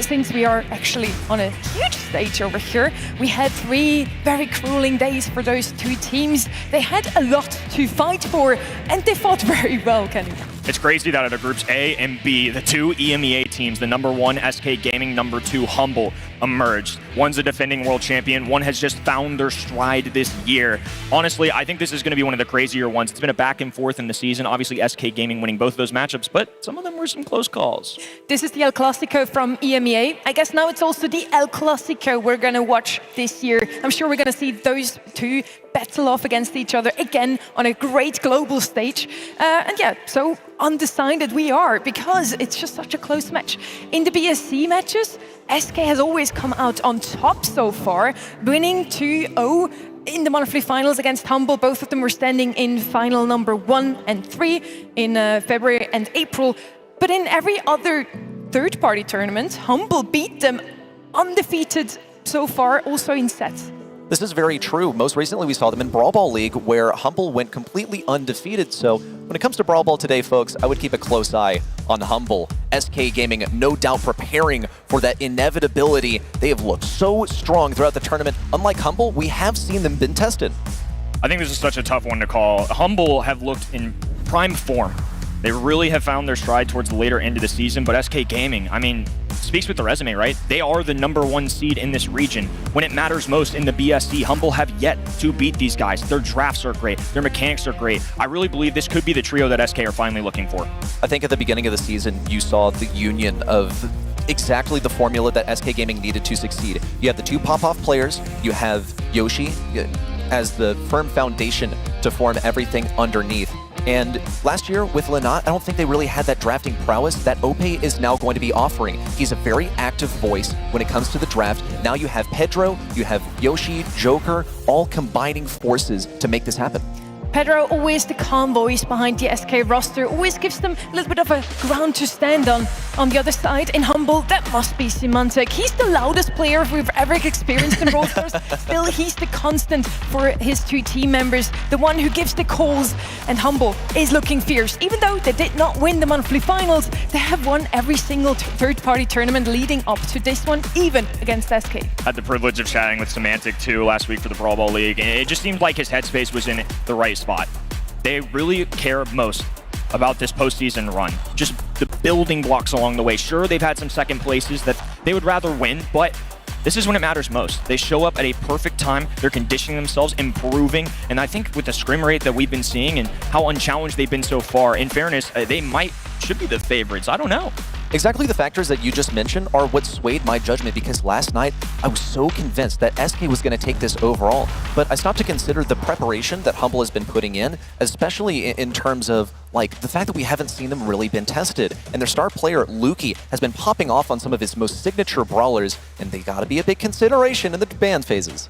Since we are actually on a huge stage over here, we had 3 very grueling days for those 2 teams. They had a lot to fight for, and they fought very well, Kenny. It's crazy that out of groups A and B, the 2 EMEA teams, the number 1 SK Gaming, number 2 Humble, emerged. One's a defending world champion, one has just found their stride this year. Honestly, I think this is going to be one of the crazier ones. It's been a back and forth in the season. Obviously, SK Gaming winning both of those matchups, but some of them were some close calls. This is the El Clasico from EMEA. I guess now it's also the El Clasico we're going to watch this year. I'm sure we're going to see those 2 battle off against each other again on a great global stage. And yeah, so undecided we are, because it's just such a close match. In the BSC matches, SK has always come out on top so far, winning 2-0 in the monthly finals against Humble. Both of them were standing in final number 1 and 3 in February and April. But in every other third-party tournament, Humble beat them undefeated so far, also in sets. This is very true. Most recently, we saw them in Brawl Ball League, where Humble went completely undefeated. So when it comes to Brawl Ball today, folks, I would keep a close eye on Humble. SK Gaming, no doubt preparing for that inevitability. They have looked so strong throughout the tournament. Unlike Humble, we have seen them been tested. I think this is such a tough one to call. Humble have looked in prime form. They really have found their stride towards the later end of the season, but SK Gaming, I mean, speaks with the resume, right? They are the number 1 seed in this region. When it matters most in the BSC, Humble have yet to beat these guys. Their drafts are great. Their mechanics are great. I really believe this could be the trio that SK are finally looking for. I think at the beginning of the season, you saw the union of exactly the formula that SK Gaming needed to succeed. You have the 2 pop-off players. You have Yoshi as the firm foundation to form everything underneath. And last year with Lynott, I don't think they really had that drafting prowess that Ope is now going to be offering. He's a very active voice when it comes to the draft. Now you have Pedro, you have Yoshi, Joker, all combining forces to make this happen. Pedro, always the calm voice behind the SK roster, always gives them a little bit of a ground to stand on. On the other side, in Humble, that must be Symantec. He's the loudest player we've ever experienced in Brawl Stars. Still, he's the constant for his 2 team members, the one who gives the calls. And Humble is looking fierce. Even though they did not win the monthly finals, they have won every single third-party tournament leading up to this one, even against SK. Had the privilege of chatting with Symantec too last week for the Brawl Ball League, and it just seemed like his headspace was in the right spot. They really care most about this postseason run. Just the building blocks along the way. Sure, they've had some second places that they would rather win, but this is when it matters most. They show up at a perfect time. They're conditioning themselves, improving, and I think with the scrim rate that we've been seeing and how unchallenged they've been so far, in fairness, they should be the favorites. I don't know. Exactly the factors that you just mentioned are what swayed my judgment, because last night I was so convinced that SK was going to take this overall. But I stopped to consider the preparation that Humble has been putting in, especially in terms of like the fact that we haven't seen them really been tested. And their star player, Luki, has been popping off on some of his most signature brawlers, and they got to be a big consideration in the band phases.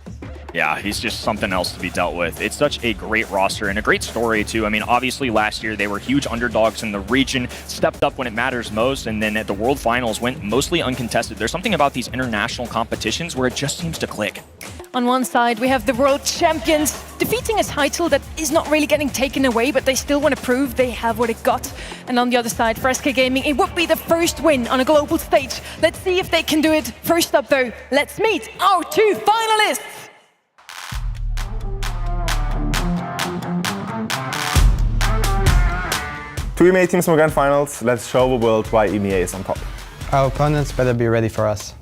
Yeah, he's just something else to be dealt with. It's such a great roster and a great story, too. I mean, obviously, last year, they were huge underdogs in the region, stepped up when it matters most, and then at the World Finals went mostly uncontested. There's something about these international competitions where it just seems to click. On one side, we have the world champions defeating a title that is not really getting taken away, but they still want to prove they have what it got. And on the other side, for SK Gaming, it would be the first win on a global stage. Let's see if they can do it. First up though, let's meet our two finalists. Two EMEA teams from the Grand Finals. Let's show the world why EMEA is on top. Our opponents better be ready for us.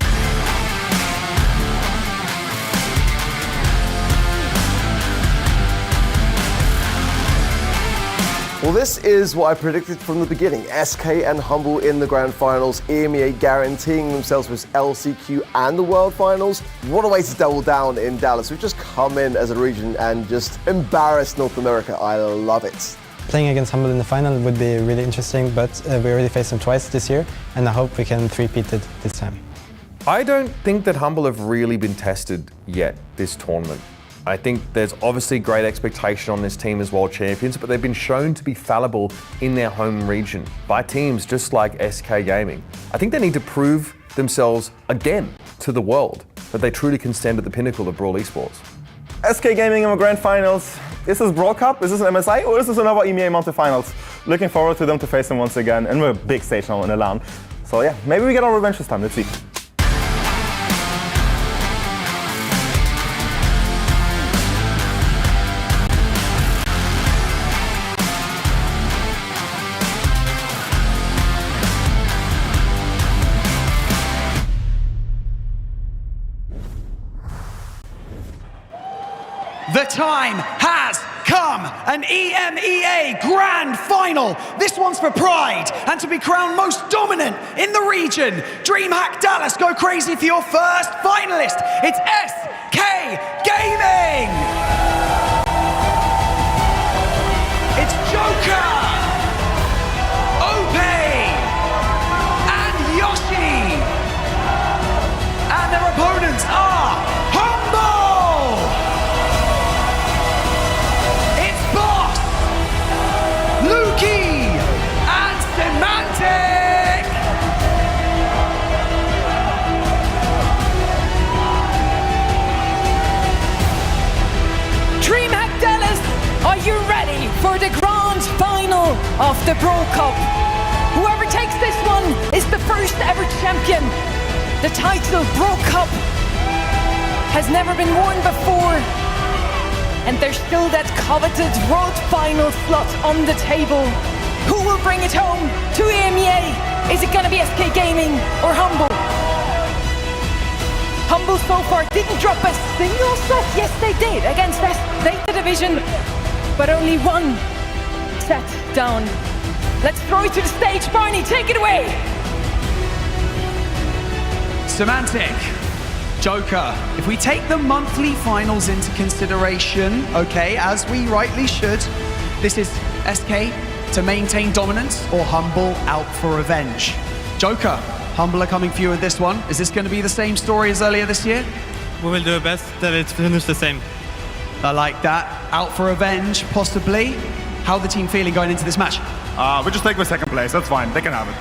Well, this is what I predicted from the beginning. SK and Humble in the Grand Finals, EMEA guaranteeing themselves with LCQ and the World Finals. What a way to double down in Dallas. We've just come in as a region and just embarrassed North America. I love it. Playing against Humble in the final would be really interesting, but we already faced them twice this year, and I hope we can three-peat it this time. I don't think that Humble have really been tested yet this tournament. I think there's obviously great expectation on this team as world champions, but they've been shown to be fallible in their home region by teams just like SK Gaming. I think they need to prove themselves again to the world that they truly can stand at the pinnacle of Brawl Esports. SK Gaming in the Grand Finals. Is this Brawl Cup? Is this an MSI? Or is this another EMEA Monthly Finals? Looking forward to them to face them once again, and we're a big stage now in Milan. So yeah, maybe we get our revenge this time. Let's see. The time has come, an EMEA Grand Final. This one's for pride and to be crowned most dominant in the region. DreamHack Dallas, go crazy for your first finalist. It's SK Gaming. It's Joker, Ope, and Yoshi. And their opponents are Humble. Luki and Semantic! DreamHack Dallas, are you ready for the grand final of the Brawl Cup? Whoever takes this one is the first ever champion. The title Brawl Cup has never been won before. And there's still that coveted world final slot on the table. Who will bring it home to EMEA? Is it gonna be SK Gaming or Humble? Humble so far didn't drop a single set. Yes, they did against ZETA Division, but only one set down. Let's throw it to the stage. Barney, take it away. Semantic. Joker, if we take the monthly finals into consideration, okay, as we rightly should, this is SK to maintain dominance or Humble out for revenge. Joker, Humble are coming for you with this one. Is this going to be the same story as earlier this year? We will do our best that it finishes the same. I like that. Out for revenge, possibly. How are the team feeling going into this match? We just take the second place. That's fine. They can have it.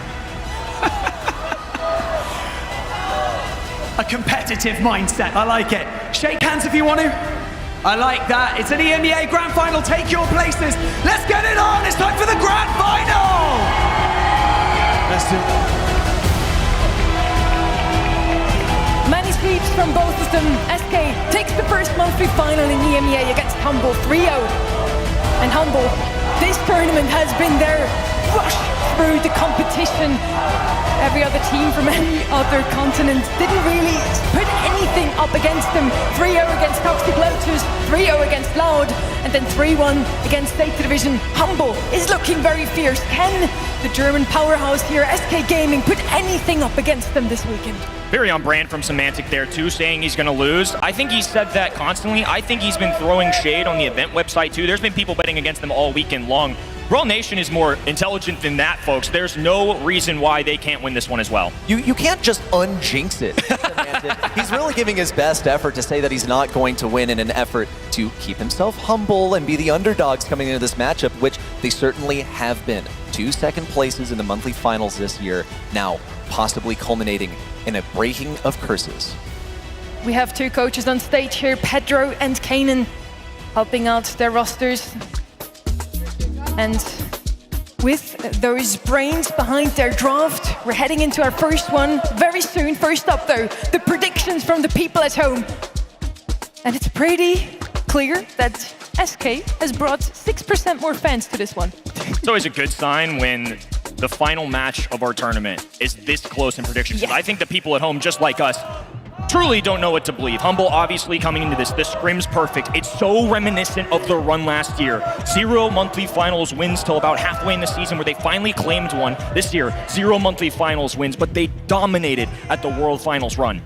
A competitive mindset, I like it. Shake hands if you want to. I like that. It's an EMEA Grand Final. Take your places. Let's get it on. It's time for the Grand Final. Let's do it. Many sweeps from both of them. SK takes the first monthly final in EMEA against Humble 3-0. And Humble, this tournament has been their rush through the competition. Every other team from any other continent didn't really put anything up against them. 3-0 against Toxic Lotus, 3-0 against Loud, and then 3-1 against ZETA Division. Humble is looking very fierce. Can the German powerhouse here, SK Gaming, put anything up against them this weekend? Very on brand from Semantic there too, saying he's going to lose. I think he's said that constantly. I think he's been throwing shade on the event website too. There's been people betting against them all weekend long. Brawl Nation is more intelligent than that, folks. There's no reason why they can't win this one as well. You can't just unjinx it. He's really giving his best effort to say that he's not going to win in an effort to keep himself humble and be the underdogs coming into this matchup, which they certainly have been. 2 second places in the monthly finals this year, now possibly culminating in a breaking of curses. We have two coaches on stage here, Pedro and Kanan, helping out their rosters. And with those brains behind their draft, we're heading into our first one very soon. First up though, the predictions from the people at home. And it's pretty clear that SK has brought 6% more fans to this one. It's always a good sign when the final match of our tournament is this close in predictions. Yes. I think the people at home, just like us, truly don't know what to believe. Humble obviously coming into this, the scrim's perfect. It's so reminiscent of the run last year. 0 monthly finals wins till about halfway in the season where they finally claimed one. This year, 0 monthly finals wins, but they dominated at the World Finals run.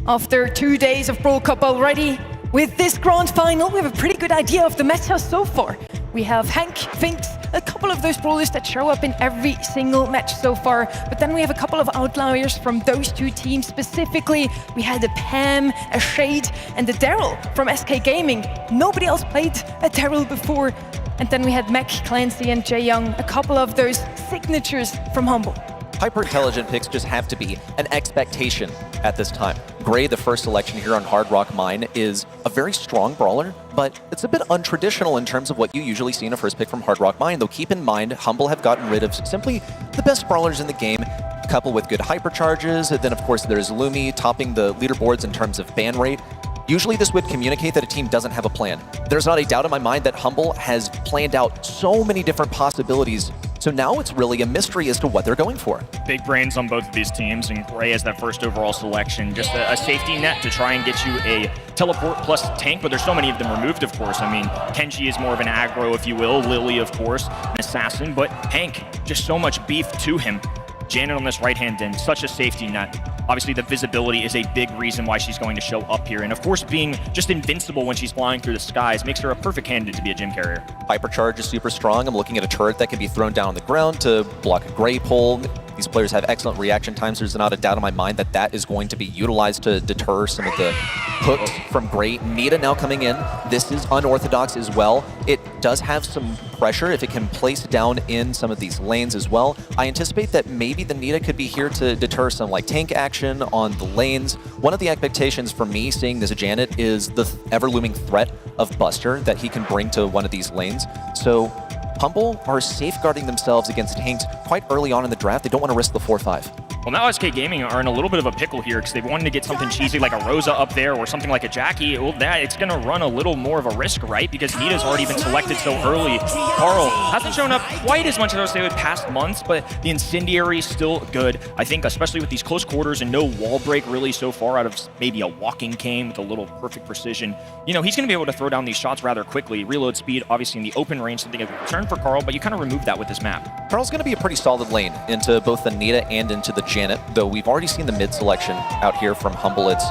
After 2 days of Brawl Cup already, with this grand final, we have a pretty good idea of the meta so far. We have Hank, Finks, a couple of those brawlers that show up in every single match so far, but then we have a couple of outliers from those two teams specifically. We had a Pam, a Shade, and a Daryl from SK Gaming. Nobody else played a Daryl before. And then we had Mac, Clancy, and Jae Young, a couple of those signatures from Humble. Hyper-intelligent picks just have to be an expectation at this time. Gray, the first selection here on Hard Rock Mine, is a very strong brawler, but it's a bit untraditional in terms of what you usually see in a first pick from Hard Rock Mine, though keep in mind, Humble have gotten rid of simply the best brawlers in the game, a couple with good hypercharges, and then of course there's Lumi topping the leaderboards in terms of ban rate. Usually this would communicate that a team doesn't have a plan. There's not a doubt in my mind that Humble has planned out so many different possibilities. So now it's really a mystery as to what they're going for. Big brains on both of these teams, and Gray as that first overall selection. Just a safety net to try and get you a teleport plus tank, but there's so many of them removed, of course. I mean, Kenji is more of an aggro, if you will. Lily, of course, an assassin, but Hank, just so much beef to him. Janet on this right-hand end, such a safety net. Obviously, the visibility is a big reason why she's going to show up here. And of course, being just invincible when she's flying through the skies makes her a perfect candidate to be a gym carrier. Hypercharge is super strong. I'm looking at a turret that can be thrown down on the ground to block a Gray pull. These players have excellent reaction times. There's not a doubt in my mind that that is going to be utilized to deter some of the hooks from Gray. Nita now coming in. This is unorthodox as well. It does have some pressure if it can place down in some of these lanes as well. I anticipate that maybe the Nita could be here to deter some like tank action on the lanes. One of the expectations for me seeing this Janet is the ever-looming threat of Buster that he can bring to one of these lanes. So Humble are safeguarding themselves against tanks quite early on in the draft. They don't want to risk the 4-5. Well, now SK Gaming are in a little bit of a pickle here because they wanted to get something cheesy like a Rosa up there or something like a Jackie. Well, it's going to run a little more of a risk, right? Because Nita's already been selected so early. Carl hasn't shown up quite as much as I would say with past months, but the Incendiary is still good. I think especially with these close quarters and no wall break really so far out of maybe a walking cane with a little perfect precision. You know, he's going to be able to throw down these shots rather quickly. Reload speed, obviously in the open range, something of a concern for Carl, but you kind of remove that with this map. Carl's going to be a pretty solid lane into both the Nita and into the Janet, though we've already seen the mid selection out here from Humble. It's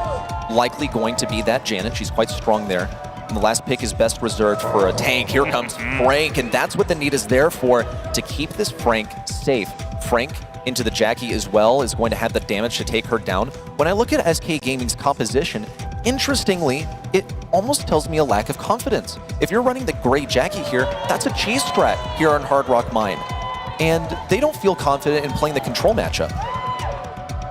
likely going to be that Janet. She's quite strong there. And the last pick is best reserved for a tank. Here comes Frank, and that's what the Nita's there for, to keep this Frank safe. Frank into the Jackie as well is going to have the damage to take her down. When I look at SK Gaming's composition, interestingly, it almost tells me a lack of confidence. If you're running the Gray Jackie here, that's a cheese strat here on Hard Rock Mine. And they don't feel confident in playing the control matchup.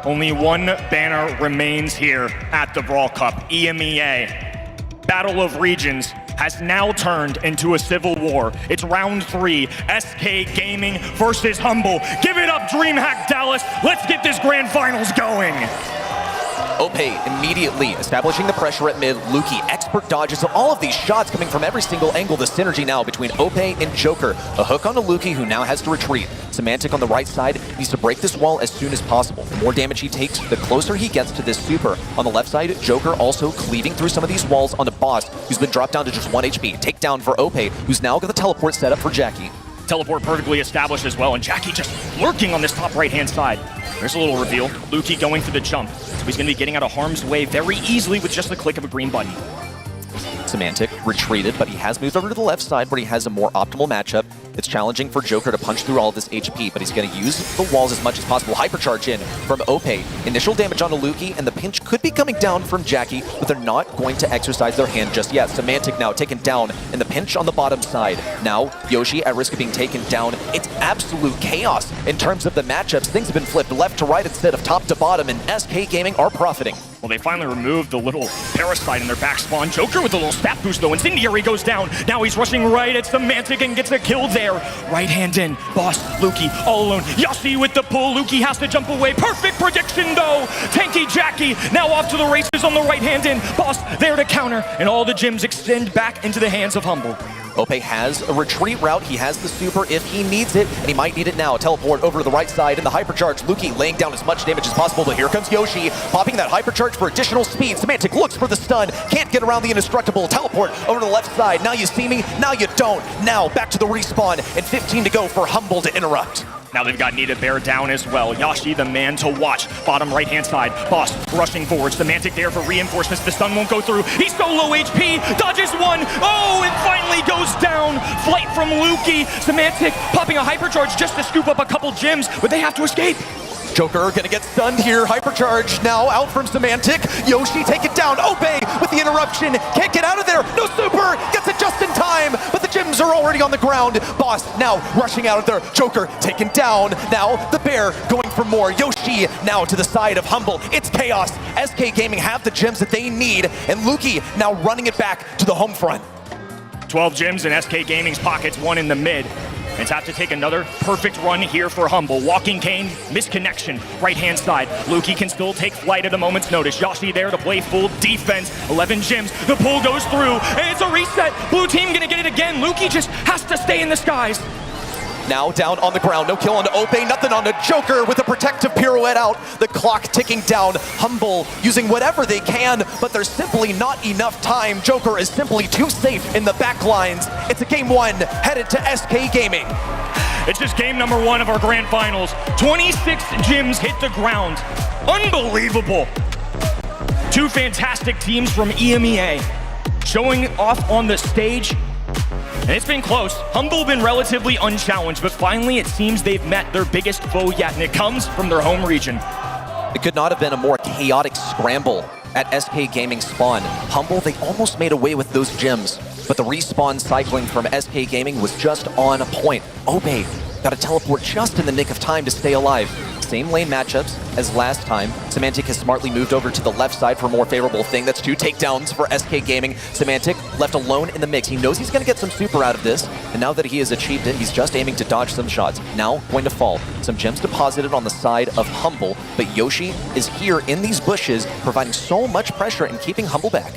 Only one banner remains here at the Brawl Cup, EMEA. Battle of Regions has now turned into a civil war. It's round 3, SK Gaming versus Humble. Give it up, DreamHack Dallas. Let's get this grand finals going. Ope immediately establishing the pressure at mid. Luki, expert dodges of all of these shots coming from every single angle. The synergy now between Ope and Joker. A hook onto Luki, who now has to retreat. Semantic on the right side needs to break this wall as soon as possible. The more damage he takes, the closer he gets to this super. On the left side, Joker also cleaving through some of these walls onto Boss, who's been dropped down to just 1 HP. Takedown for Ope, who's now got the teleport set up for Jackie. Teleport perfectly established as well, and Jackie just lurking on this top right-hand side. There's a little reveal. Luki going for the jump. So he's going to be getting out of harm's way very easily with just the click of a green button. Semantic retreated, but he has moved over to the left side where he has a more optimal matchup. It's challenging for Joker to punch through all of this HP, but he's going to use the walls as much as possible. Hypercharge in from Ope. Initial damage onto Luki, and the pinch could be coming down from Jackie, but they're not going to exercise their hand just yet. Semantic now taken down in the pinch on the bottom side. Now, Yoshi at risk of being taken down. It's absolute chaos in terms of the matchups. Things have been flipped left to right instead of top to bottom, and SK Gaming are profiting. Well, they finally removed the little parasite in their back spawn. Joker with a little stat boost, though. Incendiary goes down. Now he's rushing right at Semantic and gets a kill there. Right hand in. Boss, Luki, all alone. Yashi with the pull. Luki has to jump away. Perfect prediction, though. Tanky Jackie now off to the races on the right hand in. Boss there to counter. And all the gems extend back into the hands of Humble. Ope has a retreat route. He has the super if he needs it, and he might need it now. Teleport over to the right side in the hypercharge. Luki laying down as much damage as possible, but here comes Yoshi, popping that hypercharge for additional speed. Semantic looks for the stun, can't get around the indestructible. Teleport over to the left side. Now you see me, now you don't. Now back to the respawn, and 15 to go for Humble to interrupt. Now they've got Nita Bear down as well. Yashi, the man to watch. Bottom right-hand side. Boss rushing forward. Semantic there for reinforcements. The stun won't go through. He's so low HP. Dodges one. Oh, it finally goes down. Flight from Luki. Semantic popping a hypercharge just to scoop up a couple gems, but they have to escape. Joker gonna get stunned here. Hypercharge now out from Semantic. Yoshi take it down. Ope with the interruption. Can't get out of there. No super. Gets it just in time. But the gems are already on the ground. Boss now rushing out of there. Joker taken down. Now the bear going for more. Yoshi now to the side of Humble. It's chaos. SK Gaming have the gems that they need. And Luki now running it back to the home front. 12 gems in SK Gaming's pockets, one in the mid. It's have to take another perfect run here for Humble. Walking Cane, misconnection, right-hand side. Luki can still take flight at a moment's notice. Yashi there to play full defense. 11 gems, the pull goes through, and it's a reset. Blue team gonna get it again. Luki just has to stay in the skies. Now down on the ground, no kill on Ope, nothing on the Joker with a protective pirouette out. The clock ticking down. Humble using whatever they can, but there's simply not enough time. Joker is simply too safe in the back lines. It's a game one headed to SK Gaming. It's just game number one of our grand finals. 26 gems hit the ground. Unbelievable. Two fantastic teams from EMEA showing off on the stage. And it's been close. Humble been relatively unchallenged, but finally it seems they've met their biggest foe yet, and it comes from their home region. It could not have been a more chaotic scramble at SK Gaming spawn. Humble, they almost made away with those gems, but the respawn cycling from SK Gaming was just on point. Ope got a teleport just in the nick of time to stay alive. Same lane matchups as last time. Semantic has smartly moved over to the left side for a more favorable thing. That's 2 takedowns for SK Gaming. Semantic left alone in the mix. He knows he's going to get some super out of this, and now that he has achieved it, he's just aiming to dodge some shots. Now going to fall. Some gems deposited on the side of Humble, but Yoshi is here in these bushes, providing so much pressure and keeping Humble back.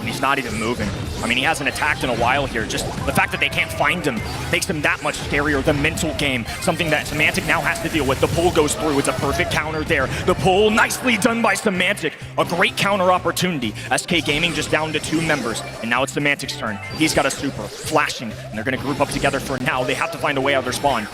He's not even moving. I mean, he hasn't attacked in a while here. Just the fact that they can't find him makes him that much scarier. The mental game, something that Semantic now has to deal with. The pull goes through. It's a perfect counter there. The pull, nicely done by Semantic. A great counter opportunity. SK Gaming just down to 2 members, and now it's Semantic's turn. He's got a super, flashing, and they're going to group up together for now. They have to find a way out of their spawn.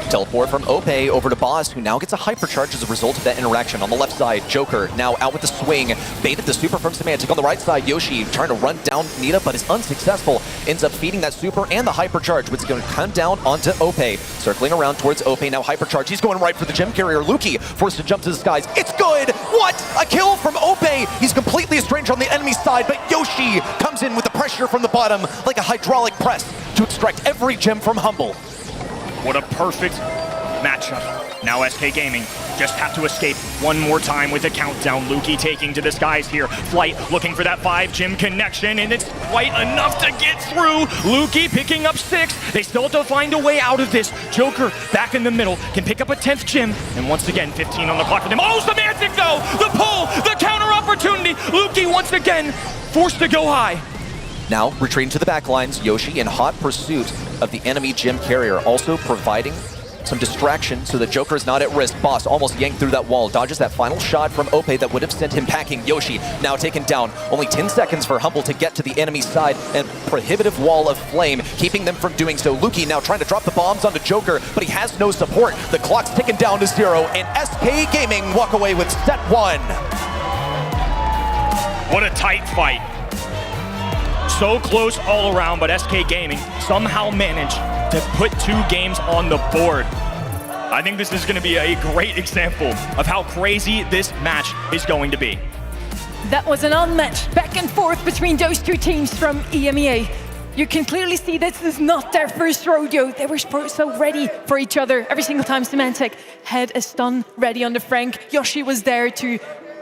Teleport from Ope over to Boss, who now gets a hypercharge as a result of that interaction. On the left side, Joker now out with the swing. Baited the super from Semantic. On the right side, Yoshi trying to run down Nita, but is unsuccessful. Ends up feeding that super and the hypercharge, which is going to come down onto Ope. Circling around towards Ope, now hypercharge. He's going right for the gem carrier. Luki forced to jump to the skies. It's good! What? A kill from Ope! He's completely estranged on the enemy side, but Yoshi comes in with the pressure from the bottom like a hydraulic press to extract every gem from Humble. What a perfect matchup. Now SK Gaming just have to escape one more time with a countdown. Luki taking to the skies here. Flight looking for that 5 gem connection, and it's quite enough to get through. Luki picking up 6. They still have to find a way out of this. Joker back in the middle can pick up a 10th gem, and once again 15 on the clock for them. Oh, Semantic though! The pull, the counter opportunity. Luki once again forced to go high. Now retreating to the backlines, Yoshi in hot pursuit of the enemy gem carrier, also providing some distraction so that Joker is not at risk. Boss almost yanked through that wall, dodges that final shot from Ope that would have sent him packing. Yoshi now taken down. Only 10 seconds for Humble to get to the enemy side, and prohibitive wall of flame keeping them from doing so. Luki now trying to drop the bombs onto Joker, but he has no support. The clock's ticking down to 0, and SK Gaming walk away with set 1. What a tight fight. So close all around, but SK Gaming somehow managed to put 2 games on the board. I think this is going to be a great example of how crazy this match is going to be. That was an unmatched back and forth between those two teams from EMEA. You can clearly see this is not their first rodeo. They were so ready for each other. Every single time Symantec had a stun ready on the Frank, Yoshi was there to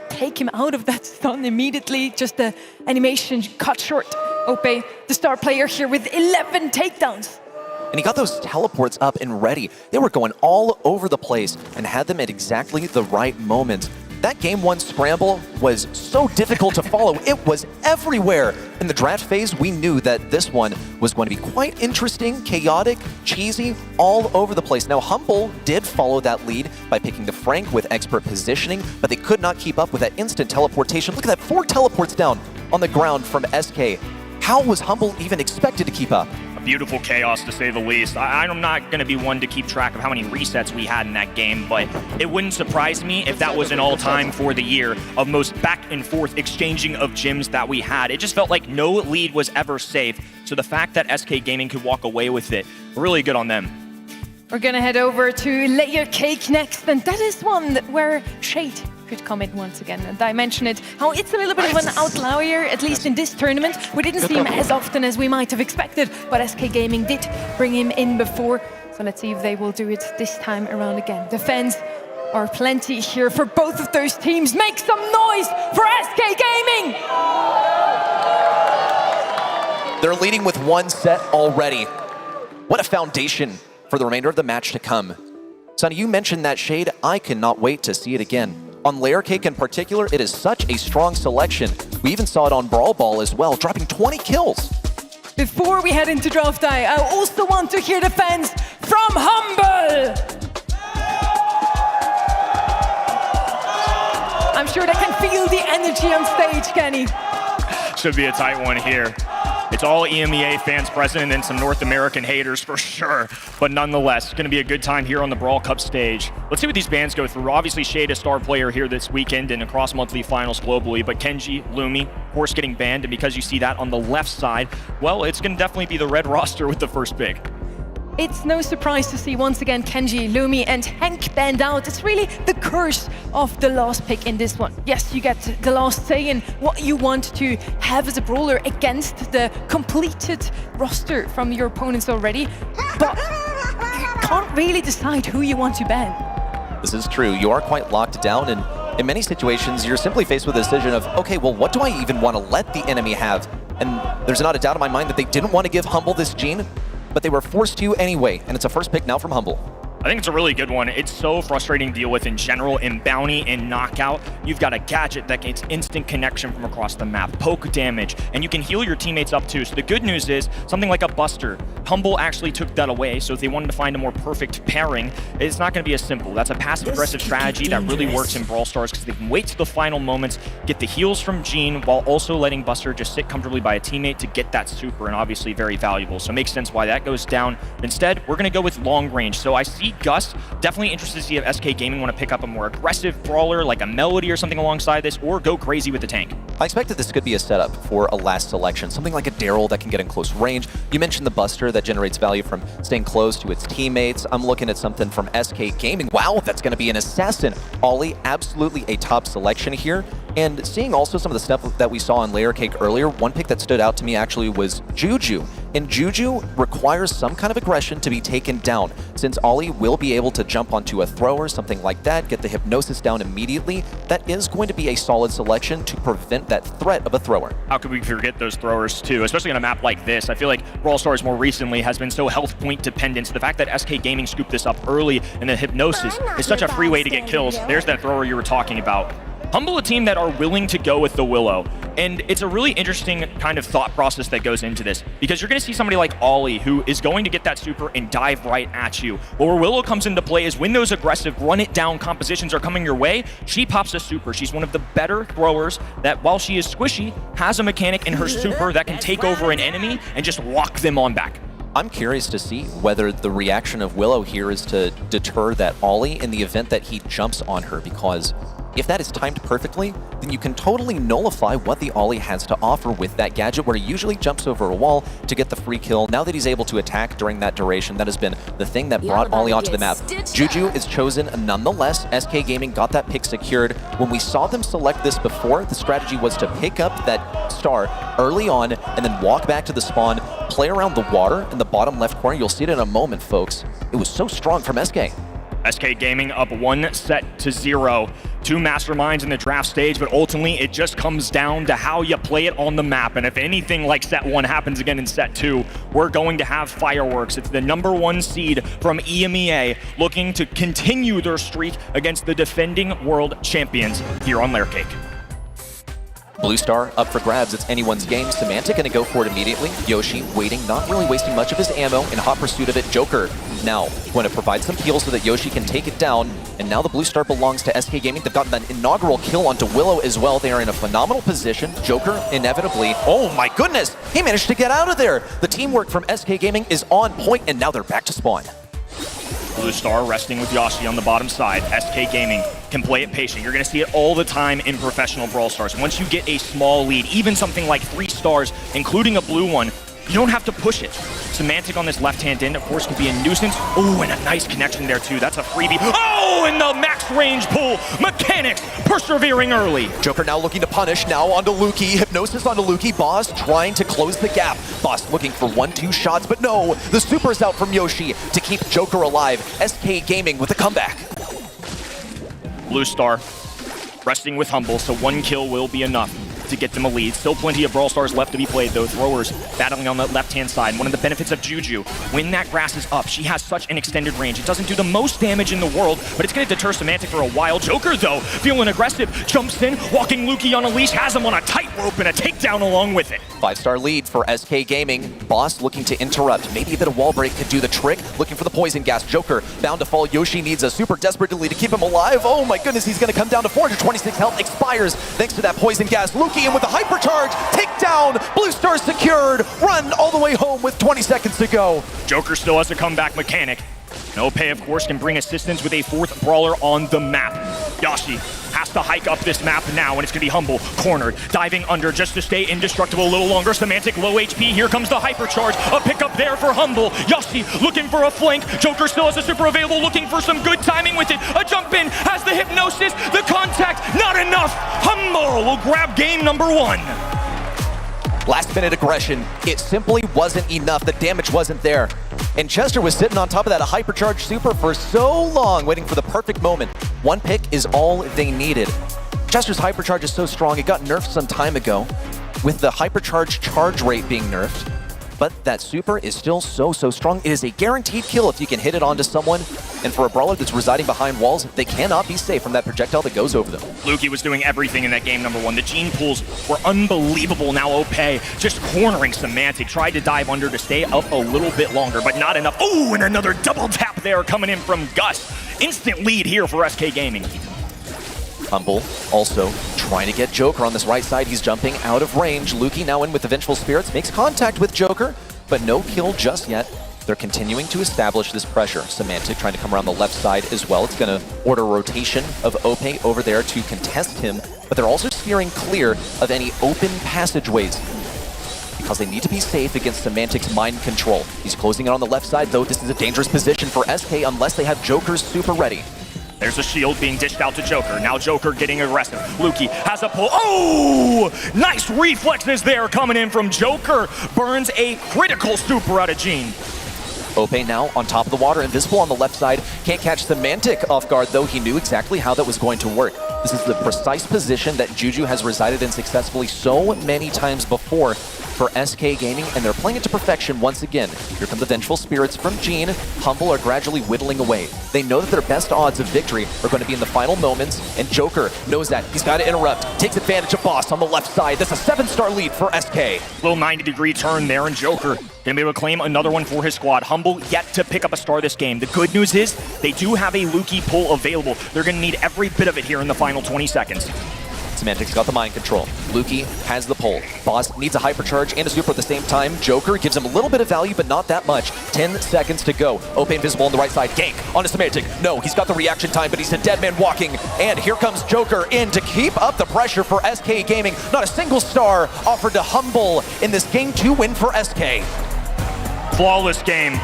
take him out of that stun immediately. Just the animation cut short. Ope, the star player here with 11 takedowns. And he got those teleports up and ready. They were going all over the place and had them at exactly the right moment. That game one scramble was so difficult to follow. It was everywhere. In the draft phase, we knew that this one was going to be quite interesting, chaotic, cheesy, all over the place. Now, Humble did follow that lead by picking the Frank with expert positioning, but they could not keep up with that instant teleportation. Look at that, 4 teleports down on the ground from SK. How was Humble even expected to keep up? Beautiful chaos, to say the least. I'm not going to be one to keep track of how many resets we had in that game, but it wouldn't surprise me if that was an all-time for the year of most back-and-forth exchanging of gems that we had. It just felt like no lead was ever safe, so the fact that SK Gaming could walk away with it, really good on them. We're going to head over to Layer Cake next, and that is one where Shade could come in once again. And I mentioned it, how it's a little bit of an outlier, at least in this tournament. We didn't see him as often as we might have expected, but SK Gaming did bring him in before. So let's see if they will do it this time around again. The fans are plenty here for both of those teams. Make some noise for SK Gaming! They're leading with 1 set already. What a foundation for the remainder of the match to come. Sonny, you mentioned that Shade. I cannot wait to see it again. On Layer Cake in particular, it is such a strong selection. We even saw it on Brawl Ball as well, dropping 20 kills. Before we head into draft day, I also want to hear the fans from Humble! I'm sure they can feel the energy on stage, Kenny. Should be a tight one here. It's all EMEA fans present and then some North American haters for sure. But nonetheless, it's going to be a good time here on the Brawl Cup stage. Let's see what these bands go through. Obviously, Shade, a star player here this weekend and across monthly finals globally. But Kenji, Lumi, of course, getting banned. And because you see that on the left side, well, it's going to definitely be the red roster with the first pick. It's no surprise to see once again Kenji, Lumi and Hank banned out. It's really the curse of the last pick in this one. Yes, you get the last say in what you want to have as a brawler against the completed roster from your opponents already, but you can't really decide who you want to ban. This is true. You are quite locked down, and in many situations, you're simply faced with a decision of, okay, well, what do I even want to let the enemy have? And there's not a doubt in my mind that they didn't want to give Humble this gene, but they were forced to anyway, and it's a first pick now from Humble. I think it's a really good one. It's so frustrating to deal with in general. In Bounty and Knockout, you've got a gadget that gets instant connection from across the map, poke damage, and you can heal your teammates up too. So the good news is, something like a Buster, Humble actually took that away, so if they wanted to find a more perfect pairing, it's not going to be as simple. That's a passive-aggressive strategy that really works in Brawl Stars because they can wait to the final moments, get the heals from Gene, while also letting Buster just sit comfortably by a teammate to get that super, and obviously very valuable. So it makes sense why that goes down. Instead, we're going to go with long range. So I see Gus, definitely interested to see if SK Gaming want to pick up a more aggressive brawler like a Melody or something alongside this, or go crazy with the tank. I expected this could be a setup for a last selection, something like a Daryl that can get in close range. You mentioned the Buster that generates value from staying close to its teammates. I'm looking at something from SK Gaming. Wow, that's going to be an Assassin. Ollie, absolutely a top selection here. And seeing also some of the stuff that we saw on Layer Cake earlier, one pick that stood out to me actually was Juju. And Juju requires some kind of aggression to be taken down. Since Ollie will be able to jump onto a thrower, something like that, get the hypnosis down immediately, that is going to be a solid selection to prevent that threat of a thrower. How could we forget those throwers too, especially on a map like this? I feel like Brawl Stars more recently has been so health point dependent. So the fact that SK Gaming scooped this up early and the hypnosis is such a free way to get kills. There's that thrower you were talking about. Humble, a team that are willing to go with the Willow. And it's a really interesting kind of thought process that goes into this, because you're going to see somebody like Ollie who is going to get that super and dive right at you. But where Willow comes into play is when those aggressive run it down compositions are coming your way, she pops a super. She's one of the better throwers that, while she is squishy, has a mechanic in her super that can take over an enemy and just lock them on back. I'm curious to see whether the reaction of Willow here is to deter that Ollie in the event that he jumps on her, because If that is timed perfectly, then you can totally nullify what the Ollie has to offer with that gadget, where he usually jumps over a wall to get the free kill. Now that he's able to attack during that duration, that has been the thing that brought Ollie onto the map. Juju is chosen nonetheless. SK Gaming got that pick secured. When we saw them select this before, the strategy was to pick up that star early on and then walk back to the spawn, play around the water in the bottom left corner. You'll see it in a moment, folks. It was so strong from SK. SK Gaming up 1-0. Two masterminds in the draft stage, but ultimately it just comes down to how you play it on the map. And if anything like set 1 happens again in set 2, we're going to have fireworks. It's the #1 seed from EMEA looking to continue their streak against the defending world champions here on Layer Cake. Blue Star up for grabs. It's anyone's game. Semantic gonna go for it immediately. Yoshi waiting, not really wasting much of his ammo, in hot pursuit of it. Joker now going to provide some heals so that Yoshi can take it down. And now the Blue Star belongs to SK Gaming. They've gotten that inaugural kill onto Willow as well. They are in a phenomenal position. Joker inevitably, oh my goodness, he managed to get out of there. The teamwork from SK Gaming is on point, and now they're back to spawn. Blue Star resting with Yoshi on the bottom side. SK Gaming can play it patient. You're going to see it all the time in professional Brawl Stars. Once you get a small lead, even something like 3 stars, including a blue one, you don't have to push it. Semantic on this left-hand end, of course, can be a nuisance. Oh, and a nice connection there, too. That's a freebie. Oh, and the max range pull. Mechanics persevering early. Joker now looking to punish. Now onto Luki. Hypnosis onto Luki. Boss trying to close the gap. Boss looking for 1-2 shots, but no. The super's out from Yoshi to keep Joker alive. SK Gaming with a comeback. Blue Star resting with Humble, so 1 kill will be enough to get them a lead. Still plenty of Brawl Stars left to be played, though. Throwers battling on the left-hand side. One of the benefits of Juju, when that grass is up, she has such an extended range. It doesn't do the most damage in the world, but it's going to deter Semantic for a while. Joker, though, feeling aggressive, jumps in, walking Luki on a leash, has him on a tightrope and a takedown along with it. 5-star lead for SK Gaming. Boss looking to interrupt. Maybe a bit of wall break could do the trick. Looking for the poison gas. Joker bound to fall. Yoshi needs a super desperately to keep him alive. Oh my goodness, he's going to come down to 426 health. Expires thanks to that poison gas. Luki in with the hypercharge. Takedown. Blue Star secured. Run all the way home with 20 seconds to go. Joker still has a comeback mechanic. Ope, of course, can bring assistance with a 4th brawler on the map. Yoshi has to hike up this map now, and it's going to be Humble, cornered, diving under just to stay indestructible a little longer. Semantic, low HP. Here comes the hypercharge. A pickup there for Humble. Yoshi looking for a flank. Joker still has a super available, looking for some good timing with it. A jump in, has the hypnosis, the contact, not enough. Humble will grab game #1. Last minute aggression. It simply wasn't enough. The damage wasn't there. And Chester was sitting on top of that hypercharged super for so long, waiting for the perfect moment. 1 pick is all they needed. Chester's hypercharge is so strong, it got nerfed some time ago, with the hypercharge charge rate being nerfed. But that super is still so strong. It is a guaranteed kill if you can hit it onto someone. And for a brawler that's residing behind walls, they cannot be safe from that projectile that goes over them. Luki was doing everything in that game #1. The gene pulls were unbelievable. Now Ope just cornering Semantic. Tried to dive under to stay up a little bit longer, but not enough. Oh, and another double tap there coming in from Gus. Instant lead here for SK Gaming. Humble also trying to get Joker on this right side. He's jumping out of range. Luki now in with the Vengeful Spirits. Makes contact with Joker, but no kill just yet. They're continuing to establish this pressure. Semantic trying to come around the left side as well. It's going to order rotation of Ope over there to contest him, but they're also steering clear of any open passageways because they need to be safe against Semantic's mind control. He's closing it on the left side, though. This is a dangerous position for SK unless they have Joker's super ready. There's a shield being dished out to Joker. Now Joker getting aggressive. Luki has a pull. Oh! Nice reflexes there coming in from Joker. Burns a critical super out of Gene. Ope now on top of the water, invisible on the left side. Can't catch Semantic off guard, though he knew exactly how that was going to work. This is the precise position that Juju has resided in successfully so many times before for SK Gaming, and they're playing it to perfection once again. Here come the Vengeful Spirits from Gene. Humble are gradually whittling away. They know that their best odds of victory are going to be in the final moments, and Joker knows that. He's got to interrupt. Takes advantage of Boss on the left side. That's a 7-star lead for SK. Little 90-degree turn there, and Joker gonna be able to claim another one for his squad. Humble yet to pick up a star this game. The good news is they do have a Luki pull available. They're gonna need every bit of it here in the final 20 seconds. Semantic's got the mind control. Luki has the pull. Boss needs a hypercharge and a super at the same time. Joker gives him a little bit of value, but not that much. 10 seconds to go. Ope invisible on the right side. Gank onto Semantic. No, he's got the reaction time, but he's a dead man walking. And here comes Joker in to keep up the pressure for SK Gaming. Not a single star offered to Humble in this Game 2 win for SK. Flawless game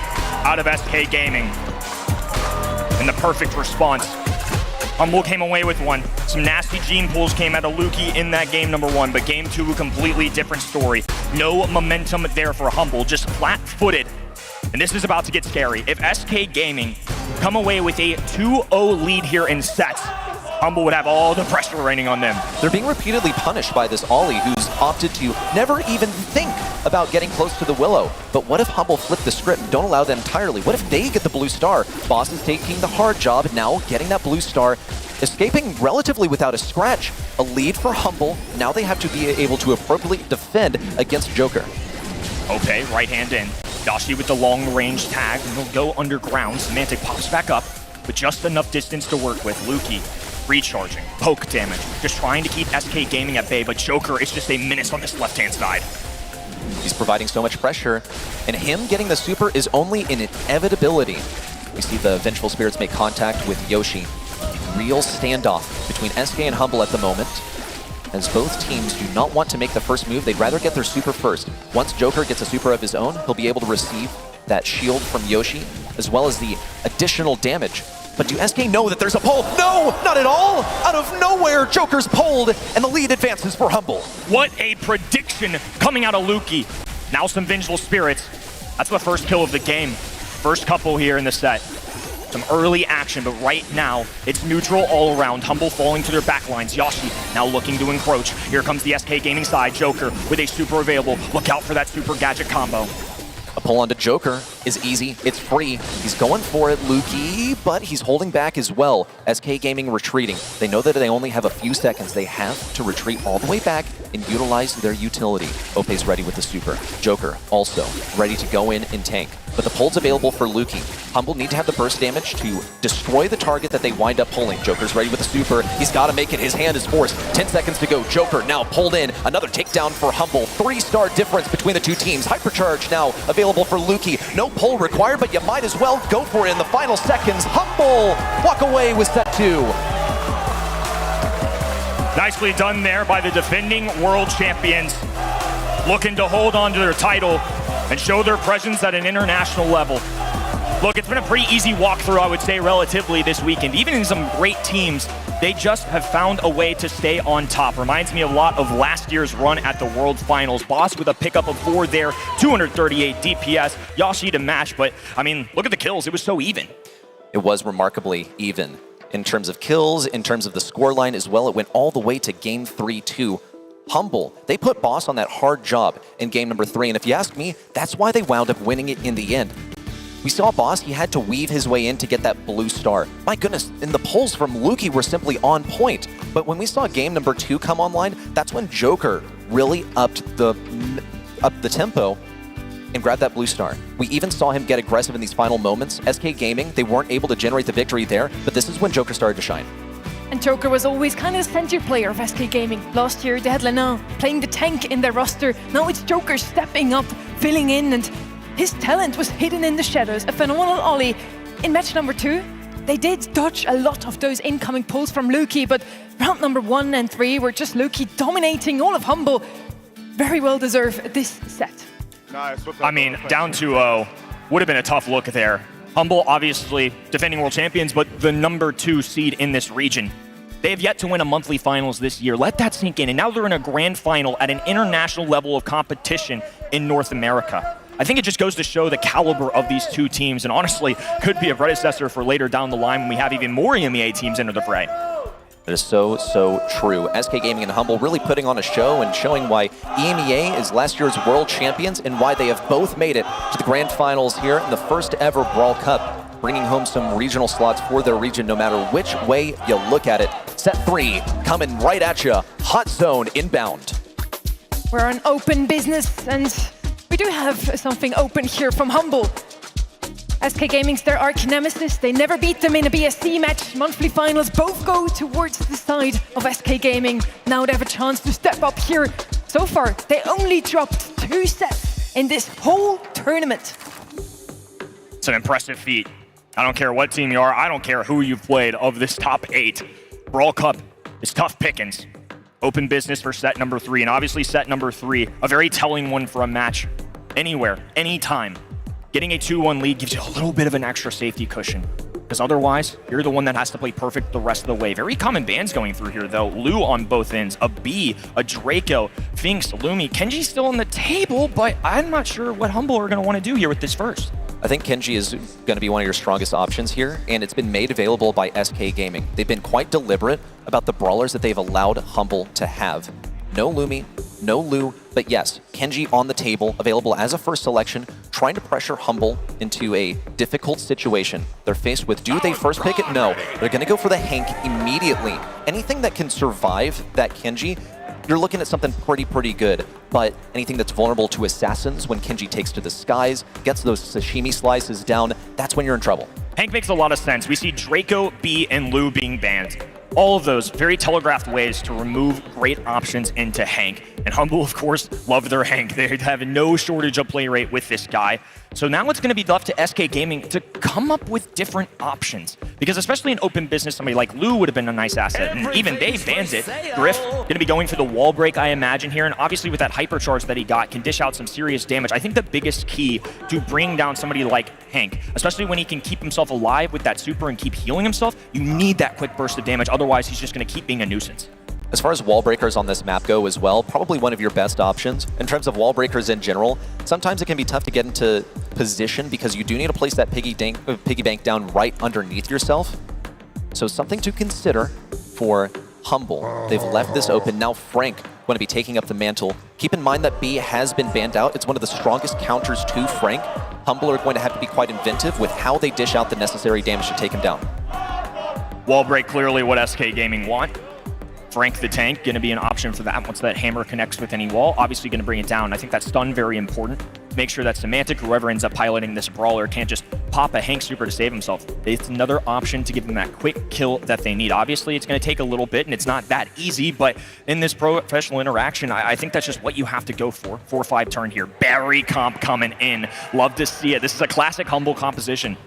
out of SK Gaming. And the perfect response. Humble came away with one. Some nasty gene pulls came out of Luki in that game number 1, but game 2, a completely different story. No momentum there for Humble, just flat-footed. And this is about to get scary. If SK Gaming come away with a 2-0 lead here in sets, Humble would have all the pressure raining on them. They're being repeatedly punished by this Ollie, who's opted to never even think about getting close to the Willow. But what if Humble flip the script and don't allow that entirely? What if they get the blue star? Boss is taking the hard job, now getting that blue star, escaping relatively without a scratch. A lead for Humble. Now they have to be able to appropriately defend against Joker. Okay, right hand in. Yashi with the long range tag, and he'll go underground. Semantic pops back up, but just enough distance to work with. Luki recharging, poke damage, just trying to keep SK Gaming at bay, but Joker is just a menace on this left-hand side. He's providing so much pressure, and him getting the super is only an inevitability. We see the Vengeful Spirits make contact with Yoshi. Real standoff between SK and Humble at the moment, as both teams do not want to make the first move. They'd rather get their super first. Once Joker gets a super of his own, he'll be able to receive that shield from Yoshi, as well as the additional damage. But do SK know that there's a pull? No, not at all! Out of nowhere, Joker's pulled, and the lead advances for Humble. What a prediction coming out of Luki. Now some Vengeful Spirits. That's the first kill of the game. First couple here in the set. Some early action, but right now, it's neutral all around. Humble falling to their backlines. Yashi now looking to encroach. Here comes the SK Gaming side. Joker with a super available. Look out for that super gadget combo. A pull onto Joker is easy, it's free. He's going for it, Luki, but he's holding back as well. SK Gaming retreating. They know that they only have a few seconds. They have to retreat all the way back and utilize their utility. Ope's ready with the super. Joker also ready to go in and tank. But the pull's available for Luki. Humble need to have the burst damage to destroy the target that they wind up pulling. Joker's ready with the super. He's got to make it. His hand is forced. 10 seconds to go. Joker now pulled in. Another takedown for Humble. 3-star difference between the two teams. Hypercharge now available for Luki. No pull required, but you might as well go for it in the final seconds. Humble walk away with set 2. Nicely done there by the defending world champions. Looking to hold on to their title and show their presence at an international level. Look, it's been a pretty easy walkthrough, I would say, relatively this weekend. Even in some great teams, they just have found a way to stay on top. Reminds me a lot of last year's run at the World Finals. Boss with a pickup of 4 there, 238 DPS, Yashi to match, but I mean, look at the kills, it was so even. It was remarkably even. In terms of kills, in terms of the scoreline as well, it went all the way to game 3-2. Humble, they put Boss on that hard job in game number 3, and if you ask me, that's why they wound up winning it in the end. We saw Boss, he had to weave his way in to get that blue star. My goodness, and the pulls from Luki were simply on point. But when we saw game number 2 come online, that's when Joker really upped the tempo and grabbed that blue star. We even saw him get aggressive in these final moments. SK Gaming, they weren't able to generate the victory there, but this is when Joker started to shine. And Joker was always kind of the center player of SK Gaming. Last year, they had Lena playing the tank in their roster. Now it's Joker stepping up, filling in, and his talent was hidden in the shadows. A phenomenal Ollie. In match number 2, they did dodge a lot of those incoming pulls from Luki, but round number 1 and 3 were just Luki dominating all of Humble. Very well deserved this set. I mean, down 2-0 would have been a tough look there. Humble, obviously, defending world champions, but the number 2 seed in this region. They have yet to win a monthly finals this year. Let that sink in. And now they're in a grand final at an international level of competition in North America. I think it just goes to show the caliber of these two teams, and honestly, could be a predecessor for later down the line when we have even more EMEA teams enter the fray. That is so, so true. SK Gaming and Humble really putting on a show and showing why EMEA is last year's world champions and why they have both made it to the grand finals here in the first ever Brawl Cup, bringing home some regional slots for their region no matter which way you look at it. Set 3 coming right at you. Hot zone inbound. We're an open business, and we do have something open here from Humble. SK Gaming's their arch nemesis. They never beat them in a BSC match. Monthly finals both go towards the side of SK Gaming. Now they have a chance to step up here. So far, they only dropped 2 sets in this whole tournament. It's an impressive feat. I don't care what team you are. I don't care who you've played of this top 8. Brawl Cup is tough pickings. Open business for set number 3. And obviously set number 3, a very telling one for a match. Anywhere, anytime. Getting a 2-1 lead gives you a little bit of an extra safety cushion. Because otherwise, you're the one that has to play perfect the rest of the way. Very common bans going through here, though. Lu on both ends, a B, a Draco, Finks, Lumi. Kenji's still on the table, but I'm not sure what Humble are going to want to do here with this first. I think Kenji is going to be one of your strongest options here, and it's been made available by SK Gaming. They've been quite deliberate about the brawlers that they've allowed Humble to have. No Lumi, no Lu, but yes, Kenji on the table, available as a first selection, trying to pressure Humble into a difficult situation. They're faced with, do they first pick it? No. They're going to go for the Hank immediately. Anything that can survive that Kenji, you're looking at something pretty good. But anything that's vulnerable to assassins, when Kenji takes to the skies, gets those sashimi slices down, that's when you're in trouble. Hank makes a lot of sense. We see Draco, B, and Lu being banned. All of those very telegraphed ways to remove great options into Hank. And Humble, of course, love their Hank. They have no shortage of play rate with this guy. So now it's going to be left to SK Gaming to come up with different options. Because especially in open business, somebody like Lu would have been a nice asset. And even they banned it. Griff going to be going for the wall break, I imagine, here. And obviously with that hypercharge that he got, can dish out some serious damage. I think the biggest key to bringing down somebody like Hank, especially when he can keep himself alive with that super and keep healing himself, you need that quick burst of damage. Otherwise, he's just going to keep being a nuisance. As far as wall breakers on this map go as well, probably one of your best options. In terms of wall breakers in general, sometimes it can be tough to get into position because you do need to place that piggy bank down right underneath yourself. So something to consider for Humble. They've left this open. Now Frank going to be taking up the mantle. Keep in mind that B has been banned out. It's one of the strongest counters to Frank. Humble are going to have to be quite inventive with how they dish out the necessary damage to take him down. Wall break, clearly what SK Gaming want. Frank the tank, going to be an option for that once that hammer connects with any wall. Obviously going to bring it down. I think that stun very important. Make sure that Semantic, whoever ends up piloting this brawler, can't just pop a Hank super to save himself. It's another option to give them that quick kill that they need. Obviously, it's going to take a little bit, and it's not that easy, but in this professional interaction, I think that's just what you have to go for. 4-5 turn here. Barry comp coming in. Love to see it. This is a classic Humble composition.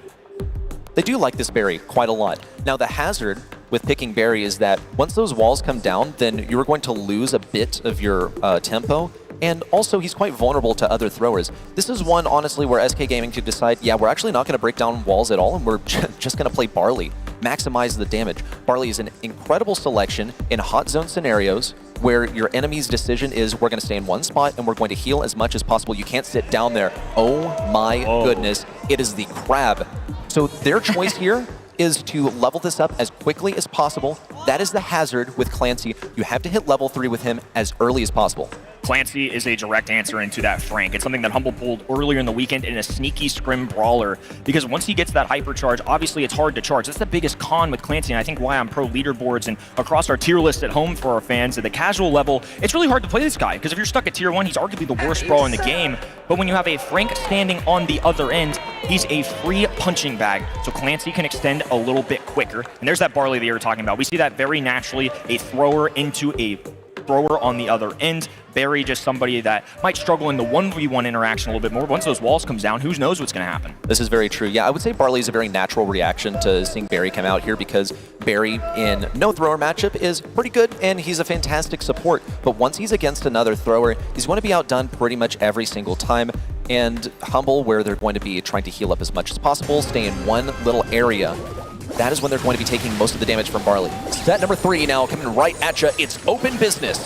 They do like this Barry quite a lot. Now, the hazard with picking Barry is that once those walls come down, then you're going to lose a bit of your tempo. And also, he's quite vulnerable to other throwers. This is one, honestly, where SK Gaming could decide, yeah, we're actually not going to break down walls at all, and we're just going to play Barley. Maximize the damage. Barley is an incredible selection in hot zone scenarios where your enemy's decision is we're going to stay in one spot and we're going to heal as much as possible. You can't sit down there. Oh my goodness. It is the crab. So their choice here is to level this up as quickly as possible. That is the hazard with Clancy. You have to hit level 3 with him as early as possible. Clancy is a direct answer into that Frank. It's something that Humble pulled earlier in the weekend in a sneaky scrim brawler, because once he gets that hypercharge, obviously it's hard to charge. That's the biggest con with Clancy, and I think why on pro leaderboards and across our tier list at home for our fans at the casual level, it's really hard to play this guy, because if you're stuck at tier 1, he's arguably the worst brawler in the game. But when you have a Frank standing on the other end, he's a free punching bag, so Clancy can extend a little bit quicker. And there's that Barley that you were talking about. We see that very naturally, a thrower into a thrower on the other end. Barry just somebody that might struggle in the 1v1 interaction a little bit more. Once those walls comes down, who knows what's going to happen? This is very true. Yeah, I would say Barley is a very natural reaction to seeing Barry come out here, because Barry in no thrower matchup is pretty good and he's a fantastic support. But once he's against another thrower, he's going to be outdone pretty much every single time. And Humble, where they're going to be trying to heal up as much as possible, stay in one little area, that is when they're going to be taking most of the damage from Barley. Set number 3 now coming right at you. It's open business.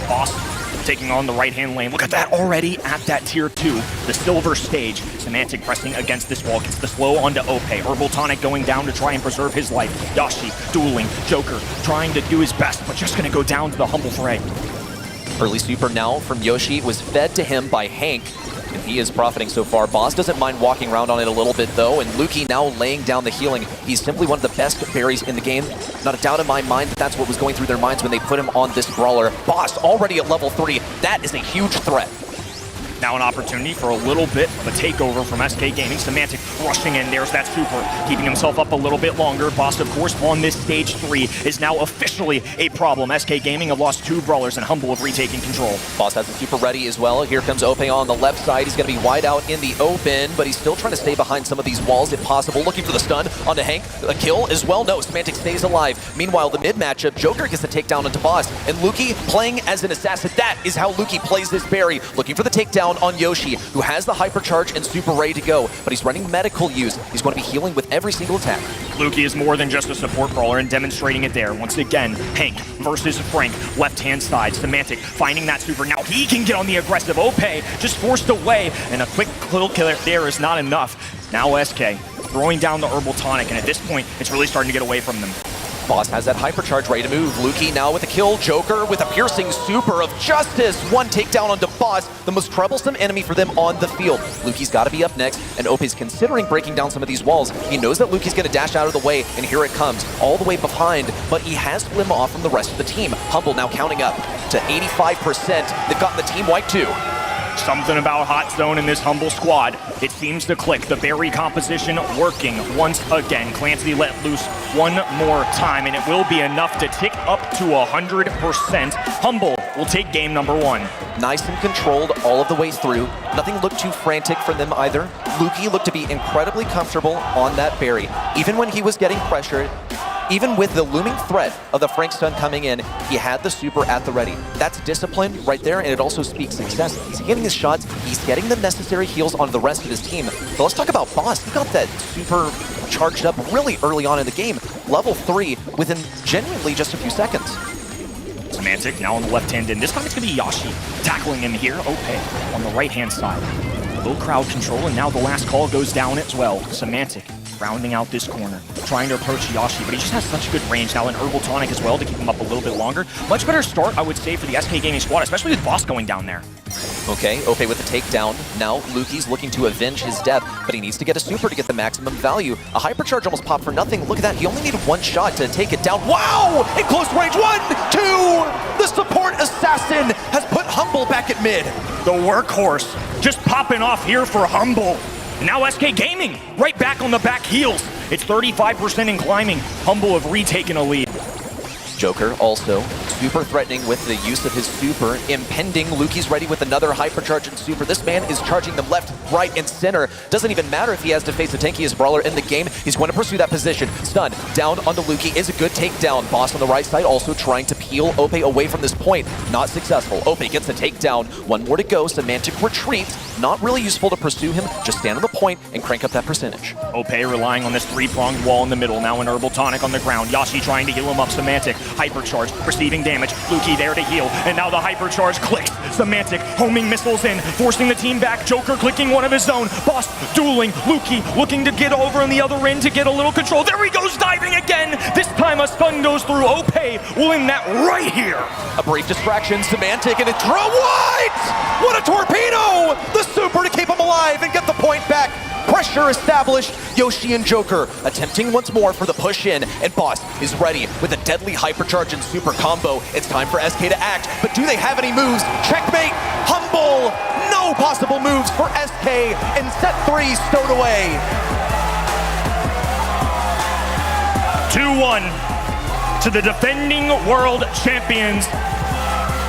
Awesome. Taking on the right-hand lane. Look at that already at that tier 2. The silver stage. Semantic pressing against this wall. Gets the slow onto Ope. Herbal Tonic going down to try and preserve his life. Yashi dueling. Joker trying to do his best, but just going to go down to the Humble fray. Early super now from Yoshi was fed to him by Hank, and he is profiting so far. Boss doesn't mind walking around on it a little bit though, and Luki now laying down the healing. He's simply one of the best berries in the game. Not a doubt in my mind that that's what was going through their minds when they put him on this brawler. Boss already at level 3. That is a huge threat. Now an opportunity for a little bit of a takeover from SK Gaming. Semantic rushing in, there's that super, keeping himself up a little bit longer. Boss, of course, on this stage 3 is now officially a problem. SK Gaming have lost 2 brawlers and Humble have retaken control. Boss has the super ready as well. Here comes Ope on the left side. He's going to be wide out in the open, but he's still trying to stay behind some of these walls if possible. Looking for the stun onto Hank. A kill as well. No, Semantic stays alive. Meanwhile, the mid matchup, Joker gets the takedown onto Boss, and Luki playing as an assassin. That is how Luki plays this berry. Looking for the takedown on Yoshi, who has the hypercharge and super ready to go, but he's running medical use. He's going to be healing with every single attack. Luki is more than just a support brawler and demonstrating it there. Once again, Hank versus Frank, left-hand side. Semantic finding that super. Now he can get on the aggressive. Ope just forced away, and a quick kill killer there is not enough. Now SK throwing down the herbal tonic, and at this point, it's really starting to get away from them. Boss has that hypercharge ready to move. Luki now with a kill. Joker with a piercing super of justice. One takedown onto Boss, the most troublesome enemy for them on the field. Luki's got to be up next, and Ope's considering breaking down some of these walls. He knows that Luki's going to dash out of the way, and here it comes, all the way behind, but he has split him off from the rest of the team. Humble now counting up to 85%. They've gotten the team wipe too. Something about Hot Zone in this Humble squad. It seems to click. The berry composition working once again. Clancy let loose one more time, and it will be enough to tick up to 100%. Humble will take game number 1. Nice and controlled all of the way through. Nothing looked too frantic for them either. Luki looked to be incredibly comfortable on that berry. Even when he was getting pressured, even with the looming threat of the Frank stun coming in, he had the super at the ready. That's discipline right there, and it also speaks success. He's hitting his shots, he's getting the necessary heals onto the rest of his team. But let's talk about Boss. He got that super charged up really early on in the game. Level 3 within genuinely just a few seconds. Semantic now on the left hand, and this time it's going to be Yashi tackling him here. Ope on the right-hand side. Low crowd control, and now the last call goes down as well. Semantic rounding out this corner, trying to approach Yashi, but he just has such good range now, an herbal tonic as well to keep him up a little bit longer. Much better start, I would say, for the SK Gaming squad, especially with Boss going down there. Okay, Ope with the takedown. Now Luki's looking to avenge his death, but he needs to get a super to get the maximum value. A hypercharge almost popped for nothing. Look at that, he only needed one shot to take it down. Wow! In close range, 1, 2! The support assassin has put Humble back at mid. The workhorse just popping off here for Humble. Now SK Gaming right back on the back heels. It's 35% in climbing. Humble have retaken a lead. Joker also super threatening with the use of his super. Impending, Luki's ready with another hypercharge and super. This man is charging them left, right, and center. Doesn't even matter if he has to face the tankiest brawler in the game. He's going to pursue that position. Stun down onto Luki is a good takedown. Boss on the right side also trying to peel Ope away from this point. Not successful. Ope gets the takedown. One more to go. Semantic retreats. Not really useful to pursue him. Just stand on the point and crank up that percentage. Ope relying on this 3-pronged wall in the middle. Now an herbal tonic on the ground. Yashi trying to heal him up. Semantic hypercharge, receiving damage. Luki there to heal, and now the hypercharge clicks. Semantic homing missiles in, forcing the team back. Joker clicking one of his own. Boss dueling. Luki looking to get over on the other end to get a little control. There he goes, diving again. This time a stun goes through. Ope will end that right here. A brief distraction. Semantic and a throw wide. What a torpedo! The super to keep him alive and get the point back. Pressure established. Yoshi and Joker attempting once more for the push in, and Boss is ready with a deadly hypercharge and super combo. It's time for SK to act, but do they have any moves? Checkmate. Humble. No possible moves for SK, and set 3 stowed away. 2-1 to the defending world champions.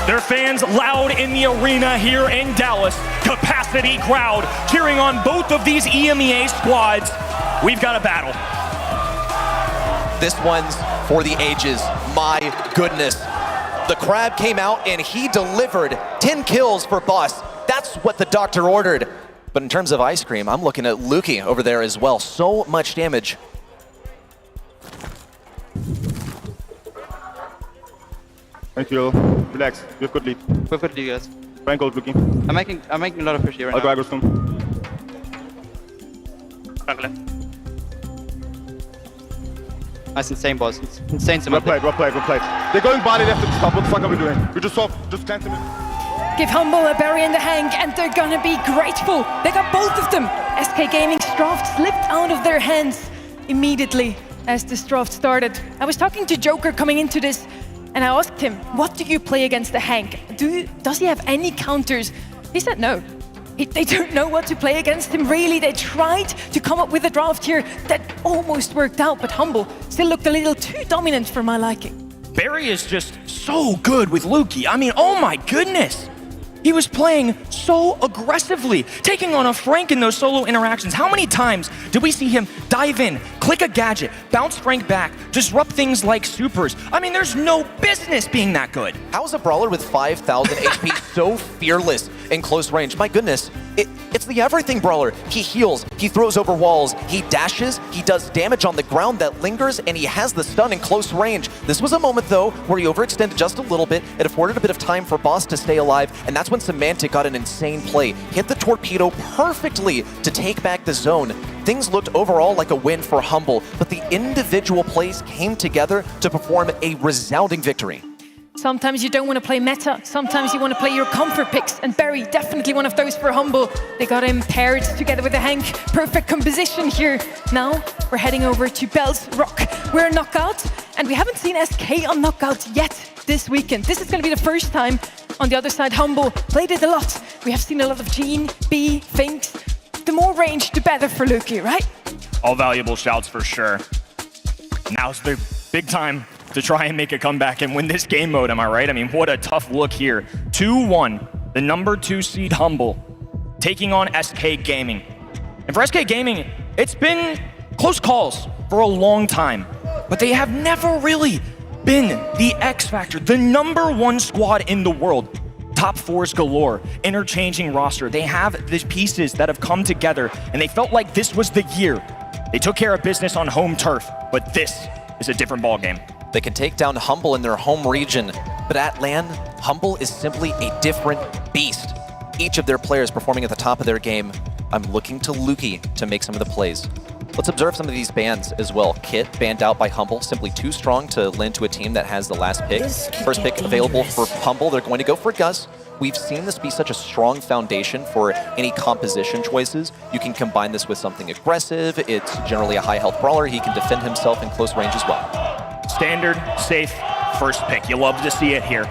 Their fans loud in the arena here in Dallas. Capacity crowd cheering on both of these EMEA squads. We've got a battle. This one's for the ages. My goodness. The crab came out and he delivered 10 kills for Boss. That's what the doctor ordered. But in terms of ice cream, I'm looking at Luki over there as well. So much damage. Thank you. Relax. We have good lead. We have good lead, guys. Frank gold looking. I'm making a lot of push here right now. I'll go soon. That's insane, boss. It's insane. Well played. They're going body left at the top. What the fuck are we doing? We just cleanse them. Give Humble a berry in the Hank, and they're gonna be grateful. They got both of them. SK Gaming's draft slipped out of their hands immediately as this draft started. I was talking to Joker coming into this, and I asked him, what do you play against the Hank? Does he have any counters? He said no. They don't know what to play against him, really. They tried to come up with a draft here that almost worked out, but Humble still looked a little too dominant for my liking. Barry is just so good with Luki. I mean, oh my goodness. He was playing so aggressively, taking on a Frank in those solo interactions. How many times did we see him dive in, click a gadget, bounce Frank back, disrupt things like supers? I mean, there's no business being that good. How is a brawler with 5,000 HP so fearless in close range? My goodness, it's the everything brawler. He heals, he throws over walls, he dashes, he does damage on the ground that lingers, and he has the stun in close range. This was a moment, though, where he overextended just a little bit. It afforded a bit of time for Boss to stay alive, and that's when Semantic got an insane play. Hit the torpedo perfectly to take back the zone. Things looked overall like a win for Humble, but the individual plays came together to perform a resounding victory. Sometimes you don't want to play meta, sometimes you want to play your comfort picks, and Barry, definitely one of those for Humble. They got him paired together with a Hank. Perfect composition here. Now, we're heading over to Bell's Rock. We're knockout, and we haven't seen SK on knockout yet this weekend. This is going to be the first time. On the other side, Humble played it a lot. We have seen a lot of Gene, B, Finks. The more range, the better for Luki, right? All valuable shouts for sure. Now's the big time to try and make a comeback and win this game mode, am I right? I mean, what a tough look here. 2-1, the number 2 seed Humble, taking on SK Gaming. And for SK Gaming, it's been close calls for a long time, but they have never really been the X Factor, the number 1 squad in the world. Top 4s galore, interchanging roster. They have the pieces that have come together, and they felt like this was the year. They took care of business on home turf, but this is a different ballgame. They can take down Humble in their home region, but at LAN, Humble is simply a different beast. Each of their players performing at the top of their game. I'm looking to Luki to make some of the plays. Let's observe some of these bans as well. Kit banned out by Humble, simply too strong to lend to a team that has the last pick. First pick available for Humble, they're going to go for Gus. We've seen this be such a strong foundation for any composition choices. You can combine this with something aggressive. It's generally a high health brawler. He can defend himself in close range as well. Standard, safe, first pick. You love to see it here.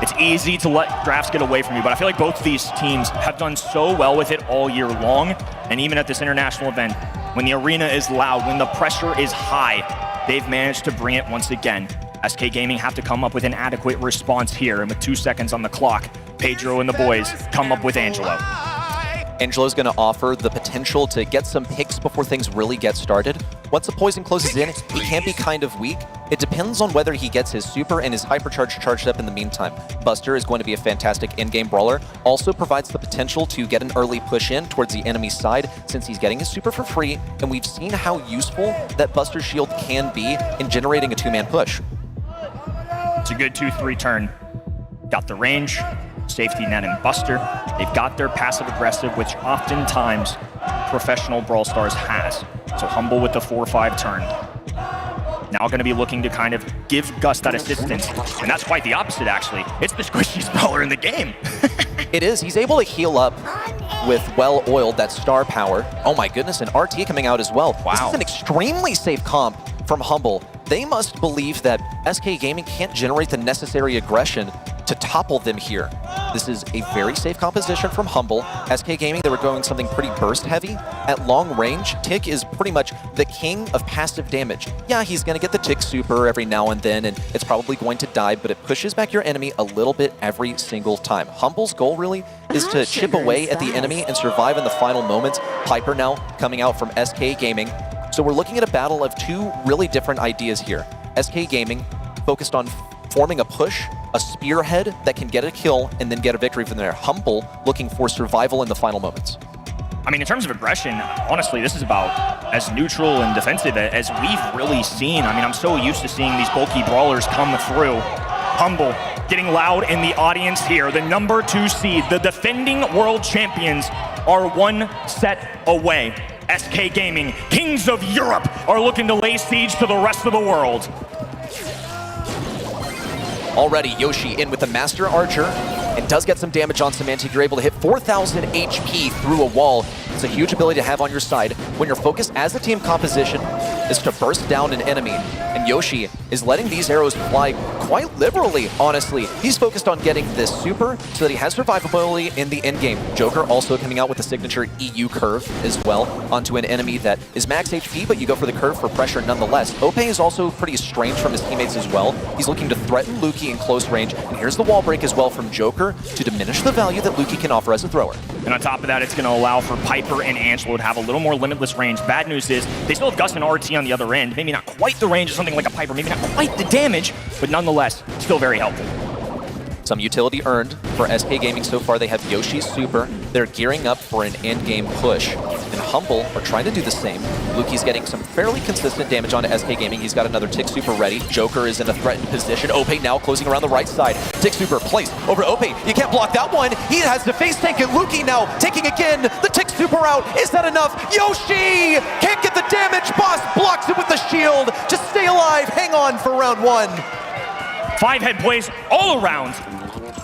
It's easy to let drafts get away from you, but I feel like both of these teams have done so well with it all year long, and even at this international event, when the arena is loud, when the pressure is high, they've managed to bring it once again. SK Gaming have to come up with an adequate response here, and with 2 seconds on the clock, Pedro and the boys come up with Angelo. Angelo's going to offer the potential to get some picks before things really get started. Once the poison closes in, he can be kind of weak. It depends on whether he gets his super and his hypercharge charged up in the meantime. Buster is going to be a fantastic in-game brawler. Also provides the potential to get an early push in towards the enemy's side since he's getting his super for free, and we've seen how useful that Buster shield can be in generating a 2-man push. It's a good 2-3 turn. Got the range, safety net and Buster. They've got their passive aggressive, which oftentimes professional Brawl Stars has. So Humble with the 4-5 turn. Now going to be looking to kind of give Gus that assistance. And that's quite the opposite, actually. It's the squishiest brawler in the game. It is. He's able to heal up with well-oiled, that star power. Oh my goodness, and RT coming out as well. Wow. This is an extremely safe comp from Humble. They must believe that SK Gaming can't generate the necessary aggression to topple them here. This is a very safe composition from Humble. SK Gaming, they were going something pretty burst heavy. At long range, Tick is pretty much the king of passive damage. Yeah, he's gonna get the Tick super every now and then, and it's probably going to die, but it pushes back your enemy a little bit every single time. Humble's goal really is to chip away at the enemy and survive in the final moments. Piper now coming out from SK Gaming. So we're looking at a battle of 2 really different ideas here. SK Gaming focused on forming a push, a spearhead that can get a kill and then get a victory from there. Humble looking for survival in the final moments. I mean, in terms of aggression, honestly, this is about as neutral and defensive as we've really seen. I mean, I'm so used to seeing these bulky brawlers come through. Humble getting loud in the audience here. The number 2 seed, the defending world champions, are 1 set away. SK Gaming, kings of Europe, are looking to lay siege to the rest of the world. Already, Yoshi in with the Master Archer and does get some damage on Semantic. You're able to hit 4,000 HP through a wall. It's a huge ability to have on your side when your focus as a team composition is to burst down an enemy. And Yoshi is letting these arrows fly quite liberally, honestly. He's focused on getting this super so that he has survivability in the end game. Joker also coming out with the signature EU curve as well onto an enemy that is max HP, but you go for the curve for pressure nonetheless. Ope is also pretty estranged from his teammates as well. He's looking to threaten Luki in close range, and here's the wall break as well from Joker to diminish the value that Luki can offer as a thrower. And on top of that, it's going to allow for Piper and Angelo to have a little more limitless range. Bad news is they still have Gus and RT on the other end. Maybe not quite the range of something like a Piper, maybe not quite the damage, but nonetheless, still very helpful. Some utility earned for SK Gaming so far. They have Yoshi's super. They're gearing up for an end-game push. And Humble are trying to do the same. Luki's getting some fairly consistent damage onto SK Gaming. He's got another Tick super ready. Joker is in a threatened position. Ope now closing around the right side. Tick super placed over Ope. You can't block that one. He has to face tank it. Luki now taking again the Tick super out. Is that enough? Yoshi can't get the damage. Boss blocks it with the shield. Just stay alive. Hang on for round one. 5 head plays all around.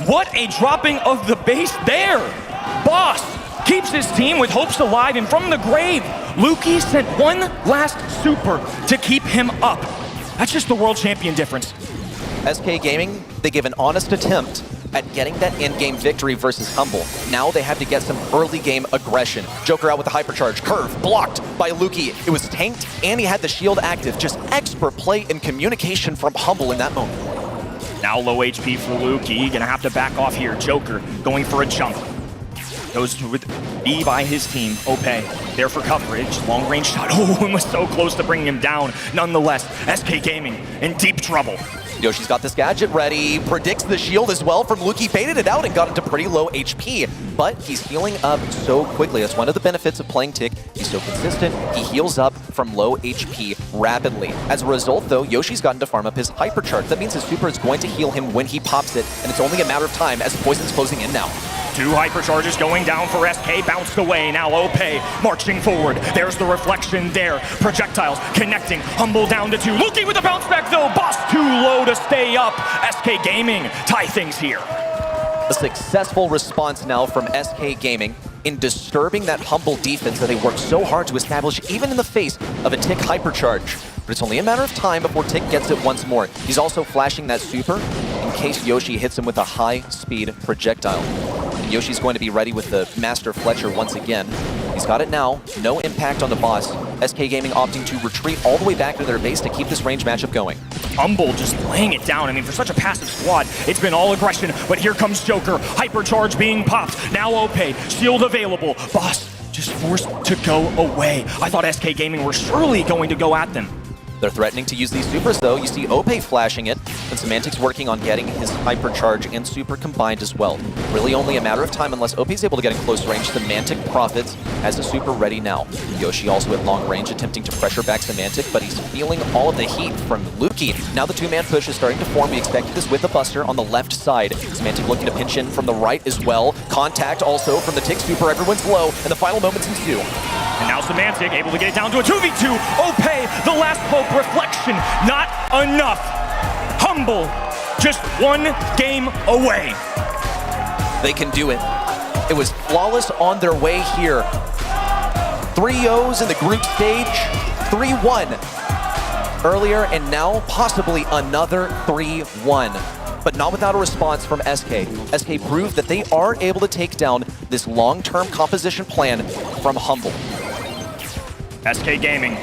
What a dropping of the base there. Boss keeps his team with hopes alive, and from the grave, Luki sent one last super to keep him up. That's just the world champion difference. SK Gaming, they give an honest attempt at getting that end-game victory versus Humble. Now they have to get some early game aggression. Joker out with the hypercharge, curve blocked by Luki. It was tanked, and he had the shield active. Just expert play and communication from Humble in that moment. Now low HP for Luki, gonna have to back off here. Joker going for a jump. Goes with B by his team. Ope there for coverage. Long range shot. Oh, and was so close to bringing him down. Nonetheless, SK Gaming in deep trouble. Yoshi's got this gadget ready, predicts the shield as well from Luki, baited it out and got into pretty low HP. But he's healing up so quickly. That's one of the benefits of playing Tick. He's so consistent, he heals up from low HP rapidly. As a result though, Yoshi's gotten to farm up his hypercharge. That means his super is going to heal him when he pops it, and it's only a matter of time as Poison's closing in now. 2 hypercharges going down for SK, bounced away. Now Ope marching forward. There's the reflection there. Projectiles connecting. Humble down to 2. Luki with the bounce back though. Boss too low to stay up. SK Gaming tie things here. A successful response now from SK Gaming in disturbing that Humble defense that they worked so hard to establish even in the face of a Tick hypercharge. But it's only a matter of time before Tick gets it once more. He's also flashing that super in case Yoshi hits him with a high-speed projectile. And Yoshi's going to be ready with the Master Fletcher once again. He's got it now, no impact on the boss. SK Gaming opting to retreat all the way back to their base to keep this range matchup going. Humble just laying it down. I mean, for such a passive squad, it's been all aggression, but here comes Joker. Hypercharge being popped. Now Ope, shield available. Boss just forced to go away. I thought SK Gaming were surely going to go at them. They're threatening to use these supers though. You see Ope flashing it, and Semantic's working on getting his hypercharge and super combined as well. Really only a matter of time unless Ope's able to get in close range. Semantic profits, has a super ready now. Yoshi also at long range attempting to pressure back Semantic, but he's feeling all of the heat from Luki. Now the 2-man push is starting to form. We expected this with a Buster on the left side. Semantic looking to pinch in from the right as well. Contact also from the Tick super. Everyone's low, and the final moments ensue. And now Semantic able to get it down to a 2v2. Ope, the last hope, reflection, not enough. Humble, just 1 game away. They can do it. It was flawless on their way here. 3-0s in the group stage, 3-1 earlier, and now possibly another 3-1. But not without a response from SK. SK proved that they are able to take down this long-term composition plan from Humble. SK Gaming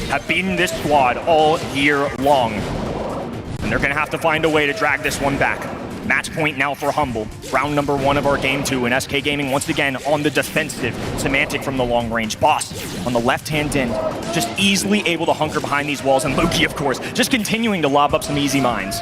have beaten this squad all year long, and they're gonna have to find a way to drag this one back. Match point now for Humble. Round number 1 of our game 2, and SK Gaming once again on the defensive. Semantic from the long range. Boss on the left-hand end, just easily able to hunker behind these walls, and Luki, of course, just continuing to lob up some easy mines.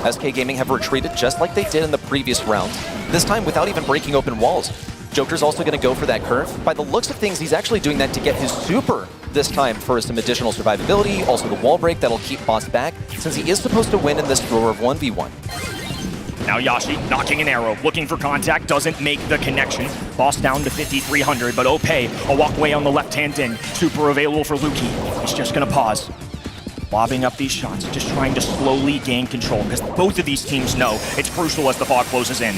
SK Gaming have retreated just like they did in the previous round, this time without even breaking open walls. Joker's also going to go for that curve. By the looks of things, he's actually doing that to get his super this time for some additional survivability, also the wall break that'll keep Boss back, since he is supposed to win in this thrower of 1v1. Now Yashi knocking an arrow, looking for contact, doesn't make the connection. Boss down to 5,300, but Ope, a walkway on the left-hand end. Super available for Luki. He's just going to pause. Lobbing up these shots, just trying to slowly gain control, because both of these teams know it's crucial as the fog closes in.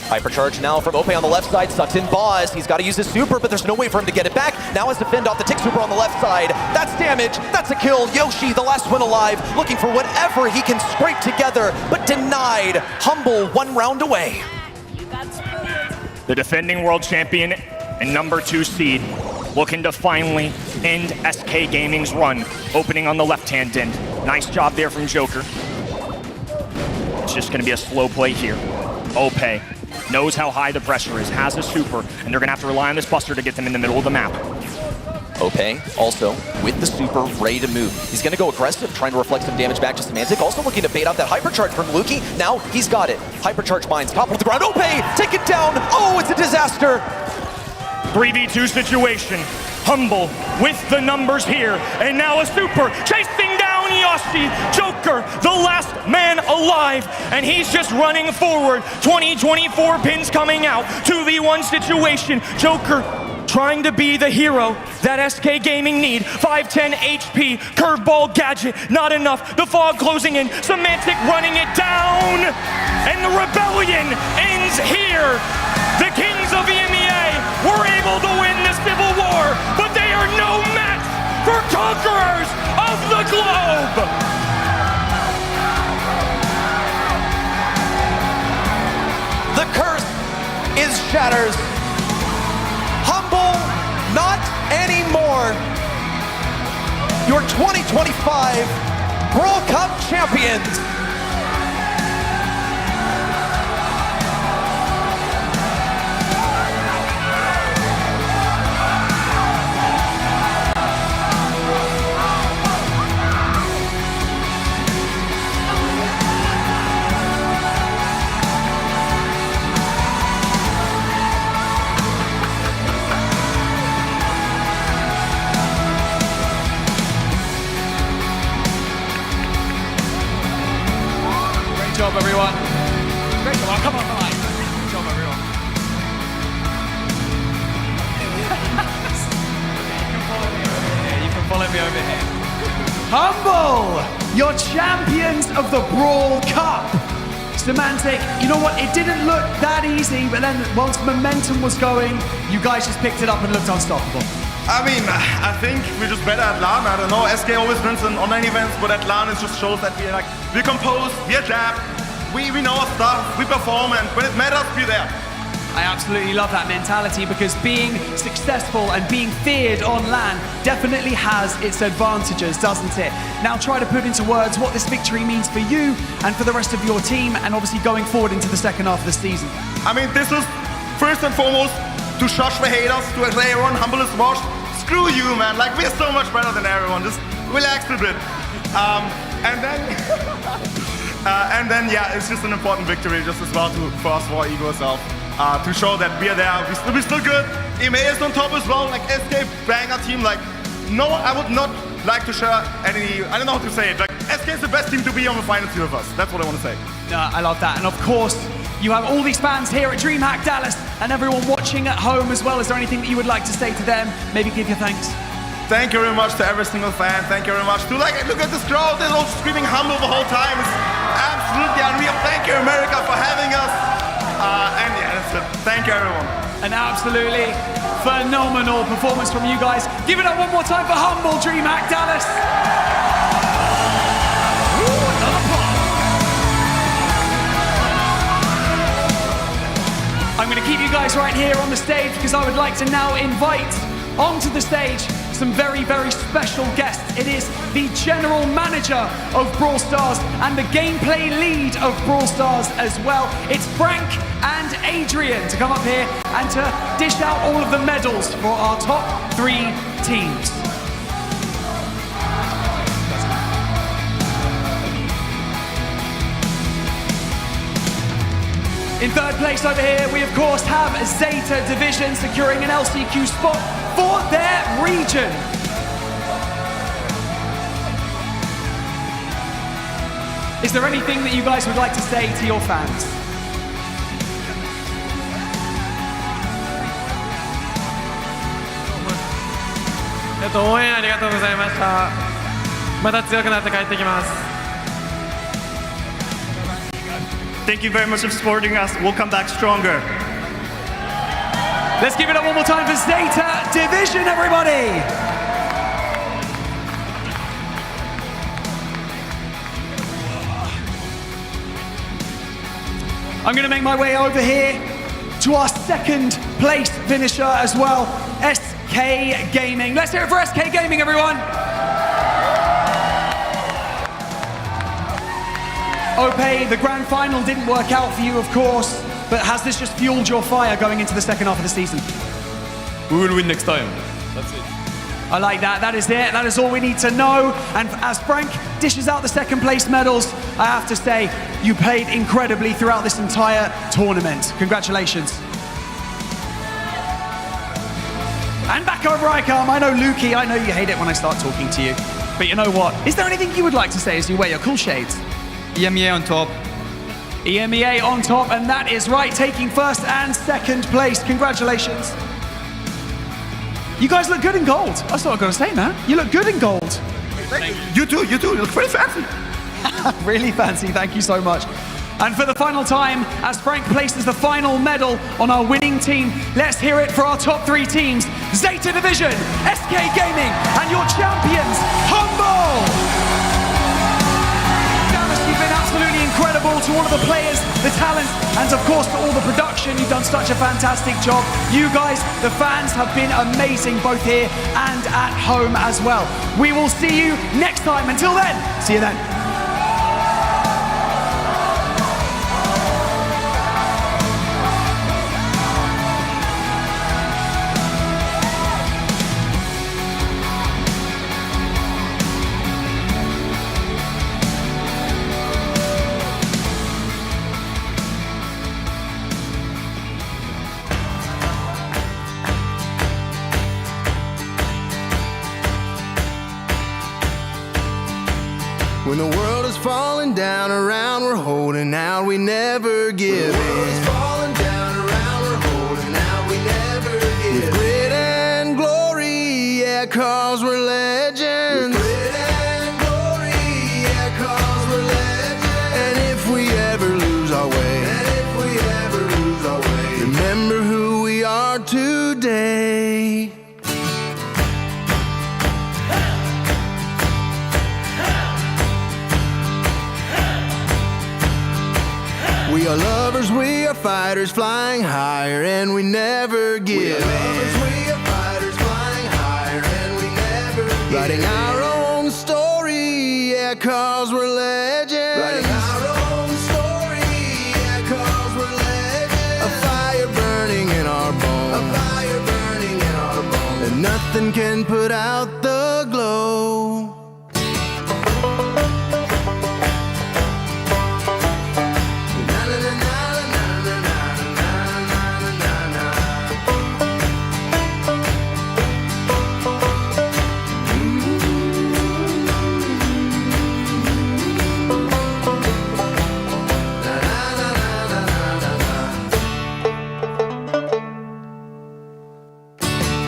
Hypercharge now from Ope on the left side, sucks in Boz. He's got to use his super, but there's no way for him to get it back. Now has to fend off the tick super on the left side. That's damage, that's a kill. Yoshi, the last one alive, looking for whatever he can scrape together, but denied. Humble 1 round away. The defending world champion and number 2 seed, looking to finally end SK Gaming's run, opening on the left-hand end. Nice job there from Joker. It's just gonna be a slow play here. Ope knows how high the pressure is, has a super, and they're gonna have to rely on this buster to get them in the middle of the map. Ope also with the super ready to move. He's gonna go aggressive, trying to reflect some damage back to Semantic. Also looking to bait out that hypercharge from Luki. Now he's got it. Hypercharge mines, top of the ground. Ope, take it down. Oh, it's a disaster. 3v2 situation. Humble with the numbers here, and now a super chasing down Yoshi. Joker, the last man alive, and he's just running forward. 20-24 pins coming out. 2v1 situation. Joker trying to be the hero that SK Gaming need. 510 HP, curveball gadget, not enough. The fog closing in, Semantic running it down, and the rebellion ends here. The kings of EMEA were able to win the Civil War, but they are no match for conquerors of the globe. The curse is shatters. Humble, not anymore. Your 2025 Brawl Cup champions. Great job, everyone. Great job. Oh, come on. Great job, everyone. You can follow me over here. Humble, your champions of the Brawl Cup. Semantic, you know what? It didn't look that easy, but then once momentum was going, you guys just picked it up and looked unstoppable. I mean, I think we're just better at LAN. I don't know, SK always wins in online events, but at LAN it just shows that we're composed, we adapt, we know our stuff, we perform, and when it matters, we're there. I absolutely love that mentality because being successful and being feared on LAN definitely has its advantages, doesn't it? Now try to put into words what this victory means for you and for the rest of your team, and obviously going forward into the second half of the season. I mean, this is first and foremost to shush the haters, to say everyone Humble is washed. Screw you, man. Like, we're so much better than everyone. Just relax a bit. And then, yeah, it's just an important victory just as well for us, for our ego self. To show that we are there, we're still good. EMEA is on top as well, like SK banger team. Like, no, I would not like to share any, I don't know how to say it. Like, SK is the best team to be on the final tier with us. That's what I want to say. No, I love that. And of course, you have all these fans here at DreamHack Dallas and everyone watching at home as well. Is there anything that you would like to say to them? Maybe give your thanks. Thank you very much to every single fan. Thank you very much to, like, look at this crowd. They're all screaming Humble the whole time. It's absolutely unreal. Thank you, America, for having us. And yeah, that's it. Thank you, everyone. An absolutely phenomenal performance from you guys. Give it up one more time for Humble DreamHack Dallas. I'm going to keep you guys right here on the stage because I would like to now invite onto the stage some very, very special guests. It is the general manager of Brawl Stars and the gameplay lead of Brawl Stars as well. It's Frank and Adrian to come up here and to dish out all of the medals for our top 3 teams. In third place over here, we of course have ZETA Division securing an LCQ spot for their region. Is there anything that you guys would like to say to your fans? Thank 応援ありがとうございました。また強くなって帰ってきます。Thank you very much for supporting us. We'll come back stronger. Let's give it up one more time for ZETA Division, everybody. I'm going to make my way over here to our second place finisher as well, SK Gaming. Let's hear it for SK Gaming, everyone. Ope, the grand final didn't work out for you, of course, but has this just fueled your fire going into the second half of the season? We will win next time. That's it. I like that. That is it. That is all we need to know. And as Frank dishes out the second place medals, I have to say, you played incredibly throughout this entire tournament. Congratulations. And back over I come. I know, Lukey, I know you hate it when I start talking to you. But you know what? Is there anything you would like to say as you wear your cool shades? EMEA on top. EMEA on top, and that is right, taking first and second place. Congratulations. You guys look good in gold. That's what I've got to say, man. You look good in gold. Thank you. You too. You look very fancy. Really fancy, thank you so much. And for the final time, as Frank places the final medal on our winning team, let's hear it for our top three teams. ZETA Division, SK Gaming, and your champions, Humble! You've been absolutely incredible to all of the players, the talent, and of course to all the production. You've done such a fantastic job. You guys, the fans, have been amazing both here and at home as well. We will see you next time. Until then, see you then. When the world is falling down around, we're holding out, we never give in. When the world is falling down around, we're holding out, we never give in. With grit and glory, yeah, cause we're legends. With grit and glory, yeah, cause we're legends. And if we ever lose our way, remember who we are today. We are lovers, we are fighters, flying higher, and we never give in. We are lovers, we are fighters, flying higher, and we never give in. Writing our own story, yeah, cause we're legends. Writing our own story, yeah, cause we're legends. A fire burning in our bones. A fire burning in our bones. And nothing can put out the glow.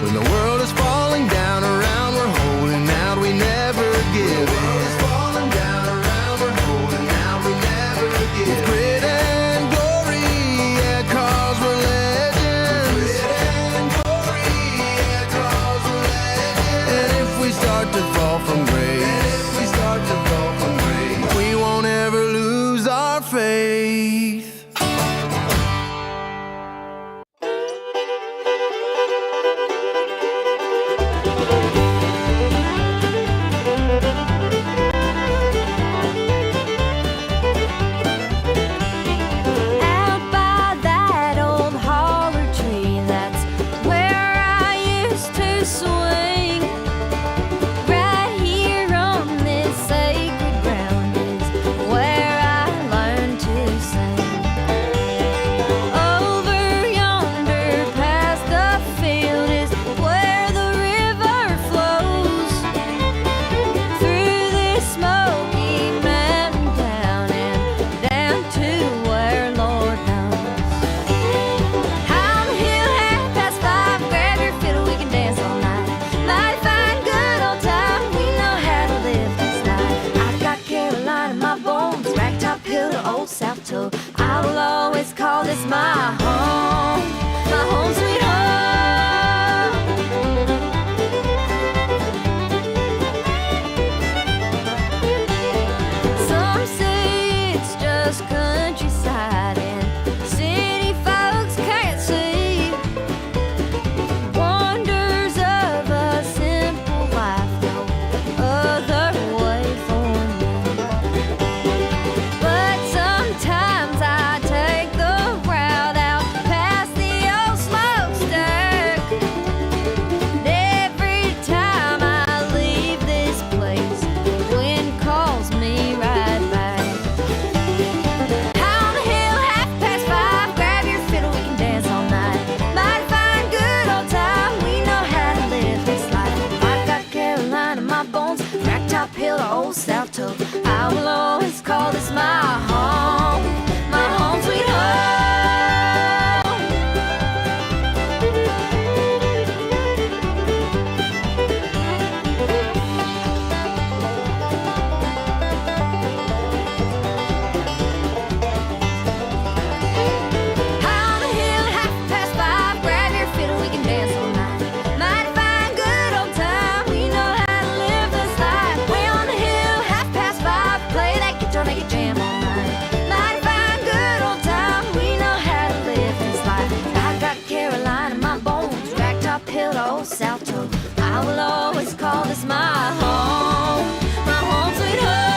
When the world is falling down around, we're old Salto. I will always call this my home sweet home. Some say it's just countryside and city folks can't see wonders of a simple life, no other way for me. But sometimes I take the route out past the old smokestack. And every time I leave this place, the wind calls me right back. High on the hill, 5:30, grab your fiddle, we can dance all night. Might find good old time, we know how to live this life. I got Carolina in my bones, Ragtop Hill or Old Salto. I will always call this my home sweet home. High on the hill, 5:30, grab your fiddle, we can dance all night. Might find good old time, we know how to live this life. Way on the hill, 5:30, play that guitar, make it jam all night. Might find good old time, we know how to live this life. I got Carolina in my bones, Ragtop Hill to Old Salto. I will always call this my home sweet home.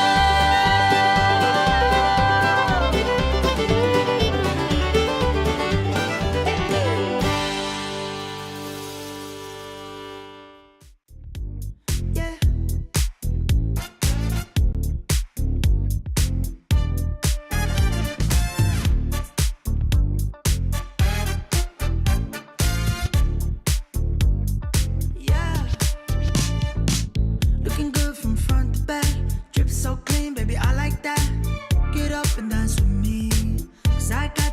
Looking good from front to back. Drip so clean, baby, I like that. Get up and dance with me. 'Cause I got